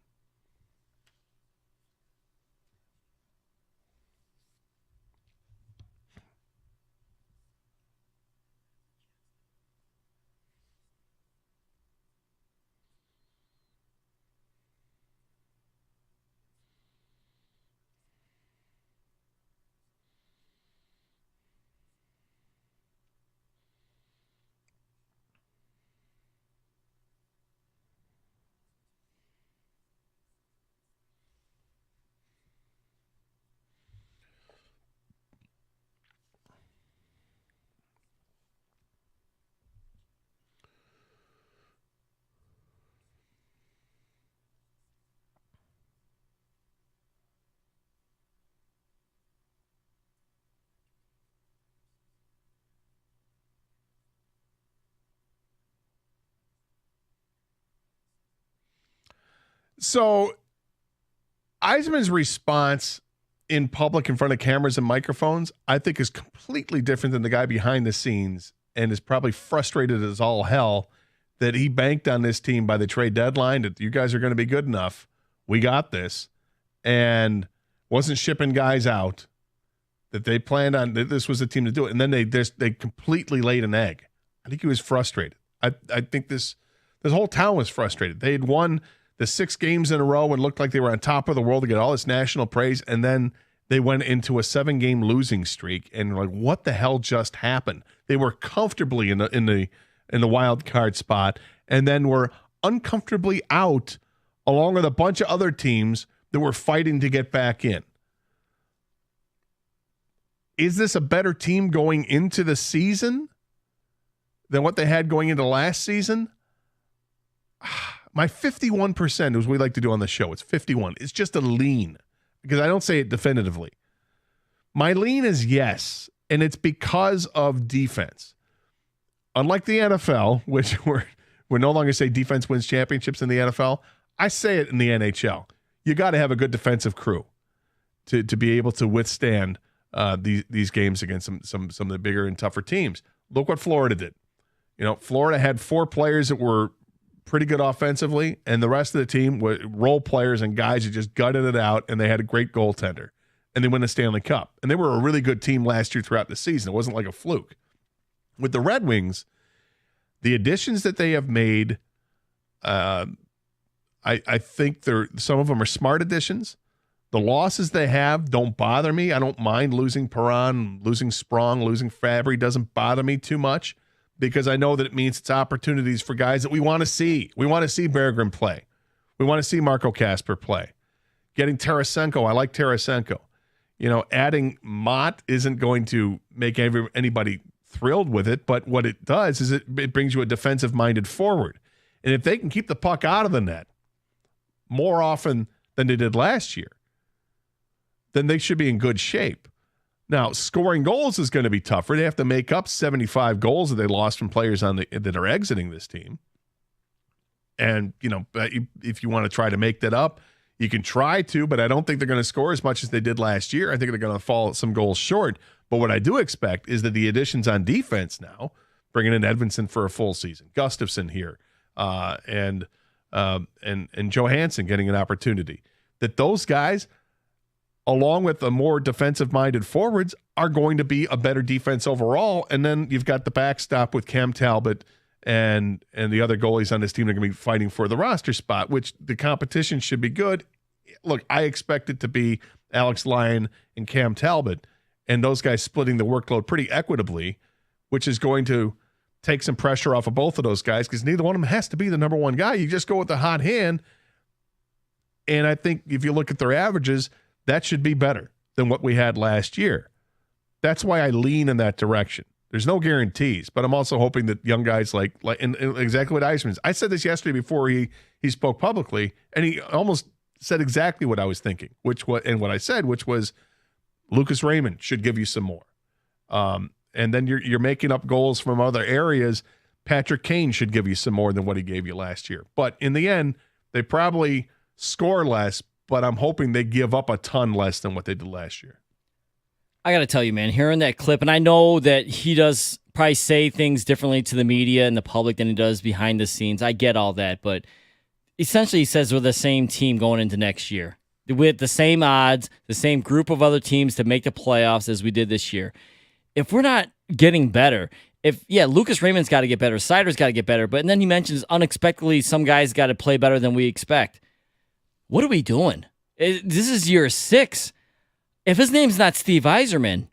H: So Eiserman's response in public in front of cameras and microphones, I think, is completely different than the guy behind the scenes, and is probably frustrated as all hell that he banked on this team by the trade deadline, that you guys are going to be good enough. We got this. And wasn't shipping guys out, that they planned on, that this was the team to do it. And then they completely laid an egg. I think he was frustrated. I think this whole town was frustrated. They had won the 6 games in a row and looked like they were on top of the world to get all this national praise, and then they went into a 7-game losing streak, and like, what the hell just happened? They were comfortably in the wild card spot, and then were uncomfortably out, along with a bunch of other teams that were fighting to get back in. Is this a better team going into the season than what they had going into last season? My 51%, as we like to do on the show, it's 51. It's just a lean, because I don't say it definitively. My lean is yes, and it's because of defense. Unlike the NFL, which we're no longer say defense wins championships in the NFL, I say it in the NHL. You got to have a good defensive crew to be able to withstand these games against some of the bigger and tougher teams. Look what Florida did. Florida had 4 players that were pretty good offensively, and the rest of the team were role players and guys who just gutted it out, and they had a great goaltender. and they win the Stanley Cup. And they were a really good team last year throughout the season. It wasn't like a fluke. With the Red Wings, the additions that they have made, I think some of them are smart additions. The losses they have don't bother me. I don't mind losing Perron, losing Sprong, losing Fabry. Doesn't bother me too much because I know that it means it's opportunities for guys that we want to see. We want to see Berggren play. We want to see Marco Kasper play. Getting Tarasenko, I like Tarasenko. Adding Mott isn't going to make anybody thrilled with it, but what it does is it brings you a defensive-minded forward. And if they can keep the puck out of the net more often than they did last year, then they should be in good shape. Now, scoring goals is going to be tougher. They have to make up 75 goals that they lost from players that are exiting this team. And, if you want to try to make that up, you can try to, but I don't think they're going to score as much as they did last year. I think they're going to fall some goals short. But what I do expect is that the additions on defense now, bringing in Edvinsson for a full season, Gustafsson here, and Johansson getting an opportunity, that those guys, along with the more defensive-minded forwards, are going to be a better defense overall. And then you've got the backstop with Cam Talbot and the other goalies on this team are going to be fighting for the roster spot, which the competition should be good. Look, I expect it to be Alex Lyon and Cam Talbot, and those guys splitting the workload pretty equitably, which is going to take some pressure off of both of those guys because neither one of them has to be the number one guy. You just go with the hot hand, and I think if you look at their averages, that should be better than what we had last year. That's why I lean in that direction. There's no guarantees, but I'm also hoping that young guys like and exactly what Eiserman's. I said this yesterday before he spoke publicly, and he almost said exactly what I was thinking, which I said, which was Lucas Raymond should give you some more. And then you're making up goals from other areas. Patrick Kane should give you some more than what he gave you last year. But in the end, they probably score less, but I'm hoping they give up a ton less than what they did last year.
G: I got to tell you, man, hearing that clip, and I know that he does probably say things differently to the media and the public than he does behind the scenes. I get all that, but essentially he says we're the same team going into next year with the same odds, the same group of other teams to make the playoffs as we did this year. If we're not getting better, Lucas Raymond's got to get better, Seider's got to get better, but then he mentions unexpectedly some guys got to play better than we expect. What are we doing? This is year 6. If his name's not Steve Eiserman,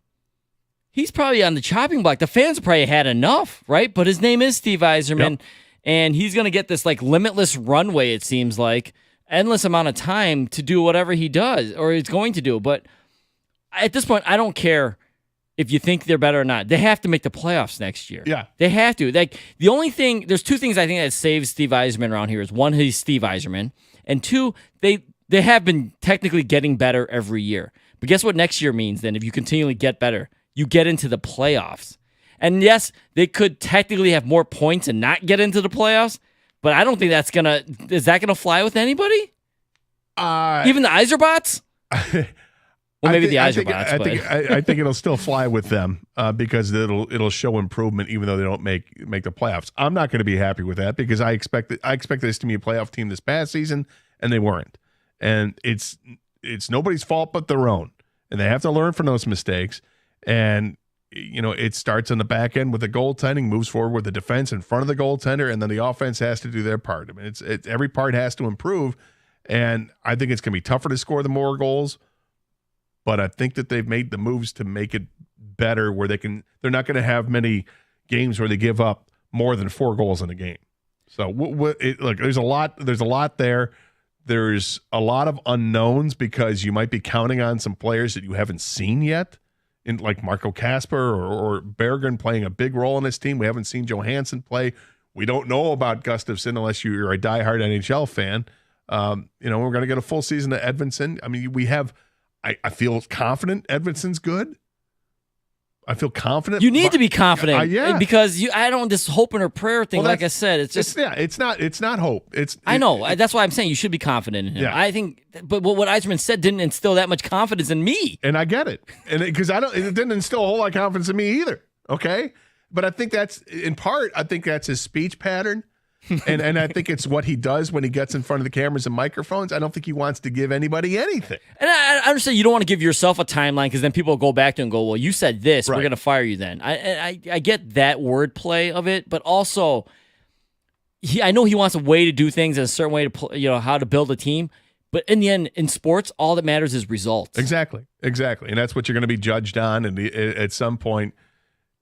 G: he's probably on the chopping block. The fans probably had enough, right? But his name is Steve Eiserman, and he's going to get this limitless runway, it seems like, endless amount of time to do whatever he does or he's going to do. But at this point, I don't care if you think they're better or not. They have to make the playoffs next year.
H: Yeah.
G: They have to. The only thing, there's 2 things I think that saves Steve Eiserman around here is, 1, he's Steve Eiserman, and 2, they have been technically getting better every year. But guess what next year means then? If you continually get better, you get into the playoffs. And yes, they could technically have more points and not get into the playoffs, but I don't think is that gonna fly with anybody? Even the Eiserbots? Well, maybe the Eiserbots.
H: I think it'll still fly with them because it'll show improvement even though they don't make the playoffs. I'm not going to be happy with that because I expected this to be a playoff team this past season, and they weren't. And it's nobody's fault but their own. And they have to learn from those mistakes. And, it starts on the back end with the goaltending, moves forward with the defense in front of the goaltender, and then the offense has to do their part. I mean, it's every part has to improve. And I think it's going to be tougher to score the more goals. But I think that they've made the moves to make it better where they're not going to have many games where they give up more than 4 goals in a game. So look, there's a lot there. There's a lot of unknowns because you might be counting on some players that you haven't seen yet, in like Marco Kasper or Berggren playing a big role in this team. We haven't seen Johansson play. We don't know about Gustafsson unless you're a diehard NHL fan. We're going to get a full season of Edvinsson. I mean, we have. I feel confident Edvinsson's good. I feel confident.
G: You need to be confident,
H: because
G: I don't this hope or prayer thing. Like I said, it's just
H: it's not hope.
G: I know that's why I'm saying you should be confident in him.
H: Yeah.
G: I think, but what Eiserman said didn't instill that much confidence in me.
H: And I get it, and because it didn't instill a whole lot of confidence in me either. Okay, but I think that's in part. I think that's his speech pattern. And I think it's what he does when he gets in front of the cameras and microphones. I don't think he wants to give anybody anything.
G: And I understand you don't want to give yourself a timeline because then people will go back to and go, well, you said this,
H: Right.
G: we're going to fire you then. I get that wordplay of it, but also I know he wants a way to do things, a certain way to how to build a team. But in the end, in sports, all that matters is results.
H: Exactly. And that's what you're going to be judged on. And at some point,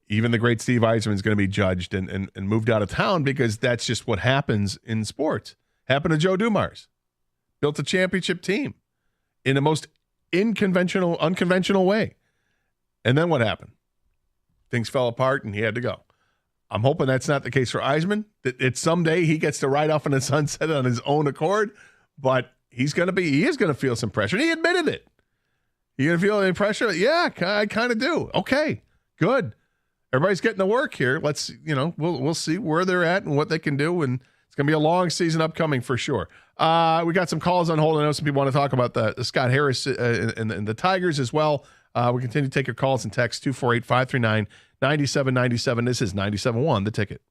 H: even the great Steve Eiserman is going to be judged and moved out of town because that's just what happens in sports. Happened to Joe Dumars. Built a championship team in the most unconventional way. And then what happened? Things fell apart and he had to go. I'm hoping that's not the case for Eiserman, that it's someday he gets to ride off in the sunset on his own accord, but he is going to feel some pressure. And he admitted it. You going to feel any pressure? Yeah, I kind of do. Okay, good. Everybody's getting to work here. Let's, we'll see where they're at and what they can do. And it's going to be a long season upcoming for sure. We got some calls on hold. I know some people want to talk about the Scott Harris and the Tigers as well. We continue to take your calls and texts 248-539-9797. This is 97.1, The Ticket.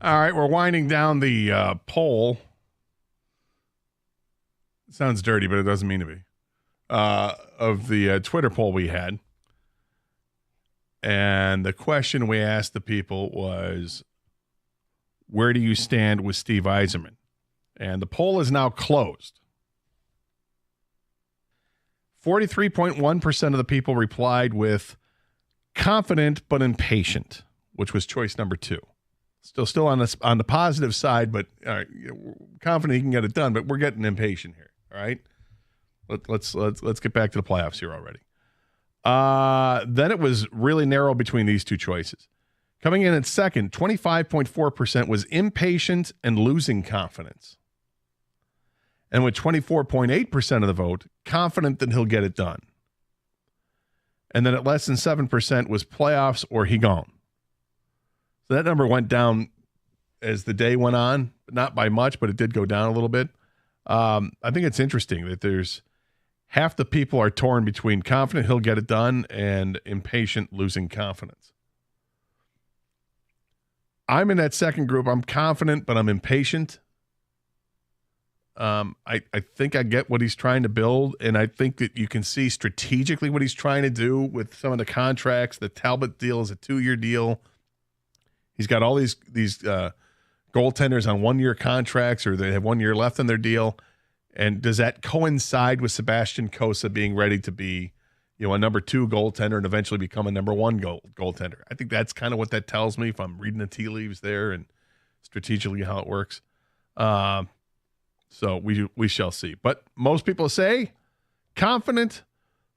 H: All right, we're winding down the poll. Sounds dirty, but it doesn't mean to be. Twitter poll we had. And the question we asked the people was, where do you stand with Steve Eiserman? And the poll is now closed. 43.1% of the people replied with confident but impatient, which was choice number 2. Still on the positive side, but all right, confident he can get it done, but we're getting impatient here. All right, let's get back to the playoffs here already. Then it was really narrow between these two choices. Coming in at second, 25.4% was impatient and losing confidence. And with 24.8% of the vote, confident that he'll get it done. And then at less than 7% was playoffs or he gone. So that number went down as the day went on, not by much, but it did go down a little bit. I think it's interesting that there's half the people are torn between confident he'll get it done and impatient losing confidence. I'm in that second group. I'm confident, but I'm impatient. I think I get what he's trying to build, and I think that you can see strategically what he's trying to do with some of the contracts. The Talbot deal is a 2-year deal. He's got all these goaltenders on 1-year contracts, or they have 1 year left on their deal. And does that coincide with Sebastian Cossa being ready to be, a number 2 goaltender and eventually become a number 1 goaltender? I think that's kind of what that tells me if I'm reading the tea leaves there and strategically how it works. So we shall see. But most people say confident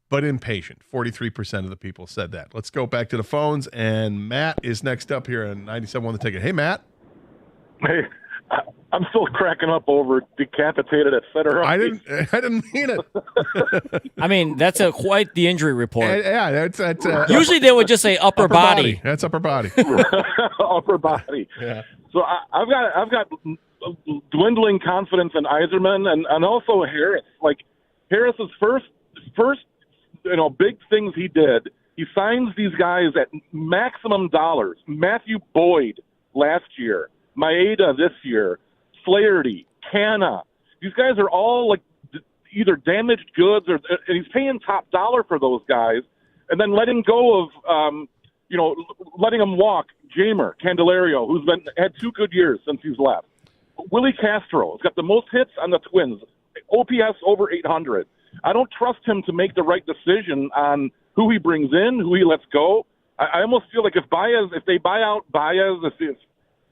H: but impatient. 43% of the people said that. Let's go back to the phones, and Matt is next up here on 97 on the ticket. Hey, Matt.
N: Hey, I'm still cracking up over decapitated at center.
H: I didn't mean it.
G: I mean, that's quite the injury report.
H: Yeah, that's
G: usually they would just say upper body.
H: That's upper body.
N: Upper body.
H: Yeah.
N: So I've got dwindling confidence in Eiserman and also Harris. Like Harris's first big things he did. He signs these guys at maximum dollars. Matthew Boyd last year, Maeda this year, Flaherty, Canna. These guys are all like either damaged goods and he's paying top dollar for those guys, and then letting go of letting them walk. Jamer Candelario, who's had 2 good years since he's left. Willie Castro has got the most hits on the Twins, OPS over 800. I don't trust him to make the right decision on who he brings in, who he lets go. I almost feel like if they buy out Baez,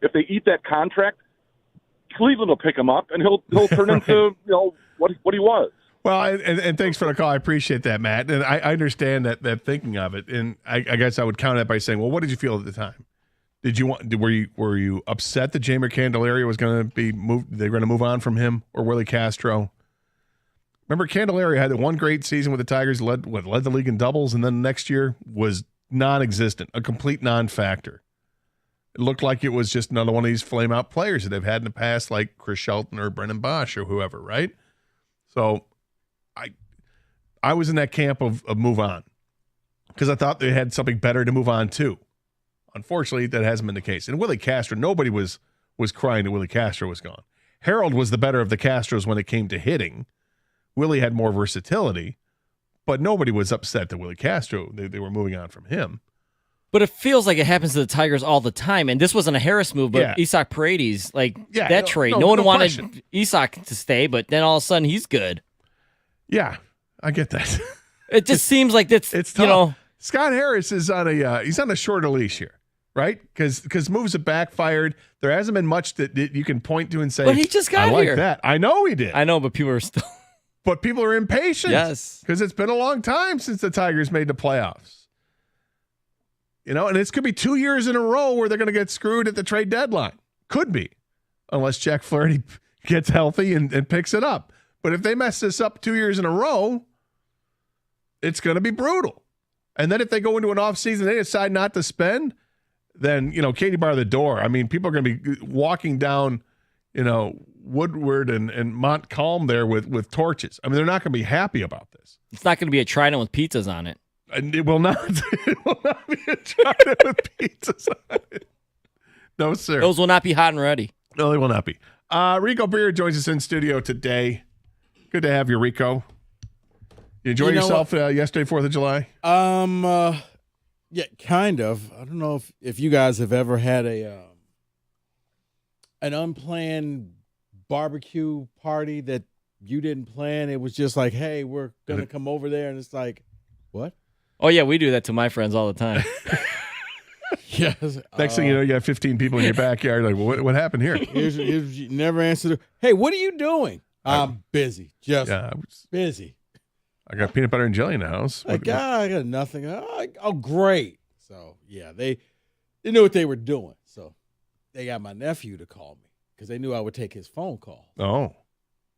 N: if they eat that contract, Cleveland will pick him up and he'll turn into what he was.
H: Well, and thanks for the call. I appreciate that, Matt. And I understand that thinking of it. And I guess I would counter that by saying, well, what did you feel at the time? Were you upset that Jamer Candelario was going to be moved? They're going to move on from him or Willie Castro? Remember, Candelario had the one great season with the Tigers, led the league in doubles, and then next year was non-existent, a complete non-factor. It looked like it was just another one of these flame-out players that they've had in the past, like Chris Shelton or Brendan Bosch or whoever, right? So I was in that camp of move on because I thought they had something better to move on to. Unfortunately, that hasn't been the case. And Willie Castro, nobody was crying that Willie Castro was gone. Harold was the better of the Castros when it came to hitting. Willie had more versatility, but nobody was upset that Willie Castro, they were moving on from him.
G: But it feels like it happens to the Tigers all the time. And this wasn't a Harris move, but Isak Paredes, trade. No one wanted Isak to stay, but then all of a sudden he's good.
H: Yeah, I get that.
G: It just seems like it's tough.
H: Scott Harris is on a shorter leash here, right? Because moves have backfired. There hasn't been much that you can point to and say,
G: but he just got
H: here. I like
G: here.
H: that. I know he did.
G: I know, but people are still...
H: But people are impatient.
G: Yes.
H: Because it's been a long time since the Tigers made the playoffs. And this could be 2 years in a row where they're going to get screwed at the trade deadline. Could be. Unless Jack Flaherty gets healthy and picks it up. But if they mess this up 2 years in a row, it's going to be brutal. And then if they go into an offseason, they decide not to spend, then, Katie bar the door. I mean, people are going to be walking down, Woodward and Montcalm there with torches. I mean, they're not going to be happy about this.
G: It's not going to be a Trident with pizzas on it.
H: And it will not. It will not be a Trident with pizzas on it. No, sir.
G: Those will not be hot and ready.
H: No, they will not be. Rico Beard joins us in studio today. Good to have you, Rico. You enjoy yourself yesterday, 4th of July?
O: Yeah, kind of. I don't know if you guys have ever had an unplanned barbecue party that you didn't plan. It was just like, hey, we're gonna come over there, and it's like, what?
G: Oh yeah, we do that to my friends all the time.
O: Yes.
H: Next thing you know, you got 15 people in your backyard. Like, well, what happened here?
O: Here's you never answered. Hey, what are you doing? I'm busy. Just busy.
H: I got peanut butter and jelly in the house.
O: Like, I got nothing. Oh, great. So yeah, they knew what they were doing. So they got my nephew to call me because they knew I would take his phone call.
H: Oh.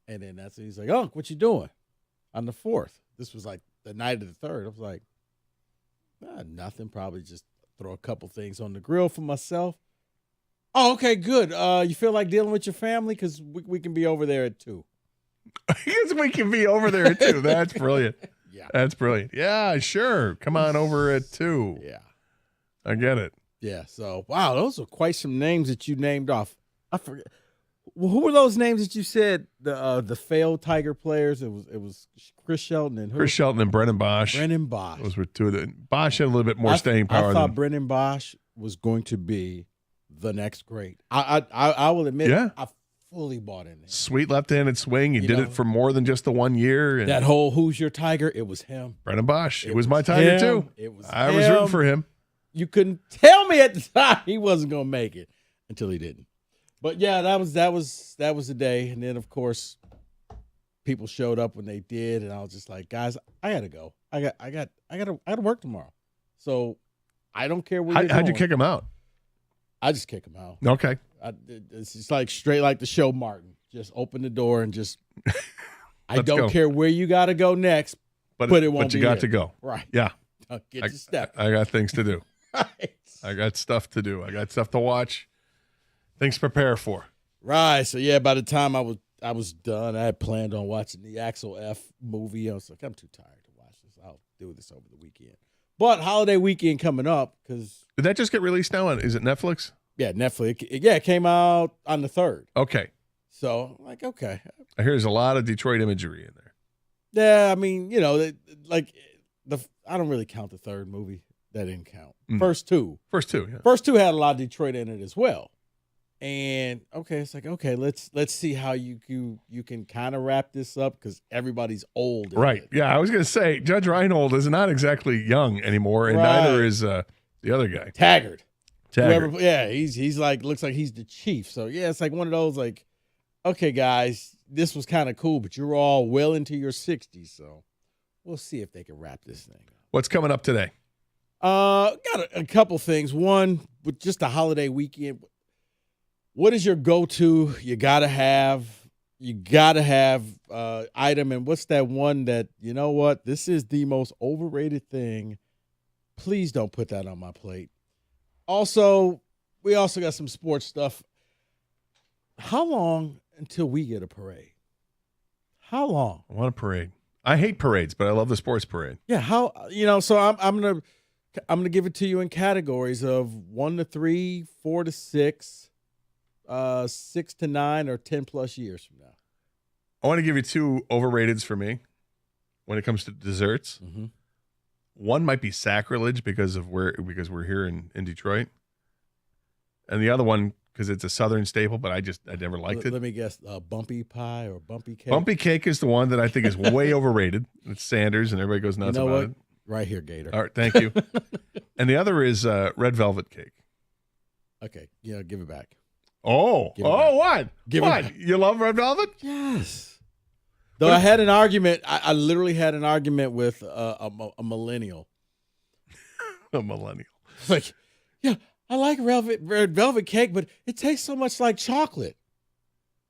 O: And then that's when he's like, "Oh, what you doing on the 4th?" This was like the night of the 3rd. I was like, nothing. Probably just throw a couple things on the grill for myself. Oh, okay, good. You feel like dealing with your family? Because we can be over there at 2.
H: Yes, we can be over there at 2. That's brilliant. Yeah. That's brilliant. Yeah, sure. Come on over at 2.
O: Yeah.
H: I get it.
O: Yeah. So, wow, those are quite some names that you named off. I forget. Well, who were those names that you said? The failed Tiger players. It was Chris Shelton and who?
H: Chris Shelton and Brennan Bosch.
O: Brennan Bosch.
H: Those were two of the. Bosch had a little bit more staying power.
O: I thought Brennan Bosch was going to be the next great. I will admit, I fully bought in there.
H: Sweet left-handed swing. He did it for more than just the 1 year. And
O: that whole "Who's your Tiger?" It was him.
H: Brennan Bosch. It was my Tiger too. I was rooting for him.
O: You couldn't tell me at the time he wasn't going to make it until he didn't. But yeah, that was the day. And then of course, people showed up when they did, and I was just like, guys, I gotta go. I gotta work tomorrow. So I don't care where.
H: How'd you kick him out?
O: I just kick him out.
H: Okay.
O: It's just like straight like the show Martin. Just open the door and just. I don't care where you got to go next, but it won't.
H: But you
O: be
H: got
O: it.
H: to go.
O: Right.
H: Yeah.
O: Get your step.
H: I got things to do.
O: Right.
H: I got stuff to do. I got stuff to watch. Things to prepare for.
O: Right. So yeah, by the time I was done, I had planned on watching the Axel F movie. I was like, I'm too tired to watch this. I'll do this over the weekend. But holiday weekend coming up because
H: did that just get released now? Is it Netflix?
O: Yeah, Netflix. Yeah, it came out on the 3rd.
H: Okay.
O: So like, okay.
H: I hear there's a lot of Detroit imagery in there.
O: Yeah, I mean, I don't really count the 3rd movie. That didn't count. First two.
H: Yeah.
O: First two had a lot of Detroit in it as well. And it's like, let's see how you can kind of wrap this up because everybody's old.
H: Right. Yeah, I was going to say Judge Reinhold is not exactly young anymore, and neither is the other guy.
O: Taggart. Whoever, he's like looks like he's the chief. So yeah, it's like one of those like, okay, guys, this was kind of cool, but you're all well into your 60s, so we'll see if they can wrap this thing up.
H: What's coming up today?
O: Got a couple things. One, with just a holiday weekend. What is your go-to? You gotta have item, and what's that one that you know what? This is the most overrated thing. Please don't put that on my plate. Also, we also got some sports stuff. How long until we get a parade? How long?
H: I want a parade. I hate parades, but I love the sports parade.
O: Yeah, so I'm gonna give it to you in categories of 1 to 3, 4 to 6. 6 to 9 or 10 plus years from now.
H: I want to give you 2 overrateds for me when it comes to desserts.
O: Mm-hmm.
H: One might be sacrilege because we're here in Detroit, and the other one because it's a Southern staple, but I never liked it.
O: Let me guess, bumpy pie or bumpy cake.
H: Bumpy cake is the one that I think is way overrated. It's Sanders, and everybody goes nuts about it.
O: Right here, Gator.
H: All right, thank you. And the other is red velvet cake.
O: Okay, give it back.
H: Oh, what? What? You love red velvet?
O: Yes. Though I had an argument. I literally had an argument with a millennial.
H: A millennial.
O: Like, yeah, I like red velvet cake, but it tastes so much like chocolate.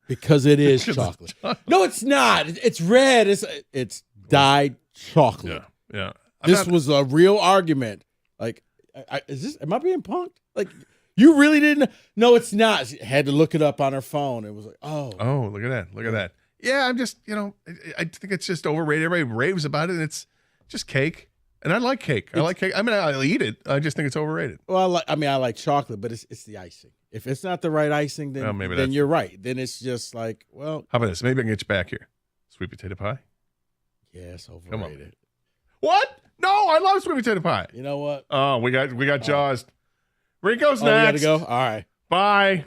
O: Because it is chocolate. No, it's not. It's red. It's dyed chocolate.
H: Yeah.
O: This was a real argument. Like, am I being punked? Like, you really didn't? No, it's not. She had to look it up on her phone. It was like, oh.
H: Oh, look at that. Look at that. Yeah, I'm just, I think it's just overrated. Everybody raves about it, and it's just cake. And I like cake. I like cake. I mean, I'll eat it. I just think it's overrated.
O: Well, I like chocolate, but it's the icing. If it's not the right icing, then you're right. Then it's just like, well.
H: How about this? Maybe I can get you back here. Sweet potato pie?
O: Yeah, it's
H: Come on.
O: overrated.
H: What? No, I love sweet potato pie.
O: You know what?
H: Oh, we got Jaws. Rico's
O: Oh, we
H: next.
O: gotta go? All right.
H: Bye.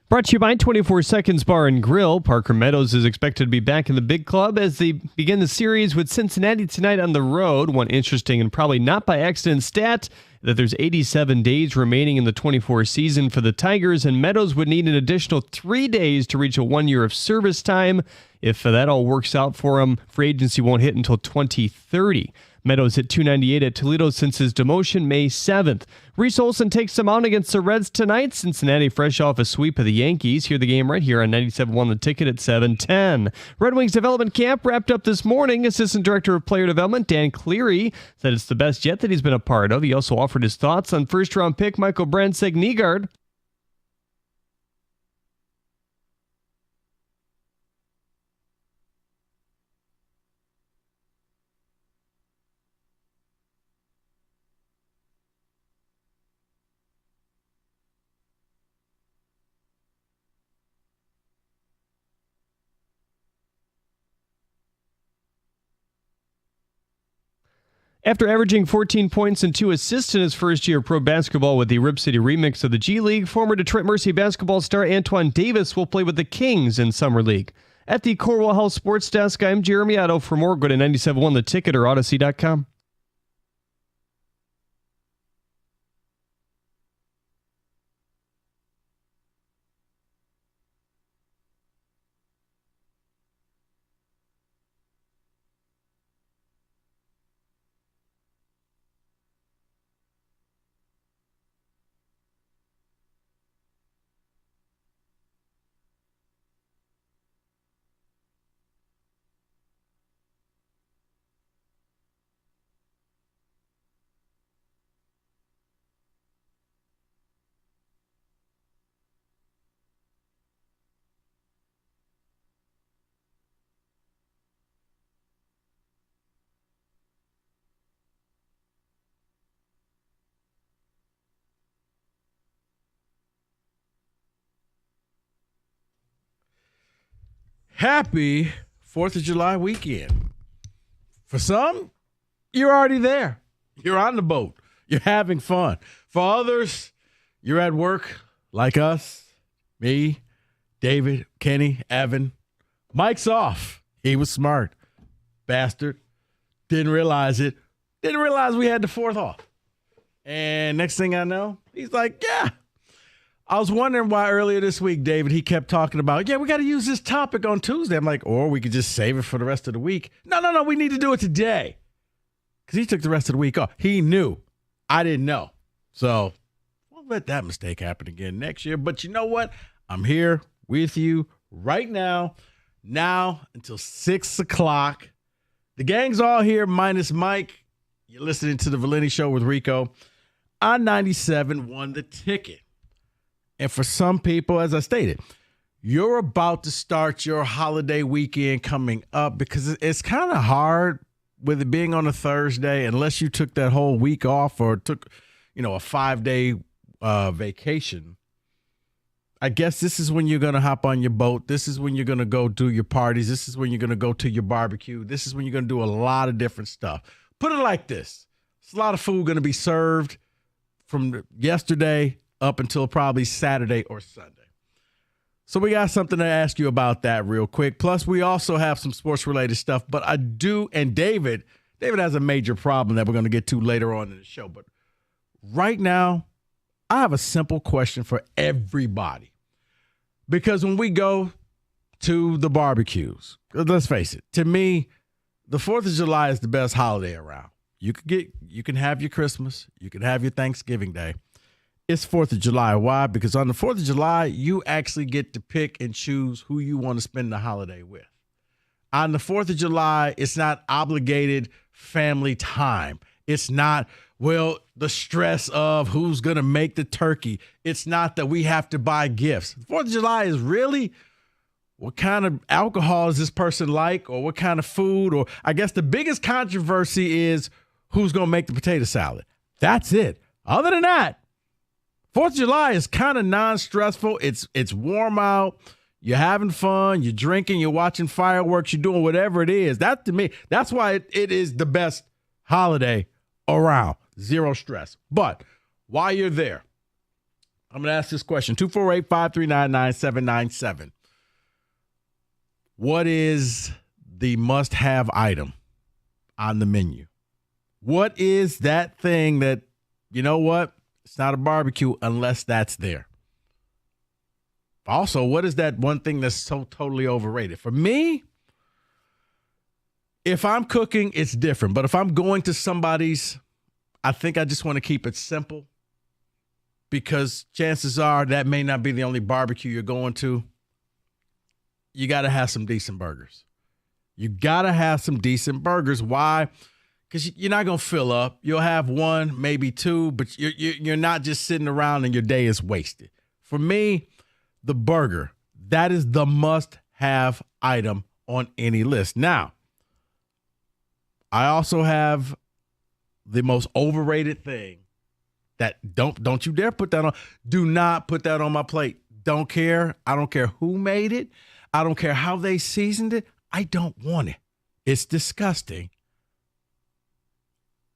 F: Brought to you by 24 Seconds Bar and Grill. Parker Meadows is expected to be back in the big club as they begin the series with Cincinnati tonight on the road. One interesting and probably not by accident stat that there's 87 days remaining in the 24 season for the Tigers, and Meadows would need an additional 3 days to reach a 1 year of service time. If that all works out for him, free agency won't hit until 2030. Meadows hit .298 at Toledo since his demotion May 7th. Reese Olson takes him on against the Reds tonight. Cincinnati fresh off a sweep of the Yankees. Hear the game right here on 97.1 The Ticket at 7:10. Red Wings development camp wrapped up this morning. Assistant Director of Player Development Dan Cleary said it's the best yet that he's been a part of. He also offered his thoughts on first-round pick Michael Brandsegg-Nygaard. After averaging 14 points and 2 assists in his first year of pro basketball with the Rip City remix of the G League, former Detroit Mercy basketball star Antoine Davis will play with the Kings in Summer League. At the Corwell House Sports Desk, I'm Jeremy Otto. For more, go to 97.1 The Ticket or Odyssey.com.
O: happy 4th of July weekend. For some, you're already there. You're on the boat. You're having fun. For others, you're at work like us, me, David, Kenny, Evan. Mike's off. He was smart. Bastard. Didn't realize it. Didn't realize we had the 4th off. And next thing I know, he's like, yeah. I was wondering why earlier this week, David, he kept talking about, we got to use this topic on Tuesday. I'm like, or we could just save it for the rest of the week. No, we need to do it today. Because he took the rest of the week off. He knew. I didn't know. So, won't let that mistake happen again next year. But you know what? I'm here with you right now until 6 o'clock. The gang's all here minus Mike. You're listening to the Valenti Show with Rico. On 97 won the ticket. And for some people, as I stated, you're about to start your holiday weekend coming up because it's kind of hard with it being on a Thursday unless you took that whole week off or took, a 5-day vacation. I guess this is when you're going to hop on your boat. This is when you're going to go do your parties. This is when you're going to go to your barbecue. This is when you're going to do a lot of different stuff. Put it like this. There's a lot of food going to be served from yesterday up until probably Saturday or Sunday. So we got something to ask you about that real quick. Plus, we also have some sports-related stuff. But I do, and David has a major problem that we're going to get to later on in the show. But right now, I have a simple question for everybody. Because when we go to the barbecues, let's face it, to me, the 4th of July is the best holiday around. You can have your Christmas, you can have your Thanksgiving Day. It's 4th of July. Why? Because on the 4th of July, you actually get to pick and choose who you want to spend the holiday with. On the 4th of July, it's not obligated family time. It's not, the stress of who's going to make the turkey. It's not that we have to buy gifts. The 4th of July is really what kind of alcohol is this person like, or what kind of food, or I guess the biggest controversy is who's going to make the potato salad. That's it. Other than that, 4th of July is kind of non-stressful. It's warm out. You're having fun. You're drinking. You're watching fireworks. You're doing whatever it is. That, to me, that's why it is the best holiday around. Zero stress. But while you're there, I'm going to ask this question. 248-539-9797. What is the must-have item on the menu? What is that thing that, you know what? It's not a barbecue unless that's there. Also, what is that one thing that's so totally overrated? For me, if I'm cooking, it's different. But if I'm going to somebody's, I think I just want to keep it simple because chances are that may not be the only barbecue you're going to. You got to have some decent burgers. You got to have some decent burgers. Why? Because you're not going to fill up. You'll have one, maybe two, but you're not just sitting around and your day is wasted. For me, the burger, that is the must-have item on any list. Now, I also have the most overrated thing that don't you dare put that on. Do not put that on my plate. Don't care. I don't care who made it. I don't care how they seasoned it. I don't want it. It's disgusting.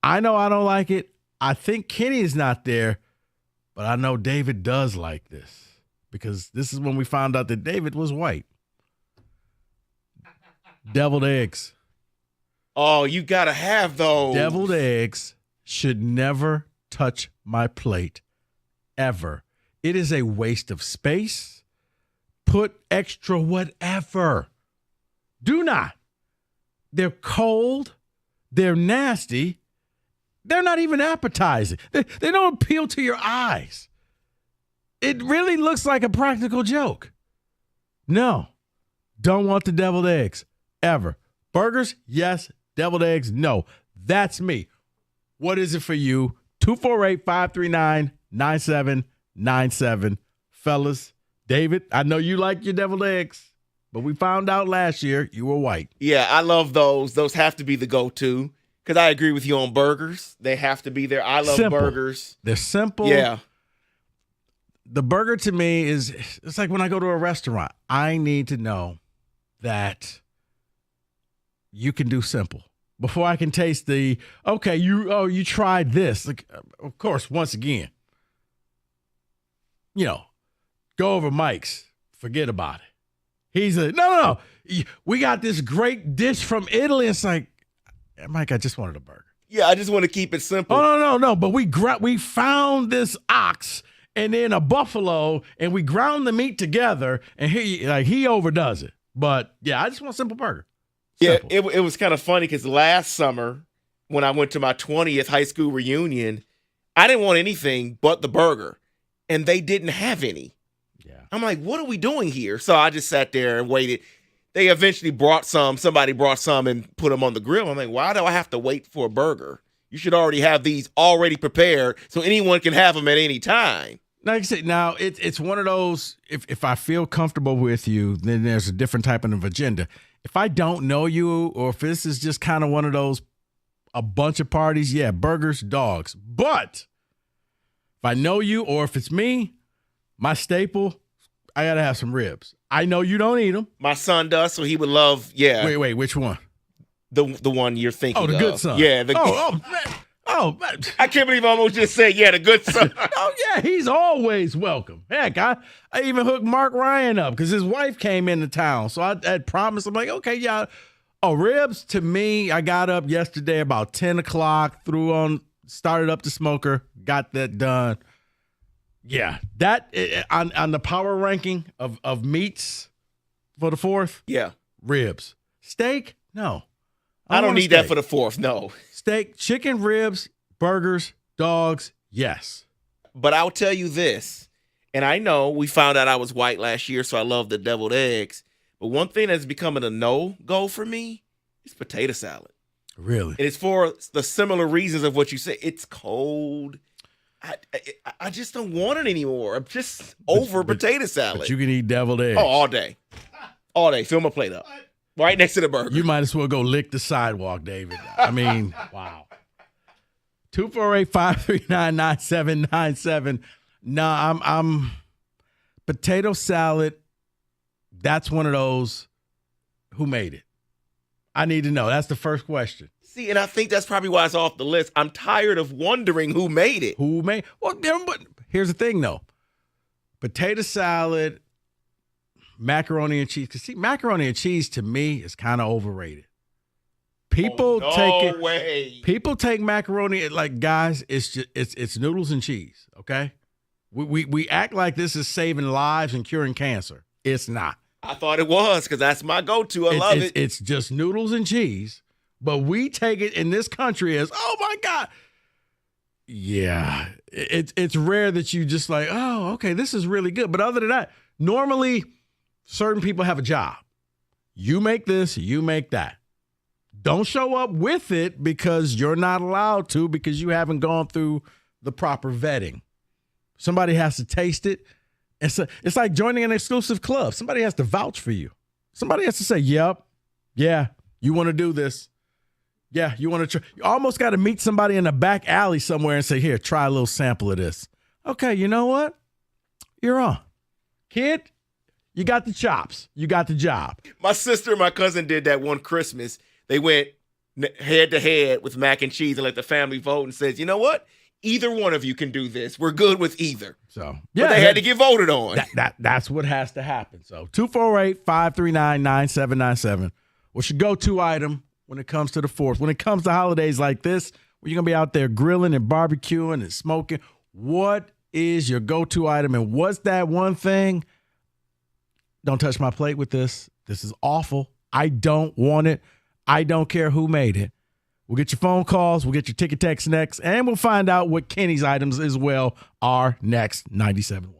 O: I know I don't like it. I think Kenny is not there, but I know David does like this because this is when we found out that David was white. Deviled eggs.
P: Oh, you got to have those.
O: Deviled eggs should never touch my plate, ever. It is a waste of space. Put extra whatever. Do not. They're cold. They're nasty. They're not even appetizing. They don't appeal to your eyes. It really looks like a practical joke. No. Don't want the deviled eggs. Ever. Burgers? Yes. Deviled eggs? No. That's me. What is it for you? 248-539-9797. Fellas, David, I know you like your deviled eggs, but we found out last year you were white.
P: Yeah, I love those. Those have to be the go-to. Because I agree with you on burgers. They have to be there. I love burgers.
O: They're simple.
P: Yeah.
O: The burger to me it's like when I go to a restaurant. I need to know that you can do simple. Before I can taste you tried this. Like, of course, once again, go over Mike's. Forget about it. He's no. We got this great dish from Italy. It's like, Mike, I just wanted a burger.
P: Yeah, I just want to keep it simple.
O: Oh, no. But we found this ox and then a buffalo, and we ground the meat together, and he overdoes it. But, yeah, I just want a simple burger.
P: Yeah, it was kind of funny because last summer when I went to my 20th high school reunion, I didn't want anything but the burger, and they didn't have any.
O: Yeah,
P: I'm like, what are we doing here? So I just sat there and waited. They eventually brought some. Somebody brought some and put them on the grill. I'm like, why do I have to wait for a burger? You should already have these already prepared so anyone can have them at any time.
O: Like I said, now it's one of those, if I feel comfortable with you, then there's a different type of agenda. If I don't know you, or if this is just kind of one of those, a bunch of parties, yeah, burgers, dogs. But if I know you, or if it's me, my staple, I got to have some ribs. I know you don't eat them.
P: My son does, so he would love, yeah.
O: Wait, which one?
P: The one you're thinking of.
O: Oh, the good son.
P: Yeah.
O: Man.
P: I can't believe I almost just said, yeah, the good son.
O: Oh, yeah, he's always welcome. Heck, I even hooked Mark Ryan up because his wife came into town. So I had promised, I'm like, okay, yeah. Oh, ribs, to me, I got up yesterday about 10 o'clock, started up the smoker, got that done. Yeah, that on the power ranking of meats for the 4th.
P: Yeah.
O: Ribs. Steak? No.
P: I don't need that for the 4th, no.
O: Steak, chicken, ribs, burgers, dogs, yes.
P: But I'll tell you this, and I know we found out I was white last year, so I love the deviled eggs. But one thing that's becoming a no-go for me is potato salad.
O: Really?
P: And it's for the similar reasons of what you said. It's cold. I just don't want it anymore. I'm just over potato salad.
O: But you can eat deviled eggs.
P: Oh, all day. All day. Fill my plate up. Right next to the burger.
O: You might as well go lick the sidewalk, David. I mean, wow. 248-539-9797. No, I'm potato salad. That's one of those. Who made it? I need to know. That's the first question.
P: See, and I think that's probably why it's off the list. I'm tired of wondering who made it.
O: Well, but here's the thing, though. Potato salad, macaroni and cheese. Because, see, macaroni and cheese, to me, is kind of overrated. People People take macaroni, like, guys, it's noodles and cheese, okay? We act like this is saving lives and curing cancer. It's not.
P: I thought it was, because that's my go-to. I love it.
O: It's just noodles and cheese. But we take it in this country as, oh, my God. Yeah, it's rare that you just like, oh, okay, this is really good. But other than that, normally certain people have a job. You make this, you make that. Don't show up with it because you're not allowed to, because you haven't gone through the proper vetting. Somebody has to taste it. It's like joining an exclusive club. Somebody has to vouch for you. Somebody has to say, yep, yeah, you want to do this. Yeah, you want to try. You almost got to meet somebody in a back alley somewhere and say, here, try a little sample of this. Okay, you know what? You're on. Kid, you got the chops. You got the job.
P: My sister and my cousin did that one Christmas. They went head to head with mac and cheese and let the family vote and says, you know what? Either one of you can do this. We're good with either.
O: So,
P: yeah, but they had to get voted on.
O: That's what has to happen. So 248-539-9797. What's your go-to item when it comes to the 4th? When it comes to holidays like this, where you're going to be out there grilling and barbecuing and smoking, what is your go-to item? And what's that one thing? Don't touch my plate with this. This is awful. I don't want it. I don't care who made it. We'll get your phone calls. We'll get your ticket text next. And we'll find out what Kenny's items as well are next. 97.1.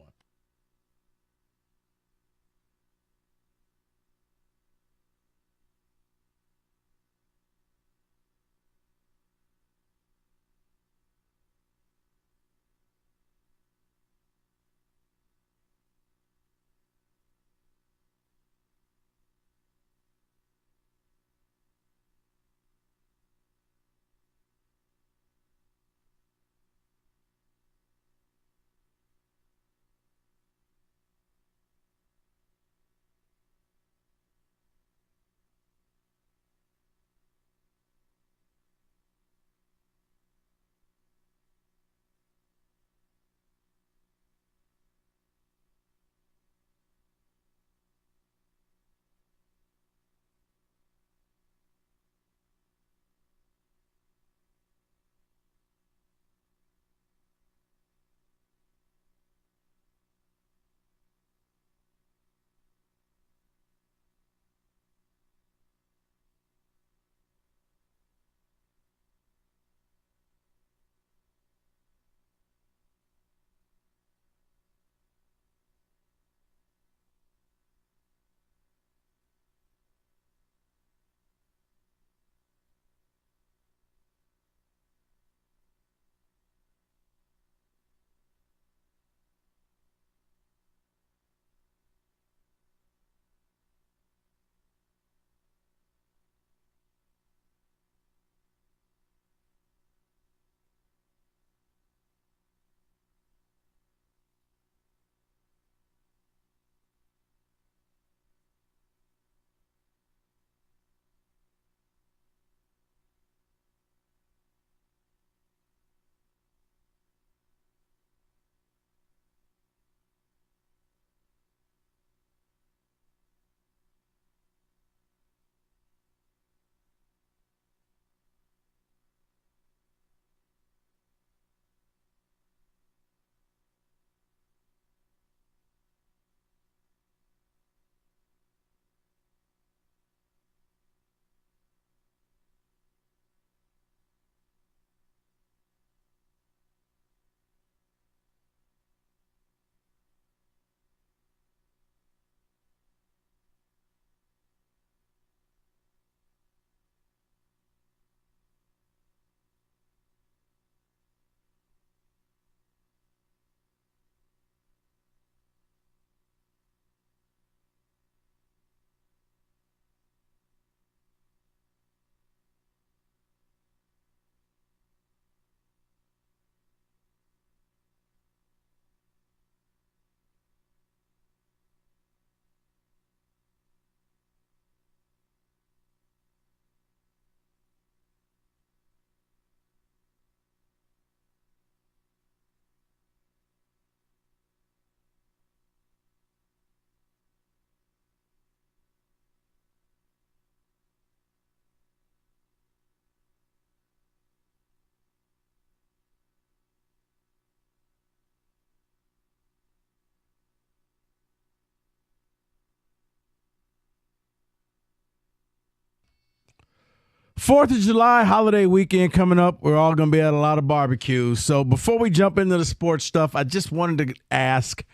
O: 4th of July holiday weekend coming up. We're all going to be at a lot of barbecues. So before we jump into the sports stuff, I just wanted to ask,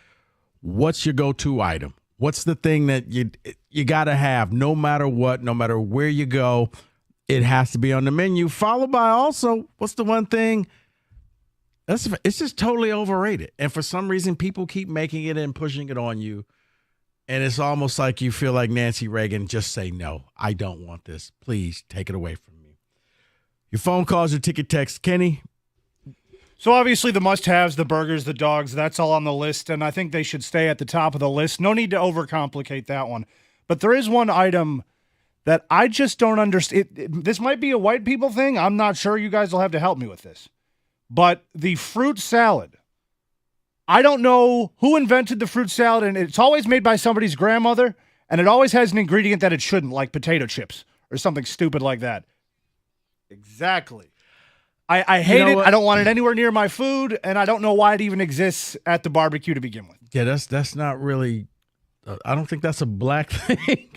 O: what's your go-to item? What's the thing that you got to have no matter what, no matter where you go? It has to be on the menu. Followed by also, what's the one thing it's just totally overrated? And for some reason, people keep making it and pushing it on you. And it's almost like you feel like Nancy Reagan, just say no. I don't want this. Please take it away from me. Your phone calls, your ticket text. Kenny?
Q: So obviously the must-haves, the burgers, the dogs, that's all on the list, and I think they should stay at the top of the list. No need to overcomplicate that one. But there is one item that I just don't understand. This might be a white people thing. I'm not sure. You guys will have to help me with this. But the fruit salad. I don't know who invented the fruit salad, and it's always made by somebody's grandmother, and it always has an ingredient that it shouldn't, like potato chips or something stupid like that. Exactly. I hate it. I don't want it anywhere near my food, and I don't know why it even exists at the barbecue to begin with.
O: Yeah, that's not really I don't think that's a black thing.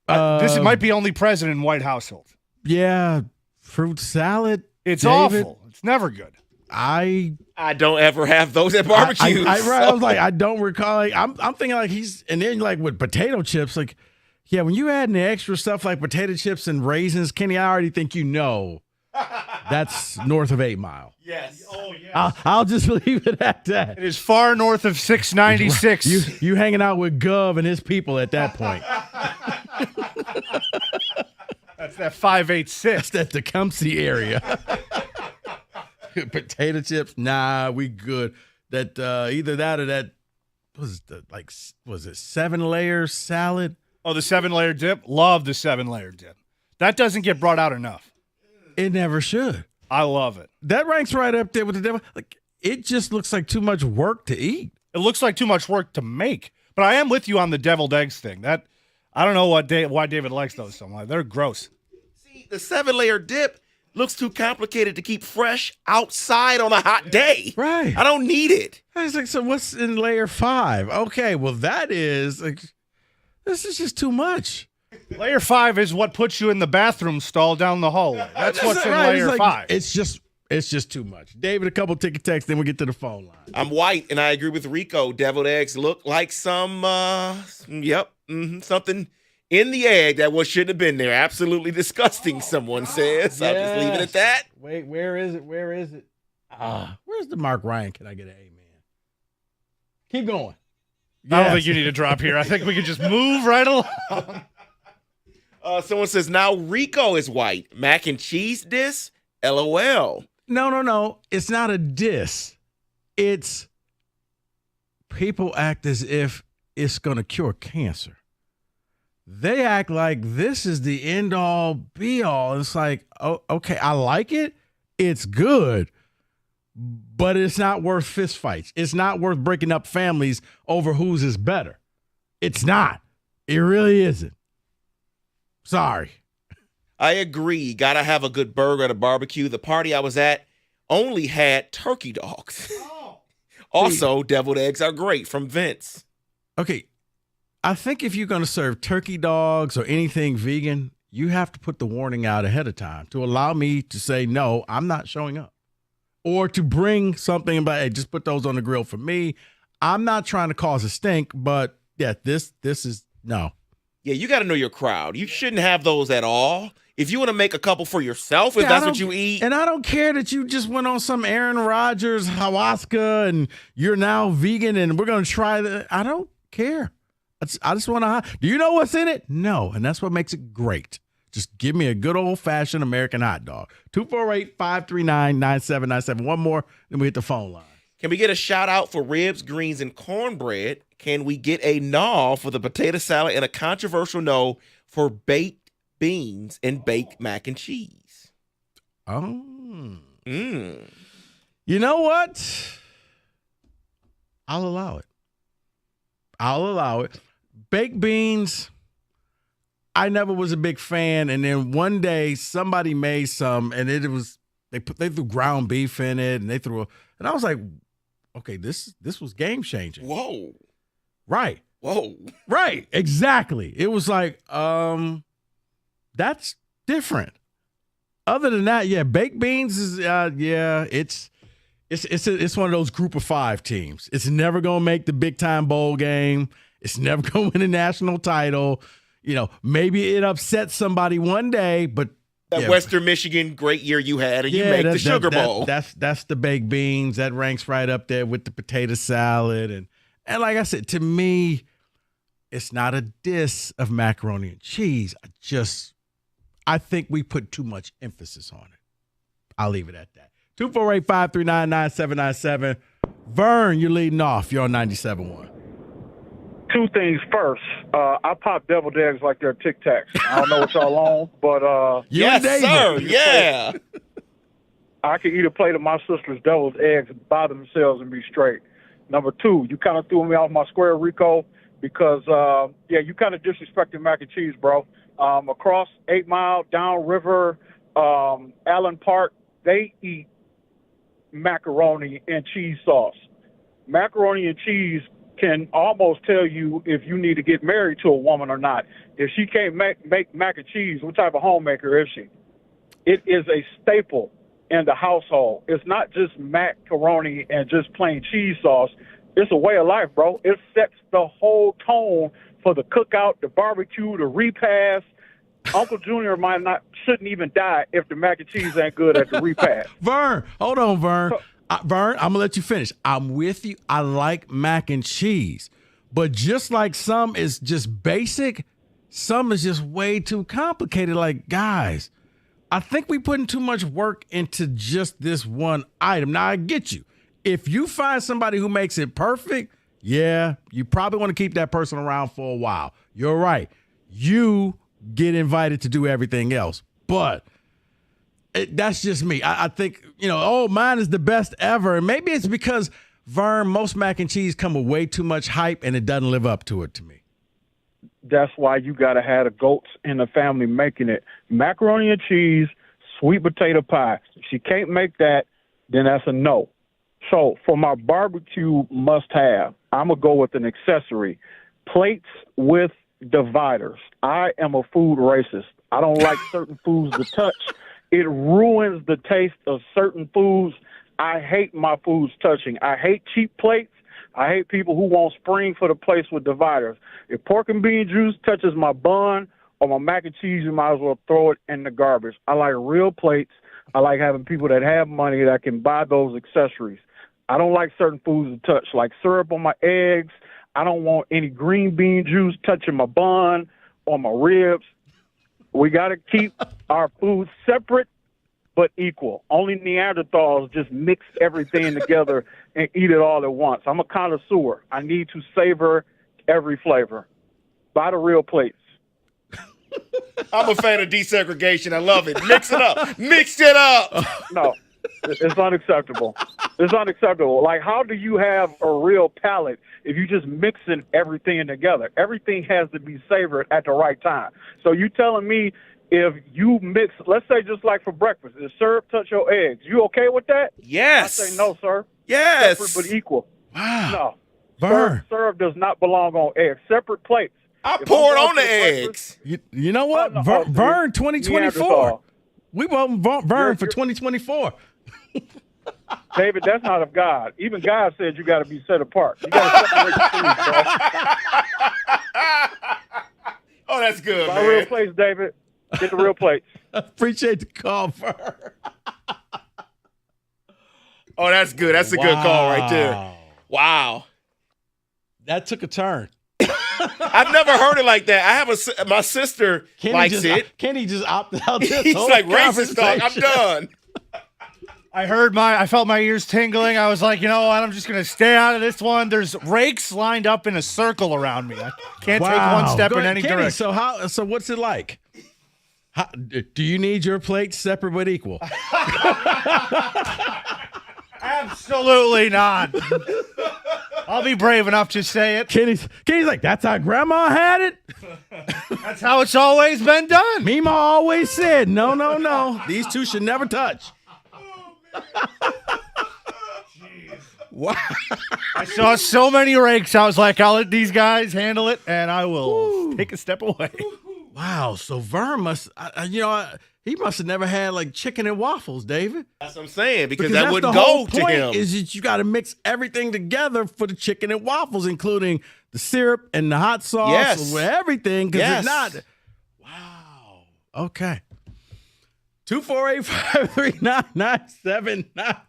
Q: This might be only present in white households.
O: Yeah, fruit salad.
Q: It's
O: David,
Q: awful. It's never good.
P: I don't ever have those at barbecues.
O: I was like, I don't recall. Like, I'm thinking like and then like with potato chips, like, yeah, when you add in the extra stuff like potato chips and raisins, Kenny, I already think that's north of 8 Mile.
P: Yes.
Q: Oh, yeah.
O: I'll just leave it at that.
Q: It is far north of 696.
O: You hanging out with Gov and his people at that point.
Q: That's that 586.
O: That's that Tecumseh area. Potato chips, nah, we good. That either that or that was it 7-layer salad?
Q: Oh, the 7-layer dip. Love the 7-layer dip. That doesn't get brought out enough.
O: It never should.
Q: I love it.
O: That ranks right up there with the devil. Like, it just looks like too much work to eat.
Q: It looks like too much work to make. But I am with you on the deviled eggs thing. That I don't know why David likes those so much. They're gross.
P: See, the 7-layer dip looks too complicated to keep fresh outside on a hot day.
O: Right.
P: I don't need it.
O: I was like, so what's in layer 5? Okay, well, that is like, this is just too much.
Q: Layer 5 is what puts you in the bathroom stall down the hallway. That's what's in layer 5.
O: It's just too much. David, a couple ticket texts, then we get to the phone line.
P: I'm white, and I agree with Rico. Deviled eggs look like some, something in the egg that shouldn't have been there. Absolutely disgusting, someone says. I'll just leave it at that.
O: Wait, where is it? Where's the Mark Ryan? Can I get an amen? Keep going.
Q: I don't think you need to drop here. I think we can just move right along.
P: Someone says, now Rico is white. Mac and cheese diss? LOL.
O: No. It's not a diss. It's people act as if it's going to cure cancer. They act like this is the end all be all. It's like, oh, okay, I like it. It's good, but it's not worth fist fights. It's not worth breaking up families over whose is better. It's not. It really isn't. Sorry.
P: I agree. Gotta have a good burger at a barbecue. The party I was at only had turkey dogs. Also, deviled eggs are great from Vince.
O: Okay. I think if you're going to serve turkey dogs or anything vegan, you have to put the warning out ahead of time to allow me to say, no, I'm not showing up. Or to bring something about, hey, just put those on the grill for me. I'm not trying to cause a stink, but yeah, this is no.
P: Yeah, you got to know your crowd. You shouldn't have those at all. If you want to make a couple for yourself, if that's what you eat.
O: And I don't care that you just went on some Aaron Rodgers ayahuasca and you're now vegan and we're going to try that. I don't care. I just want to. Do you know what's in it? No. And that's what makes it great. Just give me a good old-fashioned American hot dog. 248-539-9797. One more, then we hit the phone line.
P: Can we get a shout-out for ribs, greens, and cornbread? Can we get a no for the potato salad and a controversial no for baked beans and baked mac and cheese?
O: You know what? I'll allow it. Baked beans, I never was a big fan. And then one day somebody made some and they threw ground beef in it and and I was like, okay, this was game changing.
P: Whoa.
O: Right.
P: Whoa.
O: Right. Exactly. It was like, that's different. Other than that, yeah, baked beans is it's one of those group of 5 teams. It's never gonna make the big time bowl game. It's never gonna win a national title. Maybe it upsets somebody one day, but
P: That Western Michigan great year you had, and you make the Sugar Bowl.
O: That's the baked beans. That ranks right up there with the potato salad. And like I said, to me, it's not a diss of macaroni and cheese. I think we put too much emphasis on it. I'll leave it at that. 248-539-9797. Vern, you're leading off. You're on 97.1.
R: 2 things first. I pop deviled eggs like they're Tic Tacs. I don't know what y'all on, but
P: yes, sir. Yeah.
R: I could eat a plate of my sister's deviled eggs by themselves and be straight. Number 2, you kind of threw me off my square, Rico, because you kind of disrespected mac and cheese, bro. Across 8 Mile, downriver, Allen Park, they eat macaroni and cheese sauce. Macaroni and cheese can almost tell you if you need to get married to a woman or not. If she can't make mac and cheese, what type of homemaker is she? It is a staple in the household. It's not just macaroni and just plain cheese sauce. It's a way of life, bro. It sets the whole tone for the cookout, the barbecue, the repast. Uncle Junior shouldn't even die if the mac and cheese ain't good at the repast.
O: Vern, hold on, Vern. Vern, I'm going to let you finish. I'm with you. I like mac and cheese. But just like some is just basic, some is just way too complicated. Like, guys, I think we putting too much work into just this one item. Now, I get you. If you find somebody who makes it perfect, yeah, you probably want to keep that person around for a while. You're right. You get invited to do everything else. But that's just me. I think, mine is the best ever. And maybe it's because, Vern, most mac and cheese come with way too much hype and it doesn't live up to it to me.
R: That's why you got to have the goats in the family making it. Macaroni and cheese, sweet potato pie. If she can't make that, then that's a no. So for my barbecue must-have, I'm going to go with an accessory. Plates with dividers. I am a food racist. I don't like certain foods to touch. It ruins the taste of certain foods. I hate my foods touching. I hate cheap plates. I hate people who won't spring for the plates with dividers. If pork and bean juice touches my bun or my mac and cheese, you might as well throw it in the garbage. I like real plates. I like having people that have money that can buy those accessories. I don't like certain foods to touch, like syrup on my eggs. I don't want any green bean juice touching my bun or my ribs. We got to keep our food separate but equal. Only Neanderthals just mix everything together and eat it all at once. I'm a connoisseur. I need to savor every flavor. Buy the real plates.
P: I'm a fan of desegregation. I love it. Mix it up. Mix it up.
R: No, it's unacceptable. It's unacceptable. Like, how do you have a real palate if you just mixing everything together? Everything has to be savored at the right time. So you telling me if you mix, let's say just like for breakfast, does syrup touch your eggs? You okay with that?
P: Yes.
R: I say no, sir.
P: Yes.
R: Separate but equal.
O: Wow.
R: No. Syrup does not belong on eggs. Separate plates.
P: I pour it on the eggs.
O: You know what? Vern 2024. We want Vern for 2024.
R: David, that's not of God. Even God said you got to be set apart. You got to separate the food, bro.
P: Oh, that's good,
R: Buy
P: man.
R: real plates, David. Get the real plates.
O: Appreciate the call, Vern.
P: Oh, that's good. That's a good call right there. Wow.
O: That took a turn.
P: I've never heard it like that. I have my sister likes it.
O: Kenny just opted out this
P: He's
O: whole
P: like, racist dog. I'm done.
Q: I felt my ears tingling. I was like, you know what? I'm just going to stay out of this one. There's rakes lined up in a circle around me. I can't take one step in any
O: Kenny,
Q: direction.
O: So what's it like? Do you need your plates separate but equal?
Q: Absolutely not. I'll be brave enough to say it.
O: Kenny's like, that's how Grandma had it.
Q: That's how it's always been done.
O: Mima always said, no. These two should never touch. Wow.
Q: I saw so many rakes. I was like, I'll let these guys handle it, and I will take a step away.
O: Wow. So Vern must, He must have never had like chicken and waffles, David.
P: That's what I'm saying, because
O: that's
P: that wouldn't
O: the whole
P: go to
O: point
P: him.
O: Is that you got to mix everything together for the chicken and waffles, including the syrup and the hot sauce
P: Yes.
O: and everything. Because
P: Yes.
O: if not, wow. Okay. 248-539-9797.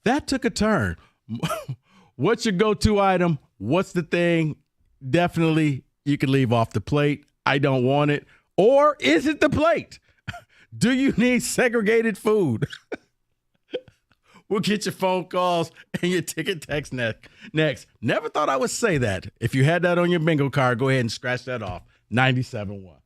O: That took a turn. What's your go-to item? What's the thing? Definitely you can leave off the plate. I don't want it. Or is it the plate? Do you need segregated food? We'll get your phone calls and your ticket text next. Never thought I would say that. If you had that on your bingo card, go ahead and scratch that off. 97.1.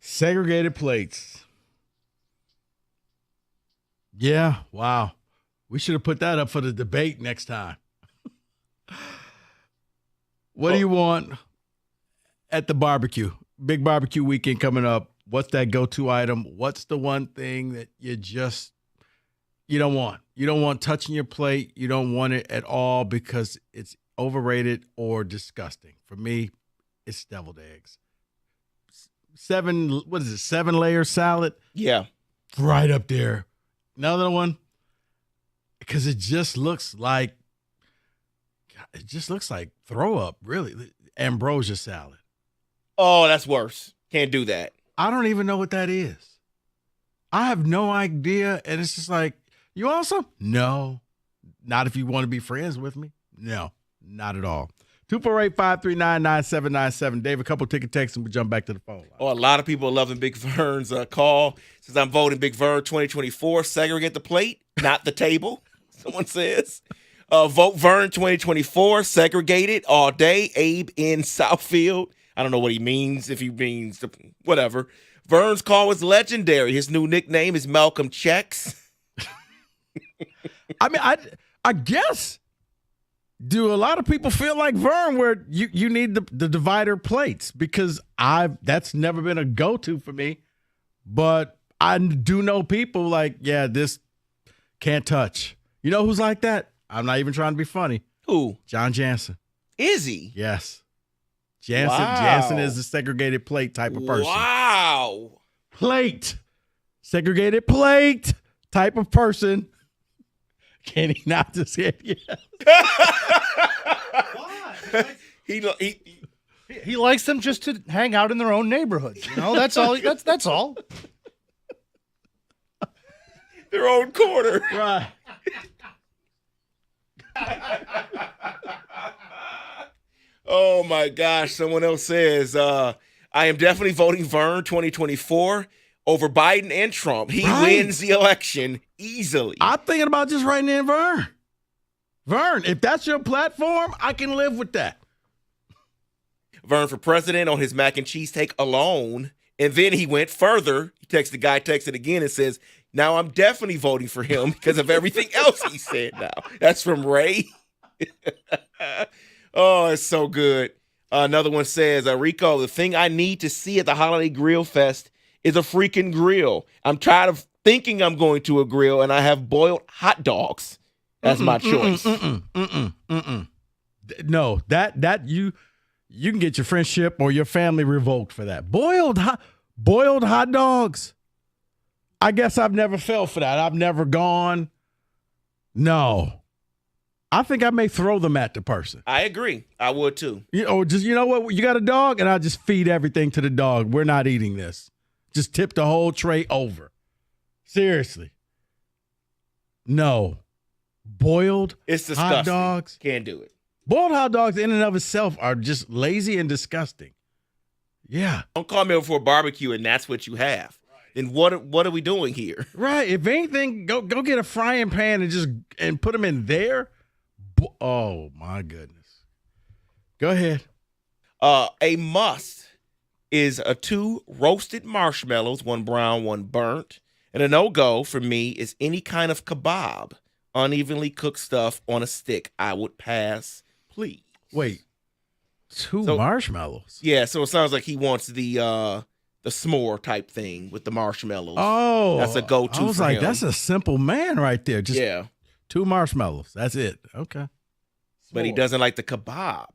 O: Segregated plates. Yeah, wow. We should have put that up for the debate next time. What do you want at the barbecue? Big barbecue weekend coming up. What's that go-to item? What's the one thing that you don't want? You don't want touching your plate. You don't want it at all because it's overrated or disgusting. For me, it's deviled eggs. 7-layer salad?
P: Yeah.
O: Right up there. Another one, because it just looks like throw up, really. Ambrosia salad.
P: Oh, that's worse. Can't do that.
O: I don't even know what that is. I have no idea. And it's just like, you want some? No. Not if you want to be friends with me. No, not at all. 248-539-9797. Dave, a couple ticket texts and we'll jump back to the phone line.
P: Oh, a lot of people are loving Big Vern's call. Says, I'm voting Big Vern 2024. Segregate the plate, not the table, someone says. Vote Vern 2024, segregated all day. Abe in Southfield. I don't know what he means, if he means whatever. Vern's call was legendary. His new nickname is Malcolm Checks.
O: I mean, I guess, do a lot of people feel like Vern where you need the divider plates? Because that's never been a go-to for me. But I do know people like, yeah, this can't touch. You know who's like that? I'm not even trying to be funny.
P: Who?
O: John Jansen.
P: Is he?
O: Yes. Jansen,
P: Wow.
O: Jansen is a segregated plate type of person.
P: Wow.
O: Plate. Segregated plate type of person. Can he not just say yes?
Q: He likes them just to hang out in their own neighborhoods. You know, that's all. That's all.
P: Their own corner.
O: Right.
P: Oh my gosh. Someone else says, I am definitely voting Vern 2024 over Biden and Trump. He wins the election easily.
O: I'm thinking about just writing in Vern. Vern, if that's your platform, I can live with that.
P: Vern for president on his mac and cheese take alone. And then he went further. He texted again and says, now I'm definitely voting for him because of everything else he said now. That's from Ray. Oh, it's so good. Another one says, Rico, the thing I need to see at the Holiday Grill Fest is a freaking grill. I'm tired of thinking I'm going to a grill and I have boiled hot dogs. That's my choice.
O: No, that you can get your friendship or your family revoked for that. Boiled hot dogs. I guess I've never fell for that. I've never gone. No. I think I may throw them at the person.
P: I agree. I would too.
O: You know what? You got a dog, and I'll just feed everything to the dog. We're not eating this. Just tip the whole tray over. Seriously. No. Boiled
P: It's disgusting.
O: hot dogs.
P: Can't do it.
O: Boiled hot dogs in and of itself are just lazy and disgusting. Yeah.
P: Don't call me over for a barbecue and that's what you have. Then what are we doing here?
O: Right. If anything, go get a frying pan and put them in there. Oh my goodness. Go ahead.
P: A must is 2 roasted marshmallows, 1 brown, 1 burnt. And a no-go for me is any kind of kebab, unevenly cooked stuff on a stick. I would pass, please.
O: Wait. 2 marshmallows?
P: Yeah, so it sounds like he wants the s'more type thing with the marshmallows.
O: Oh.
P: That's a go-to
O: I was
P: for
O: like,
P: him.
O: that's a simple man right there. Just 2 marshmallows. That's it. Okay.
P: But he doesn't like the kebab.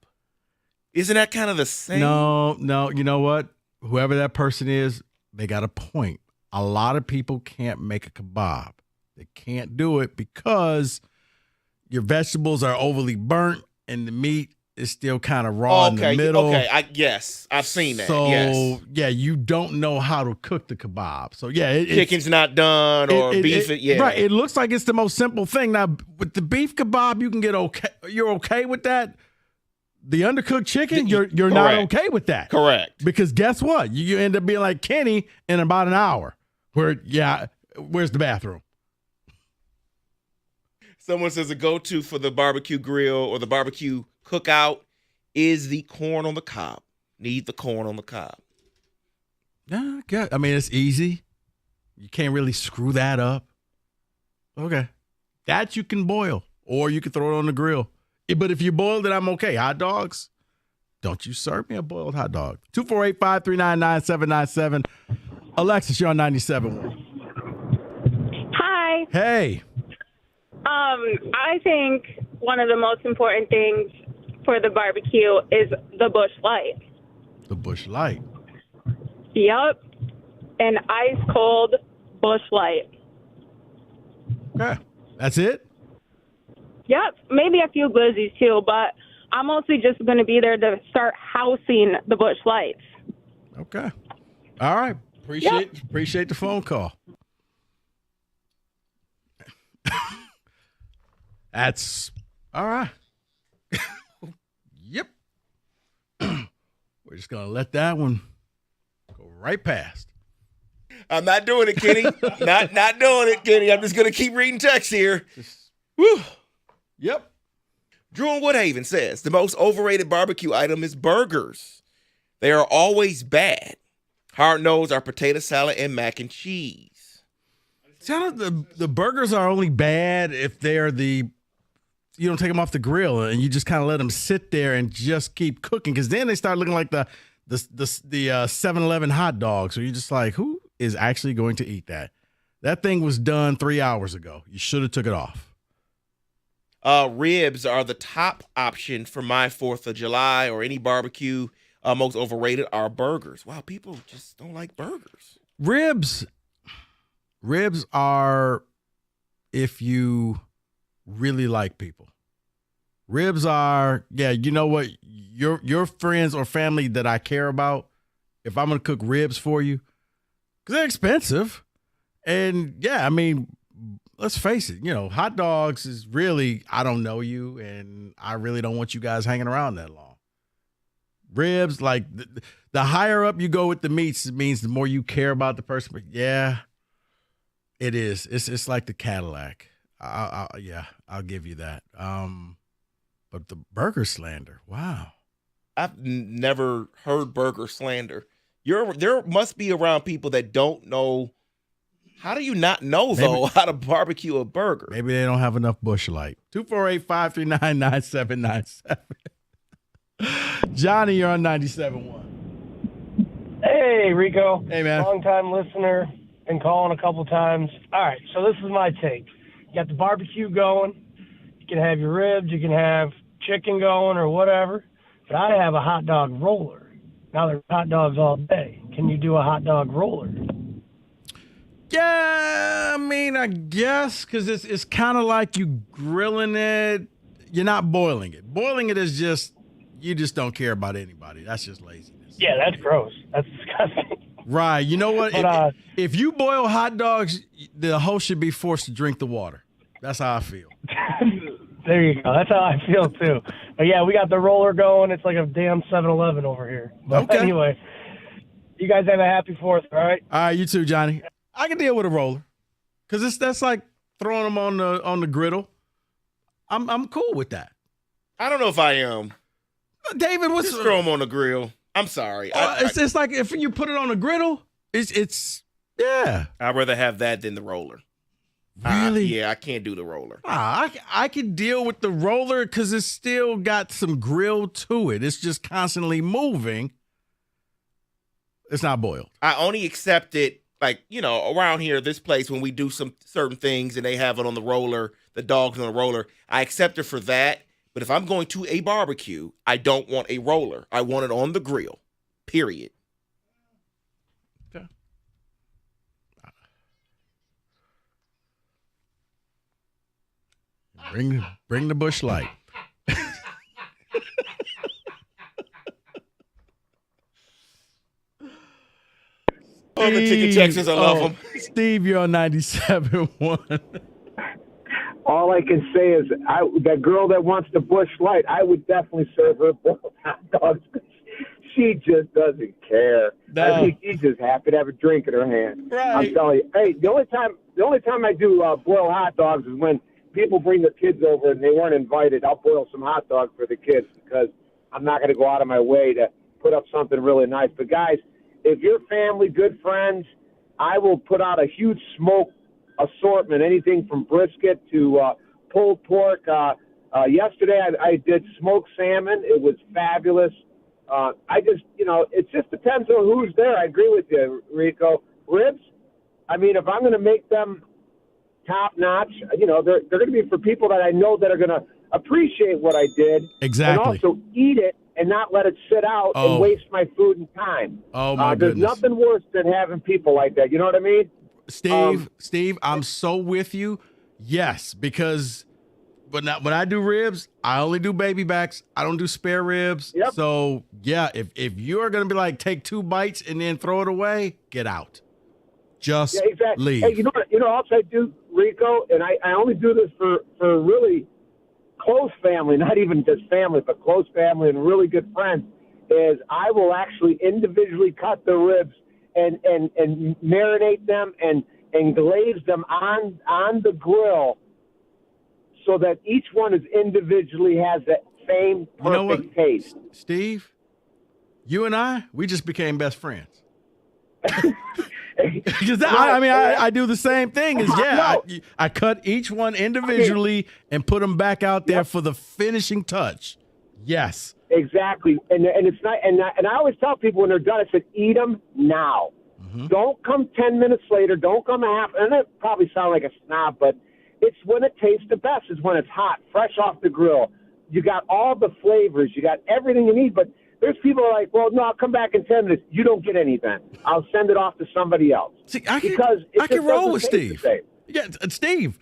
P: Isn't that kind of the same?
O: No. You know what? Whoever that person is, they got a point. A lot of people can't make a kebab. They can't do it because your vegetables are overly burnt and the meat is still kind of raw in the middle.
P: Okay, yes, I've seen that.
O: So,
P: yes.
O: yeah, you don't know how to cook the kebab. So, yeah.
P: Chicken's not done or beef.
O: Right. It looks like it's the most simple thing. Now, with the beef kebab, you can get okay. You're okay with that. The undercooked chicken, you're not okay with that.
P: Correct.
O: Because guess what? You end up being like Kenny in about an hour. Where's the bathroom?
P: Someone says a go-to for the barbecue grill or the barbecue cookout is the corn on the cob. Need the corn on the cob.
O: Yeah, good. I mean, it's easy. You can't really screw that up. Okay. That you can boil, or you can throw it on the grill. But if you boiled it, I'm okay. Hot dogs, don't you serve me a boiled hot dog. 248-539-9797. Alexis, you're on 97.
S: Hi.
O: Hey.
S: I think one of the most important things for the barbecue is the Busch Light.
O: The Busch Light.
S: Yep. An ice cold Busch Light.
O: Okay. That's it?
S: Yep. Maybe a few glizzies too, but I'm mostly just going to be there to start housing the Busch Lights.
O: Okay. All right. Appreciate the phone call. That's all right. Yep. We're just gonna let that one go right past.
P: I'm not doing it, Kenny. not doing it, Kenny. I'm just gonna keep reading text here.
O: Woo. Yep.
P: Drew in Woodhaven says the most overrated barbecue item is burgers. They are always bad. Hard-nosed are potato salad and mac and cheese.
O: The burgers are only bad if they're you don't take them off the grill and you just kind of let them sit there and just keep cooking, because then they start looking like the 7-Eleven hot dogs. So you're just like, who is actually going to eat that? That thing was done 3 hours ago. You should have took it off.
P: Ribs are the top option for my 4th of July or any barbecue. Most overrated are burgers. Wow, people just don't like burgers.
O: Ribs are if you really like people. Ribs are, you know what? Your friends or family that I care about, if I'm going to cook ribs for you, because they're expensive. And, I mean, let's face it, hot dogs is really, I don't know you, and I really don't want you guys hanging around that long. Ribs, like, the higher up you go with the meats, it means the more you care about the person. But, it is. It's like the Cadillac. I'll give you that. But the burger slander, wow.
P: I've never heard burger slander. There must be around people that don't know. How do you not know, though, how to barbecue a burger?
O: Maybe they don't have enough Busch Light. 248-539-9797. Johnny, you're on 97.1.
T: Hey, Rico.
O: Hey, man.
T: Long-time listener. Been calling a couple times. All right, so this is my take. You got the barbecue going. You can have your ribs. You can have chicken going or whatever. But I have a hot dog roller. Now there's hot dogs all day. Can you do a hot dog roller?
O: Yeah, I mean, I guess, because it's kind of like you grilling it. You're not boiling it. Boiling it is just, you just don't care about anybody. That's just laziness.
T: Yeah, that's gross. That's disgusting.
O: Right. You know what?
T: But,
O: if you boil hot dogs, the host should be forced to drink the water. That's how I feel.
T: There you go. That's how I feel, too. But, yeah, we got the roller going. It's like a damn 7-Eleven over here. But
O: Okay.
T: Anyway, you guys have a happy 4th, all right?
O: All right, you too, Johnny. I can deal with a roller, because that's like throwing them on the griddle. I'm cool with that.
P: I don't know if I am.
O: David, what's
P: just throw them on the grill? I'm sorry.
O: It's like if you put it on the griddle, it's yeah.
P: I'd rather have that than the roller.
O: Really?
P: I can't do the roller.
O: I can deal with the roller because it's still got some grill to it. It's just constantly moving. It's not boiled.
P: I only accept it, like, around here, this place, when we do some certain things and they have it on the roller, the dog's on the roller, I accept it for that. But if I'm going to a barbecue, I don't want a roller. I want it on the grill, period.
O: Okay. Bring the Busch Light.
P: Oh, the ticket Texas, I love them.
O: Steve, you're on 97.1.
U: All I can say is, that girl that wants the Busch Light, I would definitely serve her boiled hot dogs. She just doesn't care.
O: No.
U: I think she's just happy to have a drink in her hand.
O: Right.
U: I'm telling you. Hey, the only time I do boil hot dogs is when people bring their kids over and they weren't invited. I'll boil some hot dogs for the kids because I'm not going to go out of my way to put up something really nice. But guys, if you're family, good friends, I will put out a huge smoke assortment, anything from brisket to pulled pork. Yesterday I did smoked salmon. It was fabulous. It just depends on who's there. I agree with you, Rico. Ribs, I mean, if I'm going to make them top notch, they're going to be for people that I know that are going to appreciate what I did.
O: Exactly.
U: And also eat it and not let it sit out and waste my food and time.
O: Oh, my
U: There's
O: goodness.
U: nothing worse than having people like that. You know what I mean?
O: Steve, I'm so with you. Yes, because when I do ribs, I only do baby backs. I don't do spare ribs.
U: Yep.
O: So, yeah, if you're going to be like, take 2 bites and then throw it away, get out. Just leave.
U: Hey, you know what else I do, Rico? And I only do this for really close family, not even just family, but close family and really good friends, is I will actually individually cut the ribs and marinate them and glaze them on the grill so that each one is individually has that same perfect
O: You know what,
U: taste.
O: Steve? You and we just became best friends. Because I do the same thing. I cut each one individually and put them back out there for the finishing touch. Yes,
U: exactly. And it's not. And I always tell people when they're done, I said, eat them now. Don't come 10 minutes later. Don't come a half. And it probably sound like a snob, but it's when it tastes the best. Is when it's hot, fresh off the grill. You got all the flavors. You got everything you need. But there's people who are like, well, no, I'll come back in 10 minutes. You don't get anything. I'll send it off to somebody else.
O: See, I can roll with Steve. Yeah, Steve.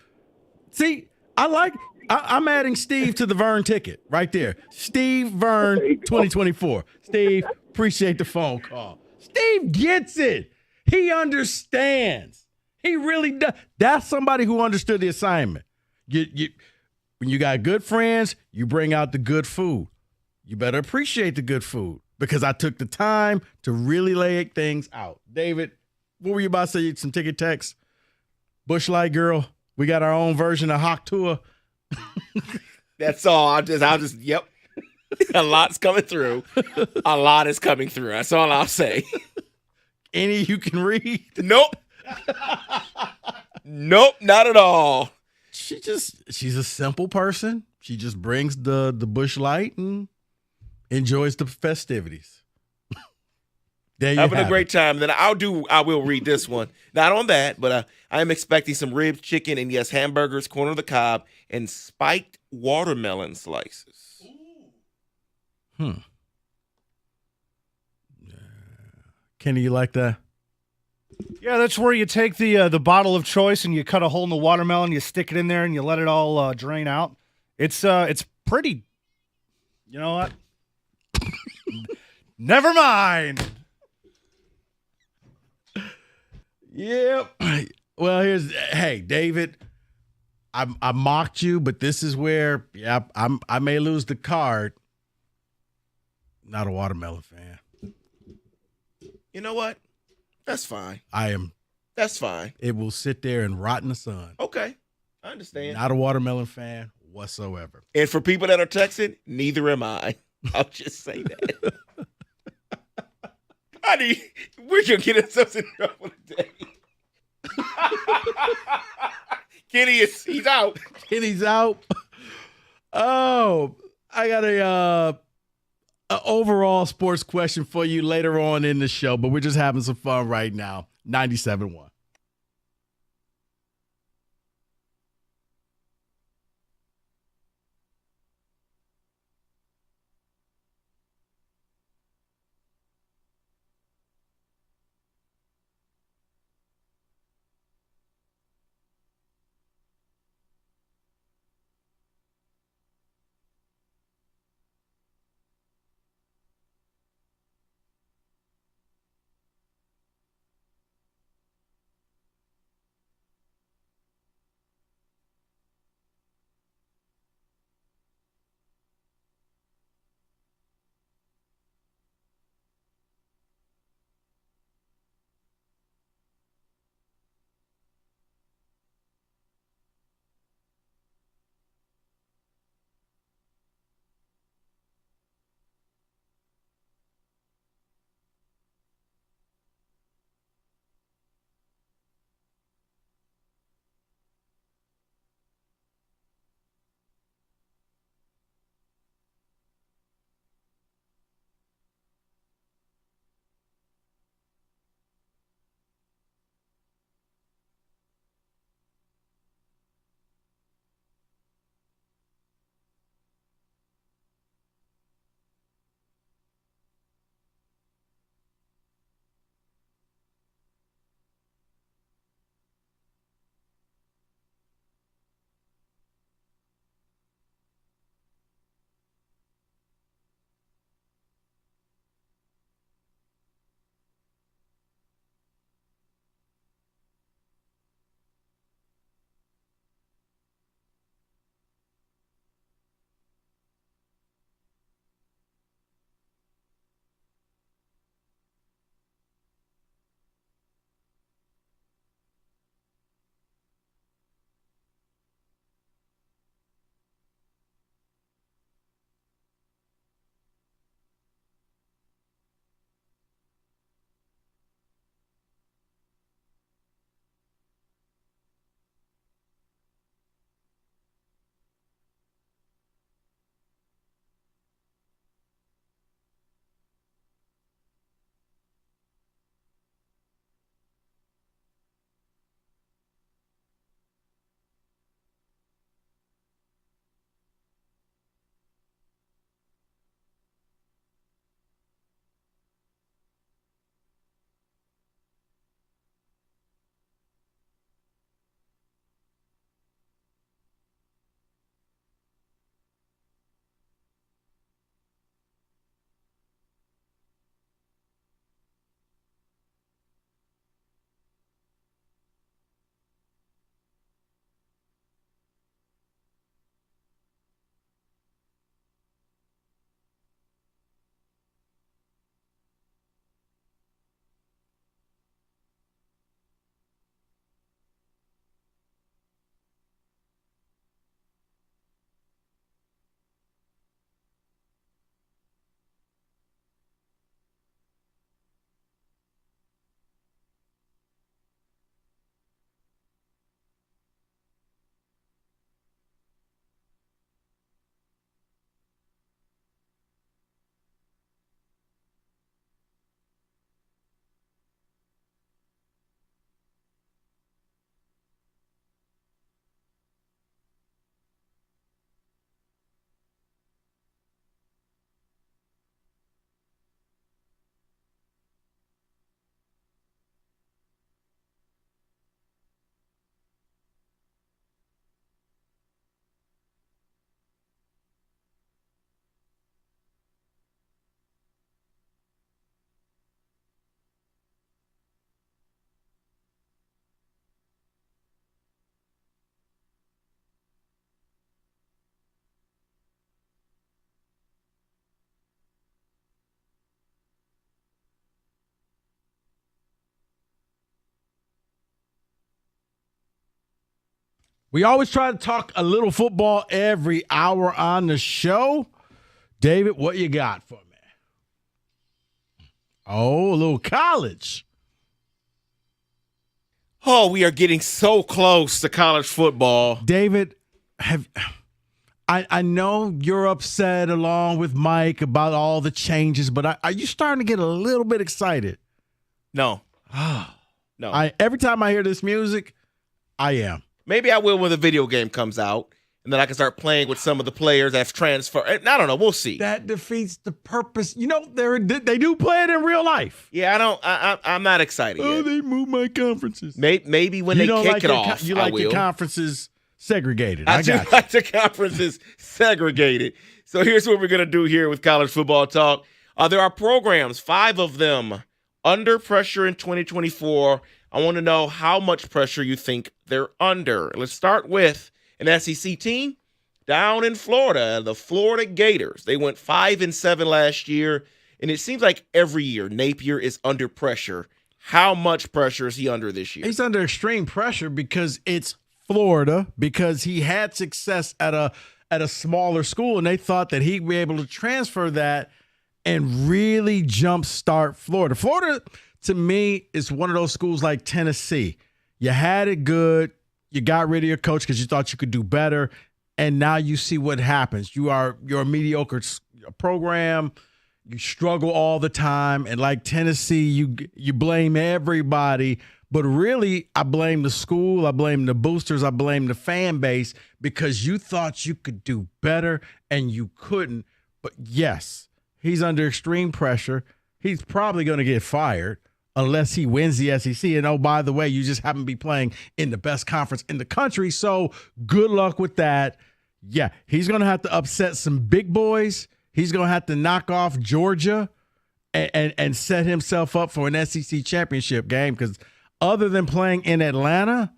O: See, I'm adding Steve to the Vern ticket right there. Steve Vern 2024. Steve, appreciate the phone call. Steve gets it. He understands. He really does. That's somebody who understood the assignment. When you got good friends, you bring out the good food. You better appreciate the good food because I took the time to really lay things out. David, what were you about to say? Some ticket text? Bush Light Girl, we got our own version of Hawk Tour.
P: That's all. I'll just, yep. A lot's coming through. A lot is coming through. That's all I'll say.
O: Any you can read?
P: Nope. Nope, not at all.
O: She's a simple person. She just brings the Bush Light and enjoys the festivities.
P: Having a great time. Then I will read this one. Not on that, but I am expecting some ribs, chicken, and yes, hamburgers, corn on the cob, and spiked watermelon slices.
O: Kenny, you like that?
Q: Yeah, that's where you take the bottle of choice and you cut a hole in the watermelon, you stick it in there, and you let it all drain out. It's pretty. You know what? Never mind.
O: Yep. Well, hey, David, I mocked you, but this is where I may lose the card. Not a watermelon fan.
P: You know what? That's fine.
O: I am.
P: That's fine.
O: It will sit there and rot in the sun.
P: Okay. I understand.
O: Not a watermelon fan whatsoever.
P: And for people that are texting, neither am I. I'll just say that. Honey, we're going to get ourselves in trouble today. Kenny he's out.
O: Kenny's out. Oh, I got a overall sports question for you later on in the show, but we're just having some fun right now. 97.1. We always try to talk a little football every hour on the show. David, what you got for me? Oh, a little college.
P: Oh, we are getting so close to college football.
O: David, I know you're upset along with Mike about all the changes, but are you starting to get a little bit excited?
P: No. No.
O: Every time I hear this music, I am.
P: Maybe I will when the video game comes out, and then I can start playing with some of the players that have transferred. I don't know. We'll see.
O: That defeats the purpose. You know, they do play it in real life.
P: Yeah, I'm not excited yet.
O: They move my conferences.
P: Maybe when they kick it off,
O: you like your conferences segregated.
P: I do like the conferences segregated. So here's what we're going to do here with College Football Talk. There are programs, 5 of them, under pressure in 2024. I want to know how much pressure you think they're under. Let's start with an SEC team down in Florida, the Florida Gators. They went 5-7 last year, and it seems like every year Napier is under pressure. How much pressure is he under this year?
O: He's under extreme pressure because it's Florida, because he had success at a smaller school, and they thought that he'd be able to transfer that and really jumpstart Florida. Florida, to me, is one of those schools like Tennessee. You had it good. You got rid of your coach because you thought you could do better, and now you see what happens. You're a mediocre program. You struggle all the time, and like Tennessee, you blame everybody. But really, I blame the school, I blame the boosters, I blame the fan base because you thought you could do better and you couldn't. But yes, he's under extreme pressure. He's probably going to get fired unless he wins the SEC. And oh, by the way, you just happen to be playing in the best conference in the country. So good luck with that. Yeah, he's going to have to upset some big boys. He's going to have to knock off Georgia and set himself up for an SEC championship game because other than playing in Atlanta,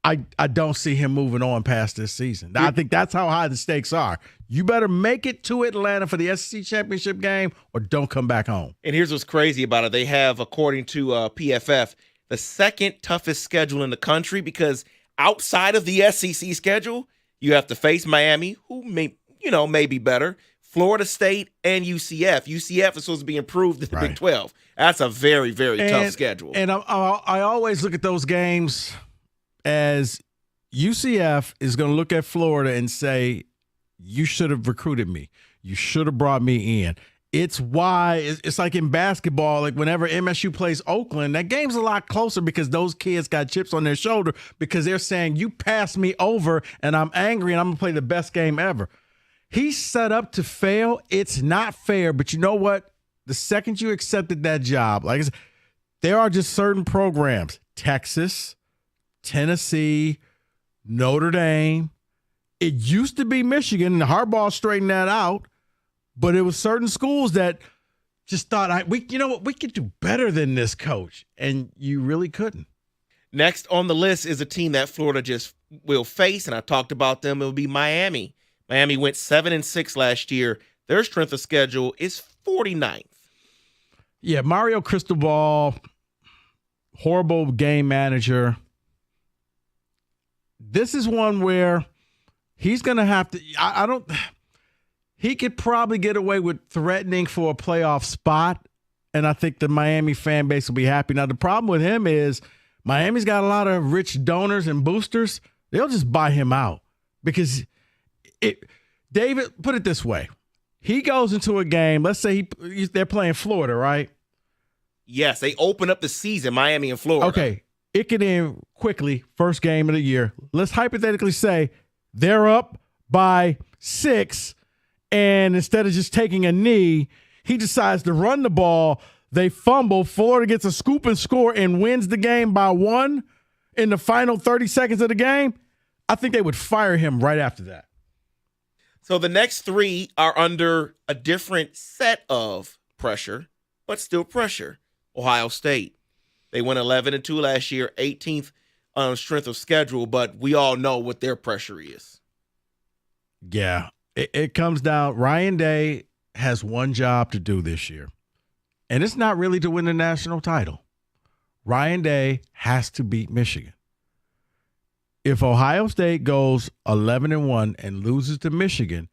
O: I don't see him moving on past this season. I think that's how high the stakes are. You better make it to Atlanta for the SEC championship game or don't come back home.
P: And here's what's crazy about it. They have, according to PFF, the second toughest schedule in the country because outside of the SEC schedule, you have to face Miami, who may be better, Florida State, and UCF. UCF is supposed to be improved in the Big 12. That's a very, very tough schedule.
O: And I always look at those games as UCF is going to look at Florida and say, you should have recruited me. You should have brought me in. It's why it's like in basketball, like whenever MSU plays Oakland, that game's a lot closer because those kids got chips on their shoulder because they're saying, you passed me over and I'm angry and I'm going to play the best game ever. He's set up to fail. It's not fair, but you know what? The second you accepted that job, like I said, there are just certain programs, Texas, Tennessee, Notre Dame. It used to be Michigan, and Harbaugh straightened that out, but it was certain schools that just thought, we could do better than this coach, and you really couldn't.
P: Next on the list is a team that Florida just will face, and I talked about them. It will be Miami. Miami went 7-6 last year. Their strength of schedule is 49th.
O: Yeah, Mario Cristobal, horrible game manager. This is one where he's going to have to he could probably get away with threatening for a playoff spot, and I think the Miami fan base will be happy. Now, the problem with him is Miami's got a lot of rich donors and boosters. They'll just buy him out because David, put it this way. He goes into a game, let's say they're playing Florida, right?
P: Yes, they open up the season, Miami and Florida.
O: Okay, it can end quickly, first game of the year. Let's hypothetically say they're up by 6, and instead of just taking a knee, he decides to run the ball. They fumble. Florida gets a scoop and score and wins the game by 1 in the final 30 seconds of the game. I think they would fire him right after that.
P: So the next 3 are under a different set of pressure, but still pressure. Ohio State. They went 11-2 last year, 18th on strength of schedule, but we all know what their pressure is.
O: Yeah, it comes down. Ryan Day has one job to do this year, and it's not really to win the national title. Ryan Day has to beat Michigan. if Ohio State goes 11-1 and loses to Michigan,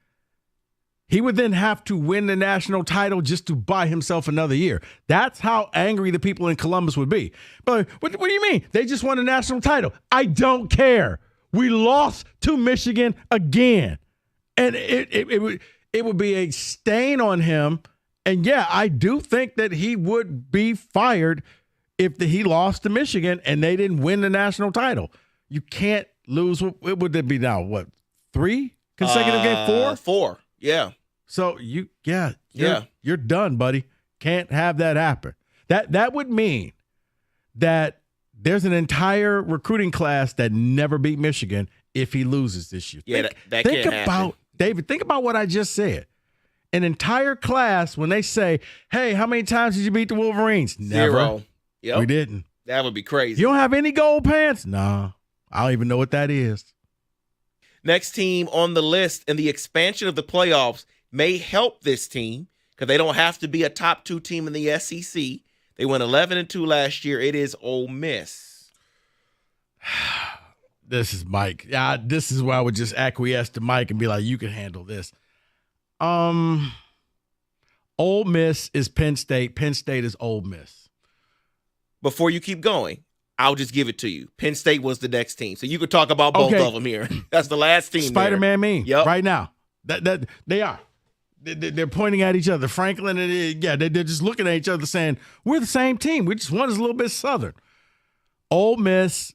O: he would then have to win the national title just to buy himself another year. That's how angry the people in Columbus would be. But what do you mean? They just won a national title. I don't care. We lost to Michigan again. And it would be a stain on him. And, yeah, I do think that he would be fired if he lost to Michigan and they didn't win the national title. You can't lose. What would it be now? What, 3 consecutive games? 4?
P: 4, yeah.
O: So you're done, buddy. Can't have that happen. That would mean that there's an entire recruiting class that never beat Michigan if he loses this year.
P: Yeah, that
O: think
P: can't
O: about
P: happen.
O: David. Think about what I just said. An entire class when they say, "Hey, how many times did you beat the Wolverines?" Never.
P: 0. Yep.
O: We didn't.
P: That would be crazy.
O: You don't have any gold pants? No, I don't even know what that is.
P: Next team on the list, and the expansion of the playoffs may help this team because they don't have to be a top 2 team in the SEC. They went 11-2 last year. It is Ole Miss.
O: This is Mike. Yeah, this is where I would just acquiesce to Mike and be like, "You can handle this." Ole Miss is Penn State. Penn State is Ole Miss.
P: Before you keep going, I'll just give it to you. Penn State was the next team, so you could talk about both of them here. That's the last team.
O: Spider-Man
P: there.
O: meme.
P: Yep.
O: Right now. That they are. They're pointing at each other. Franklin and they're just looking at each other saying, "We're the same team. We just one is a little bit southern." Ole Miss,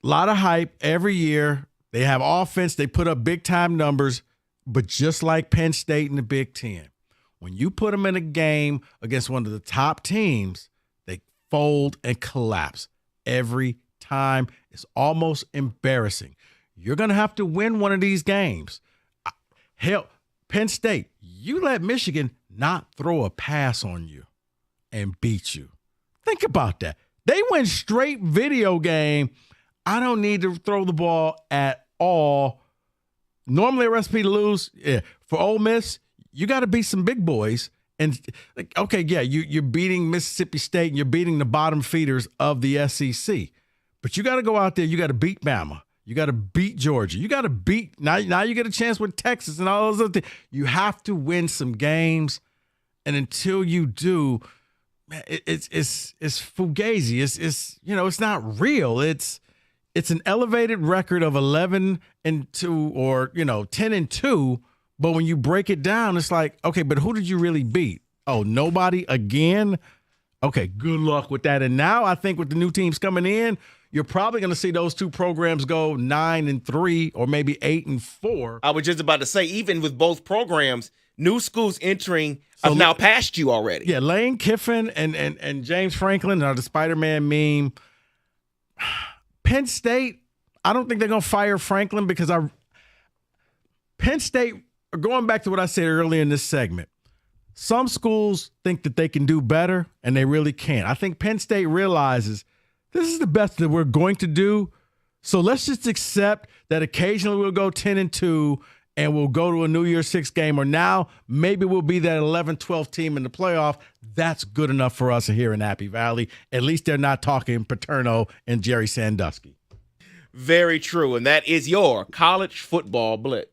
O: a lot of hype every year. They have offense. They put up big time numbers, but just like Penn State in the Big Ten, when you put them in a game against one of the top teams, they fold and collapse every time. It's almost embarrassing. You're going to have to win one of these games. Hell, Penn State, you let Michigan not throw a pass on you and beat you. Think about that. They went straight video game. I don't need to throw the ball at all. Normally a recipe to lose. Yeah. For Ole Miss, you got to beat some big boys. And, okay, yeah, you're beating Mississippi State and you're beating the bottom feeders of the SEC. But you got to go out there. You got to beat Bama. You got to beat Georgia. You got to beat now you get a chance with Texas and all those other things. You have to win some games, and until you do, man, it's fugazi. It's not real. It's an elevated record of 11-2 or 10-2. But when you break it down, it's like, okay, but who did you really beat? Oh, nobody again. Okay, good luck with that. And now I think with the new teams coming in, you're probably going to see those two programs go 9-3 or maybe 8-4.
P: I was just about to say, even with both programs, new schools entering have now passed you already.
O: Yeah, Lane Kiffin and James Franklin are the Spider-Man meme. Penn State, I don't think they're going to fire Franklin because Penn State, going back to what I said earlier in this segment, some schools think that they can do better, and they really can't. I think Penn State realizes this is the best that we're going to do. So let's just accept that occasionally we'll go 10-2 and we'll go to a New Year's Six game, or now maybe we'll be that 11-12 team in the playoff. That's good enough for us here in Happy Valley. At least they're not talking Paterno and Jerry Sandusky.
P: Very true. And that is your college football blitz.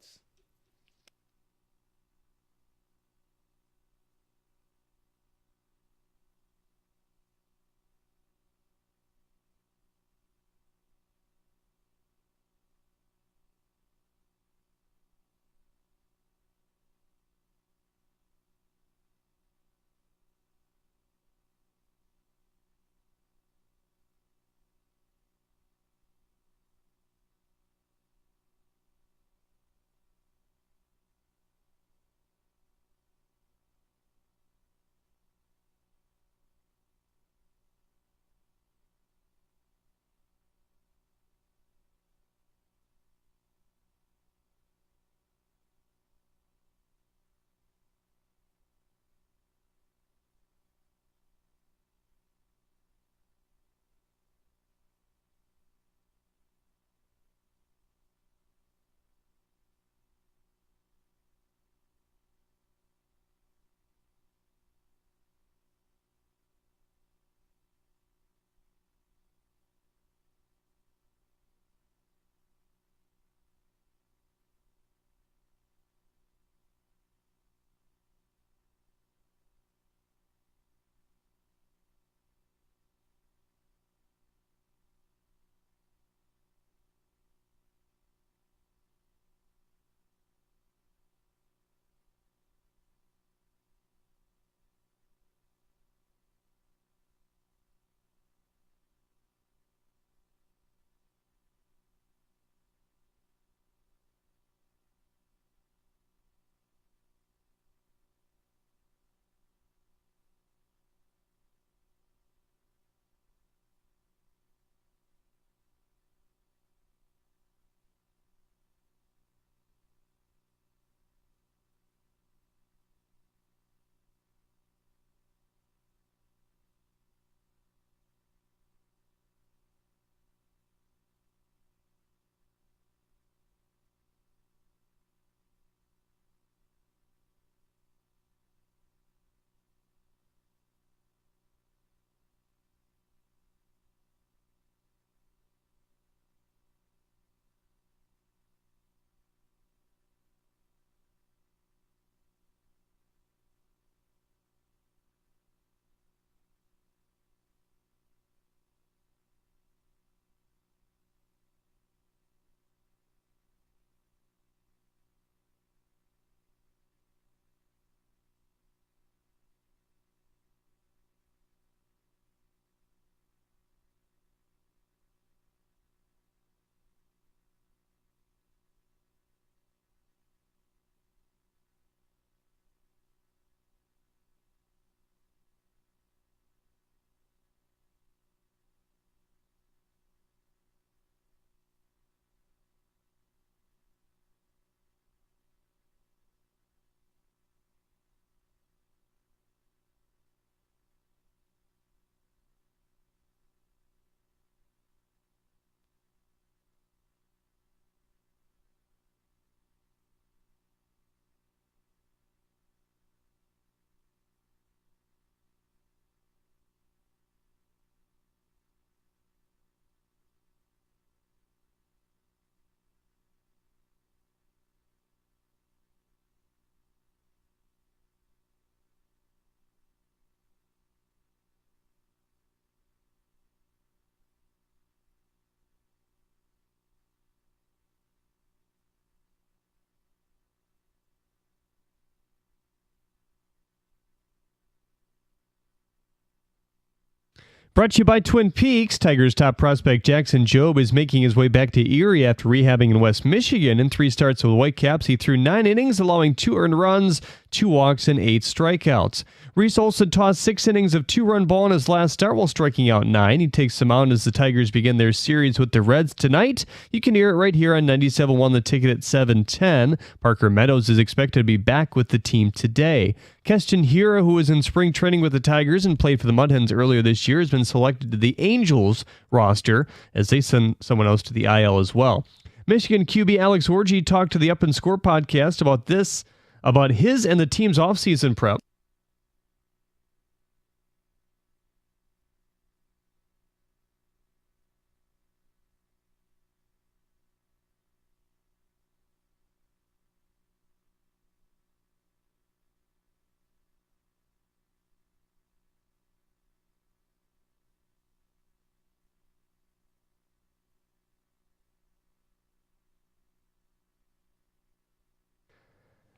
F: Brought to you by Twin Peaks. Tigers top prospect Jackson Jobe is making his way back to Erie after rehabbing in West Michigan. In 3 starts with Whitecaps, he threw 9 innings, allowing 2 earned runs, 2 walks, and 8 strikeouts. Reese Olson tossed 6 innings of 2-run ball in his last start while striking out 9. He takes the mound as the Tigers begin their series with the Reds tonight. You can hear it right here on 97.1 The Ticket at 7:10. Parker Meadows is expected to be back with the team today. Keston Hiura, who was in spring training with the Tigers and played for the Mudhens earlier this year, has been selected to the Angels roster as they send someone else to the IL as well. Michigan QB Alex Orji talked to the Up and Score podcast about his and the team's offseason prep.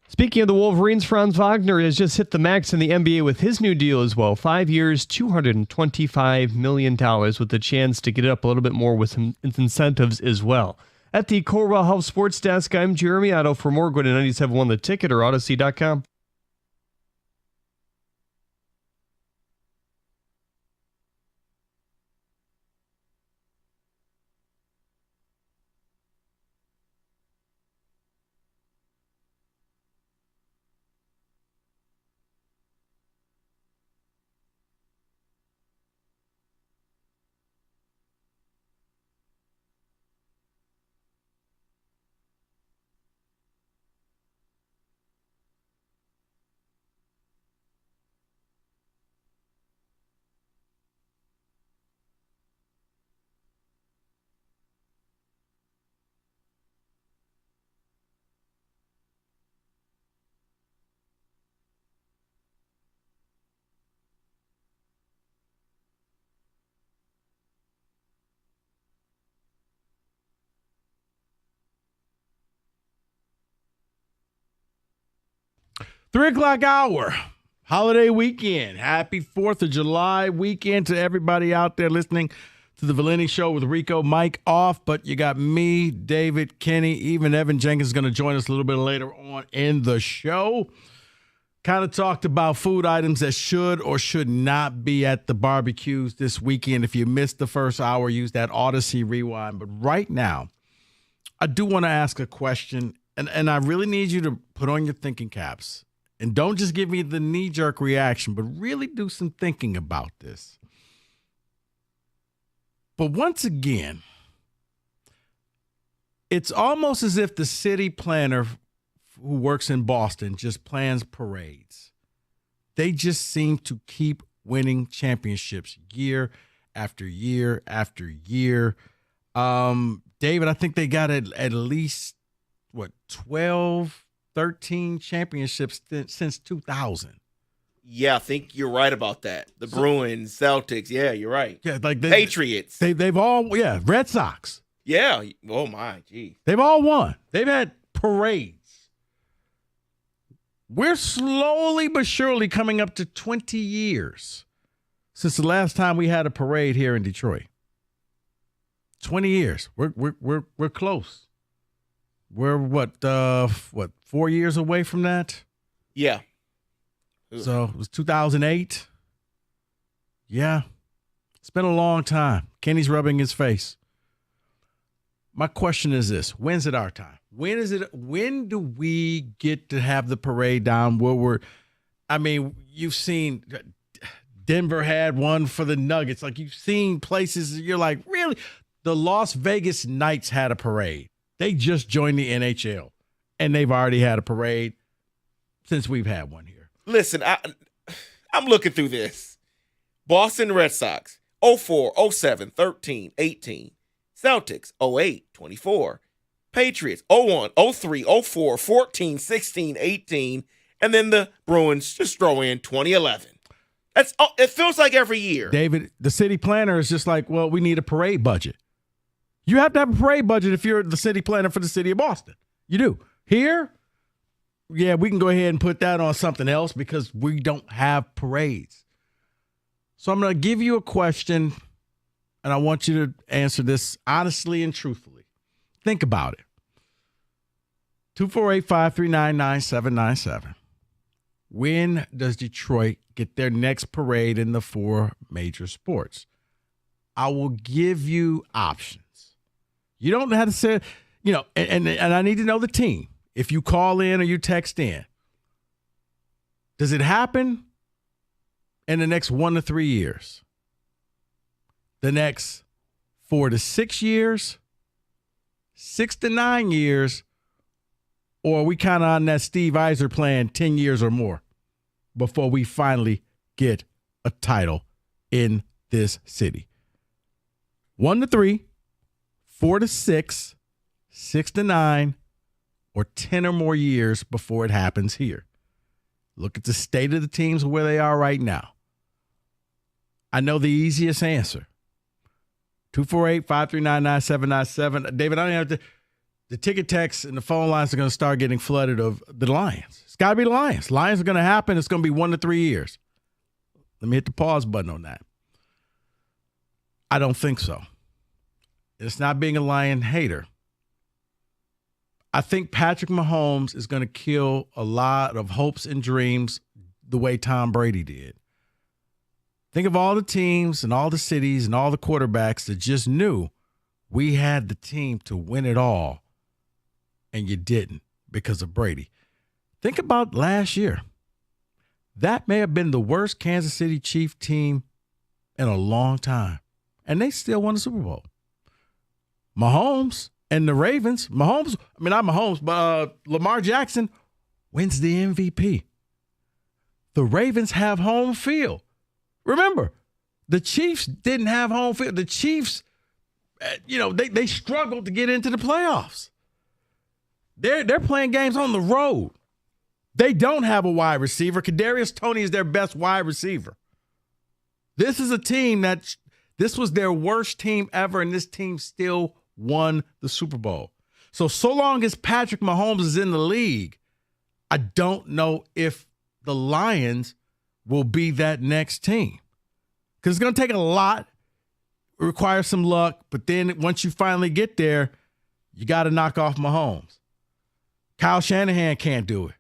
F: Speaking of the Wolverines, Franz Wagner has just hit the max in the NBA with his new deal as well. 5 years, $225 million with the chance to get it up a little bit more with some incentives as well. At the Corwell Health Sports Desk, I'm Jeremy Otto. For more, go to 97.1 The Ticket or Odyssey.com.
O: Three o'clock hour, holiday weekend. Happy 4th of July weekend to everybody out there listening to the Valenti Show with Rico. Mike off, but you got me, David, Kenny, even Evan Jenkins is going to join us a little bit later on in the show. Kind of talked about food items that should or should not be at the barbecues this weekend. If you missed the first hour, use that Odyssey rewind. But right now, I do want to ask a question, and I really need you to put on your thinking caps. And don't just give me the knee-jerk reaction, but really do some thinking about this. But once again, it's almost as if the city planner who works in Boston just plans parades. They just seem to keep winning championships year after year after year. David, I think they got at least, 12, 13 championships since 2000.
P: Yeah, I think you're right about that. The Bruins, Celtics. Yeah, you're right.
O: Yeah, like
P: Patriots.
O: They've all, Red Sox.
P: Yeah. Oh, my. Gee.
O: They've all won. They've had parades. We're slowly but surely coming up to 20 years since the last time we had a parade here in Detroit. 20 years. We're close. We're what 4 years away from that?
P: Yeah.
O: So it was 2008. Yeah. It's been a long time. Kenny's rubbing his face. My question is this: when's it our time? When do we get to have the parade down where you've seen Denver had one for the Nuggets. Like, you've seen places you're like, really? The Las Vegas Knights had a parade. They just joined the NHL, and they've already had a parade since we've had one here.
P: Listen, I'm looking through this. Boston Red Sox, 04, 07, 13, 18. Celtics, 08, 24. Patriots, 01, 03, 04, 14, 16, 18. And then the Bruins just throw in 2011. It feels like every year.
O: David, the city planner is just like, well, we need a parade budget. You have to have a parade budget if you're the city planner for the city of Boston. You do. Here, yeah, we can go ahead and put that on something else because we don't have parades. So I'm going to give you a question, and I want you to answer this honestly and truthfully. Think about it. 248-539-9797. When does Detroit get their next parade in the 4 major sports? I will give you options. You don't have to say, and I need to know the team. If you call in or you text in, does it happen in the next 1 to 3 years? The next 4 to 6 years? 6 to 9 years? Or are we kind of on that Steve Eiser plan 10 years or more before we finally get a title in this city? 1 to 3, 4 to 6, 6 to 9, or 10 or more years before it happens here. Look at the state of the teams where they are right now. I know the easiest answer. 248-539-9797. David, I don't have to. The ticket texts and the phone lines are going to start getting flooded of the Lions. It's got to be the Lions. Lions are going to happen. It's going to be 1 to 3 years. Let me hit the pause button on that. I don't think so. It's not being a Lion hater. I think Patrick Mahomes is going to kill a lot of hopes and dreams the way Tom Brady did. Think of all the teams and all the cities and all the quarterbacks that just knew we had the team to win it all, and you didn't because of Brady. Think about last year. That may have been the worst Kansas City Chiefs team in a long time, and they still won the Super Bowl. Mahomes and the Ravens, not Mahomes, but Lamar Jackson wins the MVP. The Ravens have home field. Remember, the Chiefs didn't have home field. The Chiefs, they struggled to get into the playoffs. They're playing games on the road. They don't have a wide receiver. Kadarius Toney is their best wide receiver. This is a team this was their worst team ever, and this team still won the Super Bowl. So long as Patrick Mahomes is in the league, I don't know if the Lions will be that next team. Because it's going to take a lot, require some luck, but then once you finally get there, you got to knock off Mahomes. Kyle Shanahan can't do it.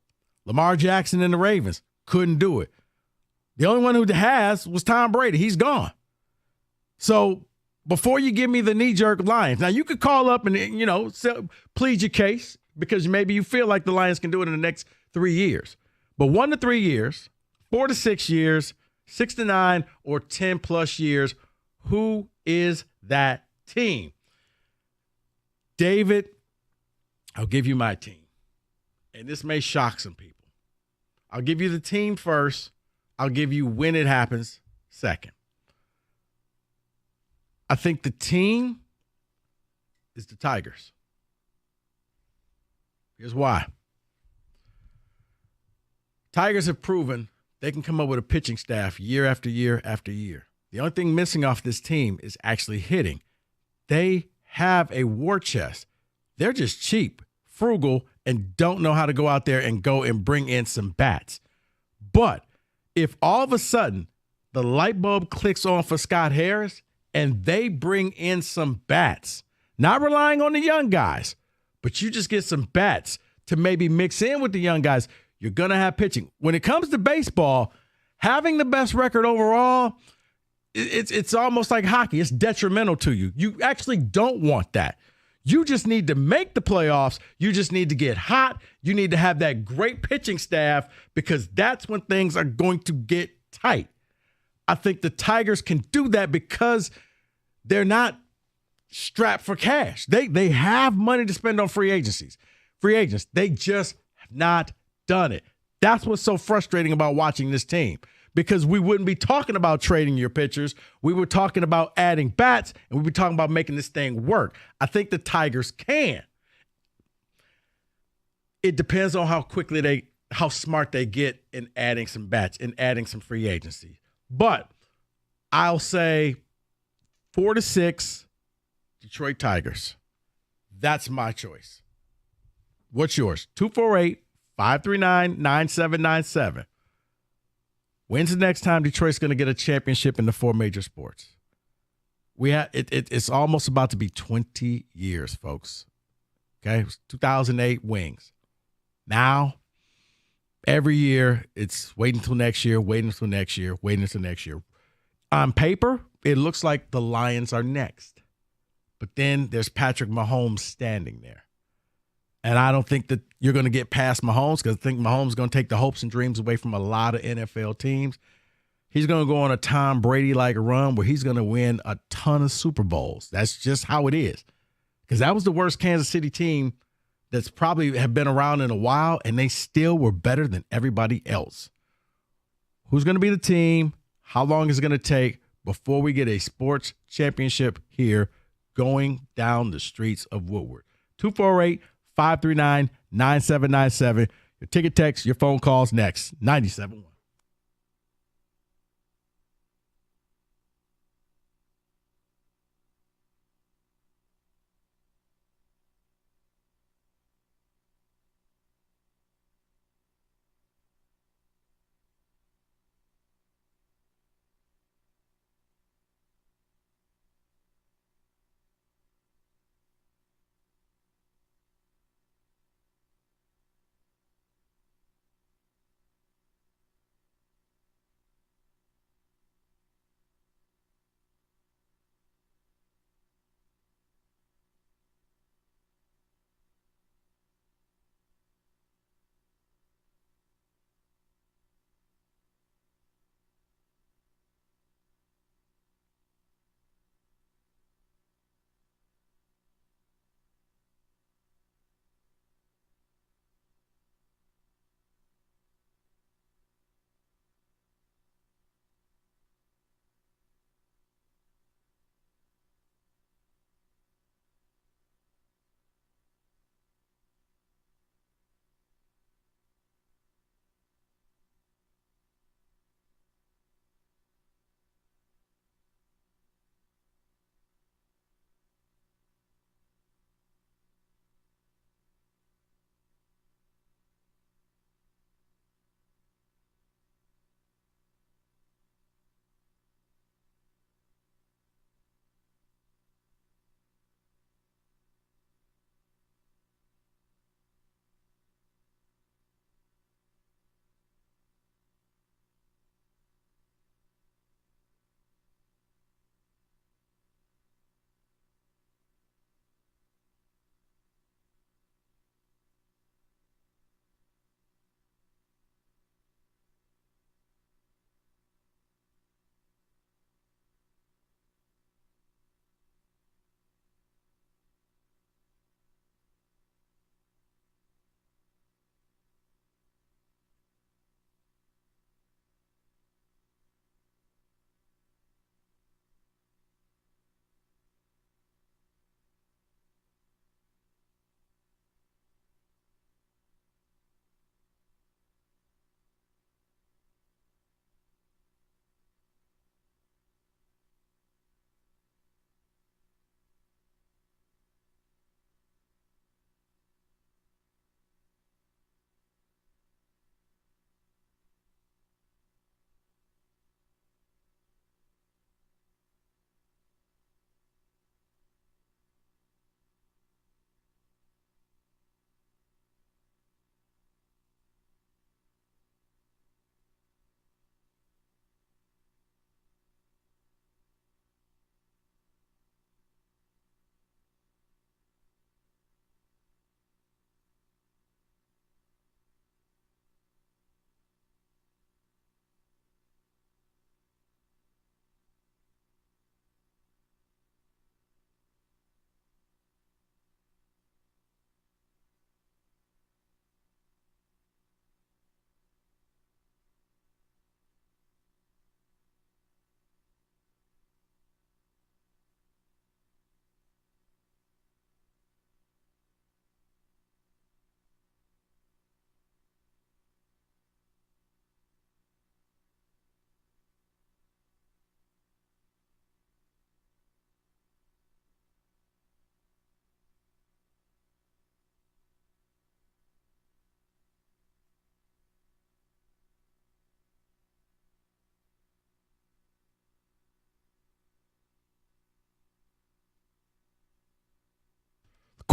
O: Lamar Jackson and the Ravens couldn't do it. The only one who has was Tom Brady. He's gone. So before you give me the knee-jerk Lions, now you could call up and, plead your case because maybe you feel like the Lions can do it in the next 3 years. But 1 to 3 years, 4 to 6 years, 6 to 9, or 10-plus years, who is that team? David, I'll give you my team. And this may shock some people. I'll give you the team first. I'll give you when it happens second. I think the team is the Tigers. Here's why. Tigers have proven they can come up with a pitching staff year after year after year. The only thing missing off this team is actually hitting. They have a war chest. They're just cheap, frugal, and don't know how to go out there and go and bring in some bats. But if all of a sudden the light bulb clicks on for Scott Harris and they bring in some bats, not relying on the young guys, but you just get some bats to maybe mix in with the young guys, you're going to have pitching. When it comes to baseball, having the best record overall, it's almost like hockey. It's detrimental to you. You actually don't want that. You just need to make the playoffs. You just need to get hot. You need to have that great pitching staff because that's when things are going to get tight. I think the Tigers can do that because they're not strapped for cash. They have money to spend on free agents. They just have not done it. That's what's so frustrating about watching this team because we wouldn't be talking about trading your pitchers. We were talking about adding bats, and we'd be talking about making this thing work. I think the Tigers can. It depends on how smart they get in adding some bats and adding some free agency. But I'll say 4 to 6, Detroit Tigers. That's my choice. What's yours? 248-539-9797. When's the next time Detroit's going to get a championship in the 4 major sports? It's almost about to be 20 years, folks. Okay, it was 2008 Wings. Now, every year, it's waiting until next year, waiting until next year, waiting until next year. On paper, it looks like the Lions are next. But then there's Patrick Mahomes standing there. And I don't think that you're going to get past Mahomes because I think Mahomes is going to take the hopes and dreams away from a lot of NFL teams. He's going to go on a Tom Brady-like run where he's going to win a ton of Super Bowls. That's just how it is. Because that was the worst Kansas City team that's probably have been around in a while, and they still were better than everybody else. Who's going to be the team? How long is it going to take before we get a sports championship here going down the streets of Woodward? 248-539-9797. Your ticket text, your phone calls next. 97.1.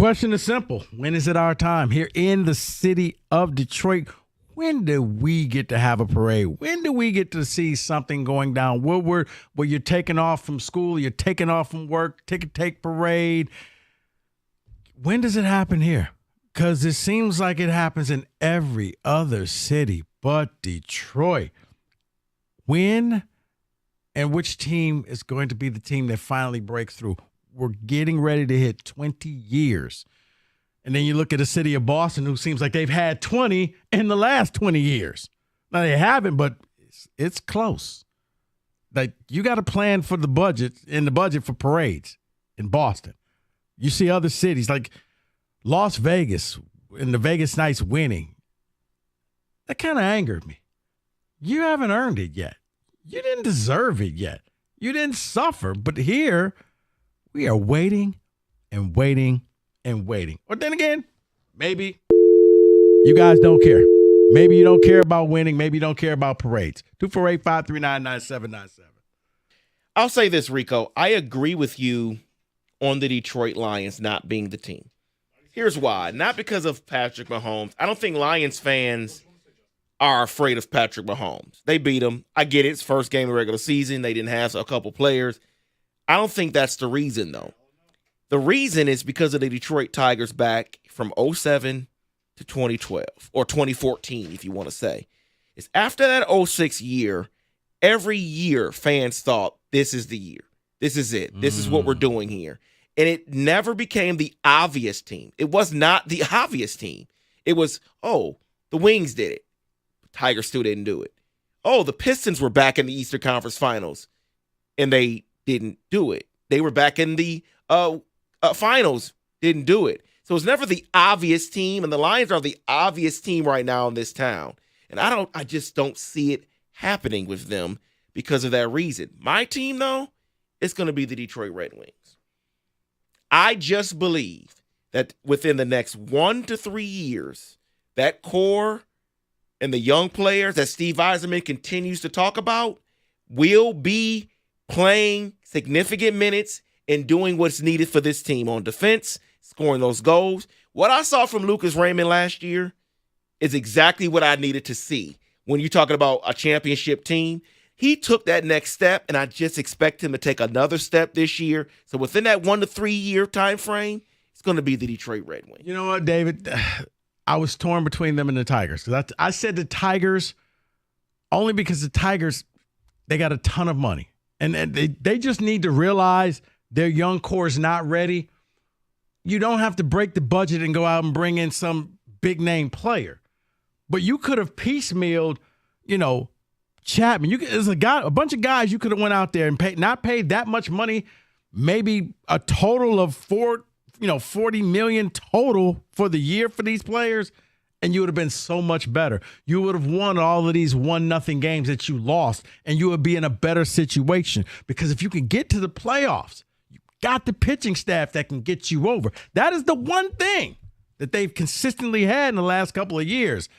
O: question is simple. When is it our time? Here in the city of Detroit, when do we get to have a parade? When do we get to see something going down? Where you're taking off from school, you're taking off from work, take parade. When does it happen here? Because it seems like it happens in every other city but Detroit. When and which team is going to be the team that finally breaks through? We're getting ready to hit 20 years. And then you look at the city of Boston, who seems like they've had 20 in the last 20 years. Now, they haven't, but it's close. Like, you got to plan for the budget for parades in Boston. You see other cities like Las Vegas and the Vegas Knights winning. That kind of angered me. You haven't earned it yet. You didn't deserve it yet. You didn't suffer. But here, we are waiting and waiting and waiting. Or then again, maybe you guys don't care. Maybe you don't care about winning. Maybe you don't care about parades. 248-539-9797.
P: I'll say this, Rico. I agree with you on the Detroit Lions not being the team. Here's why. Not because of Patrick Mahomes. I don't think Lions fans are afraid of Patrick Mahomes. They beat him. I get it. It's first game of the regular season. They didn't have a couple players. I don't think that's the reason, though. The reason is because of the Detroit Tigers back from 2007 to 2012, or 2014, if you want to say. It's after that 2006 year, every year fans thought, this is the year. This is it. This is what we're doing here. And it never became the obvious team. It was not the obvious team. It was, oh, the Wings did it. Tigers still didn't do it. Oh, the Pistons were back in the Eastern Conference Finals, and they didn't do it. They were back in the finals, didn't do it. So it's never the obvious team, and the Lions are the obvious team right now in this town. And I just don't see it happening with them because of that reason. My team, though, is going to be the Detroit Red Wings. I just believe that within the next 1 to 3 years, that core and the young players that Steve Eiserman continues to talk about will be playing significant minutes and doing what's needed for this team on defense, scoring those goals. What I saw from Lucas Raymond last year is exactly what I needed to see. When you're talking about a championship team, he took that next step, and I just expect him to take another step this year. So within that 1 to 3 year time frame, it's going to be the Detroit Red Wings.
O: You know what, David? I was torn between them and the Tigers. I said the Tigers only because the Tigers, they got a ton of money. And they just need to realize their young core is not ready. You don't have to break the budget and go out and bring in some big-name player. But you could have piecemealed, Chapman. There's a bunch of guys you could have went out there and not paid that much money, maybe a total of $40 million total for the year for these players, and you would have been so much better. You would have won all of these 1-0 games that you lost, and you would be in a better situation. Because if you can get to the playoffs, you got the pitching staff that can get you over. That is the one thing that they've consistently had in the last couple of years.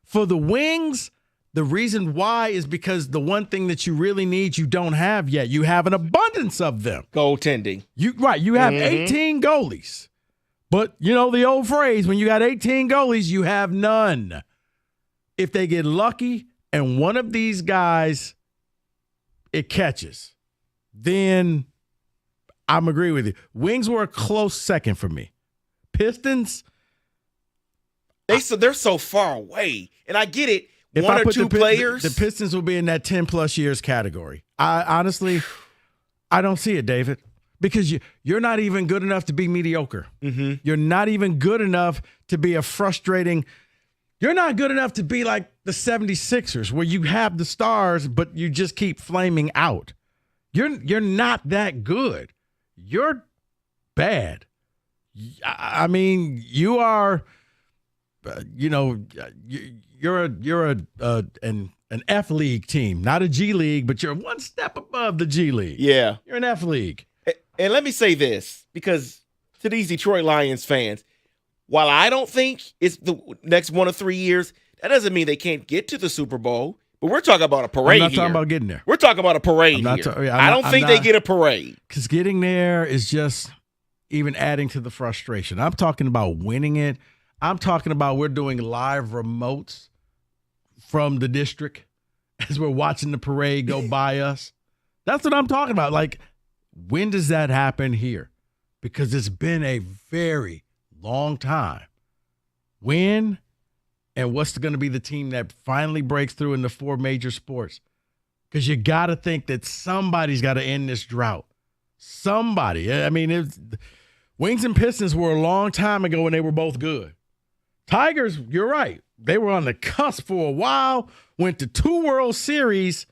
O: For the Wings, the reason why is because the one thing that you really need, you don't have yet. You have an abundance of them.
P: Goaltending.
O: You have 18 goalies. But the old phrase, when you got 18 goalies, you have none. If they get lucky and one of these guys, it catches, then I'm agree with you. Wings were a close second for me. Pistons,
P: they're so far away. And I get it.
O: If
P: One
O: I
P: or
O: put
P: two players.
O: The Pistons will be in that 10-plus years category. I honestly don't see it, David, because you're not even good enough to be mediocre.
P: Mm-hmm.
O: You're not even good enough to be you're not good enough to be like the 76ers where you have the stars, but you just keep flaming out. You're not that good. You're bad. I mean, you are, you're an F League team, not a G League, but you're one step above the G League.
P: Yeah.
O: You're an F League.
P: And let me say this, because to these Detroit Lions fans, while I don't think it's the next 1 or 3 years, that doesn't mean they can't get to the Super Bowl. But we're talking about a parade.
O: I'm not talking about getting there.
P: We're talking about a parade here. I don't think they get a parade.
O: Because getting there is just, even adding to the frustration. I'm talking about winning it. I'm talking about we're doing live remotes from the district as we're watching the parade go by us. That's what I'm talking about. Like, when does that happen here? Because it's been a very long time. When and what's going to be the team that finally breaks through in the 4 major sports? Because you got to think that somebody's got to end this drought. Somebody. I mean, Wings and Pistons were a long time ago when they were both good. Tigers, you're right. They were on the cusp for a while, went to 2 World Series,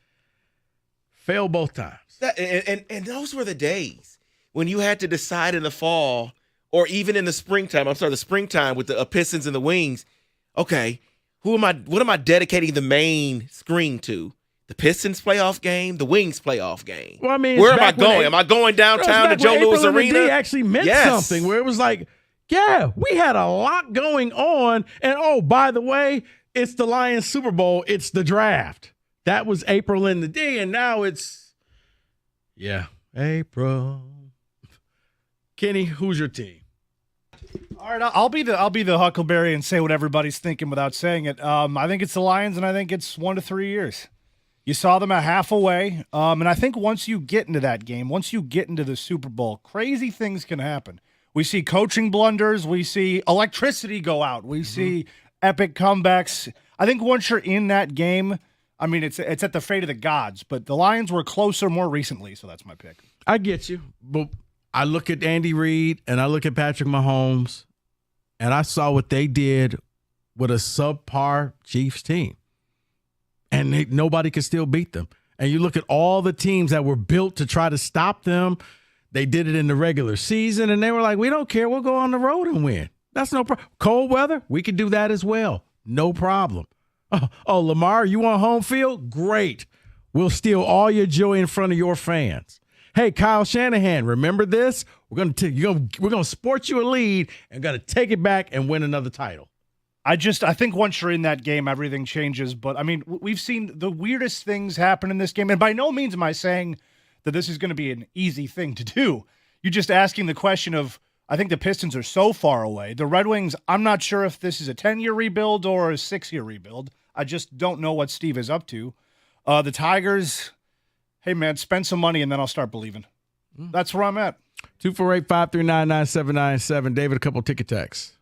O: failed both times.
P: And those were the days when you had to decide in the fall or even in the springtime. The springtime with the Pistons and the Wings. Okay, what am I dedicating the main screen to? The Pistons playoff game, the Wings playoff game.
O: Well, I mean,
P: where am I going? Am I going downtown to Joe Louis Arena?
O: It actually meant something where it was like, yeah, we had a lot going on. And, oh, by the way, it's the Lions Super Bowl. It's the draft. That was April in the D, and now it's, April. Kenny, who's your team?
Q: All right, I'll be the Huckleberry and say what everybody's thinking without saying it. I think it's the Lions, and I think it's 1 to 3 years. You saw them a half away, and I think once you get into that game, once you get into the Super Bowl, crazy things can happen. We see coaching blunders. We see electricity go out. We see epic comebacks. I think once you're in that game, I mean, it's at the fate of the gods. But the Lions were closer more recently, so that's my pick.
O: I get you, but I look at Andy Reid and I look at Patrick Mahomes, and I saw what they did with a subpar Chiefs team. And nobody could still beat them. And you look at all the teams that were built to try to stop them. They did it in the regular season, and they were like, we don't care. We'll go on the road and win. That's no problem. Cold weather, we could do that as well. No problem. Oh, Lamar, you want home field? Great. We'll steal all your joy in front of your fans. Hey, Kyle Shanahan, remember this? We're gonna sport you a lead and got to take it back and win another title.
Q: I think once you're in that game, everything changes. But, I mean, we've seen the weirdest things happen in this game. And by no means am I saying that this is going to be an easy thing to do. You're just asking the question of, I think the Pistons are so far away. The Red Wings, I'm not sure if this is a 10-year rebuild or a 6-year rebuild. I just don't know what Steve is up to. The Tigers, hey, man, spend some money and then I'll start believing. That's where I'm at.
O: 248-539-9797. David, a couple ticket texts.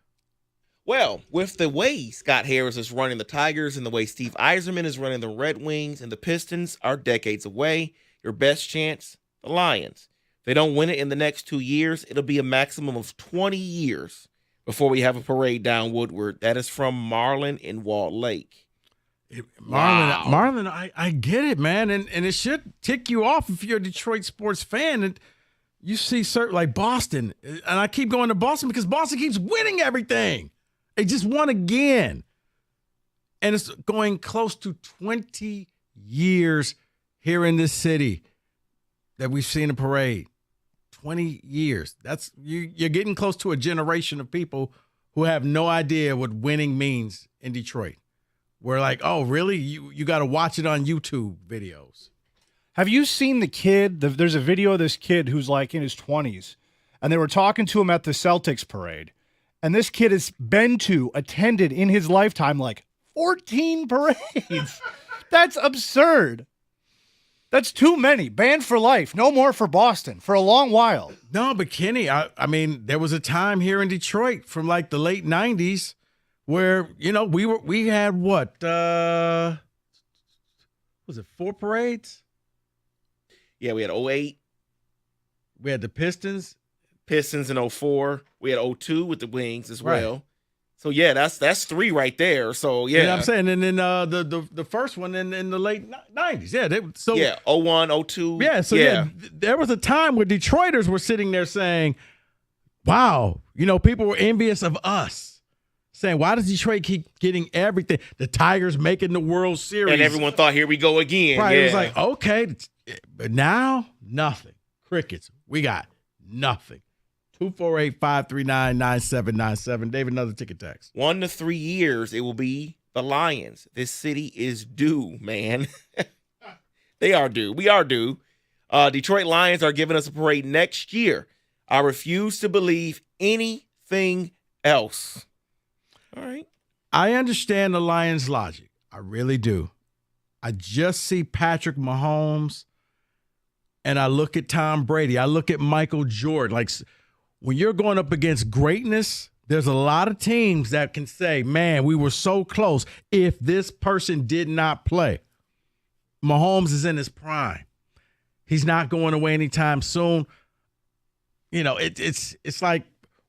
P: Well, with the way Scott Harris is running the Tigers and the way Steve Eiserman is running the Red Wings and the Pistons are decades away, your best chance, the Lions. If they don't win it in the next 2 years, it'll be a maximum of 20 years before we have a parade down Woodward. That is from Marlon in Walt Lake.
O: Marlon, I get it, man. And it should tick you off if you're a Detroit sports fan. And you see certain like Boston. And I keep going to Boston because Boston keeps winning everything. They just won again. And it's going close to 20 years here in this city that we've seen a parade. 20 years. That's you're getting close to a generation of people who have no idea what winning means in Detroit. We're like, oh, really? You got to watch it on YouTube videos.
Q: Have you seen the kid? There's a video of this kid who's like in his 20s, and they were talking to him at the Celtics parade. And this kid has attended in his lifetime like 14 parades. That's absurd. That's too many. Banned for life. No more for Boston for a long while.
O: No, but Kenny, I mean, there was a time here in Detroit from like the late 90s where, we had what? Was it 4 parades?
P: Yeah, we had 08.
O: We had the Pistons
P: in 04. We had 02 with the Wings as well. So yeah, that's 3 right there. So yeah,
O: you know what I'm saying. And then the first one in the late 90s. Yeah,
P: 01, 02.
O: Yeah, so yeah, there was a time where Detroiters were sitting there saying, "Wow, people were envious of us." Saying, "Why does Detroit keep getting everything? The Tigers making the World Series."
P: And everyone thought, "Here we go again."
O: Right.
P: Yeah.
O: It was like, okay, but now nothing. Crickets. We got nothing. 248-539-9797. David, another ticket text.
P: 1 to 3 years, it will be the Lions. This city is due, man. They are due. We are due. Detroit Lions are giving us a parade next year. I refuse to believe anything else. All right.
O: I understand the Lions' logic. I really do. I just see Patrick Mahomes and I look at Tom Brady. I look at Michael Jordan. Like, when you're going up against greatness, there's a lot of teams that can say, man, we were so close if this person did not play. Mahomes is in his prime. He's not going away anytime soon. You know, it's like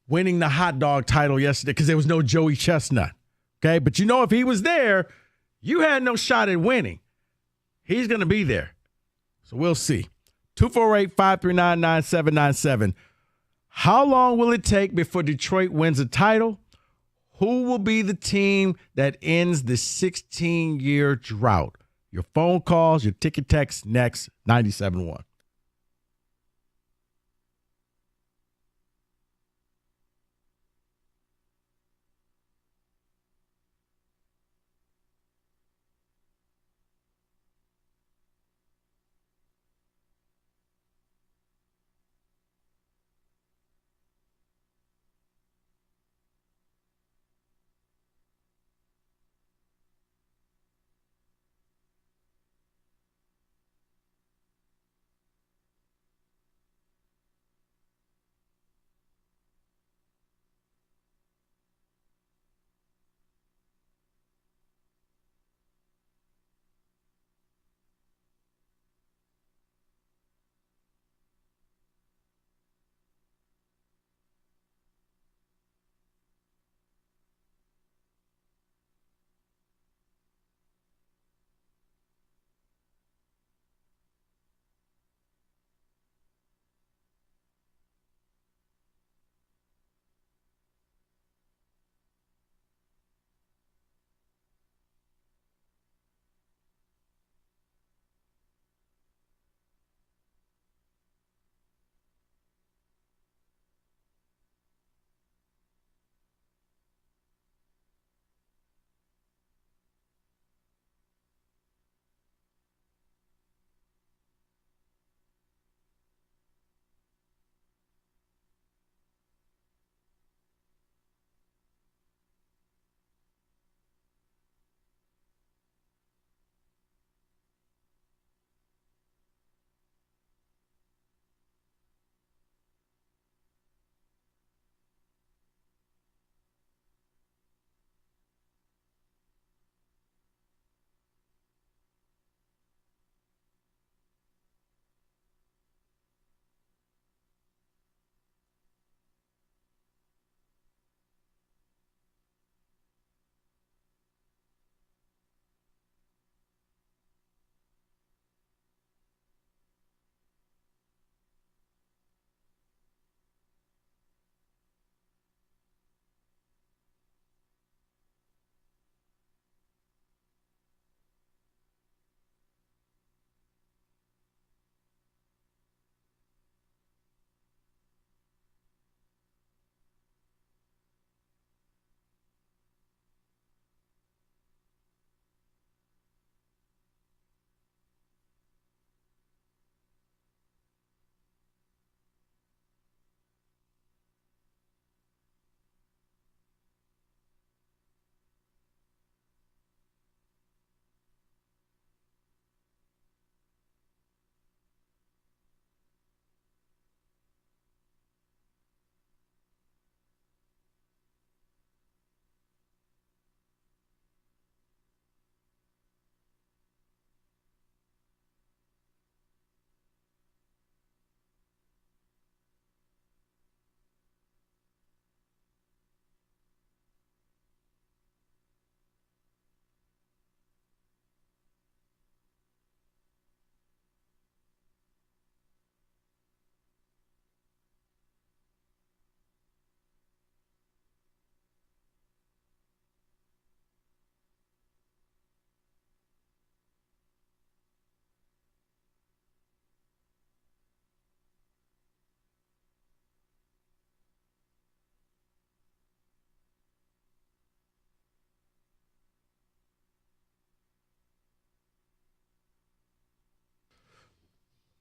O: winning the hot dog title yesterday because there was no Joey Chestnut. Okay, but you know, if he was there, you had no shot at winning. He's going to be there. So we'll see. 248-539-9797. How long will it take before Detroit wins a title? Who will be the team that ends the 16-year drought? Your phone calls, your ticket text next, 97.1.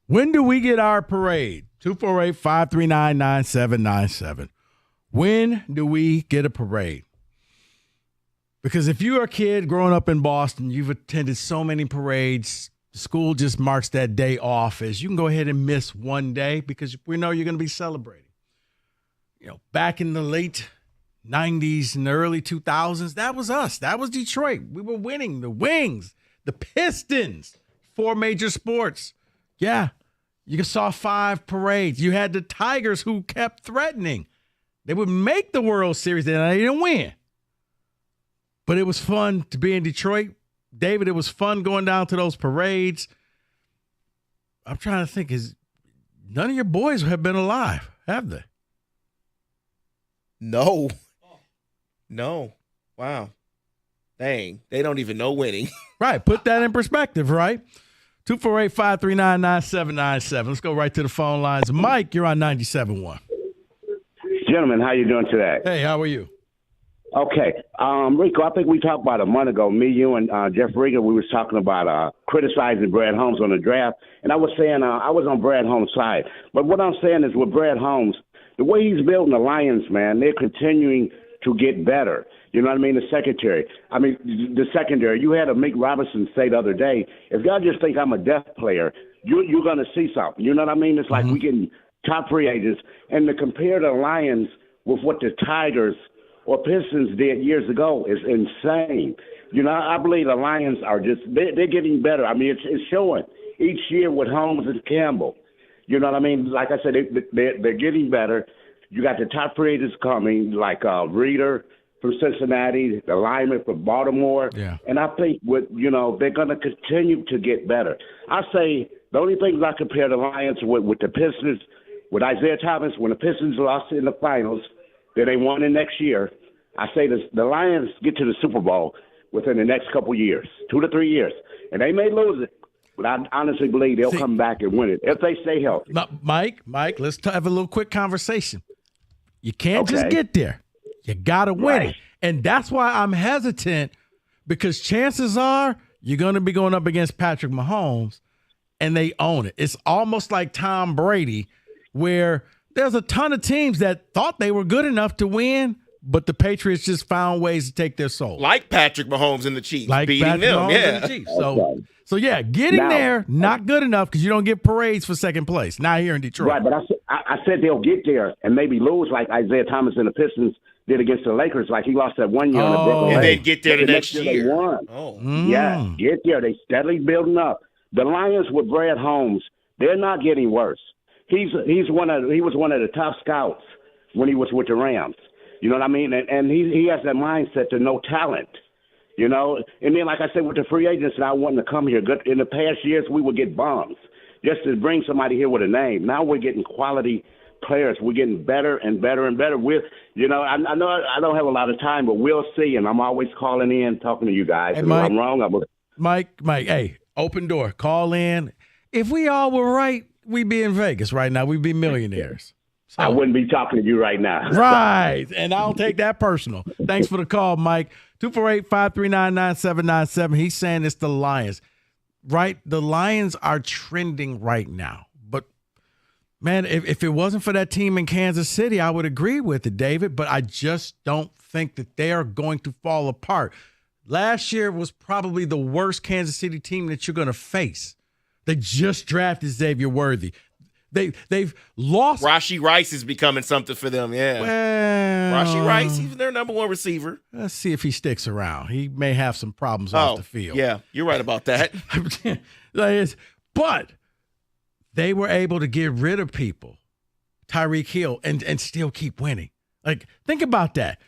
O: When do we get our parade? 248-539-9797. When do we get a parade? Because if you're a kid growing up in Boston, you've attended so many parades, the school just marks that day off as you can go ahead and miss one day because we know you're going to be celebrating. You know, back in the late 90s and the early 2000s, that was us. That was Detroit. We were winning. The Wings, the Pistons, 4 major sports. Yeah, you saw 5 parades. You had the Tigers who kept threatening. They would make the World Series, and they didn't win. But it was fun to be in Detroit. David, it was fun going down to those parades. I'm trying to think, none of your boys have been alive, have they?
P: No. Wow. Dang. They don't even know winning.
O: Right. Put that in perspective, right? 248-539-9797. Let's go right to the phone lines. Mike, you're on 97.1.
U: Gentlemen, how you doing today?
O: Hey, how are you?
U: Okay. Rico, I think we talked about a month ago, me, you, and Jeff Rigger, we was talking about criticizing Brad Holmes on the draft. And I was saying I was on Brad Holmes' side. But what I'm saying is with Brad Holmes, the way he's building the Lions, man, they're continuing to get better. You know what I mean? The secondary. You had a Mick Robinson say the other day, if y'all just think I'm a deaf player, you're going to see something. You know what I mean? It's like we getting top free agents. And to compare the Lions with what the Tigers or Pistons did years ago is insane. You know, I believe the Lions are they're getting better. I mean, it's showing each year with Holmes and Campbell. You know what I mean? Like I said, they're getting better. You got the top free agents coming, like Reeder from Cincinnati, the lineman from Baltimore.
O: Yeah.
U: And I think they're going to continue to get better. I say the only things I compare the Lions with the Pistons, with Isaiah Thomas, when the Pistons lost in the finals, then they won the next year. I say the Lions get to the Super Bowl within the next couple years, 2 to 3 years. And they may lose it, but I honestly believe they'll come back and win it if they stay healthy.
O: Mike, let's have a little quick conversation. You can't just get there. You got to win it. And that's why I'm hesitant, because chances are you're going to be going up against Patrick Mahomes, and they own it. It's almost like Tom Brady, where there's a ton of teams that thought they were good enough to win, but the Patriots just found ways to take their soul.
P: Like Patrick Mahomes and the Chiefs, beating
O: Patrick
P: them.
O: Mahomes
P: Yeah.
O: and the Chiefs. So yeah, getting there, not good enough because you don't get parades for second place. Not here in Detroit.
U: Right, but I said they'll get there and maybe lose like Isaiah Thomas and the Pistons did against the Lakers. Like he lost that one year in the Brooklyn.
P: And then get there the next year.
U: They won. Yeah, get there. They steadily building up. The Lions with Brad Holmes, they're not getting worse. He was one of the top scouts when he was with the Rams. You know what I mean? And he has that mindset to no talent. You know, and then like I said, with the free agents not wanting to come here, in the past years we would get bombs just to bring somebody here with a name. Now we're getting quality players. We're getting better and better and better. I know I don't have a lot of time, but we'll see. And I'm always calling in, talking to you guys.
O: Hey,
U: and
O: Mike,
U: if I'm wrong,
O: Mike, hey, open door, call in. If we all were right, we'd be in Vegas right now. We'd be millionaires. So,
U: I wouldn't be talking to you right now.
O: Right. And I'll take that personal. Thanks for the call, Mike. 248-539-9797. He's saying it's the Lions. Right? The Lions are trending right now. But, man, if it wasn't for that team in Kansas City, I would agree with it, David. But I just don't think that they are going to fall apart. Last year was probably the worst Kansas City team that you're going to face. They just drafted Xavier Worthy. They've lost.
P: Rashee Rice is becoming something for them, yeah.
O: Well,
P: Rashee Rice, he's their number one receiver.
O: Let's see if he sticks around. He may have some problems off the field.
P: Yeah, you're right about that.
O: But they were able to get rid of people, Tyreek Hill, and still keep winning. Like, think about that.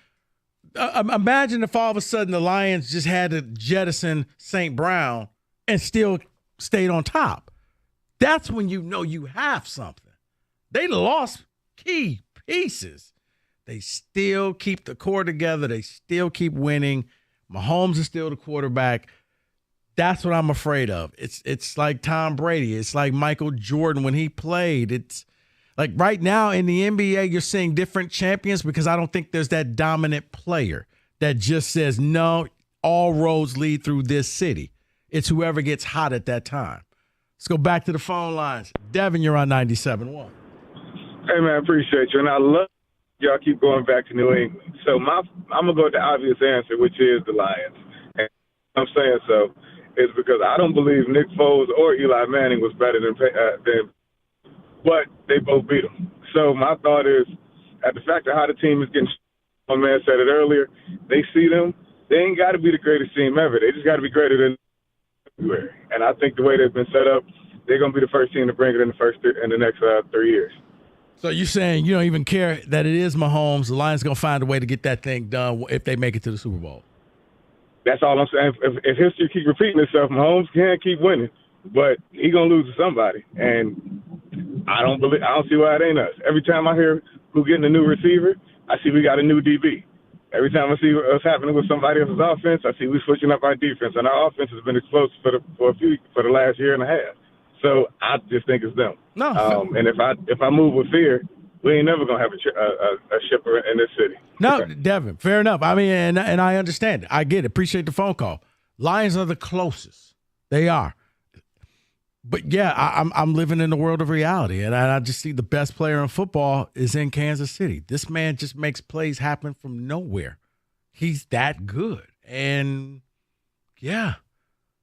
O: Imagine if all of a sudden the Lions just had to jettison St. Brown and still stayed on top. That's when you know you have something. They lost key pieces. They still keep the core together. They still keep winning. Mahomes is still the quarterback. That's what I'm afraid of. It's like Tom Brady. It's like Michael Jordan when he played. It's like right now in the NBA, you're seeing different champions because I don't think there's that dominant player that just says, no, all roads lead through this city. It's whoever gets hot at that time. Let's go back to the phone lines. Devin, you're on 97.1.
N: Hey, man, appreciate you. And I love y'all keep going back to New England. So I'm going to go with the obvious answer, which is the Lions. And I'm saying so is because I don't believe Nick Foles or Eli Manning was better than but they both beat them. So my thought is, at the fact of how the team is getting, my man said it earlier, they see them. They ain't got to be the greatest team ever. They just got to be greater than everywhere. And I think the way they've been set up, they're going to be the first team to bring it in the next 3 years.
O: So you're saying you don't even care that it is Mahomes. The Lions going to find a way to get that thing done if they make it to the Super Bowl.
N: That's all I'm saying. If history keeps repeating itself, Mahomes can't keep winning, but he going to lose to somebody. And I don't see why it ain't us. Every time I hear who getting a new receiver, I see we got a new DB. Every time I see what's happening with somebody else's offense, I see we switching up our defense, and our offense has been explosive for the last year and a half. So I just think it's them.
O: No,
N: and if I move with fear, we ain't never gonna have a shipper in this city.
O: No, Devin, fair enough. I mean, and I understand it. I get it. Appreciate the phone call. Lions are the closest. They are. But yeah, I'm living in the world of reality, and I just see the best player in football is in Kansas City. This man just makes plays happen from nowhere. He's that good, and yeah,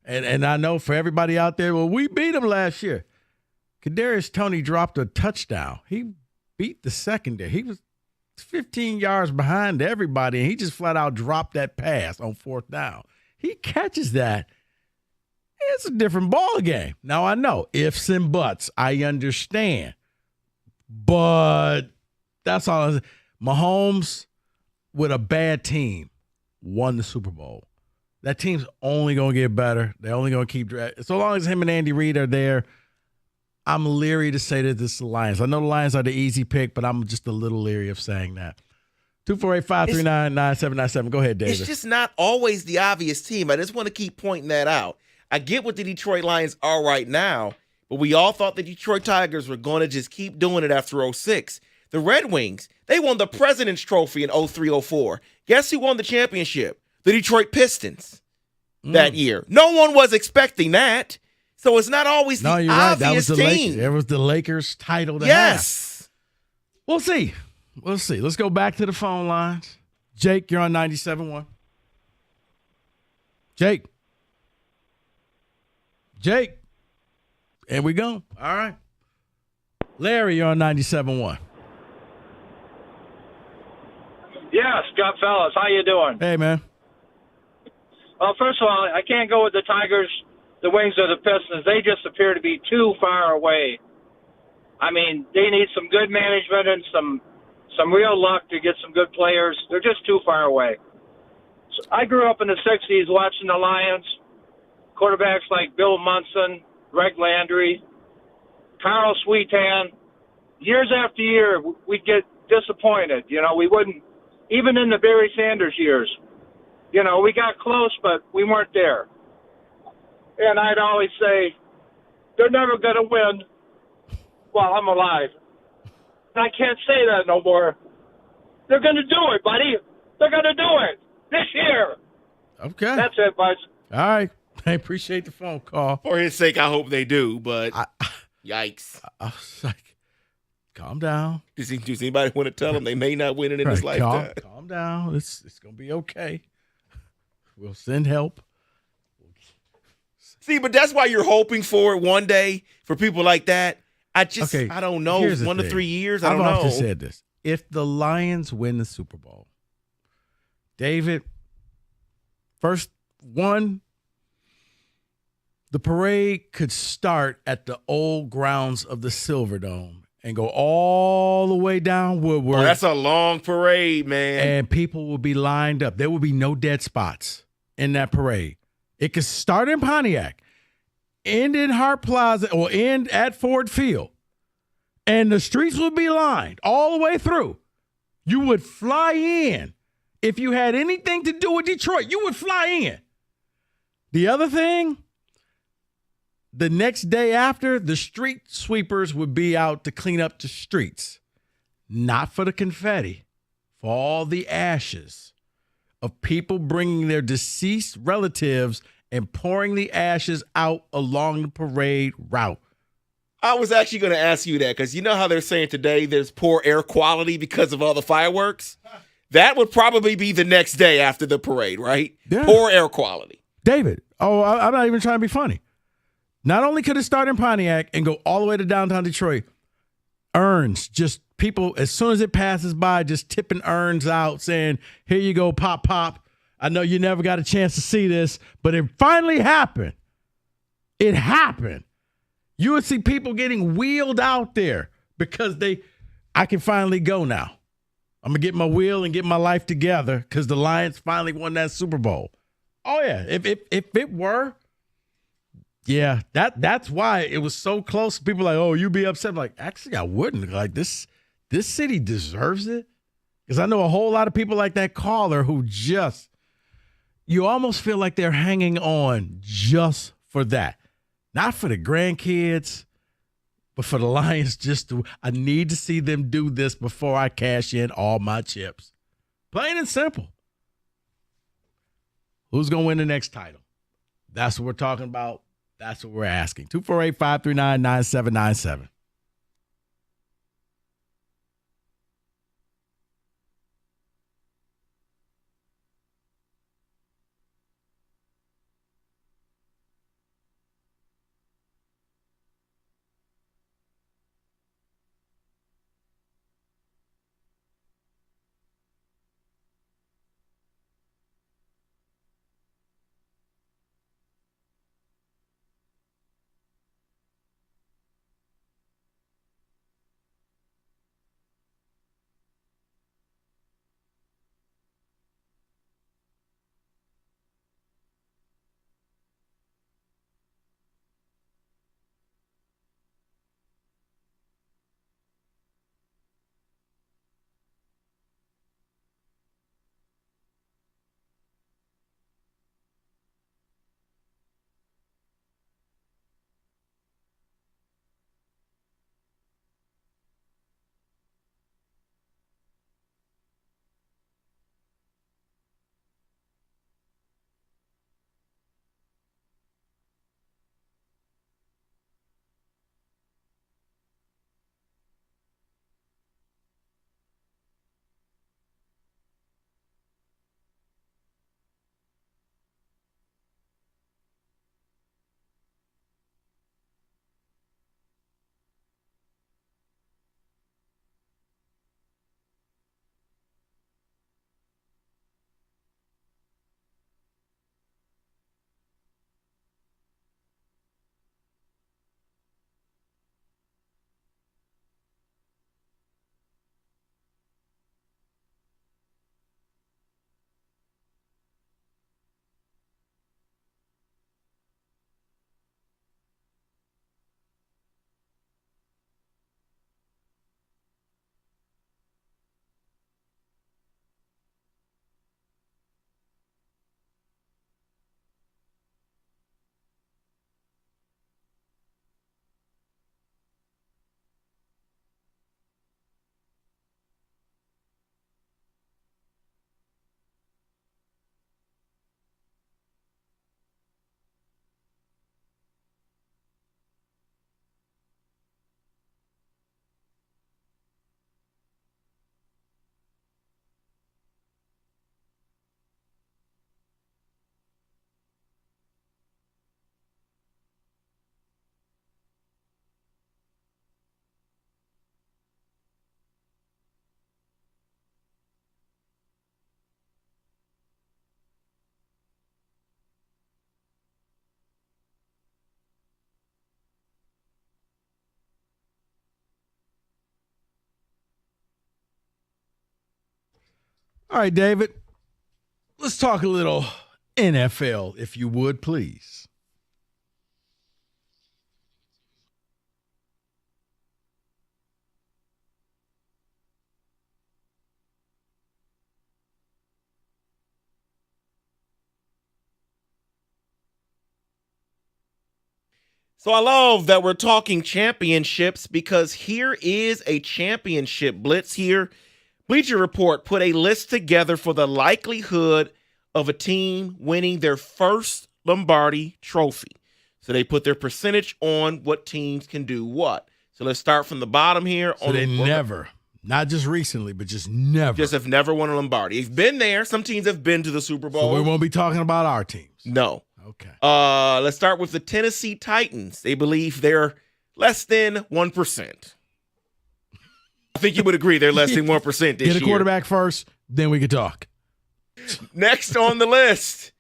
O: and I know for everybody out there, well, we beat him last year. Kadarius Toney dropped a touchdown. He beat the secondary. He was 15 yards behind everybody, and he just flat out dropped that pass on 4th down. He catches that. It's a different ball game. Now, I know ifs and buts. I understand. But that's all. Mahomes with a bad team won the Super Bowl. That team's only going to get better. They're only going to keep – so long as him and Andy Reid are there, I'm leery to say that this is the Lions. I know the Lions are the easy pick, but I'm just a little leery of saying that. 248-539-9797. Go ahead, David.
P: It's just not always the obvious team. I just want to keep pointing that out. I get what the Detroit Lions are right now, but we all thought the Detroit Tigers were going to just keep doing it after 06. The Red Wings, they won the President's Trophy in 03-04. Guess who won the championship? The Detroit Pistons that year. No one was expecting that. So it's not always the
O: you're
P: obvious
O: right. That was the
P: team.
O: There was the Lakers title to
P: Yes.
O: have. We'll see. We'll see. Let's go back to the phone lines. Jake, you're on 97.1. Jake. There we go. All right. Larry, you're on 97.1.
C: Yeah, Scott Fellas, how you doing?
O: Hey, man.
C: Well, first of all, I can't go with the Tigers, the Wings, or the Pistons. They just appear to be too far away. I mean, they need some good management and some real luck to get some good players. They're just too far away. So I grew up in the 60s watching the Lions, quarterbacks like Bill Munson, Greg Landry, Carl Sweetan. Years after year, we'd get disappointed. You know, we wouldn't, even in the Barry Sanders years. You know, we got close, but we weren't there. And I'd always say, they're never going to win while I'm alive. And I can't say that no more. They're going to do it, buddy. They're going to do it this year.
O: Okay.
C: That's it, bud.
O: All right. I appreciate the phone call.
P: For his sake, I hope they do, but yikes.
O: I was like, calm down.
P: Does anybody want to tell them they may not win it in this lifetime?
O: Calm down. It's going to be okay. We'll send help.
P: See, but that's why you're hoping for it one day for people like that. I don't know. 1 to 3 years, I don't know.
O: I've often said this. If the Lions win the Super Bowl, David, first one, the parade could start at the old grounds of the Silverdome and go all the way down Woodward.
P: Oh, that's a long parade, man.
O: And people will be lined up. There will be no dead spots in that parade. It could start in Pontiac, end in Hart Plaza, or end at Ford Field. And the streets would be lined all the way through. You would fly in. If you had anything to do with Detroit, you would fly in. The other thing, the next day after, the street sweepers would be out to clean up the streets. Not for the confetti, for all the ashes of people bringing their deceased relatives and pouring the ashes out along the parade route.
P: I was actually going to ask you that because you know how they're saying today there's poor air quality because of all the fireworks? That would probably be the next day after the parade, right?
O: Yeah.
P: Poor air quality.
O: David, I'm not even trying to be funny. Not only could it start in Pontiac and go all the way to downtown Detroit, urns, just people, as soon as it passes by, just tipping urns out saying, here you go, pop, pop. I know you never got a chance to see this, but it finally happened. It happened. You would see people getting wheeled out there because I can finally go now. I'm going to get my wheel and get my life together because the Lions finally won that Super Bowl. Oh, yeah. If it were, yeah, that's why it was so close. People are like, oh, you be upset. I'm like, actually, I wouldn't. Like, this city deserves it. Because I know a whole lot of people like that caller who just, you almost feel like they're hanging on just for that. Not for the grandkids, but for the Lions, I need to see them do this before I cash in all my chips. Plain and simple. Who's going to win the next title? That's what we're talking about. That's what we're asking. 248-539-9797. All right, David, let's talk a little NFL, if you would, please.
P: So I love that we're talking championships because here is a championship blitz here. Bleacher Report put a list together for the likelihood of a team winning their first Lombardi trophy. So they put their percentage on what teams can do what. So let's start from the bottom here.
O: So they never, not just recently, but just never.
P: Just have never won a Lombardi. They've been there. Some teams have been to the Super Bowl.
O: So we won't be talking about our teams.
P: No.
O: Okay.
P: Let's start with the Tennessee Titans. They believe they're less than 1%. I think you would agree they're less than 1% this year.
O: Get a quarterback first, then we can talk.
P: Next on the list,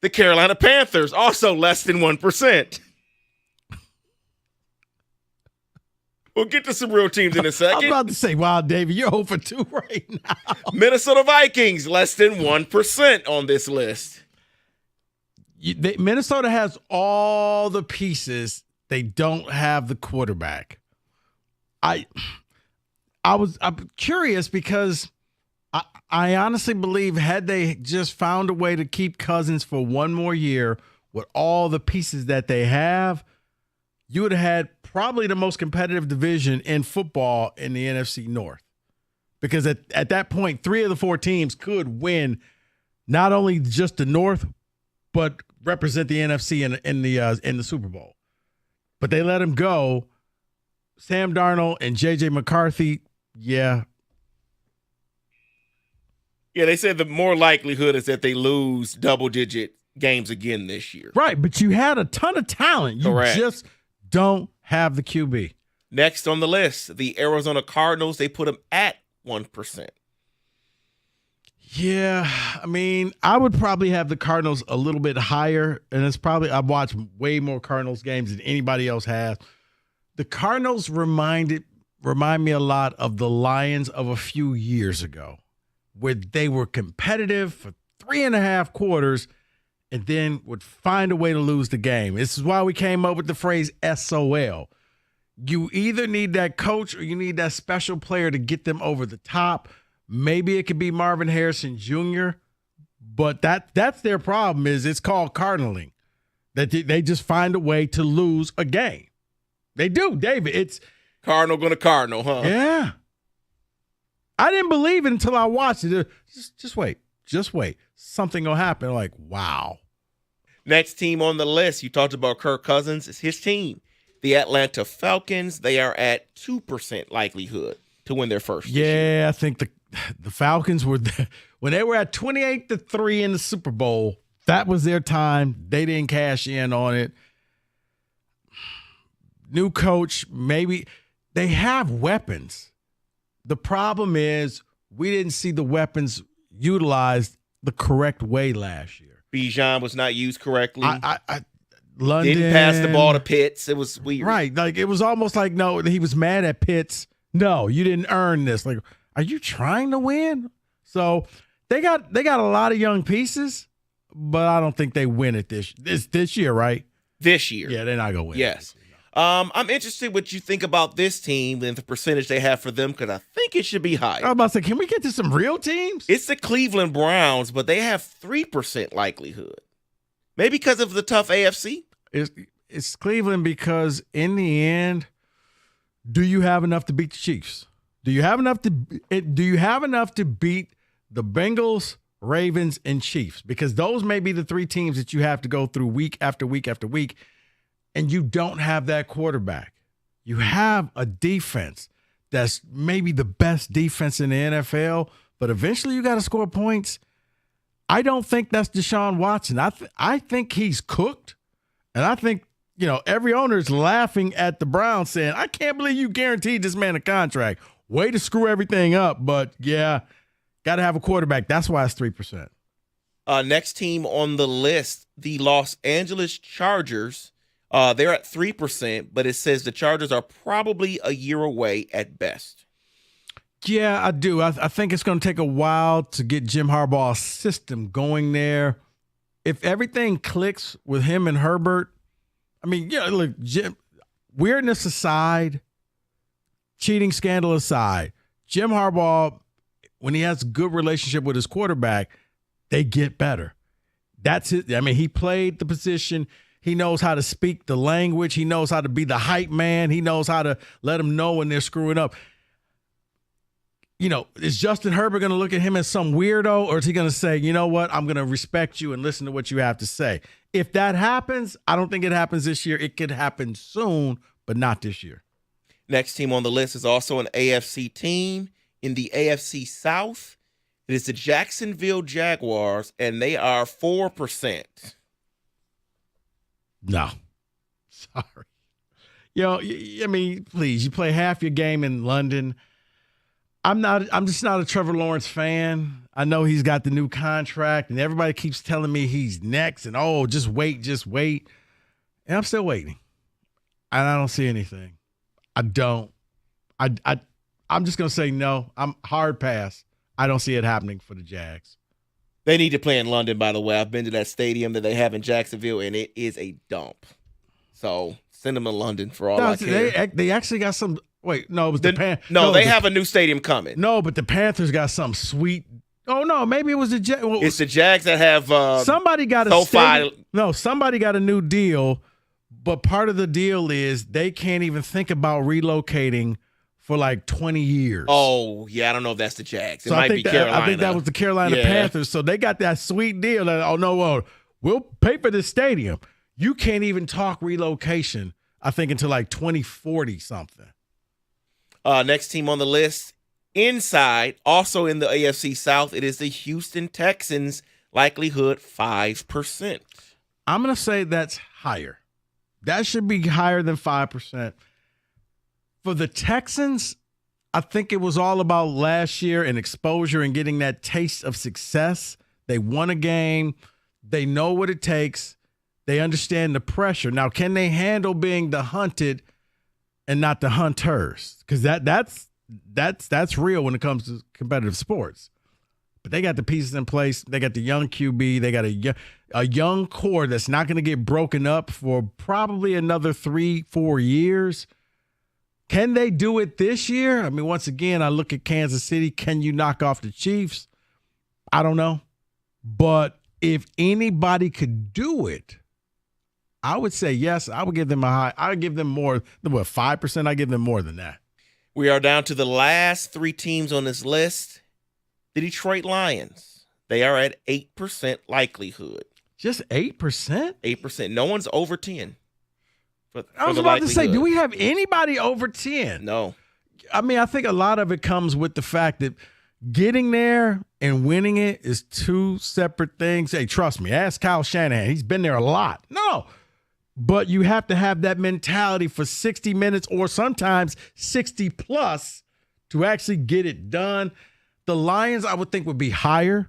P: the Carolina Panthers, also less than 1%. We'll get to some real teams in a second.
O: I'm about to say, wow, David, you're 0 for 2 right now.
P: Minnesota Vikings, less than 1% on this list.
O: Minnesota has all the pieces. They don't have the quarterback. I'm curious because I honestly believe had they just found a way to keep Cousins for one more year with all the pieces that they have, you would have had probably the most competitive division in football in the NFC North. Because at that point, 3 of the 4 teams could win not only just the North, but represent the NFC in the Super Bowl. But they let him go. Sam Darnold and J.J. McCarthy, yeah.
P: Yeah, they said the more likelihood is that they lose double-digit games again this year.
O: Right, but you had a ton of talent. You
P: Correct.
O: Just don't have the QB.
P: Next on the list, the Arizona Cardinals, they put them at 1%.
O: Yeah, I mean, I would probably have the Cardinals a little bit higher, and it's probably I've watched way more Cardinals games than anybody else has. The Cardinals remind me a lot of the Lions of a few years ago, where they were competitive for 3.5 quarters and then would find a way to lose the game. This is why we came up with the phrase SOL. You either need that coach or you need that special player to get them over the top. Maybe it could be Marvin Harrison Jr., but that's their problem is it's called cardinaling, that they just find a way to lose a game. They do, David. It's
P: Cardinal going to Cardinal, huh?
O: Yeah. I didn't believe it until I watched it. Just wait. Just wait. Something will happen. Like, wow.
P: Next team on the list, you talked about Kirk Cousins. It's his team. The Atlanta Falcons, they are at 2% likelihood to win their first.
O: Yeah, I think the Falcons were when they were at 28-3 in the Super Bowl, that was their time. They didn't cash in on it. New coach, maybe they have weapons. The problem is we didn't see the weapons utilized the correct way last year.
P: Bijan was not used correctly.
O: London
P: didn't pass the ball to Pitts. It was weird.
O: Right. Like it was almost like, no, he was mad at Pitts. No, you didn't earn this. Like, are you trying to win? So they got a lot of young pieces, but I don't think they win it this year, right?
P: This year.
O: Yeah, they're not gonna win.
P: Yes. I'm interested what you think about this team and the percentage they have for them because I think it should be higher.
O: I was about to say, can we get to some real teams?
P: It's the Cleveland Browns, but they have 3% likelihood. Maybe because of the tough AFC.
O: It's Cleveland because in the end, do you have enough to beat the Chiefs? Do you have enough to beat the Bengals, Ravens, and Chiefs? Because those may be the 3 teams that you have to go through week after week after week. And you don't have that quarterback. You have a defense that's maybe the best defense in the NFL, but eventually you got to score points. I don't think that's Deshaun Watson. I think he's cooked, and I think every owner is laughing at the Browns saying, I can't believe you guaranteed this man a contract. Way to screw everything up, but yeah, got to have a quarterback. That's why it's 3%.
P: Next team on the list, the Los Angeles Chargers. They're at 3%, but it says the Chargers are probably a year away at best.
O: Yeah, I do. I think it's going to take a while to get Jim Harbaugh's system going there. If everything clicks with him and Herbert, I mean, look, weirdness aside, cheating scandal aside, Jim Harbaugh, when he has a good relationship with his quarterback, they get better. That's it. I mean, he played the position. He knows how to speak the language. He knows how to be the hype man. He knows how to let them know when they're screwing up. is Justin Herbert going to look at him as some weirdo, or is he going to say, you know what, I'm going to respect you and listen to what you have to say? If that happens, I don't think it happens this year. It could happen soon, but not this year.
P: Next team on the list is also an AFC team. In the AFC South, it is the Jacksonville Jaguars, and they are 4%.
O: No. Sorry. Please, you play half your game in London. I'm just not a Trevor Lawrence fan. I know he's got the new contract, and everybody keeps telling me he's next, and just wait. And I'm still waiting. And I don't see anything. I don't. I'm just going to say no. I'm hard pass. I don't see it happening for the Jags.
P: They need to play in London, by the way. I've been to that stadium that they have in Jacksonville, and it is a dump. So send them to London for all I care.
O: They actually got some. Wait, no, it was the Panthers.
P: No, they have a new stadium coming.
O: No, but the Panthers got some sweet. Oh no, maybe it was the Jags. Well,
P: it's the Jags that have.
O: Somebody got a stadium. No, somebody got a new deal, but part of the deal is they can't even think about relocating for like 20 years.
P: Oh yeah, I don't know if that's the Jags. It might be Carolina.
O: I think that was the Carolina Panthers. So they got that sweet deal that we'll pay for this stadium. You can't even talk relocation. I think until like 2040 something.
P: Next team on the list, inside, also in the AFC South, it is the Houston Texans, likelihood 5%.
O: I'm going to say that's higher. That should be higher than 5%. For the Texans, I think it was all about last year and exposure and getting that taste of success. They won a game. They know what it takes. They understand the pressure. Now, can they handle being the hunted and not the hunters? Because that's real when it comes to competitive sports. But they got the pieces in place. They got the young QB. They got a young core that's not going to get broken up for probably another 3-4 years. Can they do it this year? I mean, once again, I look at Kansas City. Can you knock off the Chiefs? I don't know. But if anybody could do it, I would say yes. I would give them I would give them more than 5%. I give them more than that.
P: We are down to the last three teams on this list. The Detroit Lions. They are at 8% likelihood.
O: Just 8%?
P: 8%. No one's over 10.
O: I was about to say, do we have anybody over 10?
P: No.
O: I mean, I think a lot of it comes with the fact that getting there and winning it is two separate things. Hey, trust me, ask Kyle Shanahan. He's been there a lot. No. But you have to have that mentality for 60 minutes or sometimes 60 plus to actually get it done. The Lions, I would think, would be higher.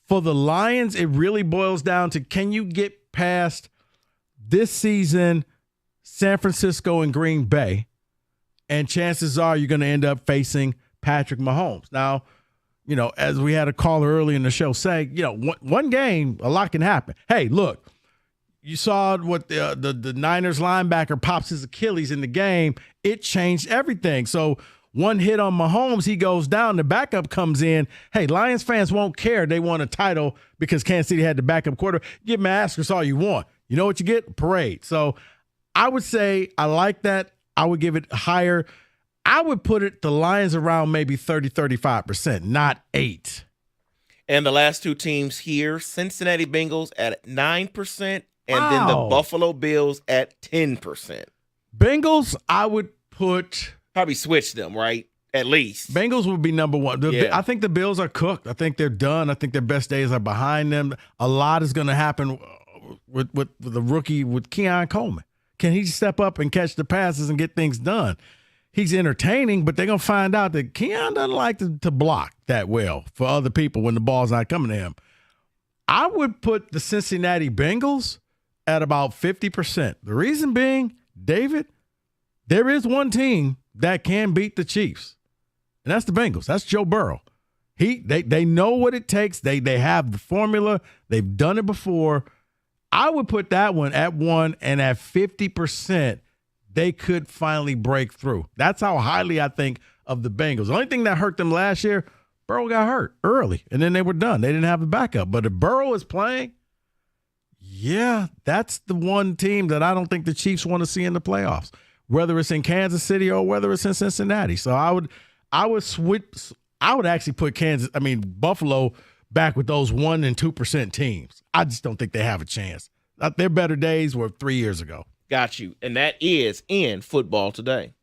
O: For the Lions, it really boils down to, can you get past this season, San Francisco and Green Bay, and chances are you're going to end up facing Patrick Mahomes. Now, as we had a caller early in the show say, one game, a lot can happen. Hey, look, you saw what the Niners linebacker pops his Achilles in the game. It changed everything. So one hit on Mahomes, he goes down, the backup comes in. Hey, Lions fans won't care. They won a title because Kansas City had the backup quarter. Give them Asterisk all you want. You know what you get? Parade. So I would say I like that. I would give it higher. I would put it the Lions around maybe 30-35%, not 8%.
P: And the last two teams here, Cincinnati Bengals at 9%, and then the Buffalo Bills at 10%.
O: Bengals, I would put...
P: Probably switch them, right? At least.
O: Bengals would be number one. I think the Bills are cooked. I think they're done. I think their best days are behind them. A lot is going to happen with the rookie, with Keon Coleman. Can he step up and catch the passes and get things done? He's entertaining, but they're going to find out that Keon doesn't like to block that well for other people when the ball's not coming to him. I would put the Cincinnati Bengals at about 50%. The reason being, David, there is one team that can beat the Chiefs, and that's the Bengals. That's Joe Burrow. They know what it takes. They have the formula. They've done it before. I would put that one at 1, and at 50%, they could finally break through. That's how highly I think of the Bengals. The only thing that hurt them last year, Burrow got hurt early, and then they were done. They didn't have a backup. But if Burrow is playing, yeah, that's the one team that I don't think the Chiefs want to see in the playoffs, whether it's in Kansas City or whether it's in Cincinnati. So I would I would actually put Buffalo back with those 1% and 2% teams. I just don't think they have a chance. Their better days were 3 years ago.
P: Got you. And that is in football today.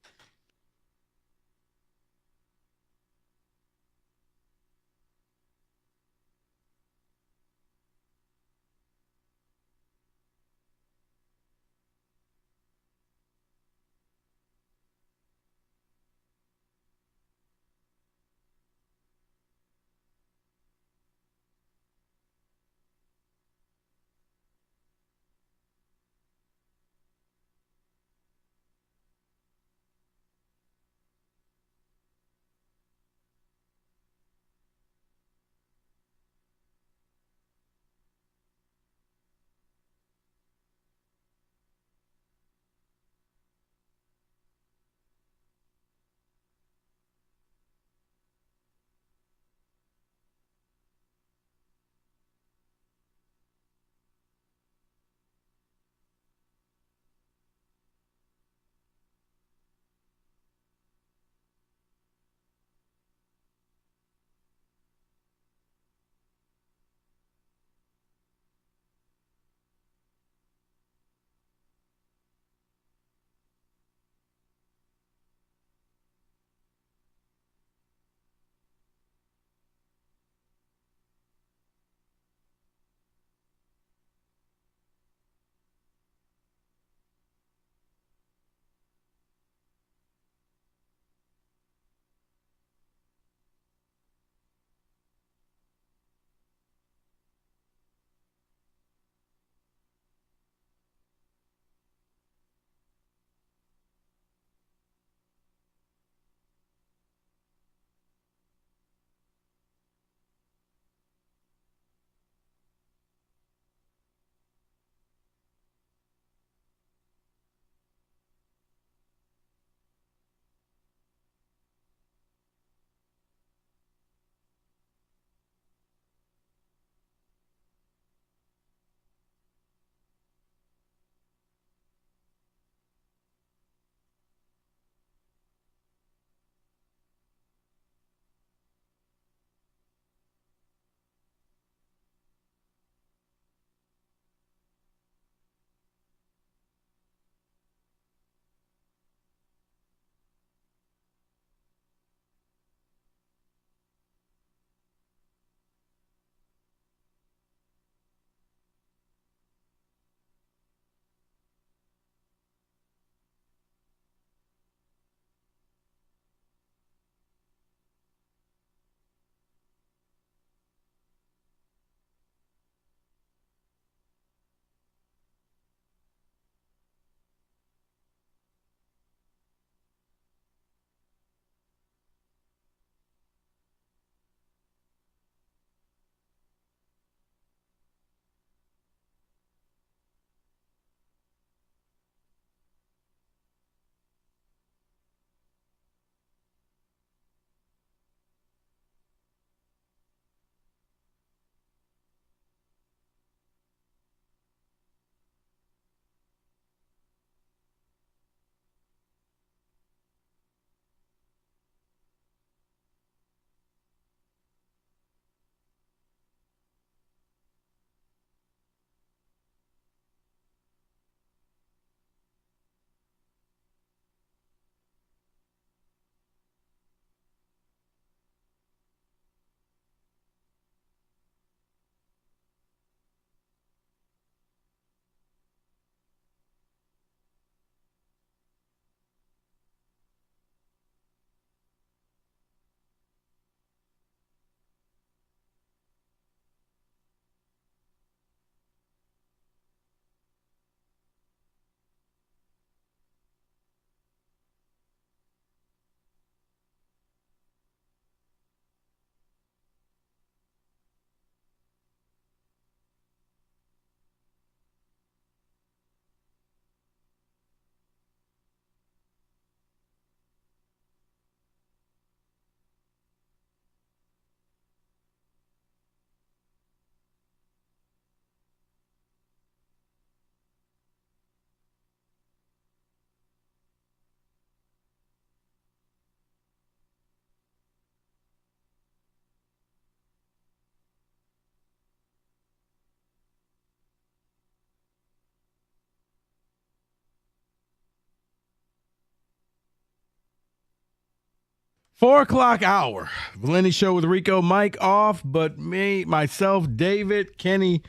O: 4 o'clock hour. Valenti Show with Rico. Mike off, but me, myself, David, Kenny,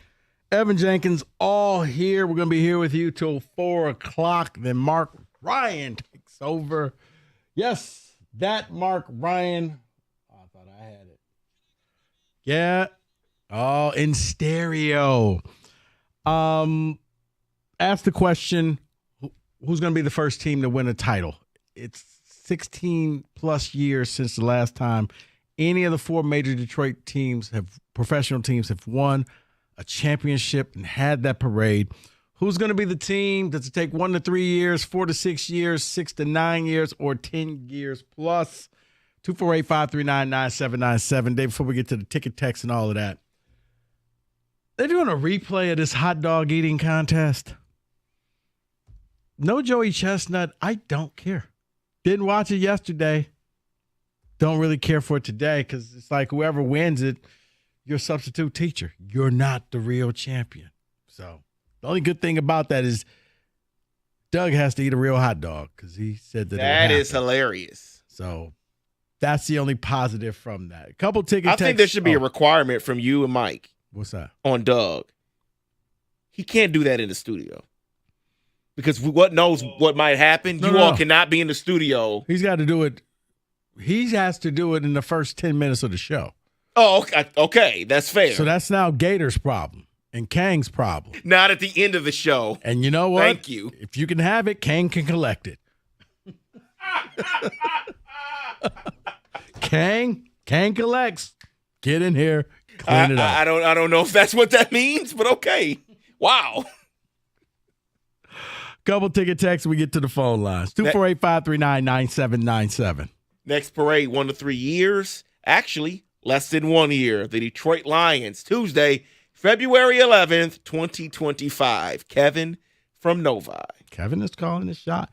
O: Evan Jenkins, all here. We're going to be here with you till 4 o'clock. Then Mark Ryan takes over. Yes, that Mark Ryan. Oh, I thought I had it. Yeah. Oh, in stereo. Ask the question, who's going to be the first team to win a title? It's 16 plus years since the last time any of the 4 major Detroit professional teams have won a championship and had that parade. Who's going to be the team? Does it take 1 to 3 years, 4 to 6 years, 6 to 9 years, or 10 years plus? 248-539-9797. Dave, before we get to the ticket text and all of that, they're doing a replay of this hot dog eating contest. No Joey Chestnut. I don't care. Didn't watch it yesterday. Don't really care for it today because it's like whoever wins it, you're a substitute teacher. You're not the real champion. So the only good thing about that is Doug has to eat a real hot dog because he said that
P: is hilarious.
O: So that's the only positive from that. A couple ticket texts.
P: I think there should be a requirement from you and Mike.
O: What's that?
P: On Doug. He can't do that in the studio. Because what knows what might happen? You all cannot be in the studio.
O: He's got to do it. He has to do it in the first 10 minutes of the show.
P: Oh, okay. That's fair.
O: So that's now Gator's problem and Kang's problem.
P: Not at the end of the show.
O: And you know what?
P: Thank you.
O: If you can have it, Kang can collect it. Kang collects. Get in here. Clean it up.
P: I don't know if that's what that means, but okay. Wow.
O: Couple ticket texts, we get to the phone lines. 248-539-9797.
P: Next parade, 1 to 3 years. Actually, less than 1 year. The Detroit Lions, Tuesday, February 11th, 2025. Kevin from Novi.
O: Kevin is calling the shot.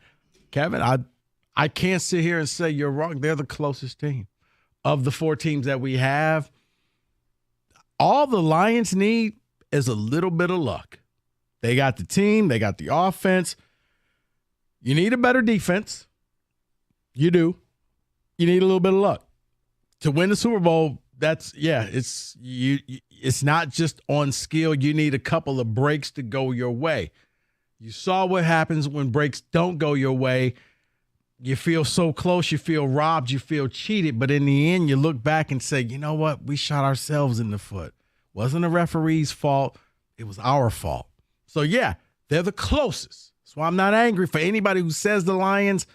O: Kevin, I can't sit here and say you're wrong. They're the closest team. Of the 4 teams that we have, all the Lions need is a little bit of luck. They got the team. They got the offense. You need a better defense. You do. You need a little bit of luck. To win the Super Bowl, it's not just on skill. You need a couple of breaks to go your way. You saw what happens when breaks don't go your way. You feel so close, you feel robbed, you feel cheated, but in the end, you look back and say, you know what? We shot ourselves in the foot. Wasn't a referee's fault. It was our fault. So, yeah, they're the closest. So I'm not angry for anybody who says the Lions.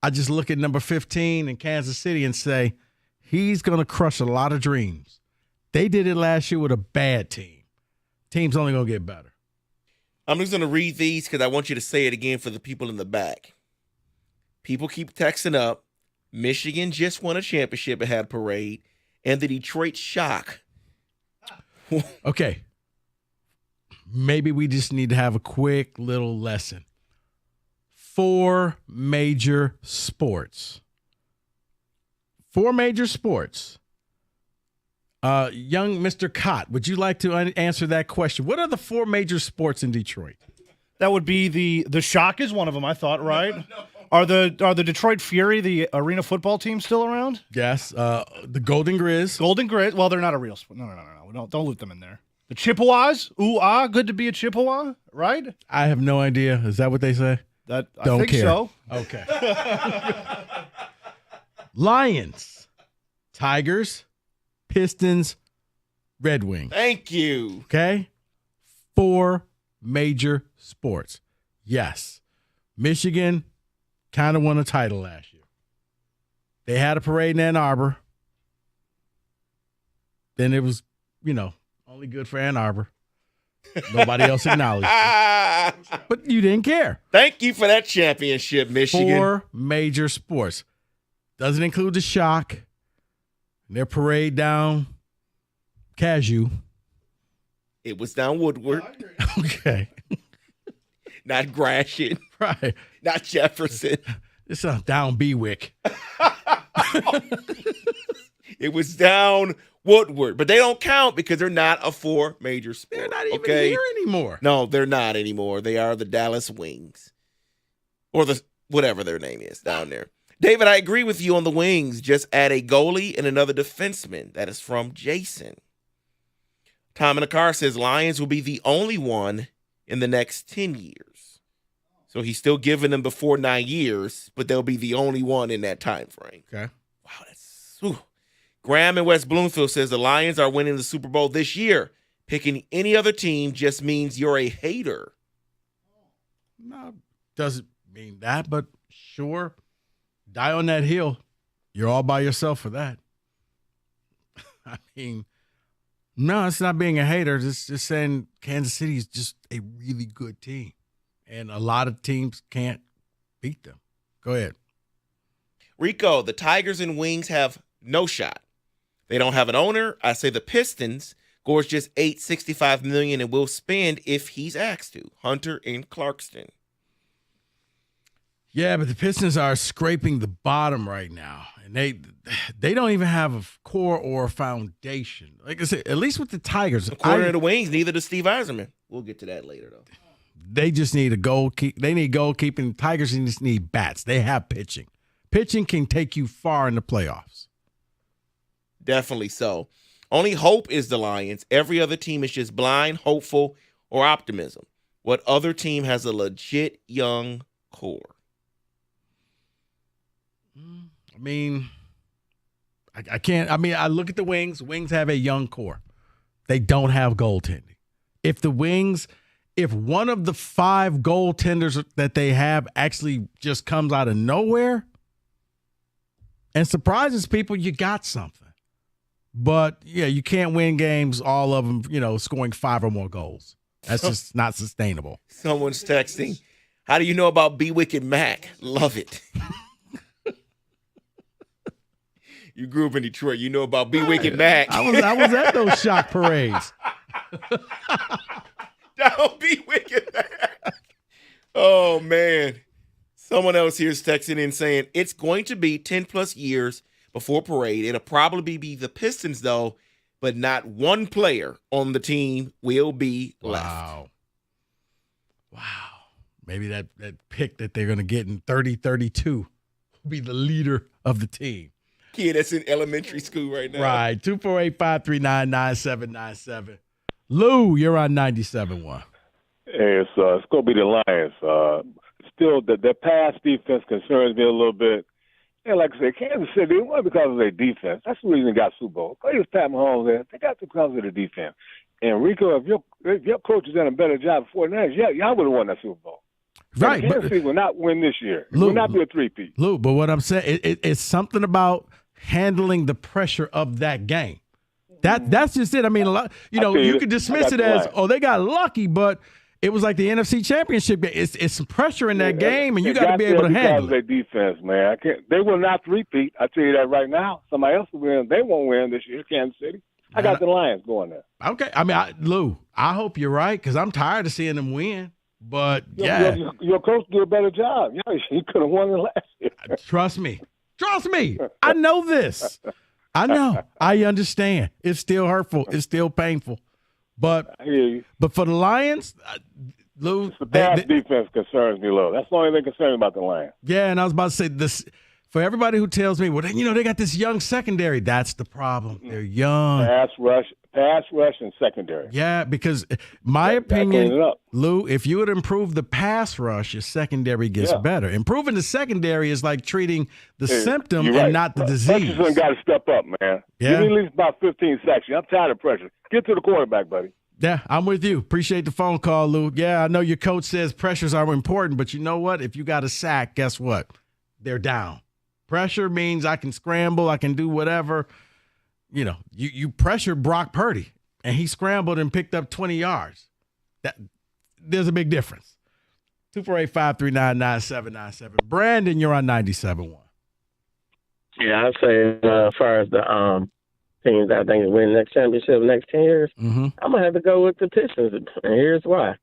O: I just look at number 15 in Kansas City and say, he's going to crush a lot of dreams. They did it last year with a bad team. Team's only going to get better.
P: I'm just going to read these because I want you to say it again for the people in the back. People keep texting up. Michigan just won a championship and had a parade. And the Detroit Shock.
O: Okay. Maybe we just need to have a quick little lesson. 4 major sports. 4 major sports. Young Mr. Cott, would you like to answer that question? What are the 4 major sports in Detroit?
Q: That would be the Shock is one of them, I thought, right? No. Are the Detroit Fury, the arena football team, still around?
O: Yes. The Golden Grizz.
Q: Golden Grizz. Well, they're not a real sport. No. Don't loop them in there. The Chippewas. Ooh, good to be a Chippewa, right?
O: I have no idea. Is that what they say?
Q: I think so.
O: Okay. Lions, Tigers, Pistons, Red Wings.
P: Thank you.
O: Okay? 4 major sports. Yes. Michigan kind of won a title last year. They had a parade in Ann Arbor. Then it was, only good for Ann Arbor. Nobody else acknowledged it. But you didn't care.
P: Thank you for that championship, Michigan.
O: 4 major sports. Doesn't include the Shock. Their parade down Cashew.
P: It was down Woodward.
O: Okay.
P: Not Gratiot.
O: Right.
P: Not Jefferson.
O: It's down Bewick.
P: It was down Woodward. But they don't count because they're not a 4 major sport.
O: They're not even here anymore.
P: No, they're not anymore. They are the Dallas Wings. Or the whatever their name is down there. David, I agree with you on the Wings. Just add a goalie and another defenseman. That is from Jason. Tom in the car says Lions will be the only one in the next 10 years. So he's still giving them before 9 years, but they'll be the only one in that time frame.
O: Okay.
P: Wow, that's... Whew. Graham in West Bloomfield says the Lions are winning the Super Bowl this year. Picking any other team just means you're a hater.
O: No, doesn't mean that, but sure. Die on that hill. You're all by yourself for that. I mean, no, it's not being a hater. It's just saying Kansas City is just a really good team. And a lot of teams can't beat them. Go ahead.
P: Rico, the Tigers and Wings have no shot. They don't have an owner. I say the Pistons. Gore's just $865 million and will spend if he's asked to. Hunter in Clarkston.
O: Yeah, but the Pistons are scraping the bottom right now. And they don't even have a core or a foundation. Like I said, at least with the Tigers.
P: According to the Wings, neither does Steve Eiserman. We'll get to that later, though.
O: They just need a goal. They need goalkeeping. Tigers just need bats. They have pitching. Pitching can take you far in the playoffs.
P: Definitely so. Only hope is the Lions. Every other team is just blind, hopeful, or optimism. What other team has a legit young core?
O: I mean, I can't. I mean, I look at the Wings. Wings have a young core. They don't have goaltending. If one of the 5 goaltenders that they have actually just comes out of nowhere and surprises people, you got something. But, yeah, you can't win games, all of them, scoring 5 or more goals. That's just not sustainable.
P: Someone's texting. How do you know about B. Wicked Mac? Love it. You grew up in Detroit. You know about B. Wicked Mac.
O: I was at those shock parades.
P: Don't be Wicked Mac. Oh, man. Someone else here is texting in saying, it's going to be 10-plus years before parade. It'll probably be the Pistons, though, but not one player on the team will be left.
O: Wow. Maybe that pick that they're going to get in 30-32 will be the leader of the team.
P: Kid that's in elementary school right now.
O: Right. 248-539-9797. Lou, you're on 97.1.
D: Hey, it's going to be the Lions. Still, their pass defense concerns me a little bit. And like I said, Kansas City, it wasn't because of their defense. That's the reason they got Super Bowl. They just Pat Mahomes there. They got because of the defense. And Rico, if your coach has done a better job before that, y'all would have won that Super Bowl.
O: Right.
D: Kansas City will not win this year. It will not be a three-peat.
O: Lou, but what I'm saying, it's something about handling the pressure of that game. That's just it. I mean, a lot. You could dismiss it as, they got lucky, but it was like the NFC Championship game. It's some pressure in that game, and you got to be able to handle it.
D: Their defense, man. They will not three-peat. I tell you that right now. Somebody else will win. They won't win this year, Kansas City. I got the Lions going there.
O: Okay. I mean, Lou, I hope you're right because I'm tired of seeing them win. But,
D: Your coach did a better job. Yeah, he could have won it last year.
O: Trust me. I know this. I know. I understand. It's still hurtful. It's still painful. But
D: I hear you.
O: But for the Lions, Lou,
D: the pass defense concerns me, Lou. That's the only thing concerning about the Lions.
O: Yeah, and I was about to say this for everybody who tells me, well, they got this young secondary. That's the problem. They're young.
D: Pass rush, and secondary.
O: Yeah, because my opinion, Lou, if you would improve the pass rush, your secondary gets better. Improving the secondary is like treating the symptom and not the disease.
D: Pressure got to step up, man.
O: Yeah.
D: Give me at least about 15 sacks. I'm tired of pressure. Get to the quarterback, buddy.
O: Yeah, I'm with you. Appreciate the phone call, Lou. Yeah, I know your coach says pressures are important, but you know what? If you got a sack, guess what? They're down. Pressure means I can scramble, I can do whatever. You pressure Brock Purdy, and he scrambled and picked up 20 yards. There's a big difference. 248-539-9797. Brandon, you're on 97.1.
V: Yeah, I'd say as far as the teams I think win next championship next 10 years, I'm going to have to go with the Pistons, and here's why.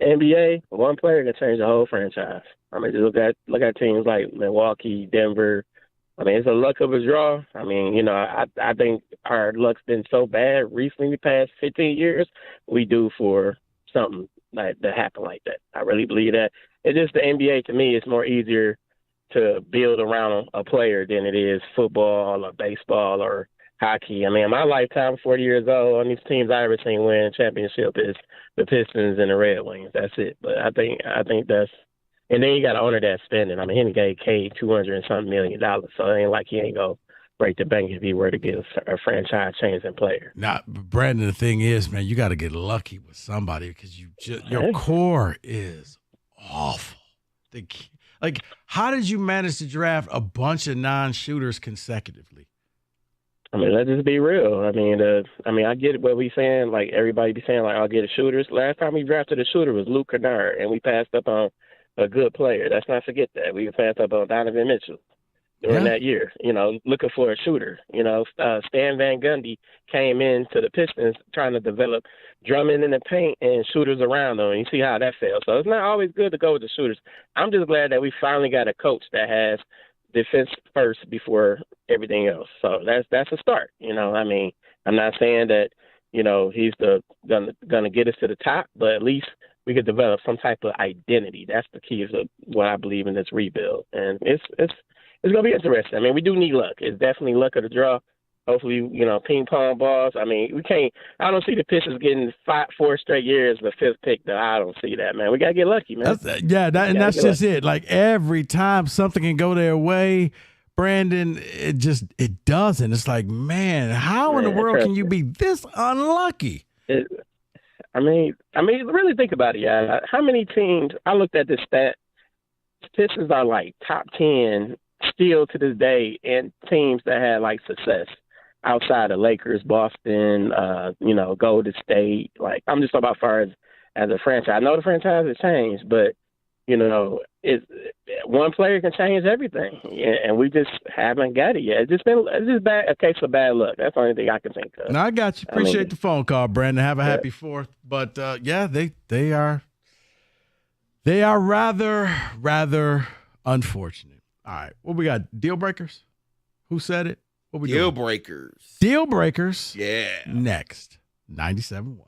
V: NBA, one player can change the whole franchise. I mean, just look at teams like Milwaukee, Denver. I mean, it's a luck of a draw. I mean, I think our luck's been so bad recently the past 15 years. We due for something like that happen like that. I really believe that. It's just the NBA, to me, it's more easier to build around a player than it is football or baseball or hockey. I mean, in my lifetime, 40 years old, on these teams I ever seen win championship is the Pistons and the Red Wings. That's it. But I think that's, and then you got to honor that spending. I mean, he gave Cade $200 and something million, so it ain't like he ain't go break the bank if he were to get a franchise changing player.
O: Now, Brandon, the thing is, man, you got to get lucky with somebody because your core is awful. Like, how did you manage to draft a bunch of non-shooters consecutively?
V: I mean, let's just be real. I mean, I get what we saying. Like, everybody be saying, like, I'll get a shooters. Last time we drafted a shooter was Luke Kennard, and we passed up on a good player. Let's not forget that. We passed up on Donovan Mitchell during that year, looking for a shooter. Stan Van Gundy came into the Pistons trying to develop drumming in the paint and shooters around them, and you see how that failed. So it's not always good to go with the shooters. I'm just glad that we finally got a coach that has defense first before everything else. So that's a start. I mean, I'm not saying that, he's gonna get us to the top, but at least we could develop some type of identity. That's the key to what I believe in this rebuild. And it's gonna be interesting. I mean, we do need luck. It's definitely luck of the draw. Hopefully, ping pong balls. I mean, I don't see the Pistons getting 4 straight years the 5th pick. Though I don't see that, man. We gotta get lucky, man.
O: That's just it. Like, every time something can go their way, Brandon, it doesn't. It's like, man, how in the world can you be this unlucky?
V: I mean, really think about it, yeah. How many teams? I looked at this stat. Pistons are like top 10 still to this day, and teams that had like success outside of Lakers, Boston, Golden State. Like, I'm just talking about far as a franchise. I know the franchise has changed, but one player can change everything, and we just haven't got it yet. It's just a case of bad luck. That's the only thing I can think of.
O: No, I got you. Appreciate the phone call, Brandon. Have a happy 4th. But they are rather unfortunate. All right, what we got? Deal breakers? Who said it? What we
P: Deal
O: doing?
P: breakers.
O: Deal breakers.
P: Yeah.
O: Next, 97.1.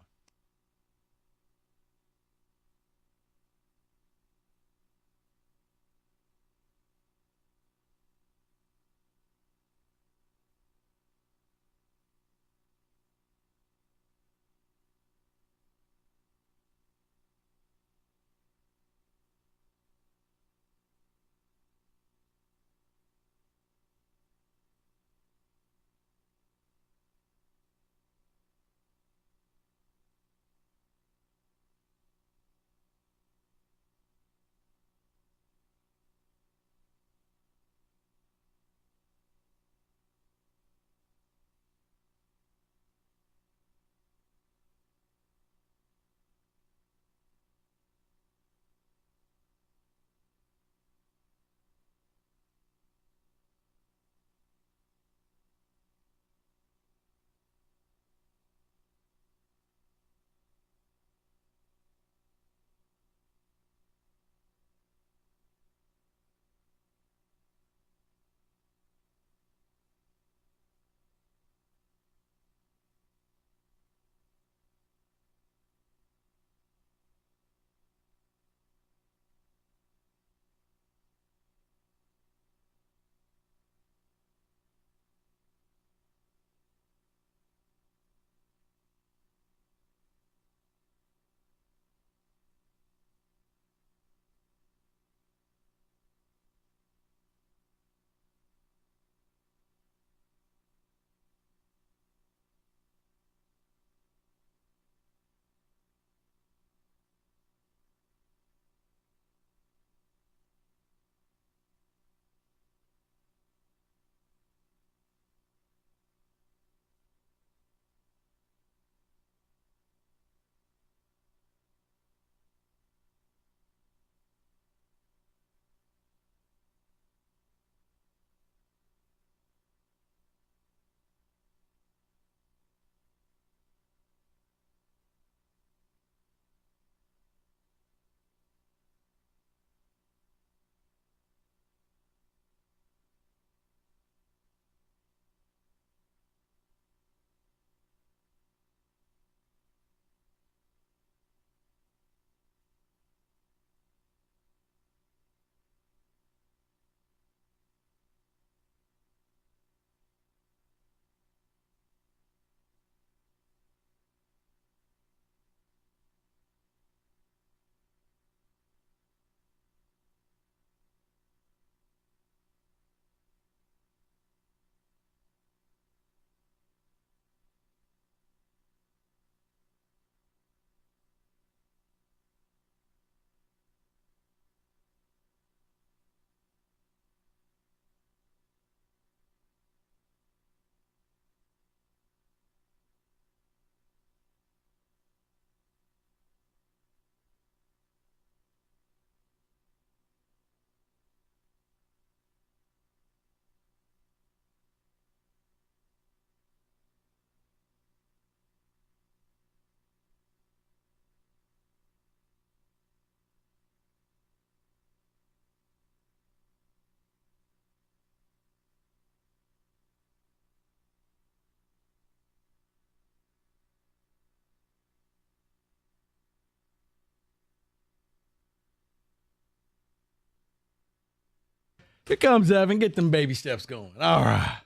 O: Here comes Evan. Get them baby steps going. All right.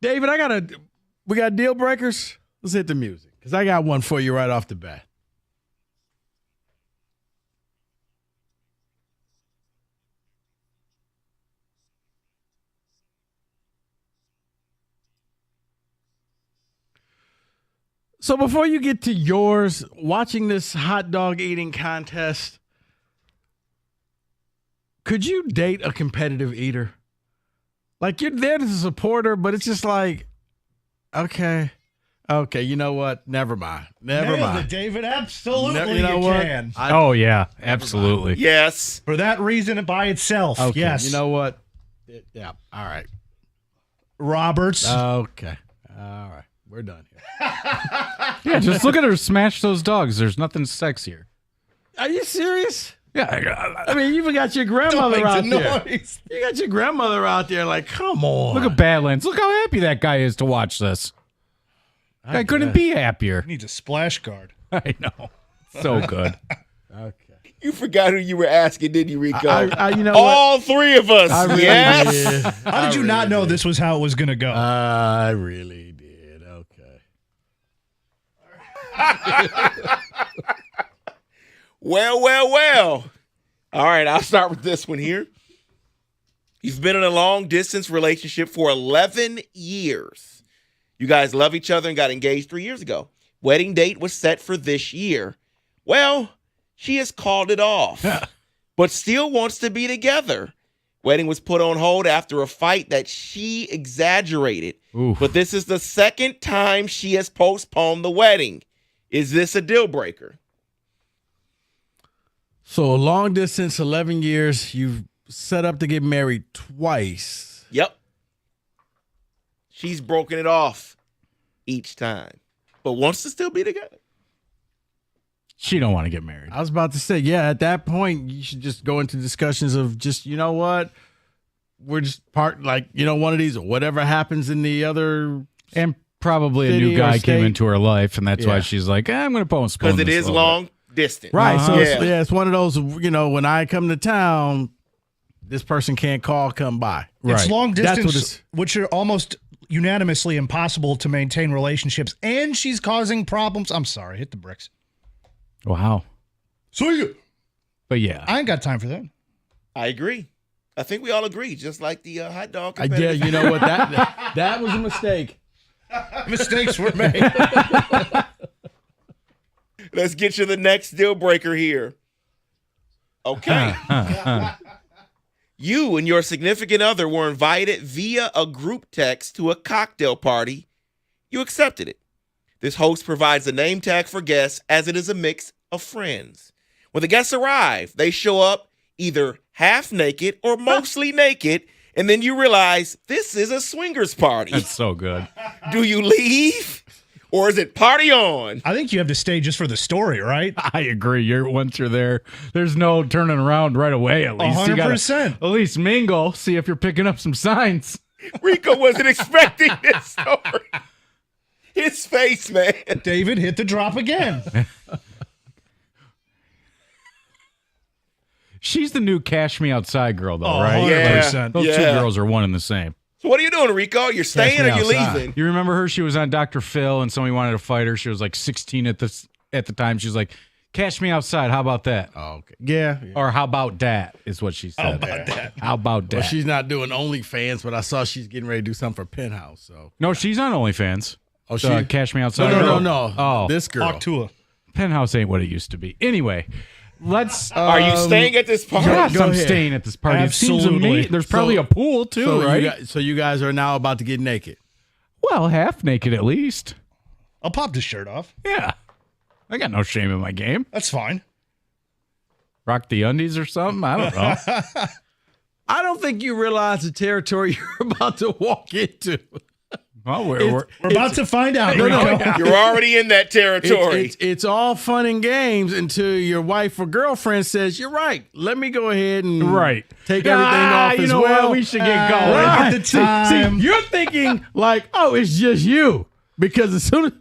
O: David, we got deal breakers? Let's hit the music because I got one for you right off the bat. So before you get to yours, watching this hot dog eating contest, could you date a competitive eater? Like, you're there as a supporter, but it's just like, okay, you know what? Never mind. Never
Q: Nailed
O: mind.
Q: it, David. Absolutely,
O: you know what?
Q: can.
F: Oh, yeah, absolutely.
P: Yes.
Q: For that reason by itself,
O: Okay,
Q: yes.
O: you know what? Yeah, all right.
Q: Roberts.
O: Okay, all right. We're done here.
A: Yeah, just look at her smash those dogs. There's nothing sexier.
O: Are you serious?
A: Yeah.
O: I mean, you even got your grandmother
A: Don't
O: out
A: make the
O: there.
A: noise.
O: You got your grandmother out there like, come on.
A: Look at Badlands. Look how happy that guy is to watch this. I couldn't be happier.
Q: Needs a splash guard.
A: I know. So good.
O: Okay.
P: You forgot who you were asking, didn't you, Rico?
O: You know
P: all three of us.
O: I really
P: yes.
O: did.
Q: How did you not know this was how it was going to go?
O: I really did. Okay.
P: Well. All right, I'll start with this one here. You've been in a long-distance relationship for 11 years. You guys love each other and got engaged 3 years ago. Wedding date was set for this year. Well, she has called it off, but still wants to be together. Wedding was put on hold after a fight that she exaggerated.
A: Oof.
P: But this is the second time she has postponed the wedding. Is this a deal breaker?
O: So long distance, 11 years. You've set up to get married twice.
P: Yep. She's broken it off each time, but wants to still be together.
A: She don't want to get married.
O: I was about to say, yeah, at that point, you should just go into discussions of just, you know what? We're just one of these, whatever happens in the other.
A: And probably a
O: city
A: new
O: or
A: guy
O: state.
A: came into her life, and that's why
O: Yeah.
A: she's like, I'm going to postpone
P: Because it
A: this
P: is
A: a little
P: long distance.
O: Right. So
P: Yeah.
O: it's one of those, when I come to town, this person can't come by.
Q: It's long
O: That's what
Q: distance, which are almost unanimously impossible to maintain relationships, and she's causing problems. I'm sorry, hit the bricks.
A: Wow.
Q: So
A: But yeah.
Q: I ain't got time for that.
P: I agree. I think we all agree, just like the hot dog.
O: Yeah,
P: competitive.
O: you know what? That was a mistake.
Q: Mistakes were made.
P: Let's get you the next deal breaker here. Okay. You and your significant other were invited via a group text to a cocktail party. You accepted it. This host provides a name tag for guests as it is a mix of friends. When the guests arrive, they show up either half naked or mostly naked, and then you realize this is a swingers party.
A: That's so good.
P: Do you leave or is it party on?
Q: I think you have to stay just for the story, right?
A: I agree. Once you're there, there's no turning around right away. At least you gotta
Q: 100%.
A: at least mingle. See if you're picking up some signs.
P: Rico wasn't expecting this story. His face, man.
Q: David hit the drop again.
A: She's the new Cash Me Outside girl, though,
Q: Oh,
A: right?
Q: 100%.
A: Those two girls are one and the same.
P: So what are you doing, Rico? You're staying or you leaving?
A: You remember her? She was on Dr. Phil, and somebody wanted to fight her. She was like 16 at the time. She was like, "Cash me outside. How about that?"
O: Oh, okay. Yeah.
A: Or how about that is what she said.
Q: How about that?
A: How about that?
O: Well, she's not doing OnlyFans, but I saw she's getting ready to do something for Penthouse. So
A: No, she's on OnlyFans.
O: Oh,
A: The Cash Me Outside.
O: No.
A: girl. Oh,
O: This girl.
Q: Talk to her.
A: Penthouse ain't what it used to be. Anyway, let's.
P: Are you staying at this party?
A: Yes,
O: Go
A: I'm
O: ahead.
A: staying at this party. It seems
Q: Absolutely.
A: amazing. There's probably a pool too, right?
O: So you guys are now about to get naked.
A: Well, half naked at least.
Q: I'll pop this shirt off.
A: Yeah, I got no shame in my game.
Q: That's fine.
A: Rock the undies or something. I don't know.
O: I don't think you realize the territory you're about to walk into.
A: Well,
Q: We're about to find out.
O: No,
Q: Rico.
P: You're already in that territory.
O: It's all fun and games until your wife or girlfriend says, "You're right. Let me go ahead and take everything off
A: you
O: as
A: know
O: well."
A: what? We should get going.
O: Look
Q: at the time.
O: See, you're thinking like, "Oh, it's just you," because as soon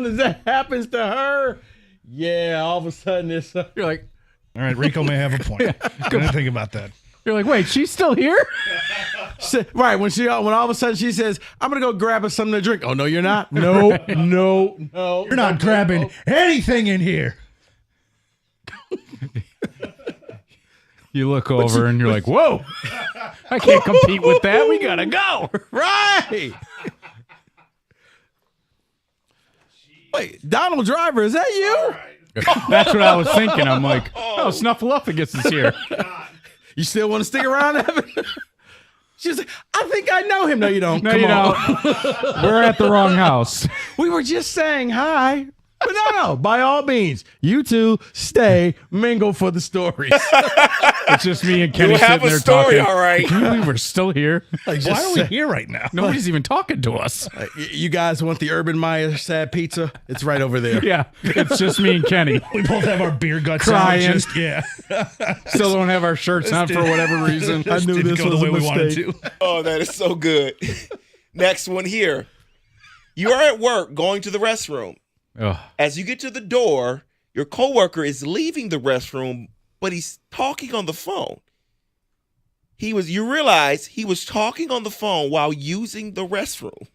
O: as that happens to her, yeah, all of a sudden you're like,
Q: All right, Rico may have a point. I didn't think about that.
A: You're like, wait, she's still here?
B: Right, when all of a sudden she says, I'm going to go grab us something to drink. Oh, no, you're not? No.
Q: You're not grabbing anything in here.
A: You look over and you're like, whoa, I can't compete with that. We got to go.
B: Right. Wait, Donald Driver, is that you?
A: That's what I was thinking. I'm like, oh, Snuffleupagus is here.
B: You still want to stick around, Evan? She's like, I think I know him. No, you don't.
A: No,
B: Come
A: you
B: on.
A: don't. We're at the wrong house.
B: We were just saying hi. But no, by all means, you two stay, mingle for the stories.
A: It's just me and Kenny
P: You'll have
A: sitting
P: a
A: there
P: story,
A: talking.
P: all right.
A: Can you believe we're still here?
Q: Why are we here right now?
A: Nobody's even talking to us.
B: You guys want the Urban Meyer sad pizza? It's right over there.
A: Yeah, it's just me and Kenny.
Q: We both have our beer guts
A: Crying.
Q: out. Yeah.
A: Still don't have our shirts on for whatever reason.
B: I knew
Q: Didn't
B: this
Q: go
B: was
Q: the
B: a
Q: way we wanted
B: mistake.
Q: to.
P: Oh, that is so good. Next one here. You are at work going to the restroom.
A: Ugh.
P: As you get to the door, your coworker is leaving the restroom, but he's talking on the phone. You realize he was talking on the phone while using the restroom.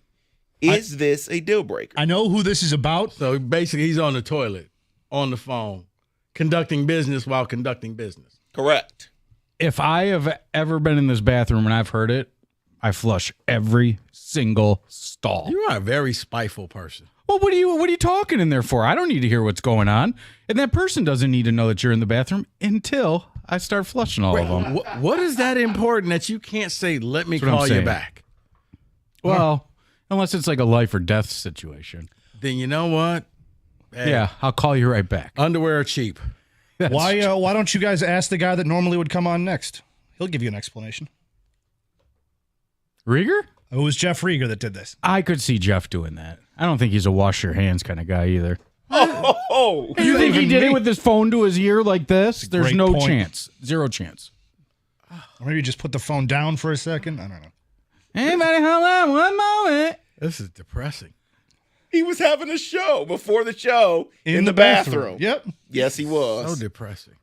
P: Is this a deal breaker?
Q: I know who this is about.
B: So basically, he's on the toilet, on the phone, conducting business while conducting business.
P: Correct.
A: If I have ever been in this bathroom and I've heard it, I flush every single stall.
B: You are a very spiteful person.
A: Well, what are you talking in there for? I don't need to hear what's going on. And that person doesn't need to know that you're in the bathroom until I start flushing all of them.
B: What is that important that you can't say, let me
A: That's what I'm
B: call you
A: saying.
B: back?
A: Well, unless it's like a life or death situation.
B: Then you know what? Hey,
A: Yeah, I'll call you right back.
B: Underwear are cheap.
Q: Why don't you guys ask the guy that normally would come on next? He'll give you an explanation.
A: Rieger?
Q: It was Jeff Rieger that did this.
A: I could see Jeff doing that. I don't think he's a wash your hands kind of guy either.
P: Oh,
A: You think he did it with his phone to his ear like this? There's
Q: great
A: no
Q: point.
A: chance. Zero chance.
Q: Or maybe just put the phone down for a second. I don't know.
A: Anybody hold on one moment?
B: This is depressing.
P: He was having a show before the show in the bathroom.
Q: Yep.
P: Yes, he was.
B: So depressing.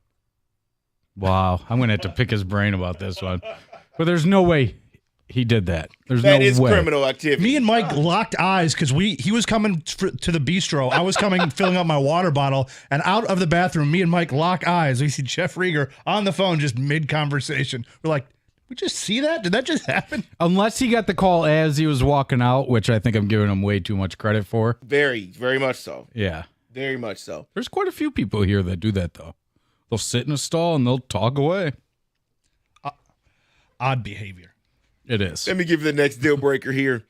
A: Wow. I'm going to have to pick his brain about this one. But there's no way he did that. There's
P: That
A: no
P: is
A: way.
P: criminal activity.
Q: Me and Mike locked eyes because he was coming to the bistro. I was coming, filling up my water bottle, and out of the bathroom, me and Mike lock eyes. We see Jeff Rieger on the phone, just mid-conversation. We're like, we just see that? Did that just happen?
A: Unless he got the call as he was walking out, which I think I'm giving him way too much credit for.
P: Very, very much so.
A: Yeah.
P: Very much so.
A: There's quite a few people here that do that, though. They'll sit in a stall and they'll talk away.
Q: Odd behavior.
A: It is.
P: Let me give you the next deal breaker here.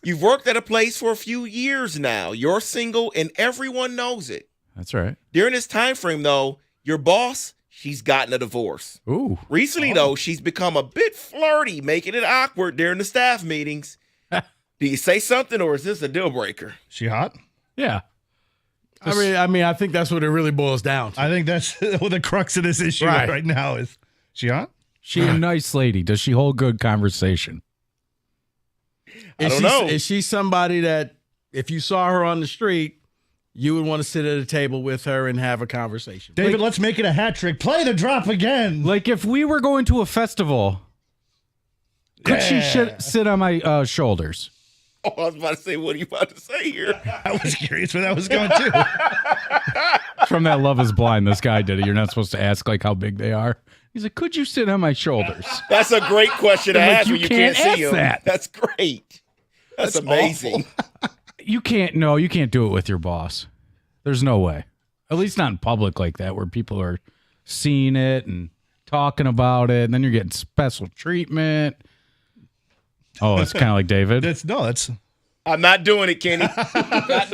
P: You've worked at a place for a few years now. You're single and everyone knows it.
A: That's right.
P: During this time frame, though, your boss, she's gotten a divorce.
A: Ooh.
P: Recently, though, she's become a bit flirty, making it awkward during the staff meetings. Do you say something or is this a deal breaker?
Q: She hot?
A: Yeah.
B: I mean, I think that's what it really boils down to.
Q: I think that's what the crux of this issue right now is. She hot?
A: She a nice lady. Does she hold good conversation?
P: I don't know.
B: Is she somebody that if you saw her on the street, you would want to sit at a table with her and have a conversation?
Q: David, let's make it a hat trick. Play the drop again.
A: Like if we were going to a festival, could she sit on my shoulders?
P: Oh, I was about to say, what are you about to say here?
Q: I was curious where that was going to.
A: From that Love is Blind, this guy did it. You're not supposed to ask like how big they are. He's like, could you sit on my shoulders?
P: That's a great question to
A: I'm like,
P: ask when you can't
A: ask
P: see him.
A: that.
P: That's great. That's amazing.
A: You can't do it with your boss. There's no way. At least not in public like that where people are seeing it and talking about it, and then you're getting special treatment. Oh, it's kind of like David.
Q: That's
P: I'm not doing it, Kenny.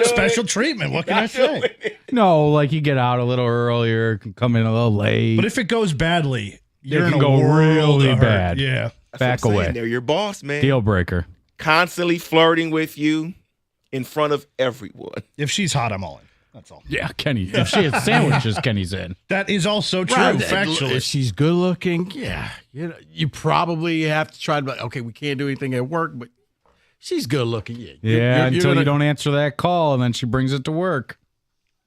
Q: special treatment. What can I say?
A: No, like you get out a little earlier, can come in a little late.
Q: But if it goes badly, you're in
A: can
Q: a
A: go
Q: world
A: really
Q: of hurt.
A: bad.
Q: Yeah.
A: Back away.
P: They're your boss, man.
A: Deal breaker.
P: Constantly flirting with you in front of everyone.
Q: If she's hot, I'm all in. That's all.
A: Yeah, Kenny. If she had sandwiches, Kenny's in.
Q: That is also true,
B: Right.
Q: factually.
B: If she's good looking, yeah, you probably have to try to be like, okay, we can't do anything at work, but she's good looking. Yeah,
A: Yeah, until you don't answer that call, and then she brings it to work.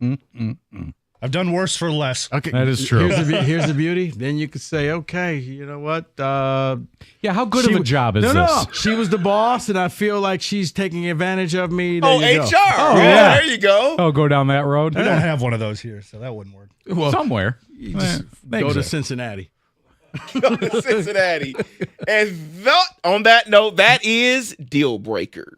Q: I I've done worse for less.
B: Okay,
A: That is true.
B: Here's the beauty. Then you could say, okay, you know what?
A: Yeah, how good of a job is this?
B: No, she was the boss, and I feel like she's taking advantage of me. There you
P: HR.
B: go.
P: Oh,
A: yeah.
P: there you go.
A: Oh, go down that road.
Q: We don't have one of those here, so that wouldn't work.
B: Well,
A: Somewhere.
B: you just go to Cincinnati.
P: Go to Cincinnati. And on that note, that is deal breakers.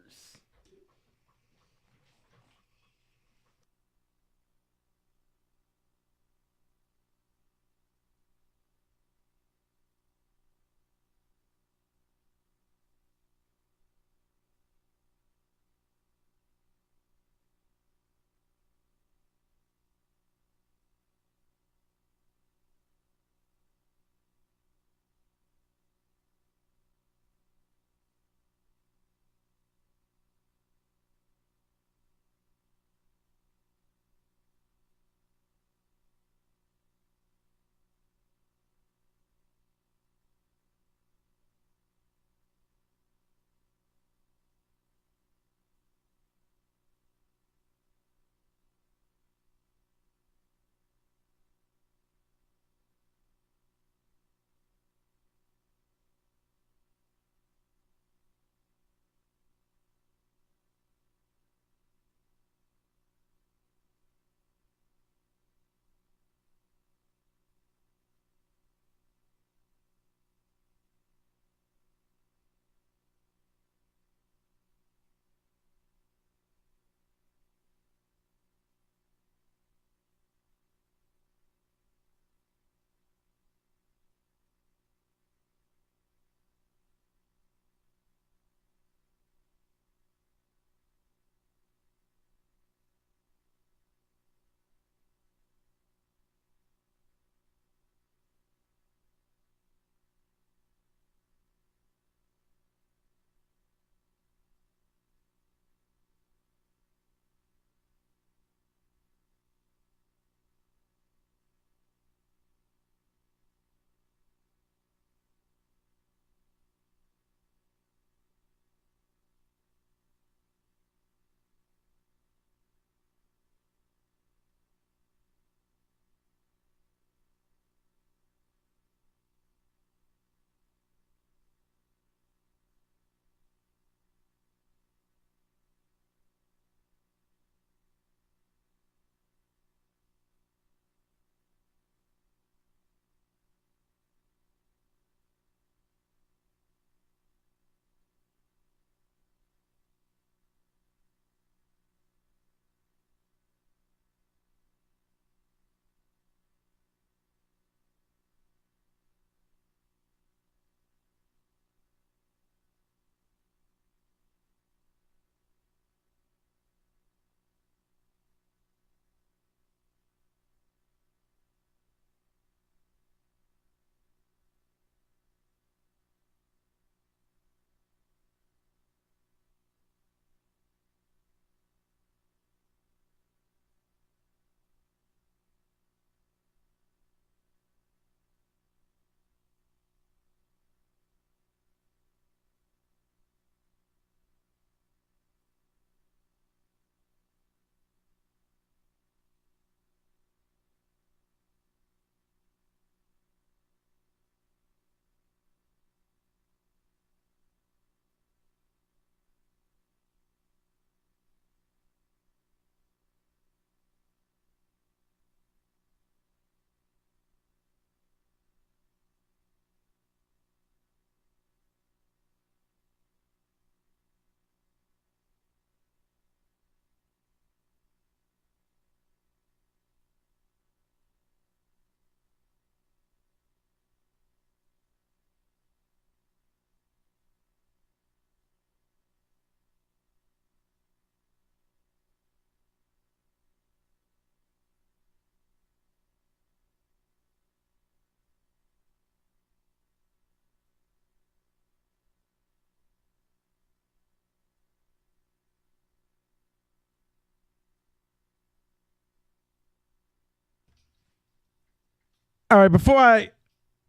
B: All right, before I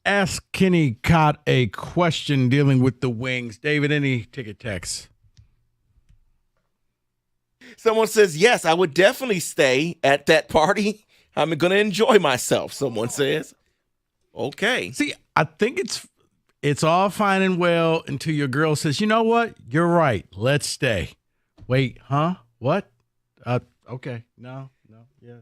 B: ask Kenny Cott a question dealing with the wings, David, any ticket text?
P: Someone says, yes, I would definitely stay at that party. I'm going to enjoy myself, someone says. Okay.
B: See, I think it's all fine and well until your girl says, you know what? You're right. Let's stay. Wait, huh? What? Okay. No. Yeah.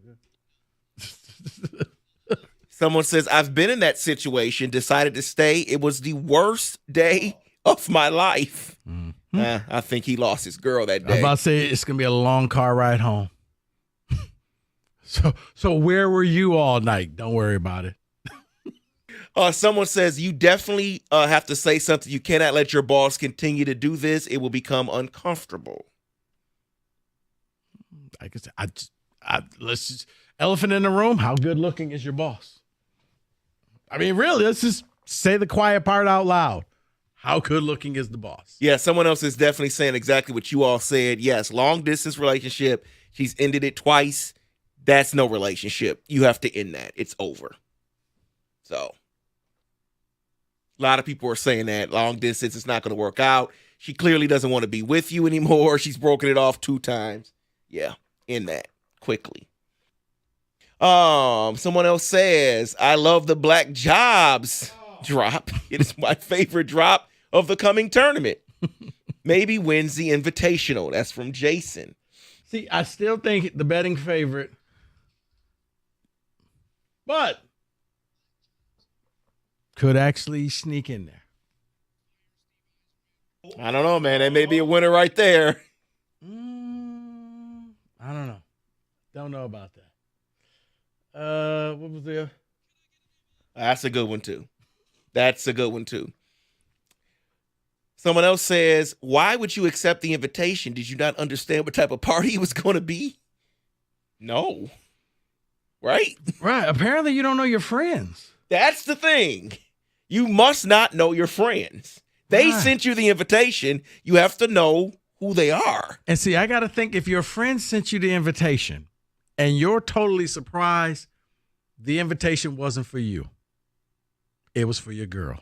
P: Someone says, I've been in that situation, decided to stay. It was the worst day of my life.
B: Mm-hmm.
P: I think he lost his girl that
B: I was
P: day.
B: about to say it's going to be a long car ride home. So where were you all night? Don't worry about it.
P: Someone says, you definitely have to say something. You cannot let your boss continue to do this. It will become uncomfortable.
B: Like I said, let's just, elephant in the room. How good looking is your boss? I mean, really, let's just say the quiet part out loud. How good looking is the boss?
P: Yeah, someone else is definitely saying exactly what you all said. Yes, long distance relationship. She's ended it twice. That's no relationship. You have to end that. It's over. So a lot of people are saying that long distance is not going to work out. She clearly doesn't want to be with you anymore. She's broken it off 2 times. Yeah, end that quickly. Someone else says, I love the Black Jobs drop. It is my favorite drop of the coming tournament. Maybe wins the Invitational. That's from Jason.
B: See, I still think the betting favorite, but could actually sneak in there.
P: I don't know, man. That may be a winner right there.
B: I don't know. Don't know about that. What was the?
P: That's a good one, too. Someone else says, why would you accept the invitation? Did you not understand what type of party it was going to be? No. Right?
B: Right. Apparently you don't know your friends.
P: That's the thing. You must not know your friends. They sent you the invitation. You have to know who they are.
B: And see, I got to think if your friend sent you the invitation and you're totally surprised, the invitation wasn't for you. It was for your girl.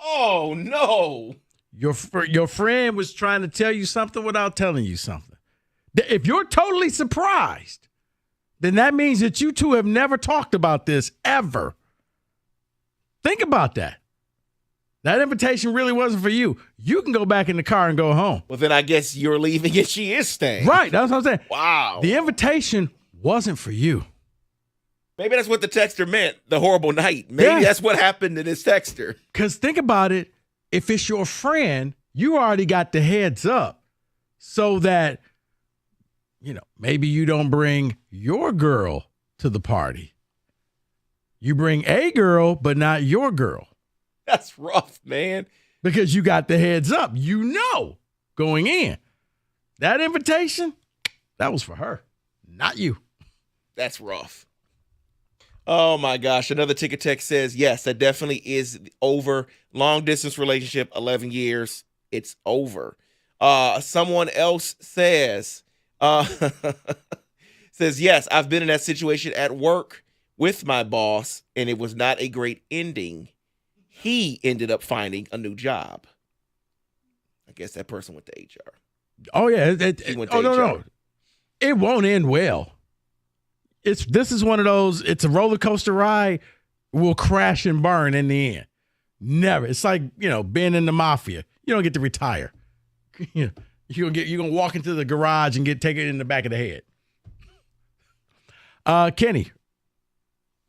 P: Oh, no.
B: Your friend was trying to tell you something without telling you something. If you're totally surprised, then that means that you two have never talked about this ever. Think about that. That invitation really wasn't for you. You can go back in the car and go home.
P: Well, then I guess you're leaving and she is staying.
B: Right. That's what I'm saying.
P: Wow.
B: The invitation wasn't for you.
P: Maybe that's what the texter meant, the horrible night. Maybe that's what happened to this texter.
B: Because think about it. If it's your friend, you already got the heads up so that, maybe you don't bring your girl to the party. You bring a girl, but not your girl.
P: That's rough, man.
B: Because you got the heads up. Going in. That invitation, that was for her, not you.
P: That's rough. Oh, my gosh. Another ticket text says, yes, that definitely is over. Long distance relationship, 11 years. It's over. Someone else says, yes, I've been in that situation at work with my boss, and it was not a great ending. He ended up finding a new job. I guess that person went to HR.
B: Oh, yeah.
P: No.
B: It won't end well. This is one of those, it's a roller coaster ride, will crash and burn in the end. Never. It's like, being in the mafia. You don't get to retire. You're gonna walk into the garage and take it in the back of the head. Kenny.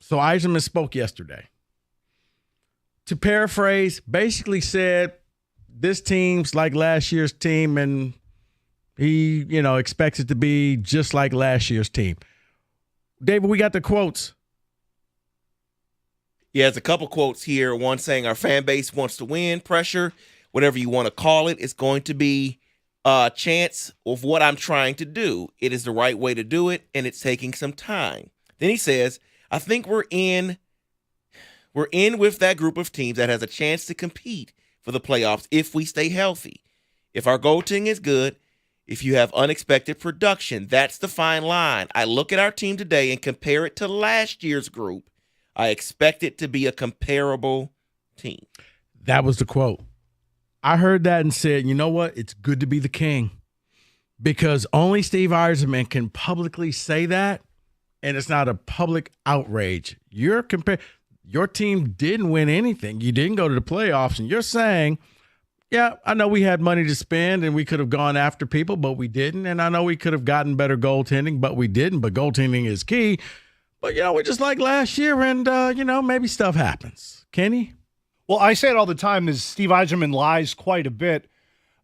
B: So Eiserman spoke yesterday. To paraphrase, basically said this team's like last year's team, and he, expects it to be just like last year's team. David, we got the quotes.
P: Yeah, there's a couple quotes here. One saying our fan base wants to win, pressure, whatever you want to call it. It's going to be a chance of what I'm trying to do. It is the right way to do it, and it's taking some time. Then he says, I think we're in with that group of teams that has a chance to compete for the playoffs if we stay healthy. If our goaltending is good, if you have unexpected production, that's the fine line. I look at our team today and compare it to last year's group. I expect it to be a comparable team.
B: That was the quote. I heard that and said, you know what? It's good to be the king. Because only Steve Eiserman can publicly say that and it's not a public outrage. Your team didn't win anything. You didn't go to the playoffs, and you're saying, yeah, I know we had money to spend and we could have gone after people, but we didn't. And I know we could have gotten better goaltending, but we didn't. But goaltending is key. But, we're just like last year, and, maybe stuff happens. Kenny?
Q: Well, I say it all the time is Steve Eiserman lies quite a bit.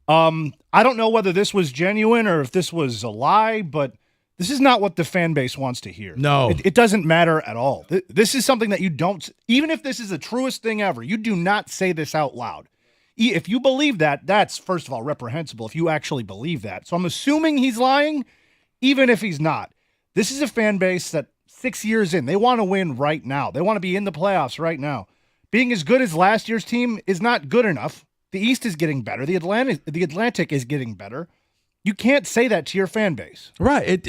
Q: I don't know whether this was genuine or if this was a lie, but this is not what the fan base wants to hear.
B: No.
Q: It doesn't matter at all. This is something that you don't, even if this is the truest thing ever, you do not say this out loud. If you believe that, that's, first of all, reprehensible if you actually believe that. So I'm assuming he's lying, even if he's not. This is a fan base that 6 years in, they want to win right now. They want to be in the playoffs right now. Being as good as last year's team is not good enough. The East is getting better. The Atlantic is getting better. You can't say that to your fan base.
B: Right.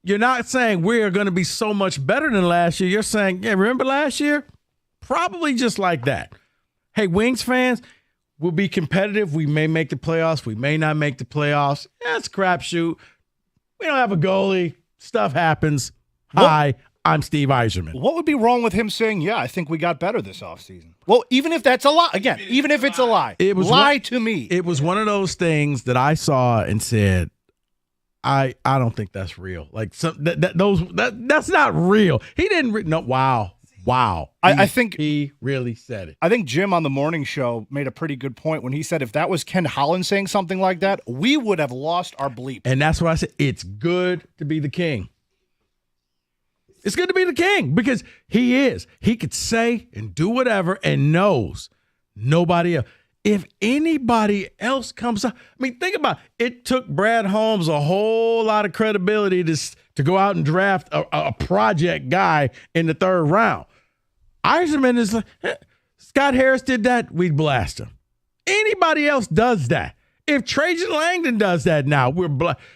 B: You're not saying we're going to be so much better than last year. You're saying, yeah, remember last year? Probably just like that. Hey, Wings fans, we'll be competitive. We may make the playoffs. We may not make the playoffs. Yeah, it's a crapshoot. We don't have a goalie. Stuff happens. Hi, I'm Steve Eiserman.
Q: What would be wrong with him saying, yeah, I think we got better this offseason? Well, even if that's a lie, again, even if it's a lie, to me.
B: It was one of those things that I saw and said, I don't think that's real. Like that's not real. He didn't. No, wow.
Q: I think
B: he really said it.
Q: I think Jim on the morning show made a pretty good point when he said if that was Ken Holland saying something like that, we would have lost our bleep.
B: And that's why I said it's good to be the king. It's good to be the king because he is. He could say and do whatever and knows nobody else. If anybody else comes up, I mean, think about it. It took Brad Holmes a whole lot of credibility to go out and draft a project guy in the third round. Eiserman is like, Scott Harris did that, we'd blast him. Anybody else does that. If Trajan Langdon does that now,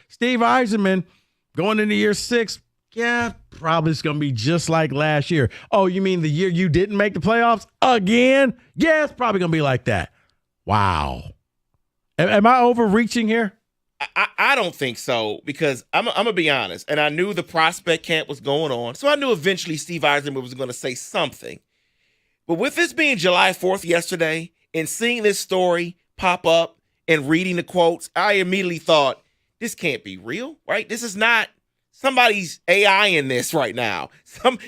B: Steve Eiserman going into year 6, yeah, probably it's going to be just like last year. Oh, you mean the year you didn't make the playoffs again? Yeah, it's probably going to be like that. Wow. Am I overreaching here?
P: I don't think so because I'm going to be honest. And I knew the prospect camp was going on. So I knew eventually Steve Eiserman was going to say something. But with this being July 4th yesterday and seeing this story pop up and reading the quotes, I immediately thought, this can't be real, right? This is not somebody's AI in this right now.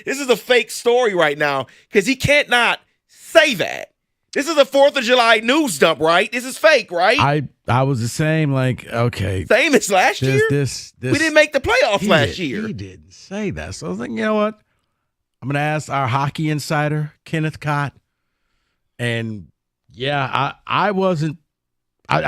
P: This is a fake story right now because he can't not say that. This is a 4th of July news dump, right? This is fake, right?
B: I was the same, like, okay.
P: Same as last year?
B: This
P: we didn't make the playoffs last year.
B: He didn't say that. So I was like, you know what? I'm going to ask our hockey insider, Kenneth Cott. And, yeah, I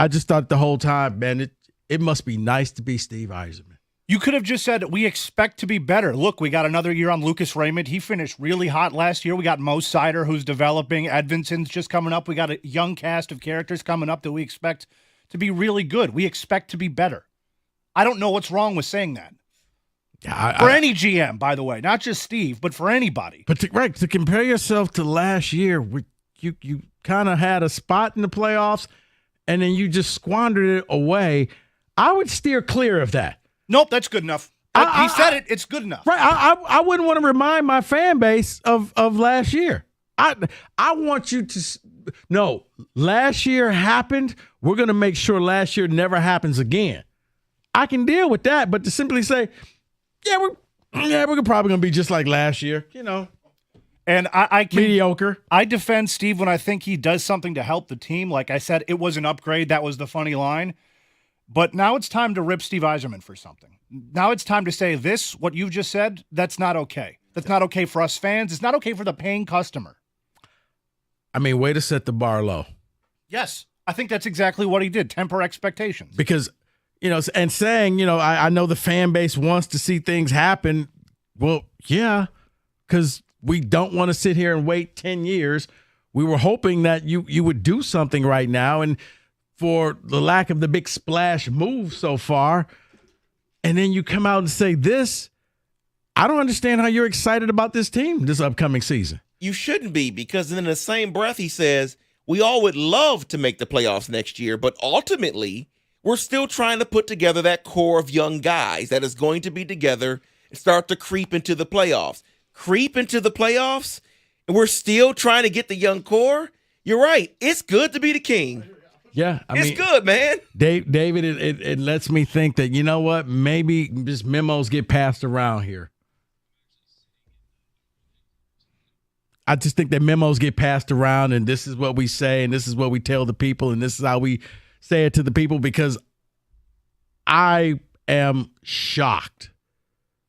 B: just thought the whole time, man, it must be nice to be Steve Eiserman.
Q: You could have just said, we expect to be better. Look, we got another year on Lucas Raymond. He finished really hot last year. We got Mo Sider, who's developing. Edvinson's just coming up. We got a young cast of characters coming up that we expect to be really good. We expect to be better. I don't know what's wrong with saying that. For any GM, by the way, not just Steve, but for anybody.
B: But to compare yourself to last year, you kind of had a spot in the playoffs, and then you just squandered it away. I would steer clear of that.
Q: Nope, that's good enough. He said it. It's good enough.
B: Right. I wouldn't want to remind my fan base of last year. I want you to no. Last year happened. We're going to make sure last year never happens again. I can deal with that, but to simply say, we're probably going to be just like last year.
Q: And I can
B: mediocre.
Q: I defend Steve when I think he does something to help the team. Like I said, it was an upgrade. That was the funny line. But now it's time to rip Steve Eiserman for something. Now it's time to say what you've just said, that's not okay. That's not okay for us fans. It's not okay for the paying customer.
B: I mean, way to set the bar low.
Q: Yes, I think that's exactly what he did, temper expectations.
B: Because, and saying, I know the fan base wants to see things happen. Well, yeah, because we don't want to sit here and wait 10 years. We were hoping that you would do something right now, and for the lack of the big splash move so far, and then you come out and say this, I don't understand how you're excited about this team this upcoming season.
P: You shouldn't be, because in the same breath he says, we all would love to make the playoffs next year, but ultimately we're still trying to put together that core of young guys that is going to be together and start to creep into the playoffs. Creep into the playoffs, and we're still trying to get the young core? You're right. It's good to be the king.
B: Yeah,
P: It's good, man.
B: David, it lets me think that, you know what, maybe just memos get passed around here. I just think that memos get passed around, and this is what we say, and this is what we tell the people, and this is how we say it to the people, because I am shocked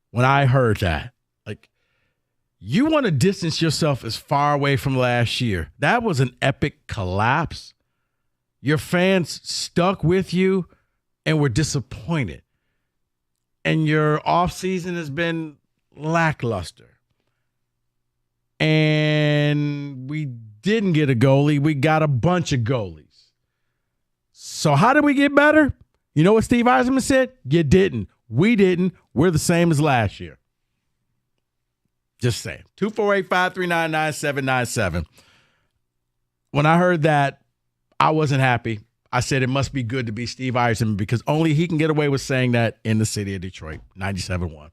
B: when I heard that. Like, you want to distance yourself as far away from last year. That was an epic collapse. Your fans stuck with you and were disappointed. And your offseason has been lackluster. And we didn't get a goalie. We got a bunch of goalies. So how did we get better? You know what Steve Eiserman said? You didn't. We didn't. We're the same as last year. Just saying. 248-539-9797. When I heard that, I wasn't happy. I said it must be good to be Steve Eiserman because only he can get away with saying that in the city of Detroit. 97.1.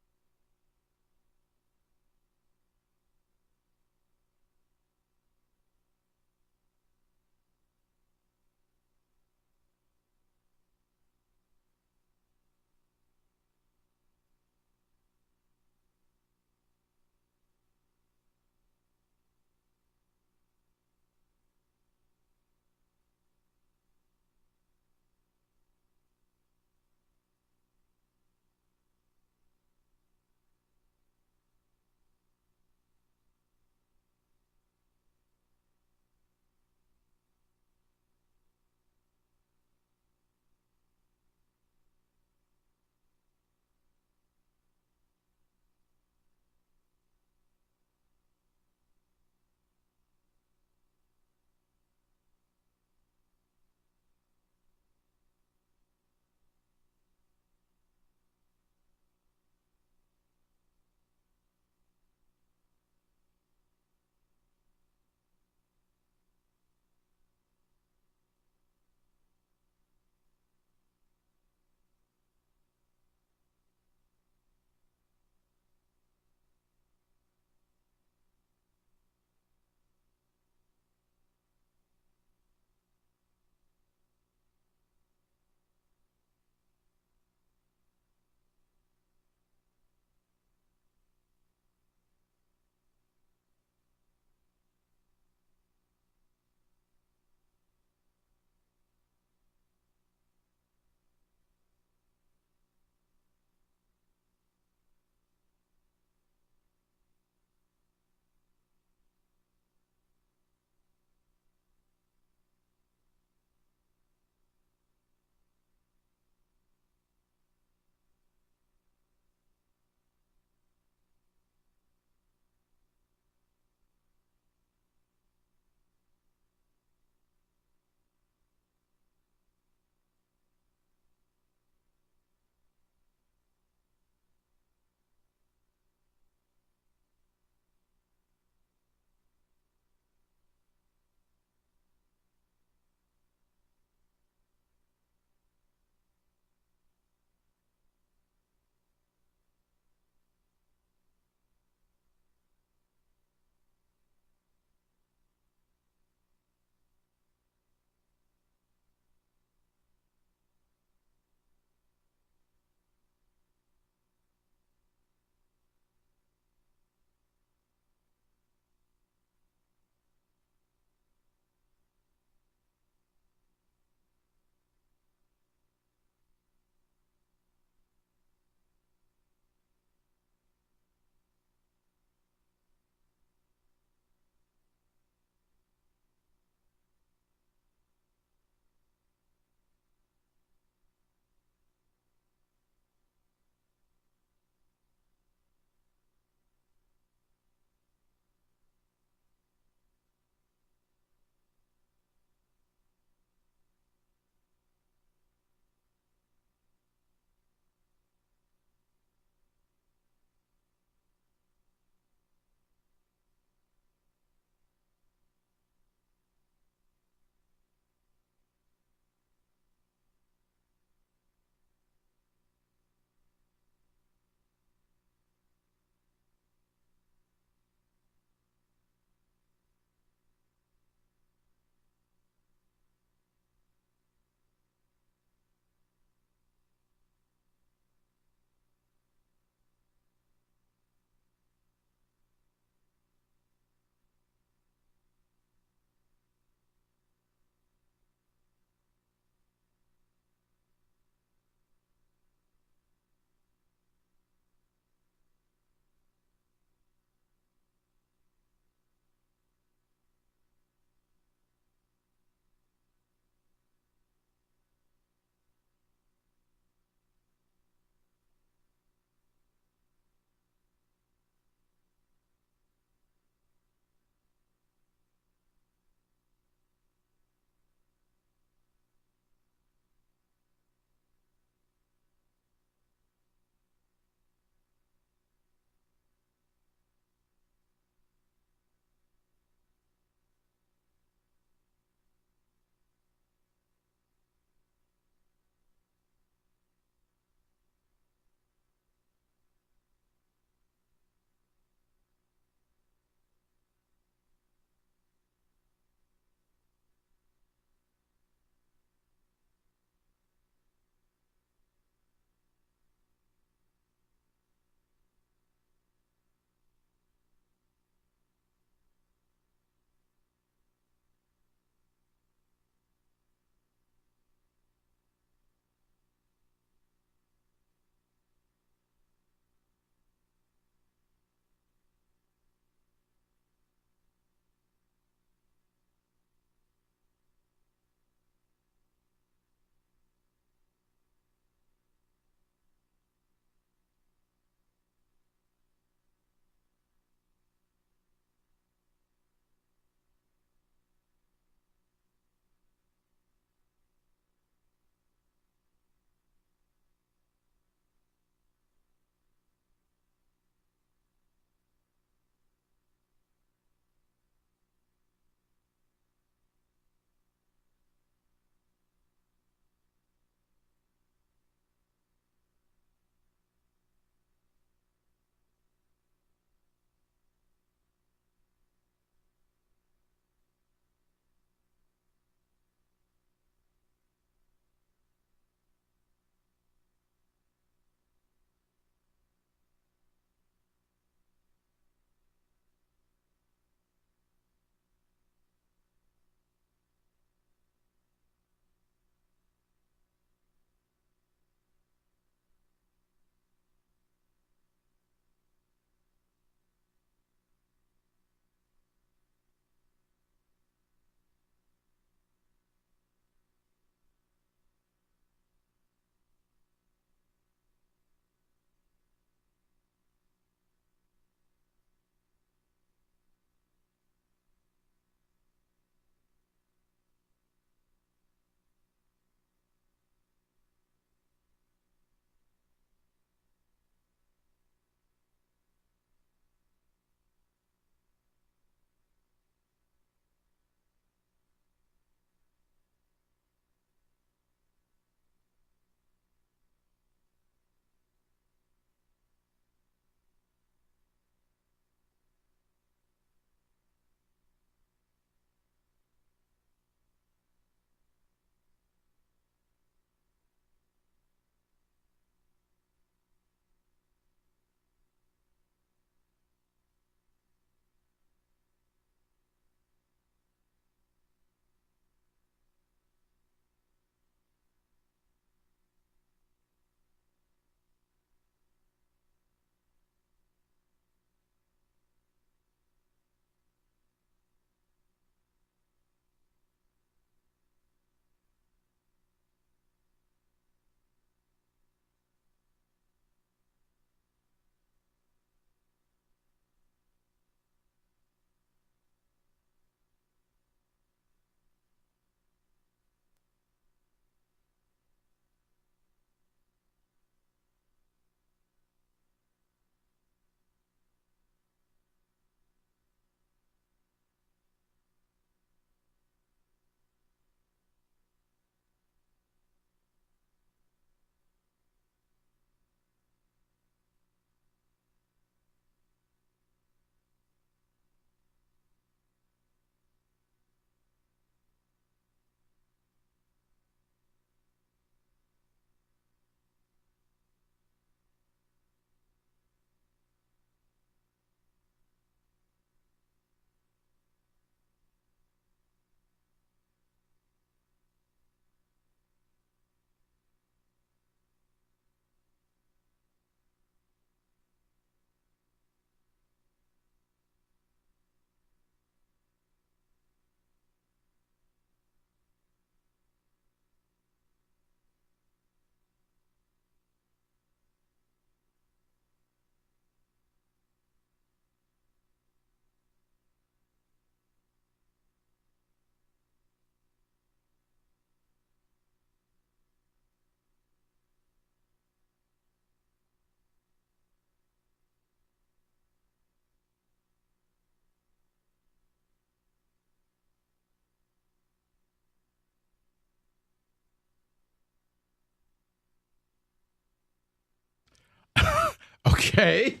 B: Okay.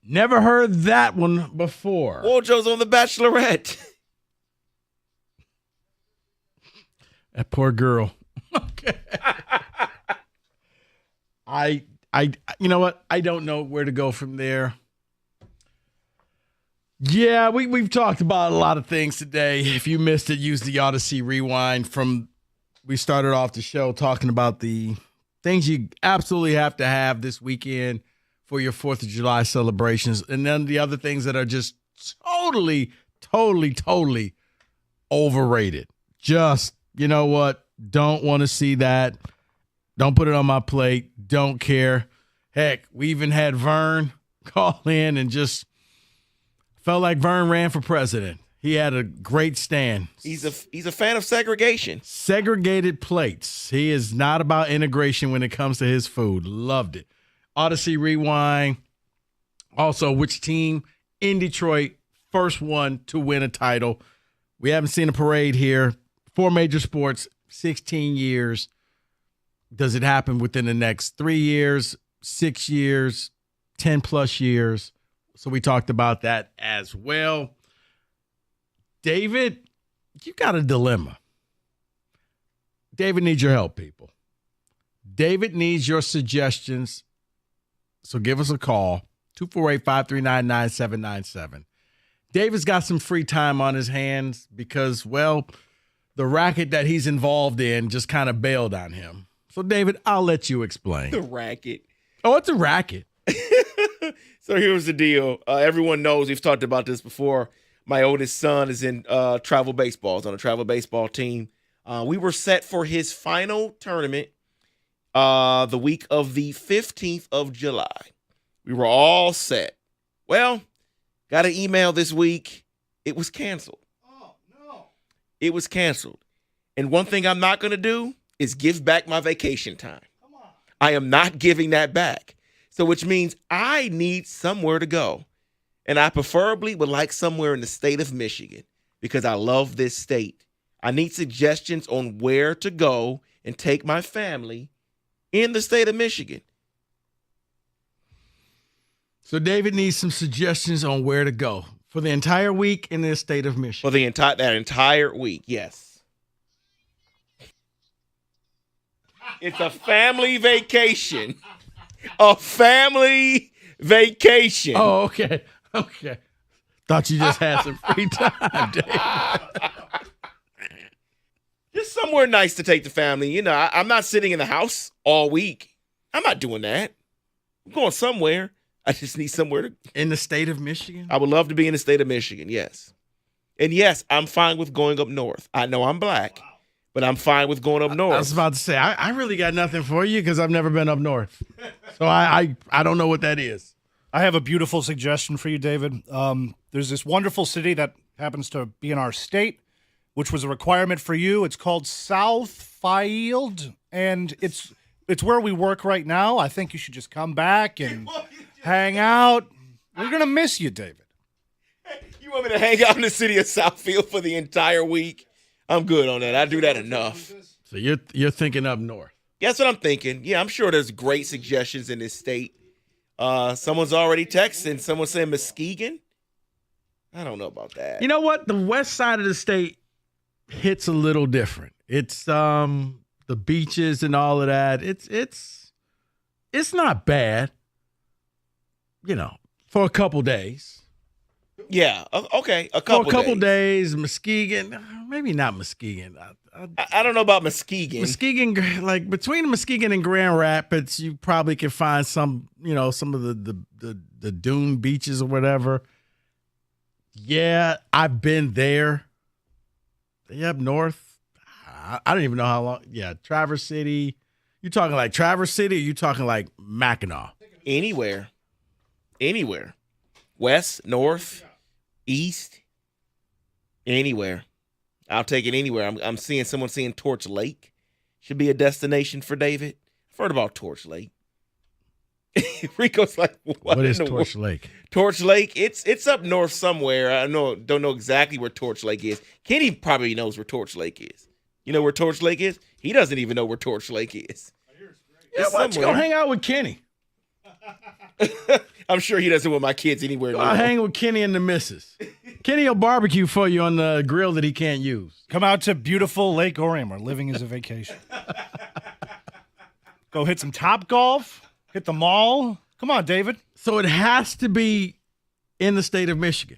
B: Never heard that one before.
P: Wojo's on The Bachelorette.
B: That poor girl. Okay. You know what? I don't know where to go from there. Yeah, we've talked about a lot of things today. If you missed it, use the Odyssey Rewind we started off the show talking about the things you absolutely have to have this weekend for your 4th of July celebrations. And then the other things that are just totally overrated. Just, you know what? Don't want to see that. Don't put it on my plate. Don't care. Heck, we even had Vern call in and just felt like Vern ran for president. He had a great stand.
P: He's a fan of segregation.
B: Segregated plates. He is not about integration when it comes to his food. Loved it. Odyssey Rewind. Also, which team in Detroit first one to win a title? We haven't seen a parade here. 4 major sports, 16 years. Does it happen within the next 3 years, 6 years, 10+ years? So we talked about that as well. David, you got a dilemma. David needs your help, people. David needs your suggestions. So give us a call, 248-539-9797. David's got some free time on his hands because, well, the racket that he's involved in just kind of bailed on him. So, David, I'll let you explain.
P: The racket.
B: Oh, it's a racket.
P: So here's the deal. Everyone knows we've talked about this before. My oldest son is in travel baseballs on a travel baseball team. We were set for his final tournament the week of the 15th of July. We were all set. Well, got an email this week. It was canceled. Oh, no. It was canceled. And one thing I'm not going to do is give back my vacation time. Come on. I am not giving that back. So which means I need somewhere to go. And I preferably would like somewhere in the state of Michigan because I love this state. I need suggestions on where to go and take my family in the state of Michigan.
B: So David needs some suggestions on where to go for the entire week in the state of Michigan.
P: For that entire week, yes. It's a family vacation. A family vacation.
B: Oh, okay. Okay. Thought you just had some free time, David.
P: Just somewhere nice to take the family. You know, I'm not sitting in the house all week. I'm not doing that. I'm going somewhere. I just need somewhere to.
B: In the state of Michigan?
P: I would love to be in the state of Michigan, yes. And yes, I'm fine with going up north. I know I'm black, but I'm fine with going up north.
B: I was about to say, I really got nothing for you because I've never been up north. So I don't know what that is.
Q: I have a beautiful suggestion for you, David. There's this wonderful city that happens to be in our state, which was a requirement for you. It's called Southfield, and it's where we work right now. I think you should just come back and hang out. We're going to miss you, David.
P: You want me to hang out in the city of Southfield for the entire week? I'm good on that. I do that enough.
B: So you're thinking up north.
P: Yeah, that's what I'm thinking. Yeah, I'm sure there's great suggestions in this state. Someone's already texting. Someone saying Muskegon. I don't know about that.
B: You know what? The west side of the state hits a little different. It's the beaches and all of that. It's not bad. You know, for a couple days.
P: Yeah. Okay. A couple
B: days. Muskegon, maybe not Muskegon.
P: I don't know about Muskegon.
B: Muskegon, like between Muskegon and Grand Rapids, you probably can find some of the dune beaches or whatever. Yeah, I've been there. Up north, I don't even know how long. Yeah, Traverse City. You talking like Traverse City or you talking like Mackinac?
P: Anywhere. West, north, east, anywhere. I'll take it anywhere. I'm seeing someone saying Torch Lake should be a destination for David. I've heard about Torch Lake. Rico's like, what
B: is Torch Lake?
P: Torch Lake, it's up north somewhere. I don't know exactly where Torch Lake is. Kenny probably knows where Torch Lake is. You know where Torch Lake is? He doesn't even know where Torch Lake is.
B: Yeah, why don't you go hang out with Kenny?
P: I'm sure he doesn't want my kids anywhere near
B: I'll
P: him.
B: hang with Kenny and the missus. Kenny will barbecue for you on the grill that he can't use.
Q: Come out to beautiful Lake Oriam, where living is a vacation. Go hit some Top Golf, hit the mall. Come on, David.
B: So it has to be in the state of Michigan.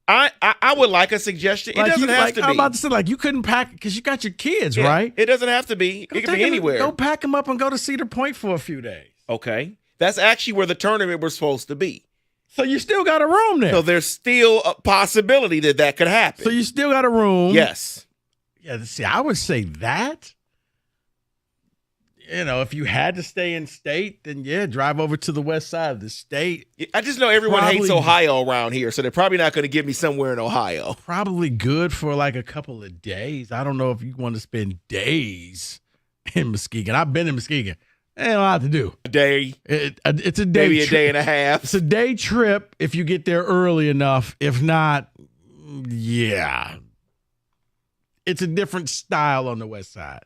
P: I would like a suggestion. It doesn't have to be.
B: I'm about to say, like, you couldn't pack because you got your kids,
P: Yeah,
B: right?
P: It doesn't have to be. It can be anywhere.
B: Go pack them up and go to Cedar Point for a few days.
P: Okay. That's actually where the tournament was supposed to be.
B: So you still got a room there.
P: So there's still a possibility that could happen.
B: So you still got a room.
P: Yes.
B: Yeah, see, I would say that. You know, if you had to stay in state, then yeah, drive over to the west side of the state.
P: I just know everyone hates Ohio around here, so they're probably not going to give me somewhere in Ohio.
B: Probably good for like a couple of days. I don't know if you want to spend days in Muskegon. I've been in Muskegon. Ain't a lot to do.
P: A day.
B: It's a day.
P: Maybe a day and a half.
B: It's a day trip if you get there early enough. If not, yeah. It's a different style on the west side.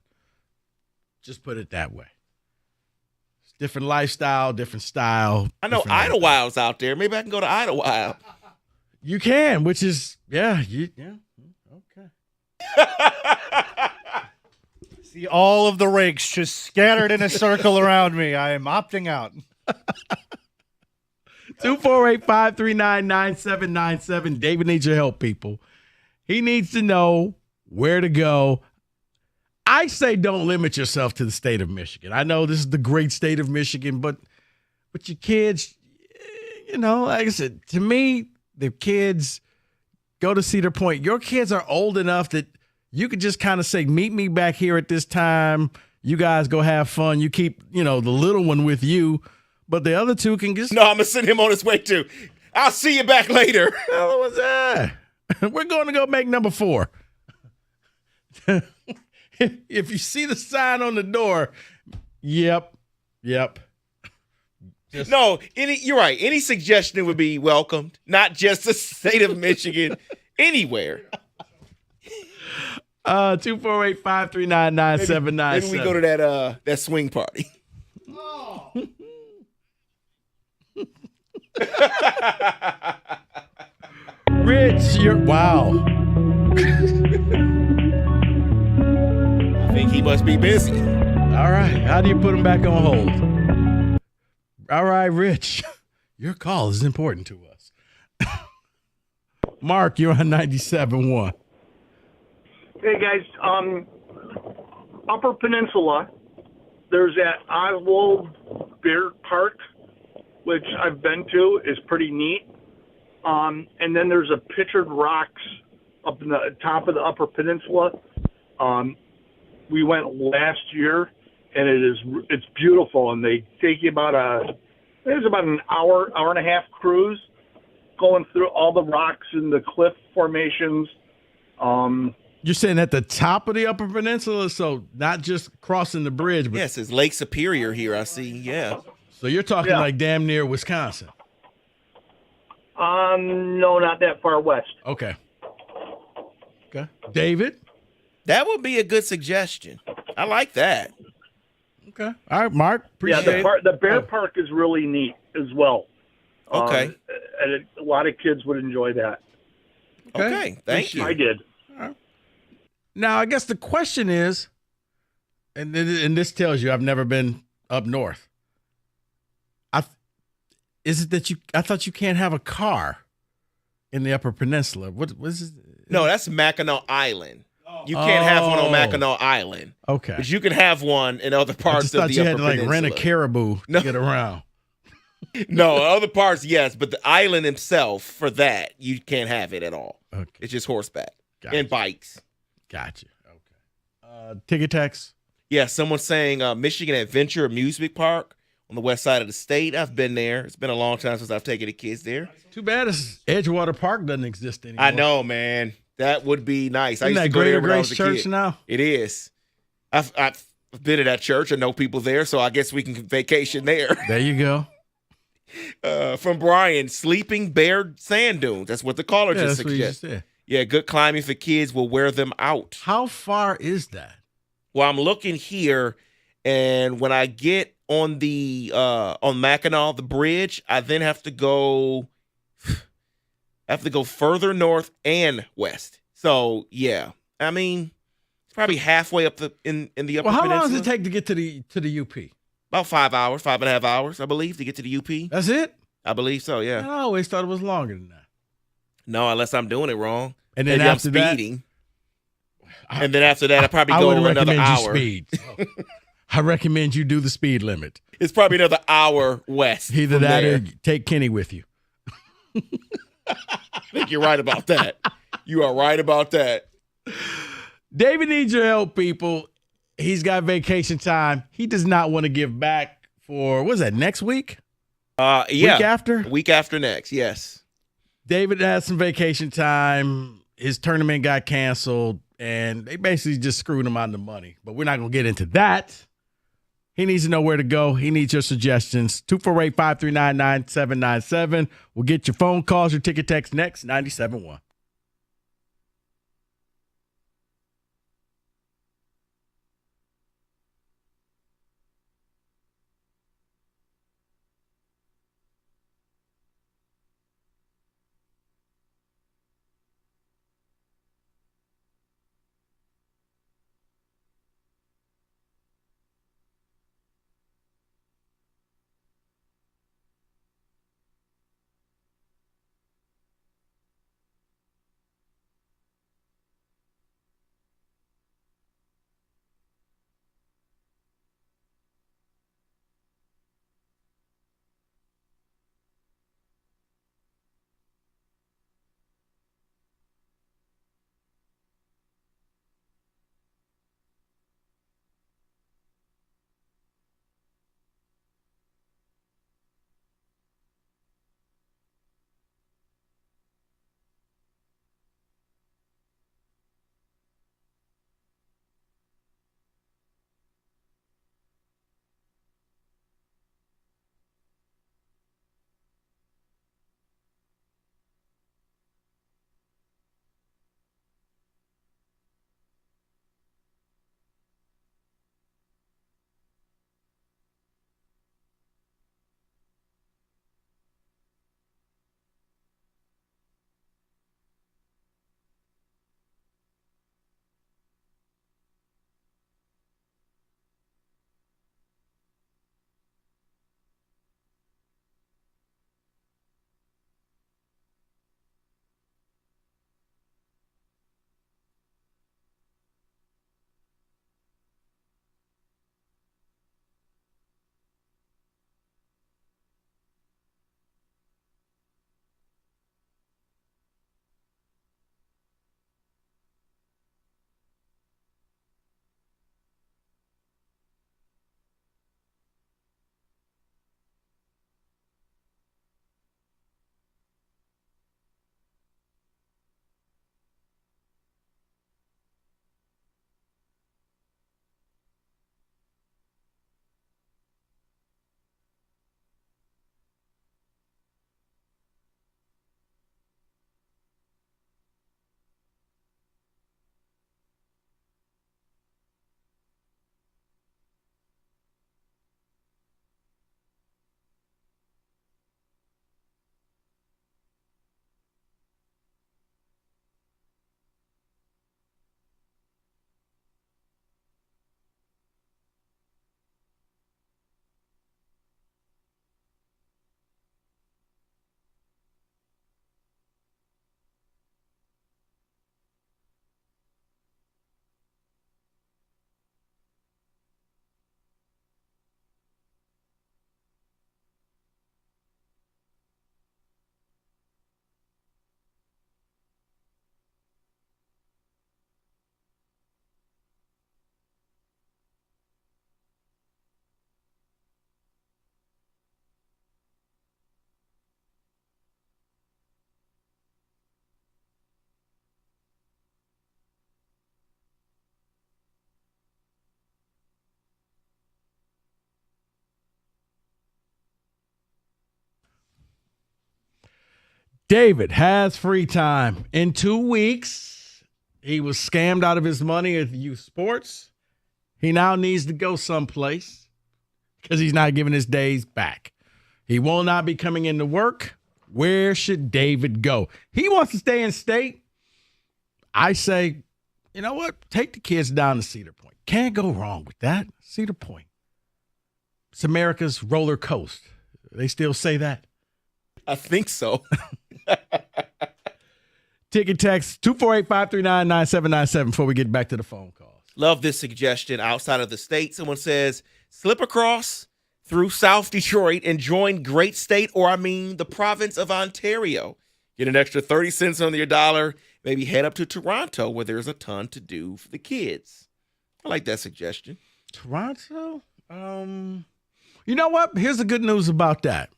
B: Just put it that way. It's different lifestyle, different style.
P: I know Idlewild's out there. Maybe I can go to Idlewild.
B: You can, which is, okay.
Q: See all of the rakes just scattered in a circle around me. I am opting out.
B: 248-539-9797. David needs your help, people. He needs to know where to go. I say don't limit yourself to the state of Michigan. I know this is the great state of Michigan, but your kids, you know, like I said, to me, the kids go to Cedar Point. Your kids are old enough that you could just kind of say, meet me back here at this time. You guys go have fun. You keep, the little one with you, but the other two can just.
P: No, I'm going to send him on his way too. I'll see you back later.
B: What was that? We're going to go make number 4. If you see the sign on the door, yep.
P: No, you're right. Any suggestion would be welcomed, not just the state of Michigan, anywhere.
B: 248-539-9797.
P: Maybe we go to that swing party.
B: Rich, wow.
P: I think he must be busy.
B: All right. How do you put him back on hold? All right, Rich. Your call is important to us. Mark, you're on 97.1.
E: Hey, guys. Upper Peninsula, there's that Oswald Bear Park, which I've been to, is pretty neat. And then there's a Pictured Rocks up in the top of the Upper Peninsula. We went last year, and it's beautiful. And they take you about an hour and a half cruise, going through all the rocks and the cliff formations.
B: You're saying at the top of the Upper Peninsula, so not just crossing the bridge, but
P: yes, it's Lake Superior here. I see. Yeah.
B: So you're talking like damn near Wisconsin.
E: No, not that far west.
B: Okay. David?
P: That would be a good suggestion. I like that.
B: Okay. All right, Mark. Appreciate it.
E: The Bear Park is really neat as well.
P: Okay.
E: And a lot of kids would enjoy that.
P: Okay. Thank you.
E: I did.
B: All right. Now, I guess the question is, and this tells you I've never been up north. Is it that I thought you can't have a car in the Upper Peninsula? What was it?
P: No, that's Mackinac Island. You can't have one on Mackinac Island.
B: Okay.
P: But you can have one in other parts of the Upper Peninsula. I thought you had to
B: rent a caribou to get around.
P: No, other parts, yes. But the island itself, for that, you can't have it at all.
B: Okay.
P: It's just horseback and bikes.
B: Gotcha. Okay. Ticket text?
P: Yeah, someone's saying Michigan Adventure Amusement Park on the west side of the state. I've been there. It's been a long time since I've taken the kids there.
B: Too bad Edgewater Park doesn't exist anymore.
P: I know, man. That would be nice.
B: Isn't that Greater Grace Church now?
P: It is. I've been to that church. I know people there, so I guess we can vacation there.
B: There you go.
P: From Brian, Sleeping Bear Sand Dunes. That's what the caller just suggested. Yeah, good climbing for kids. Will wear them out.
B: How far is that?
P: Well, I'm looking here, And when I get on the on Mackinac, the bridge, I then have to go further north and west. So yeah, I mean, it's probably halfway up in the upper
B: Well, how
P: peninsula.
B: long does it take to get to the UP?
P: About 5 hours, 5.5 hours, I believe, to get to the UP.
B: That's it?
P: I believe so, yeah.
B: I always thought it was longer than that.
P: No, unless I'm doing it wrong.
B: And then
P: maybe
B: after
P: I'm
B: that-
P: speeding. And then after that, I probably go
B: wouldn't
P: another
B: recommend
P: hour.
B: you speed. I recommend you do the speed limit.
P: It's probably another hour west.
B: Either
P: from
B: that
P: there.
B: or take Kenny with you.
P: I think you're right about that. You are right about that.
B: David needs your help, people. He's got vacation time. He does not want to give back for, what is that, next week?
P: Yeah.
B: Week after?
P: Week after next, yes.
B: David has some vacation time. His tournament got canceled, and they basically just screwed him out of the money. But we're not going to get into that. He needs to know where to go. He needs your suggestions. 248-539-9797. We'll get your phone calls, your ticket text next, 97.1. David has free time. In 2 weeks, he was scammed out of his money at youth sports. He now needs to go someplace because he's not giving his days back. He will not be coming into work. Where should David go? He wants to stay in state. I say, you know what? Take the kids down to Cedar Point. Can't go wrong with that. Cedar Point. It's America's roller coast. They still say that?
P: I think so.
B: Ticket text 248-539-9797 before we get back to the phone calls.
P: Love this suggestion outside of the state. Someone says, slip across through South Detroit and join great state, the province of Ontario. Get an extra 30 cents on your dollar. Maybe head up to Toronto where there's a ton to do for the kids. I like that suggestion.
B: Toronto? You know what? Here's the good news about that.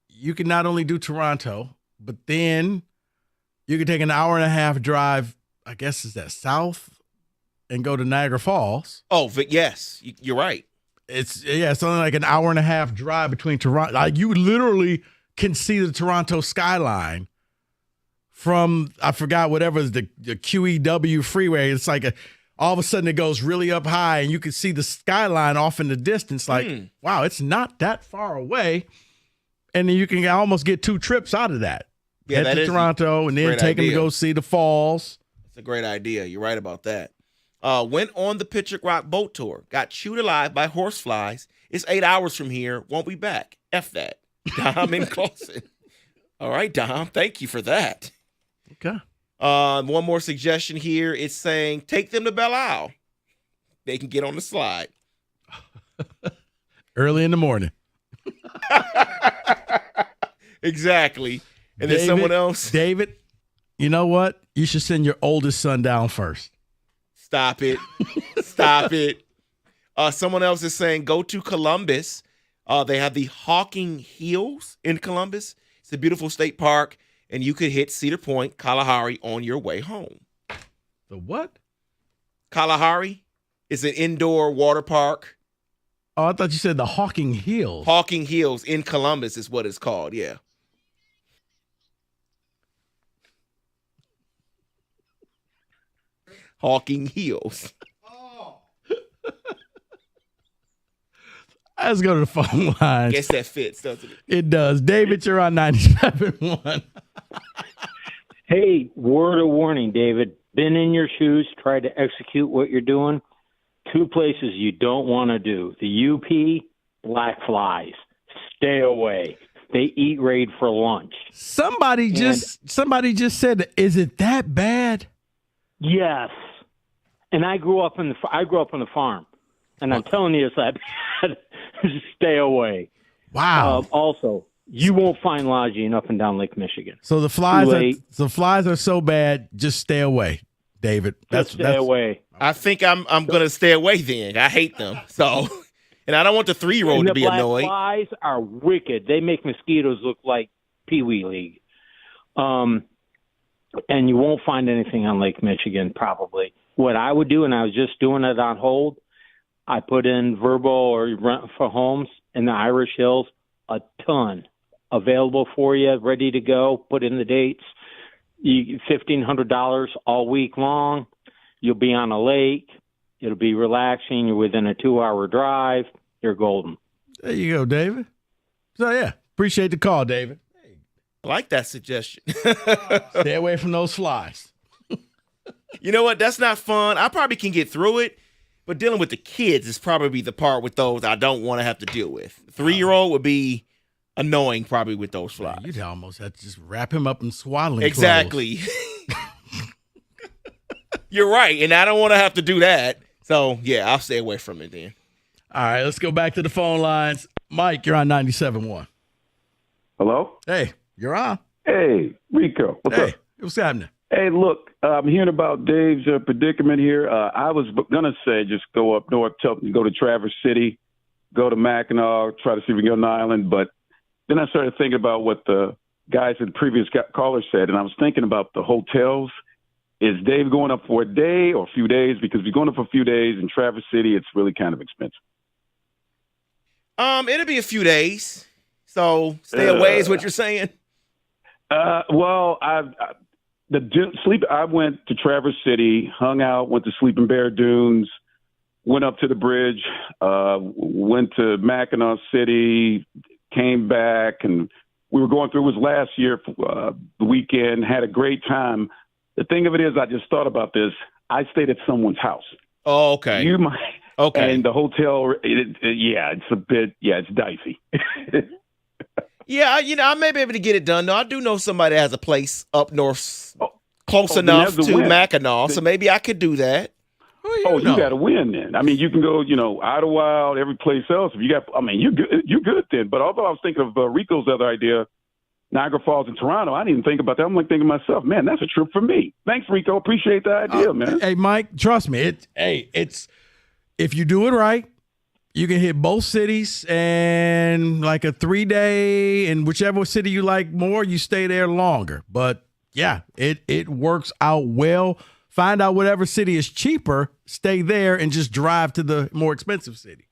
B: You can not only do Toronto, but then you can take an hour and a half drive, I guess is that south, and go to Niagara Falls.
P: Oh, but yes, you're right.
B: It's only like an hour and a half drive between Toronto. Like you literally can see the Toronto skyline from, I forgot, whatever is the QEW freeway. It's like all of a sudden it goes really up high and you can see the skyline off in the distance. Like, wow, it's not that far away. And then you can almost get 2 trips out of that.
P: Yeah,
B: Head to Toronto and then take them to go see the falls.
P: It's a great idea. You're right about that. Went on the Pitcher Rock boat tour. Got chewed alive by horseflies. It's 8 hours from here. Won't be back. F that. Dom in Clawson. All right, Dom. Thank you for that.
B: Okay.
P: One more suggestion here. It's saying take them to Belle Isle. They can get on the slide.
B: Early in the morning.
P: Exactly. And then someone else.
B: David, you know what? You should send your oldest son down first.
P: Stop it. Stop it. Someone else is saying go to Columbus. They have the Hawking Hills in Columbus. It's a beautiful state park, and you could hit Cedar Point, Kalahari on your way home.
B: The what?
P: Kalahari is an indoor water park.
B: Oh, I thought you said the Hawking Hills.
P: Hawking Hills in Columbus is what it's called, yeah. Hawking Hills.
B: Let's go to the phone line.
P: Guess that fits, doesn't it?
B: It does. David, you're on 97.1.
I: Hey, word of warning, David. Been in your shoes, tried to execute what you're doing. 2 places you don't want to do. The UP, black flies. Stay away. They eat raid for lunch.
B: Somebody just said, is it that bad?
I: Yes. And I grew up on the farm. And I'm telling you, it's that bad. Stay away.
B: Wow.
I: Also, you won't find lodging up and down Lake Michigan.
B: So the flies are so bad, just stay away, David.
I: Stay away.
P: I think I'm gonna stay away then. I hate them. So, and I don't want the 3-year-old to be annoyed.
I: The flies are wicked. They make mosquitoes look like Pee Wee League. And you won't find anything on Lake Michigan probably. What I would do, and I was just doing it on hold, I put in Verbo or rent for homes in the Irish Hills, a ton available for you, ready to go. Put in the dates. $1,500 all week long. You'll be on a lake. It'll be relaxing. You're within a 2-hour drive. You're golden.
B: There you go, David. So, yeah, appreciate the call, David.
P: I like that suggestion.
B: Stay away from those flies.
P: You know what? That's not fun. I probably can get through it, but dealing with the kids is probably the part with those I don't want to have to deal with. 3-year-old would be annoying probably with those flies.
B: You'd almost have to just wrap him up in swaddling
P: exactly. You're right, and I don't want to have to do that. So, yeah, I'll stay away from it then.
B: All right, let's go back to the phone lines. Mike, you're on 97.1.
K: Hello?
B: Hey, you're on.
K: Hey, Rico. What's up?
B: What's happening?
K: Hey, look, I'm hearing about Dave's predicament here. I was going to say just go up north, go to Traverse City, go to Mackinac, try to see if we can go to Island. But then I started thinking about what the guys in the previous caller said, and I was thinking about the hotels. Is Dave going up for a day or a few days? Because if you're going up for a few days in Traverse City, it's really kind of expensive.
P: It'll be a few days. So stay away is what you're saying?
K: Well, I went to Traverse City, hung out, went to Sleeping Bear Dunes, went up to the bridge, went to Mackinac City, came back, and we were going through. It was last year, the weekend, had a great time. The thing of it is, I just thought about this. I stayed at someone's house.
P: Oh, okay.
K: You might.
P: Okay.
K: And the hotel, it's a bit, it's dicey.
P: Yeah, I may be able to get it done. No, I do know somebody that has a place up north close enough to Mackinac, so maybe I could do that.
K: You got to win then. I mean, you can go, Idlewild, every place else. If you got, you're good then. But although I was thinking of Rico's other idea, Niagara Falls and Toronto, I didn't even think about that. I'm like thinking to myself, man, that's a trip for me. Thanks, Rico. Appreciate the idea, man.
B: Hey, Mike, trust me. It's if you do it right, you can hit both cities and like a 3-day, and whichever city you like more, you stay there longer. But yeah, it works out well. Find out whatever city is cheaper, stay there, and just drive to the more expensive city.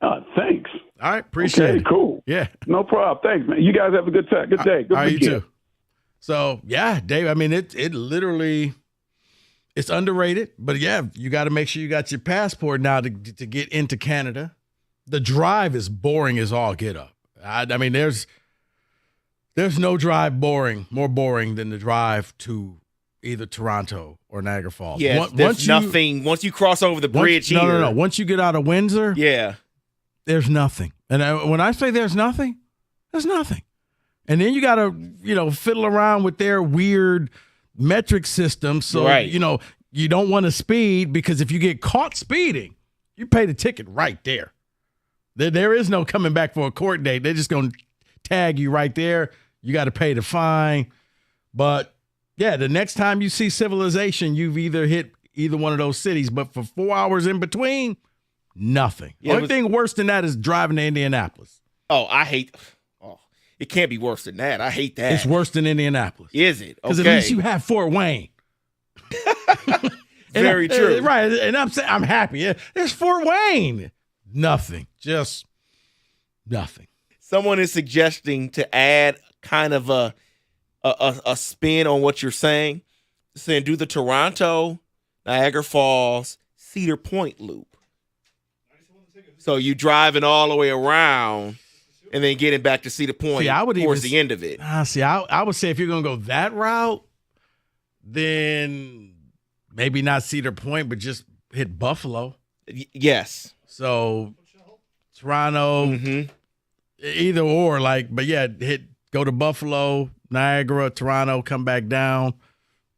K: Thanks.
B: All right, appreciate it.
K: Cool.
B: Yeah.
K: No problem. Thanks, man. You guys have a good time. Good day. Good
B: All right, you
K: weekend.
B: too. So, yeah, Dave, I mean, it literally, it's underrated. But, yeah, you got to make sure you got your passport now to get into Canada. The drive is boring as all get up. I mean, there's no drive more boring than the drive to either Toronto or Niagara Falls.
P: Yeah, there's nothing. Once you cross over the bridge here.
B: No. Once you get out of Windsor, there's nothing. And when I say there's nothing, there's nothing. And then you got to, fiddle around with their weird metric system. So, you don't want to speed, because if you get caught speeding, you pay the ticket right there. There is no coming back for a court date. They're just going to tag you right there. You got to pay the fine. But yeah, the next time you see civilization, you've either hit either one of those cities. But for 4 hours in between, nothing.
P: Yeah,
B: Only thing worse than that is driving to Indianapolis.
P: Oh, it can't be worse than that. I hate that.
B: It's worse than Indianapolis.
P: Is it?
B: Because at least you have Fort Wayne.
P: Very true.
B: Right. And I'm saying I'm happy. There's Fort Wayne. Nothing. Just nothing.
P: Someone is suggesting to add kind of a spin on what you're saying, do the Toronto, Niagara Falls, Cedar Point loop. So you driving all the way around and then getting back to Cedar Point towards the end of it.
B: I would say if you're going to go that route, then maybe not Cedar Point, but just hit Buffalo.
P: Yes.
B: So Toronto, either or, but yeah, go to Buffalo, Niagara, Toronto, come back down,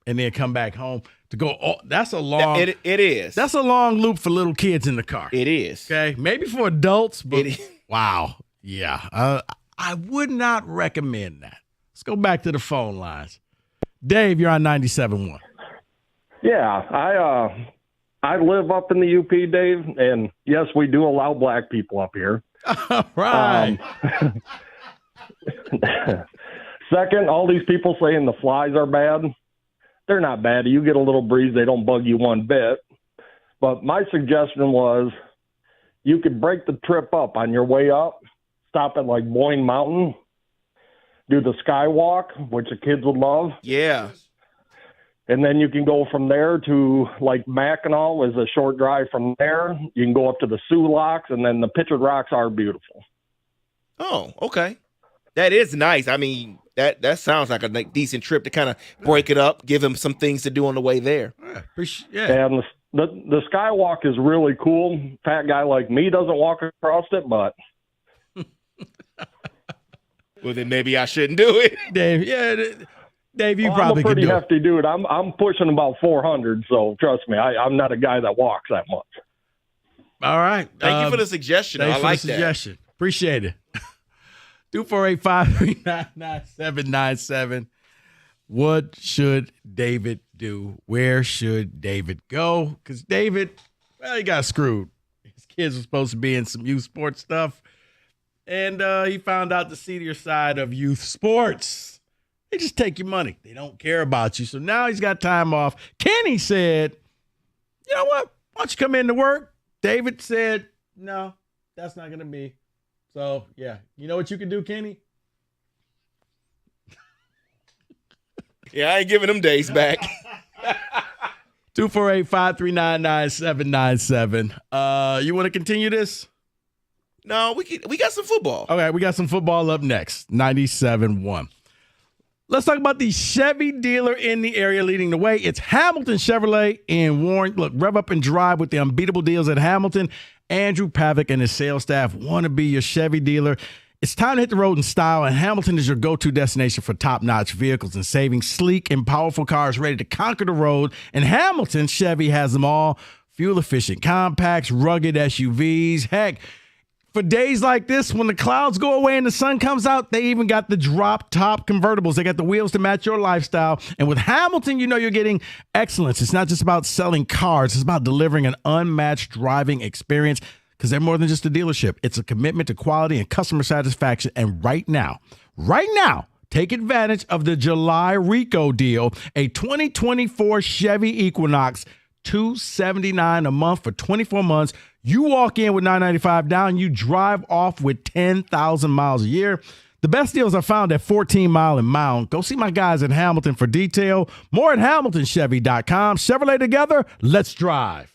B: and then come back home. That's a long.
P: It is.
B: That's a long loop for little kids in the car.
P: It is.
B: Okay, maybe for adults, but wow, yeah, I would not recommend that. Let's go back to the phone lines. Dave, you're on 97.1.
J: Yeah, I live up in the UP, Dave, and yes, we do allow black people up here.
B: Right.
J: Second, all these people saying the flies are bad. They're not bad. You get a little breeze, they don't bug you one bit. But my suggestion was you could break the trip up on your way up, stop at like Boyne Mountain, do the skywalk, which the kids would love.
P: Yeah.
J: And then you can go from there to like Mackinac is a short drive from there. You can go up to the Sioux Locks, and then the Pictured Rocks are beautiful.
P: Oh, okay. That is nice. I mean, that sounds like a decent trip to kind of break it up, give them some things to do on the way there.
B: Yeah.
J: And the skywalk is really cool. Fat guy like me doesn't walk across it, but
P: well, then maybe I shouldn't do it.
B: Dave, Dave, you probably
J: I'm a
B: could do
J: pretty hefty dude. I'm pushing about 400, so trust me, I'm not a guy that walks that much.
B: All right.
P: Thank you for the suggestion. I like that.
B: Suggestion. Appreciate it. 248-539-9797. What should David do? Where should David go? Because David, he got screwed. His kids were supposed to be in some youth sports stuff, and he found out the seedier side of youth sports. They just take your money. They don't care about you. So now he's got time off. Kenny said, you know what? Why don't you come into work? David said, no, that's not going to be. So, yeah. You know what you can do, Kenny?
P: Yeah, I ain't giving them days back.
B: 248-539-9797. You want to continue this?
P: No, we got some football.
B: Okay, we got some football up next. 97.1. Let's talk about the Chevy dealer in the area leading the way. It's Hamilton Chevrolet in Warren. Look, rev up and drive with the unbeatable deals at Hamilton. Andrew Pavick and his sales staff want to be your Chevy dealer. It's time to hit the road in style, and Hamilton is your go-to destination for top-notch vehicles and saving. Sleek and powerful cars ready to conquer the road. And Hamilton Chevy has them all. Fuel-efficient compacts, rugged SUVs. Heck, for days like this, when the clouds go away and the sun comes out, they even got the drop-top convertibles. They got the wheels to match your lifestyle. And with Hamilton, you know you're getting excellence. It's not just about selling cars. It's about delivering an unmatched driving experience, because they're more than just a dealership. It's a commitment to quality and customer satisfaction. And right now, take advantage of the July Rico deal, a 2024 Chevy Equinox, $279 a month for 24 months. You walk in with $995 down, you drive off with 10,000 miles a year. The best deals are found at 14 Mile and Mound. Go see my guys in Hamilton for detail. More at HamiltonChevy.com. Chevrolet together, let's drive.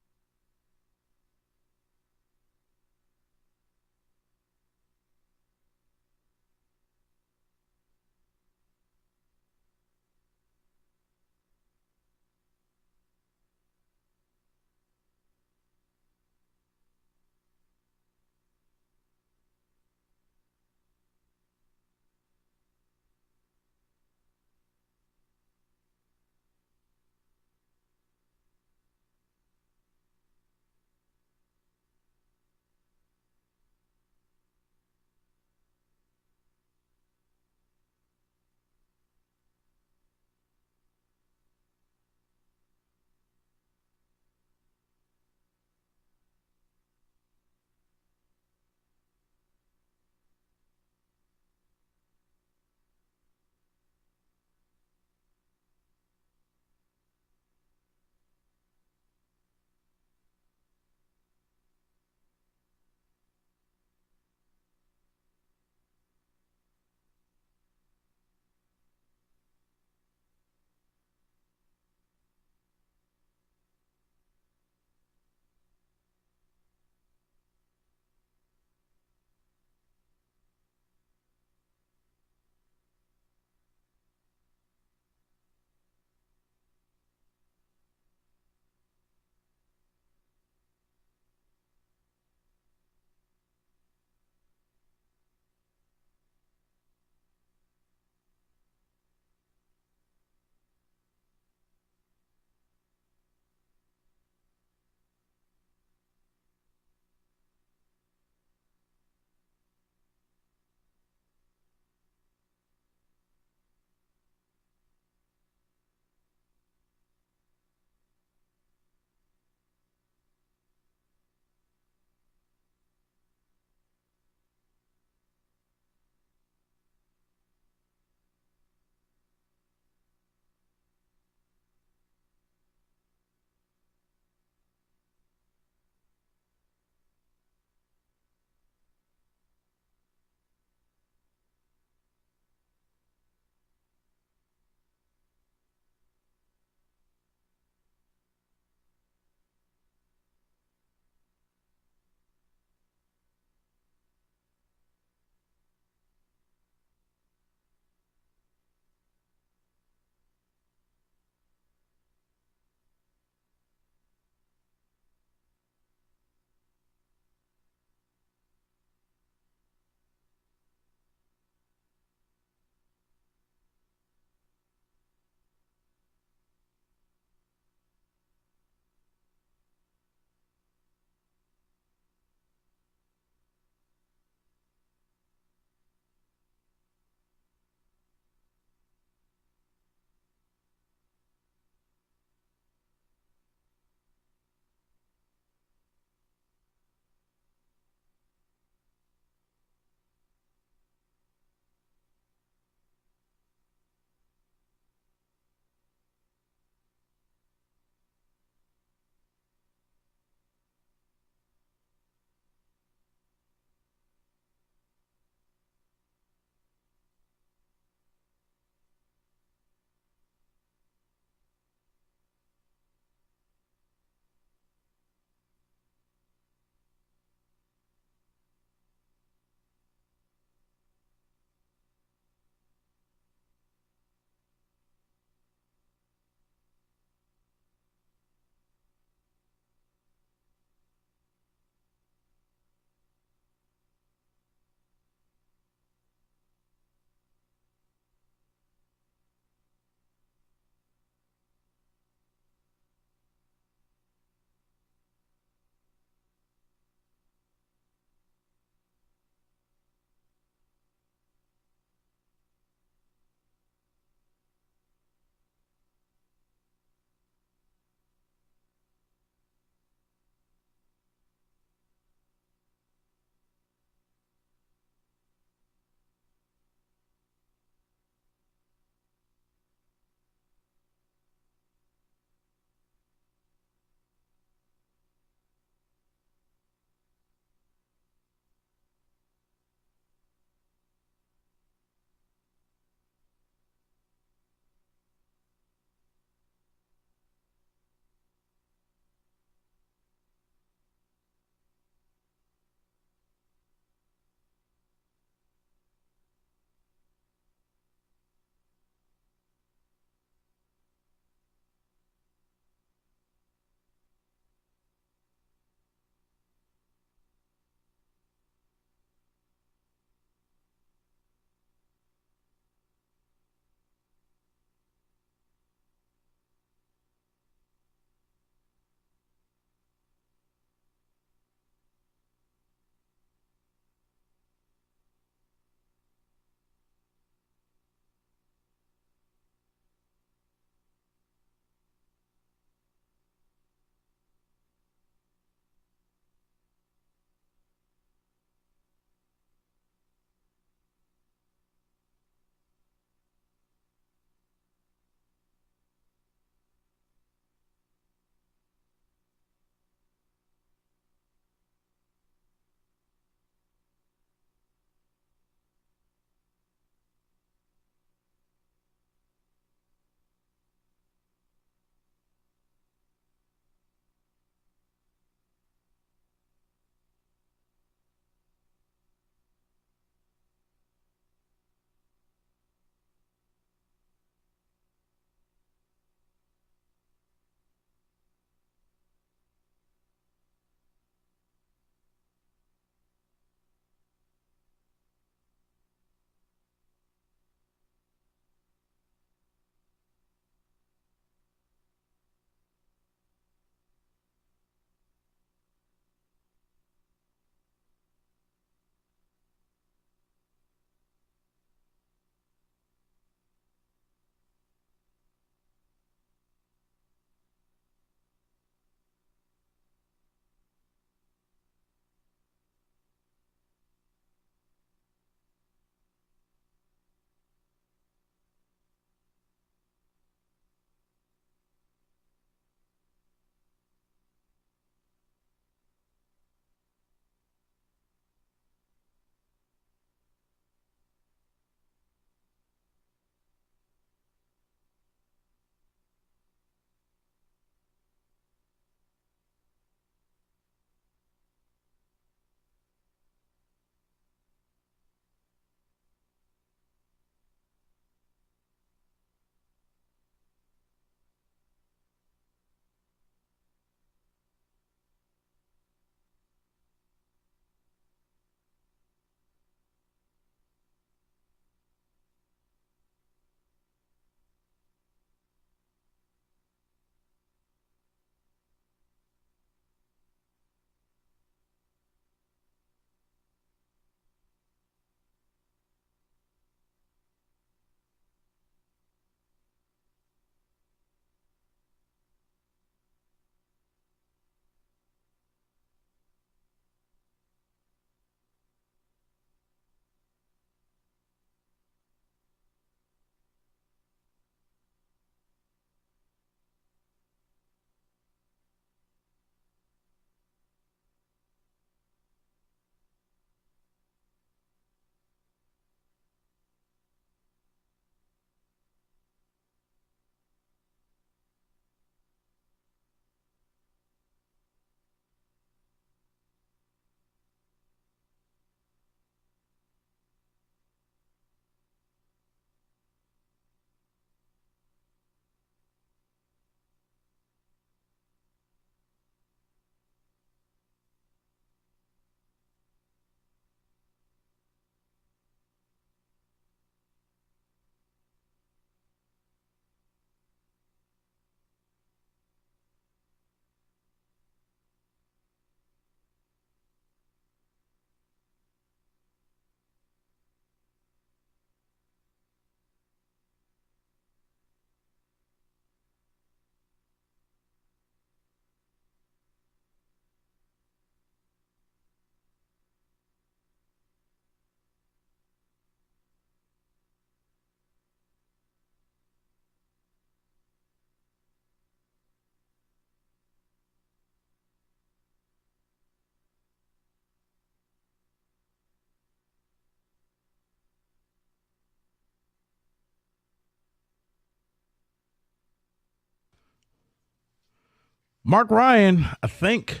B: Mark Ryan, I think,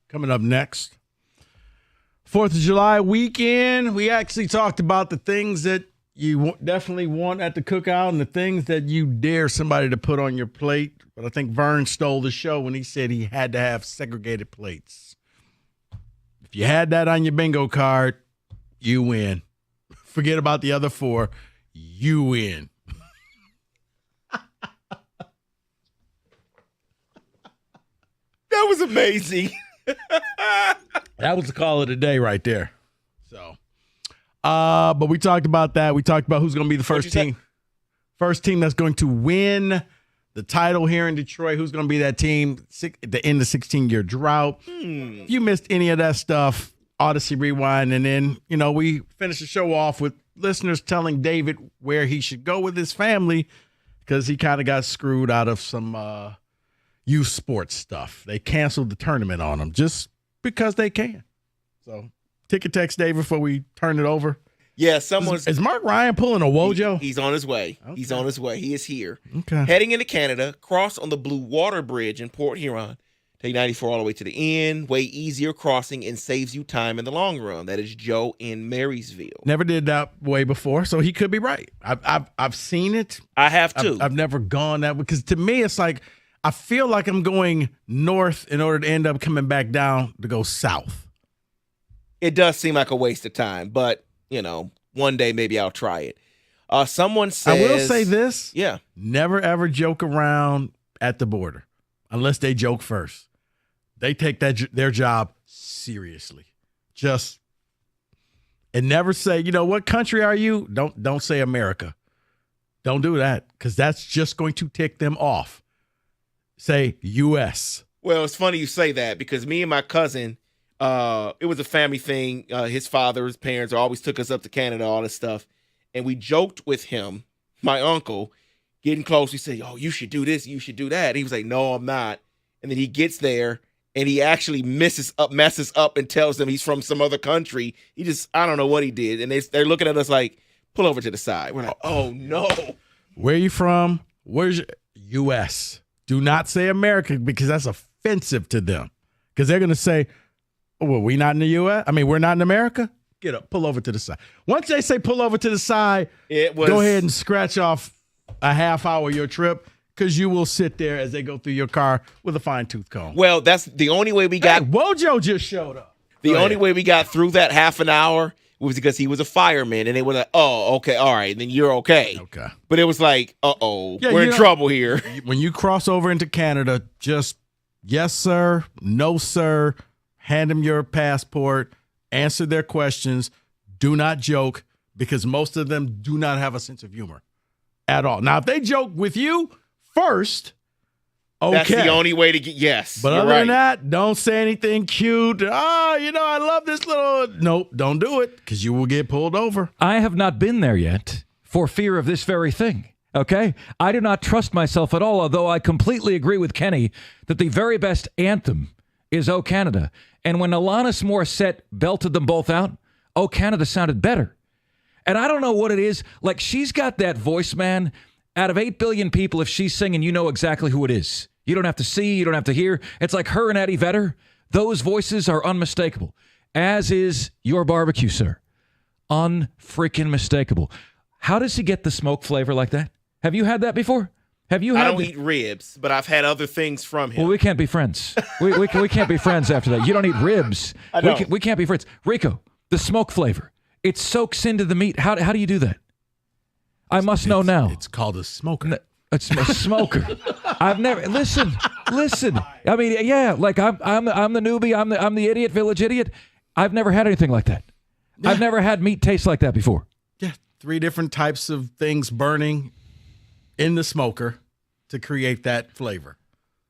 B: coming up next. 4th of July weekend, we actually talked about the things that you definitely want at the cookout and the things that you dare somebody to put on your plate. But I think Vern stole the show when he said he had to have segregated plates. If you had that on your bingo card, you win. Forget about the other 4. You win.
P: That was amazing.
B: That was the call of the day right there. So, but we talked about that. We talked about who's going to be the first team. First team that's going to win the title here in Detroit. Who's going to be that team at the end of the 16-year drought? If you missed any of that stuff, Odyssey Rewind. And then, we finished the show off with listeners telling David where he should go with his family because he kind of got screwed out of some youth sports stuff. They canceled the tournament on him just because they can. So, ticket text David before we turn it over.
P: Yeah,
B: Is Mark Ryan pulling a Wojo?
P: He's on his way.
B: Okay.
P: He's on his way. He is here.
B: Okay.
P: Heading into Canada, cross on the Blue Water Bridge in Port Huron. Take 94 all the way to the end. Way easier crossing and saves you time in the long run. That is Joe in Marysville.
B: Never did that way before, so he could be right. I've seen it.
P: I have too.
B: I've never gone that way because to me it's like I feel like I'm going north in order to end up coming back down to go south.
P: It does seem like a waste of time, but one day maybe I'll try it. Someone says
B: I will say this.
P: Yeah.
B: Never ever joke around at the border unless they joke first. They take their job seriously. And never say, what country are you? Don't say America. Don't do that because that's just going to tick them off. Say U.S.
P: Well, it's funny you say that because me and my cousin, it was a family thing. His father, his parents always took us up to Canada, all this stuff. And we joked with him, my uncle, getting close. We said, oh, you should do this. You should do that. And he was like, no, I'm not. And then he gets there and he actually messes up and tells them he's from some other country. I don't know what he did. And they're looking at us like, pull over to the side. We're like, oh, no.
B: Where are you from? Where's your U.S.? Do not say America because that's offensive to them. Because they're going to say, oh, well, we not in the U.S.? I mean, we're not in America? Get up, pull over to the side. Once they say pull over to the side, go ahead and scratch off a half hour of your trip because you will sit there as they go through your car with a fine-tooth comb.
P: Well, that's the only way we got.
B: Hey, Wojo just showed up.
P: The only way we got through that half an hour was because he was a fireman, and they were like, oh, okay, all right, then you're okay.
B: Okay.
P: But it was like, we're in trouble here.
B: When you cross over into Canada, just yes, sir, no, sir, hand them your passport, answer their questions, do not joke, because most of them do not have a sense of humor at all. Now, if they joke with you first, okay.
P: That's the only way to get, yes.
B: But other than that, don't say anything cute. I love this little. Nope, don't do it because you will get pulled over.
L: I have not been there yet for fear of this very thing. Okay? I do not trust myself at all, although I completely agree with Kenny that the very best anthem is "Oh Canada." And when Alanis Morissette belted them both out, "Oh Canada" sounded better. And I don't know what it is. Like, she's got that voice, man. Out of 8 billion people, if she's singing, you know exactly who it is. You don't have to see, you don't have to hear. It's like her and Eddie Vedder. Those voices are unmistakable, as is your barbecue, sir. Unfreaking mistakable. How does he get the smoke flavor like that? Have you had that before? Have you had
P: I don't eat ribs, but I've had other things from him.
L: Well, we can't be friends. we can't be friends after that. You don't eat ribs.
P: I don't.
L: We can't be friends. Rico, the smoke flavor. It soaks into the meat. How do you do that? I must know now.
B: It's called a smoker.
L: It's a smoker. I've never listen. I mean, yeah, like I'm the newbie. I'm the idiot, village idiot. I've never had anything like that. Yeah. I've never had meat taste like that before.
B: Yeah, 3 different types of things burning in the smoker to create that flavor.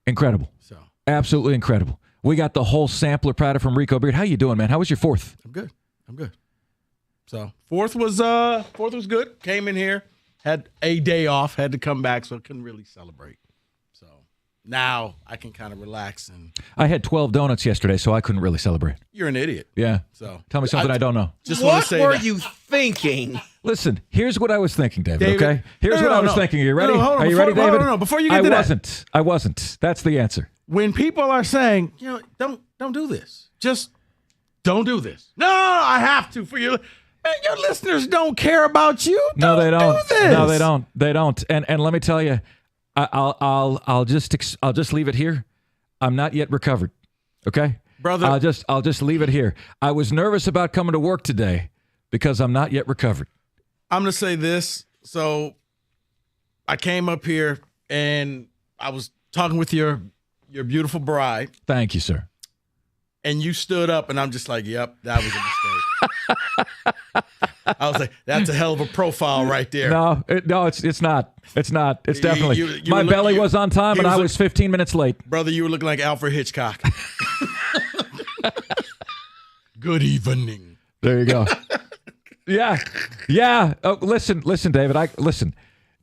L: Incredible. So absolutely incredible. We got the whole sampler platter from Rico Beard. How you doing, man? How was your 4th?
B: I'm good. So 4th was good. Came in here, had a day off, had to come back, so I couldn't really celebrate. So now I can kind of relax. And
L: I had 12 donuts yesterday, so I couldn't really celebrate.
B: You're an idiot.
L: Yeah.
B: So
L: tell me something I don't know.
B: Just
P: what
B: want to say
P: were
B: that.
P: you thinking?
L: Listen, here's what I was thinking, David. Okay, here's what I was thinking. Are you ready?
B: Hold on,
L: Are you ready, David?
B: No, before you get to that.
L: I wasn't. That's the answer.
B: when people are saying, don't do this. Just don't do this. No, I have to for you. Man, your listeners don't care about you.
L: No, they don't.
B: Do this.
L: No, they don't. They don't. And let me tell you, I'll just leave it here. I'm not yet recovered. Okay,
B: brother.
L: I'll just leave it here. I was nervous about coming to work today because I'm not yet recovered.
B: I'm gonna say this. So I came up here and I was talking with your beautiful bride.
L: Thank you, sir.
B: And you stood up, and I'm just like, yep, that was a mistake. I was like, that's a hell of a profile right there.
L: No, it's not. It's not. It's definitely. My belly was on time, and I was 15 minutes late.
B: Brother, you were looking like Alfred Hitchcock. Good evening.
L: There you go. Yeah. Oh, listen, David. Listen.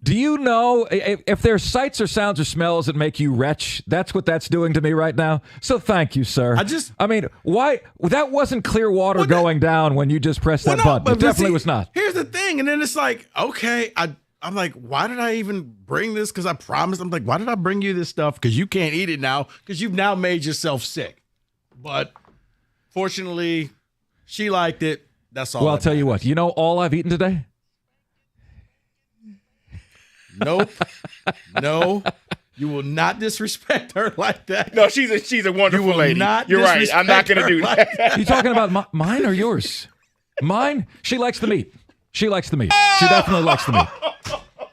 L: Do you know if there's sights or sounds or smells that make you retch? That's what that's doing to me right now. So thank you, sir. I mean, why? That wasn't clear water going down when you just pressed that button. It definitely was not.
B: Here's the thing, and then it's like, okay, I'm like, why did I even bring this? Because I promised. I'm like, why did I bring you this stuff? Because you can't eat it now because you've now made yourself sick. But fortunately, she liked it. That's all.
L: Well, I'll tell you what. You know all I've eaten today?
B: Nope. No. You will not disrespect her like that.
P: No, she's a wonderful lady. You're right. I'm not going to do that.
L: You talking about mine or yours? Mine? She likes the meat. She likes the meat. She definitely likes the meat.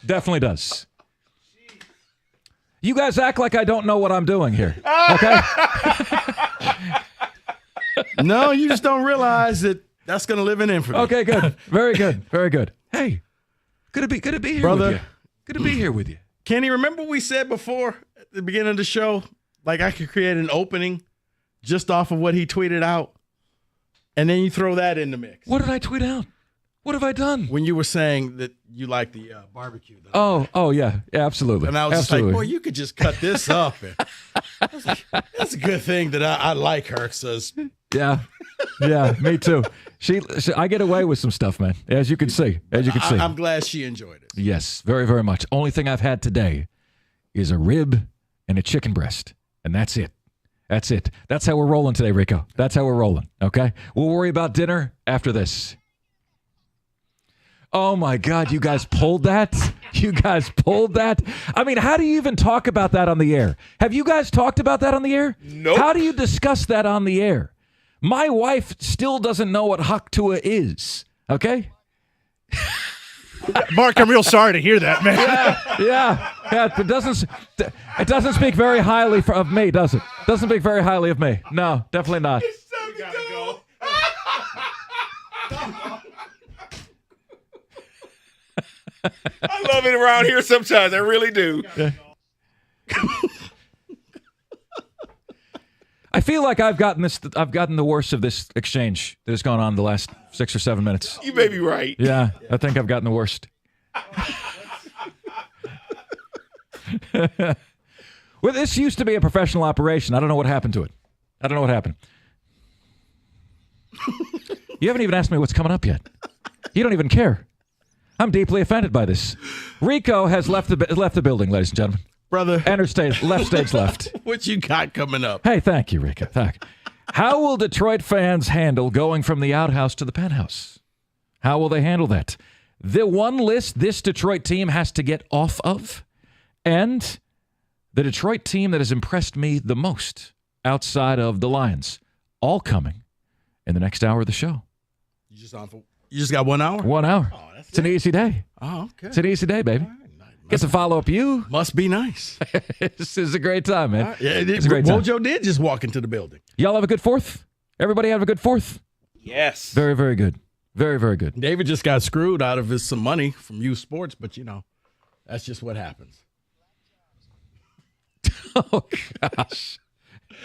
L: Definitely does. You guys act like I don't know what I'm doing here. Okay?
B: No, you just don't realize that that's going to live in infamy.
L: Okay, good. Very good. Very good. Hey, good to be here,
B: brother.
L: With you. Good to be here with you.
B: Kenny, remember we said before at the beginning of the show, like I could create an opening just off of what he tweeted out, and then you throw that in the mix.
L: What did I tweet out? What have I done?
B: When you were saying that you like the barbecue.
L: Oh, yeah, absolutely.
B: And I was
L: absolutely.
B: just like, boy, you could just cut this up. And I was like, that's a good thing that I like her. Says,
L: yeah, me too. I get away with some stuff, man. As you can see.
B: I'm glad she enjoyed it.
L: Yes, very, very much. Only thing I've had today is a rib and a chicken breast, and that's it. That's it. That's how we're rolling today, Rico. That's how we're rolling. Okay, we'll worry about dinner after this. Oh my God, you guys pulled that? You guys pulled that? I mean, how do you even talk about that on the air? Have you guys talked about that on the air?
P: Nope.
L: How do you discuss that on the air? My wife still doesn't know what haktua is, okay?
Q: Mark, I'm real sorry to hear that, man.
L: Yeah. It doesn't speak very highly of me, does it? Doesn't speak very highly of me. No, definitely not.
P: We gotta go. I love it around here sometimes. I really do.
L: I feel like I've gotten the worst of this exchange that has gone on the last 6 or 7 minutes.
P: You may be right.
L: Yeah, I think I've gotten the worst. Well, this used to be a professional operation. I don't know what happened to it. I don't know what happened. You haven't even asked me what's coming up yet. You don't even care. I'm deeply offended by this. Rico has left the building, ladies and gentlemen.
B: Brother.
L: Enter stage left.
B: What you got coming up?
L: Hey, thank you, Rico. How will Detroit fans handle going from the outhouse to the penthouse? How will they handle that? The one list this Detroit team has to get off of, and the Detroit team that has impressed me the most outside of the Lions, all coming in the next hour of the show.
B: You just got 1 hour?
L: 1 hour. Oh, it's an easy day.
B: Oh, okay.
L: It's an easy day, baby. Get to follow up you.
B: Must be nice.
L: This is a great time, man.
B: Right. Yeah,
L: it's a great time.
B: Wojo did just walk into the building.
L: Y'all have a good 4th? Everybody have a good 4th?
P: Yes.
L: Very, very good. Very, very good.
B: David just got screwed out of some money from youth sports, but that's just what happens.
L: Oh, gosh.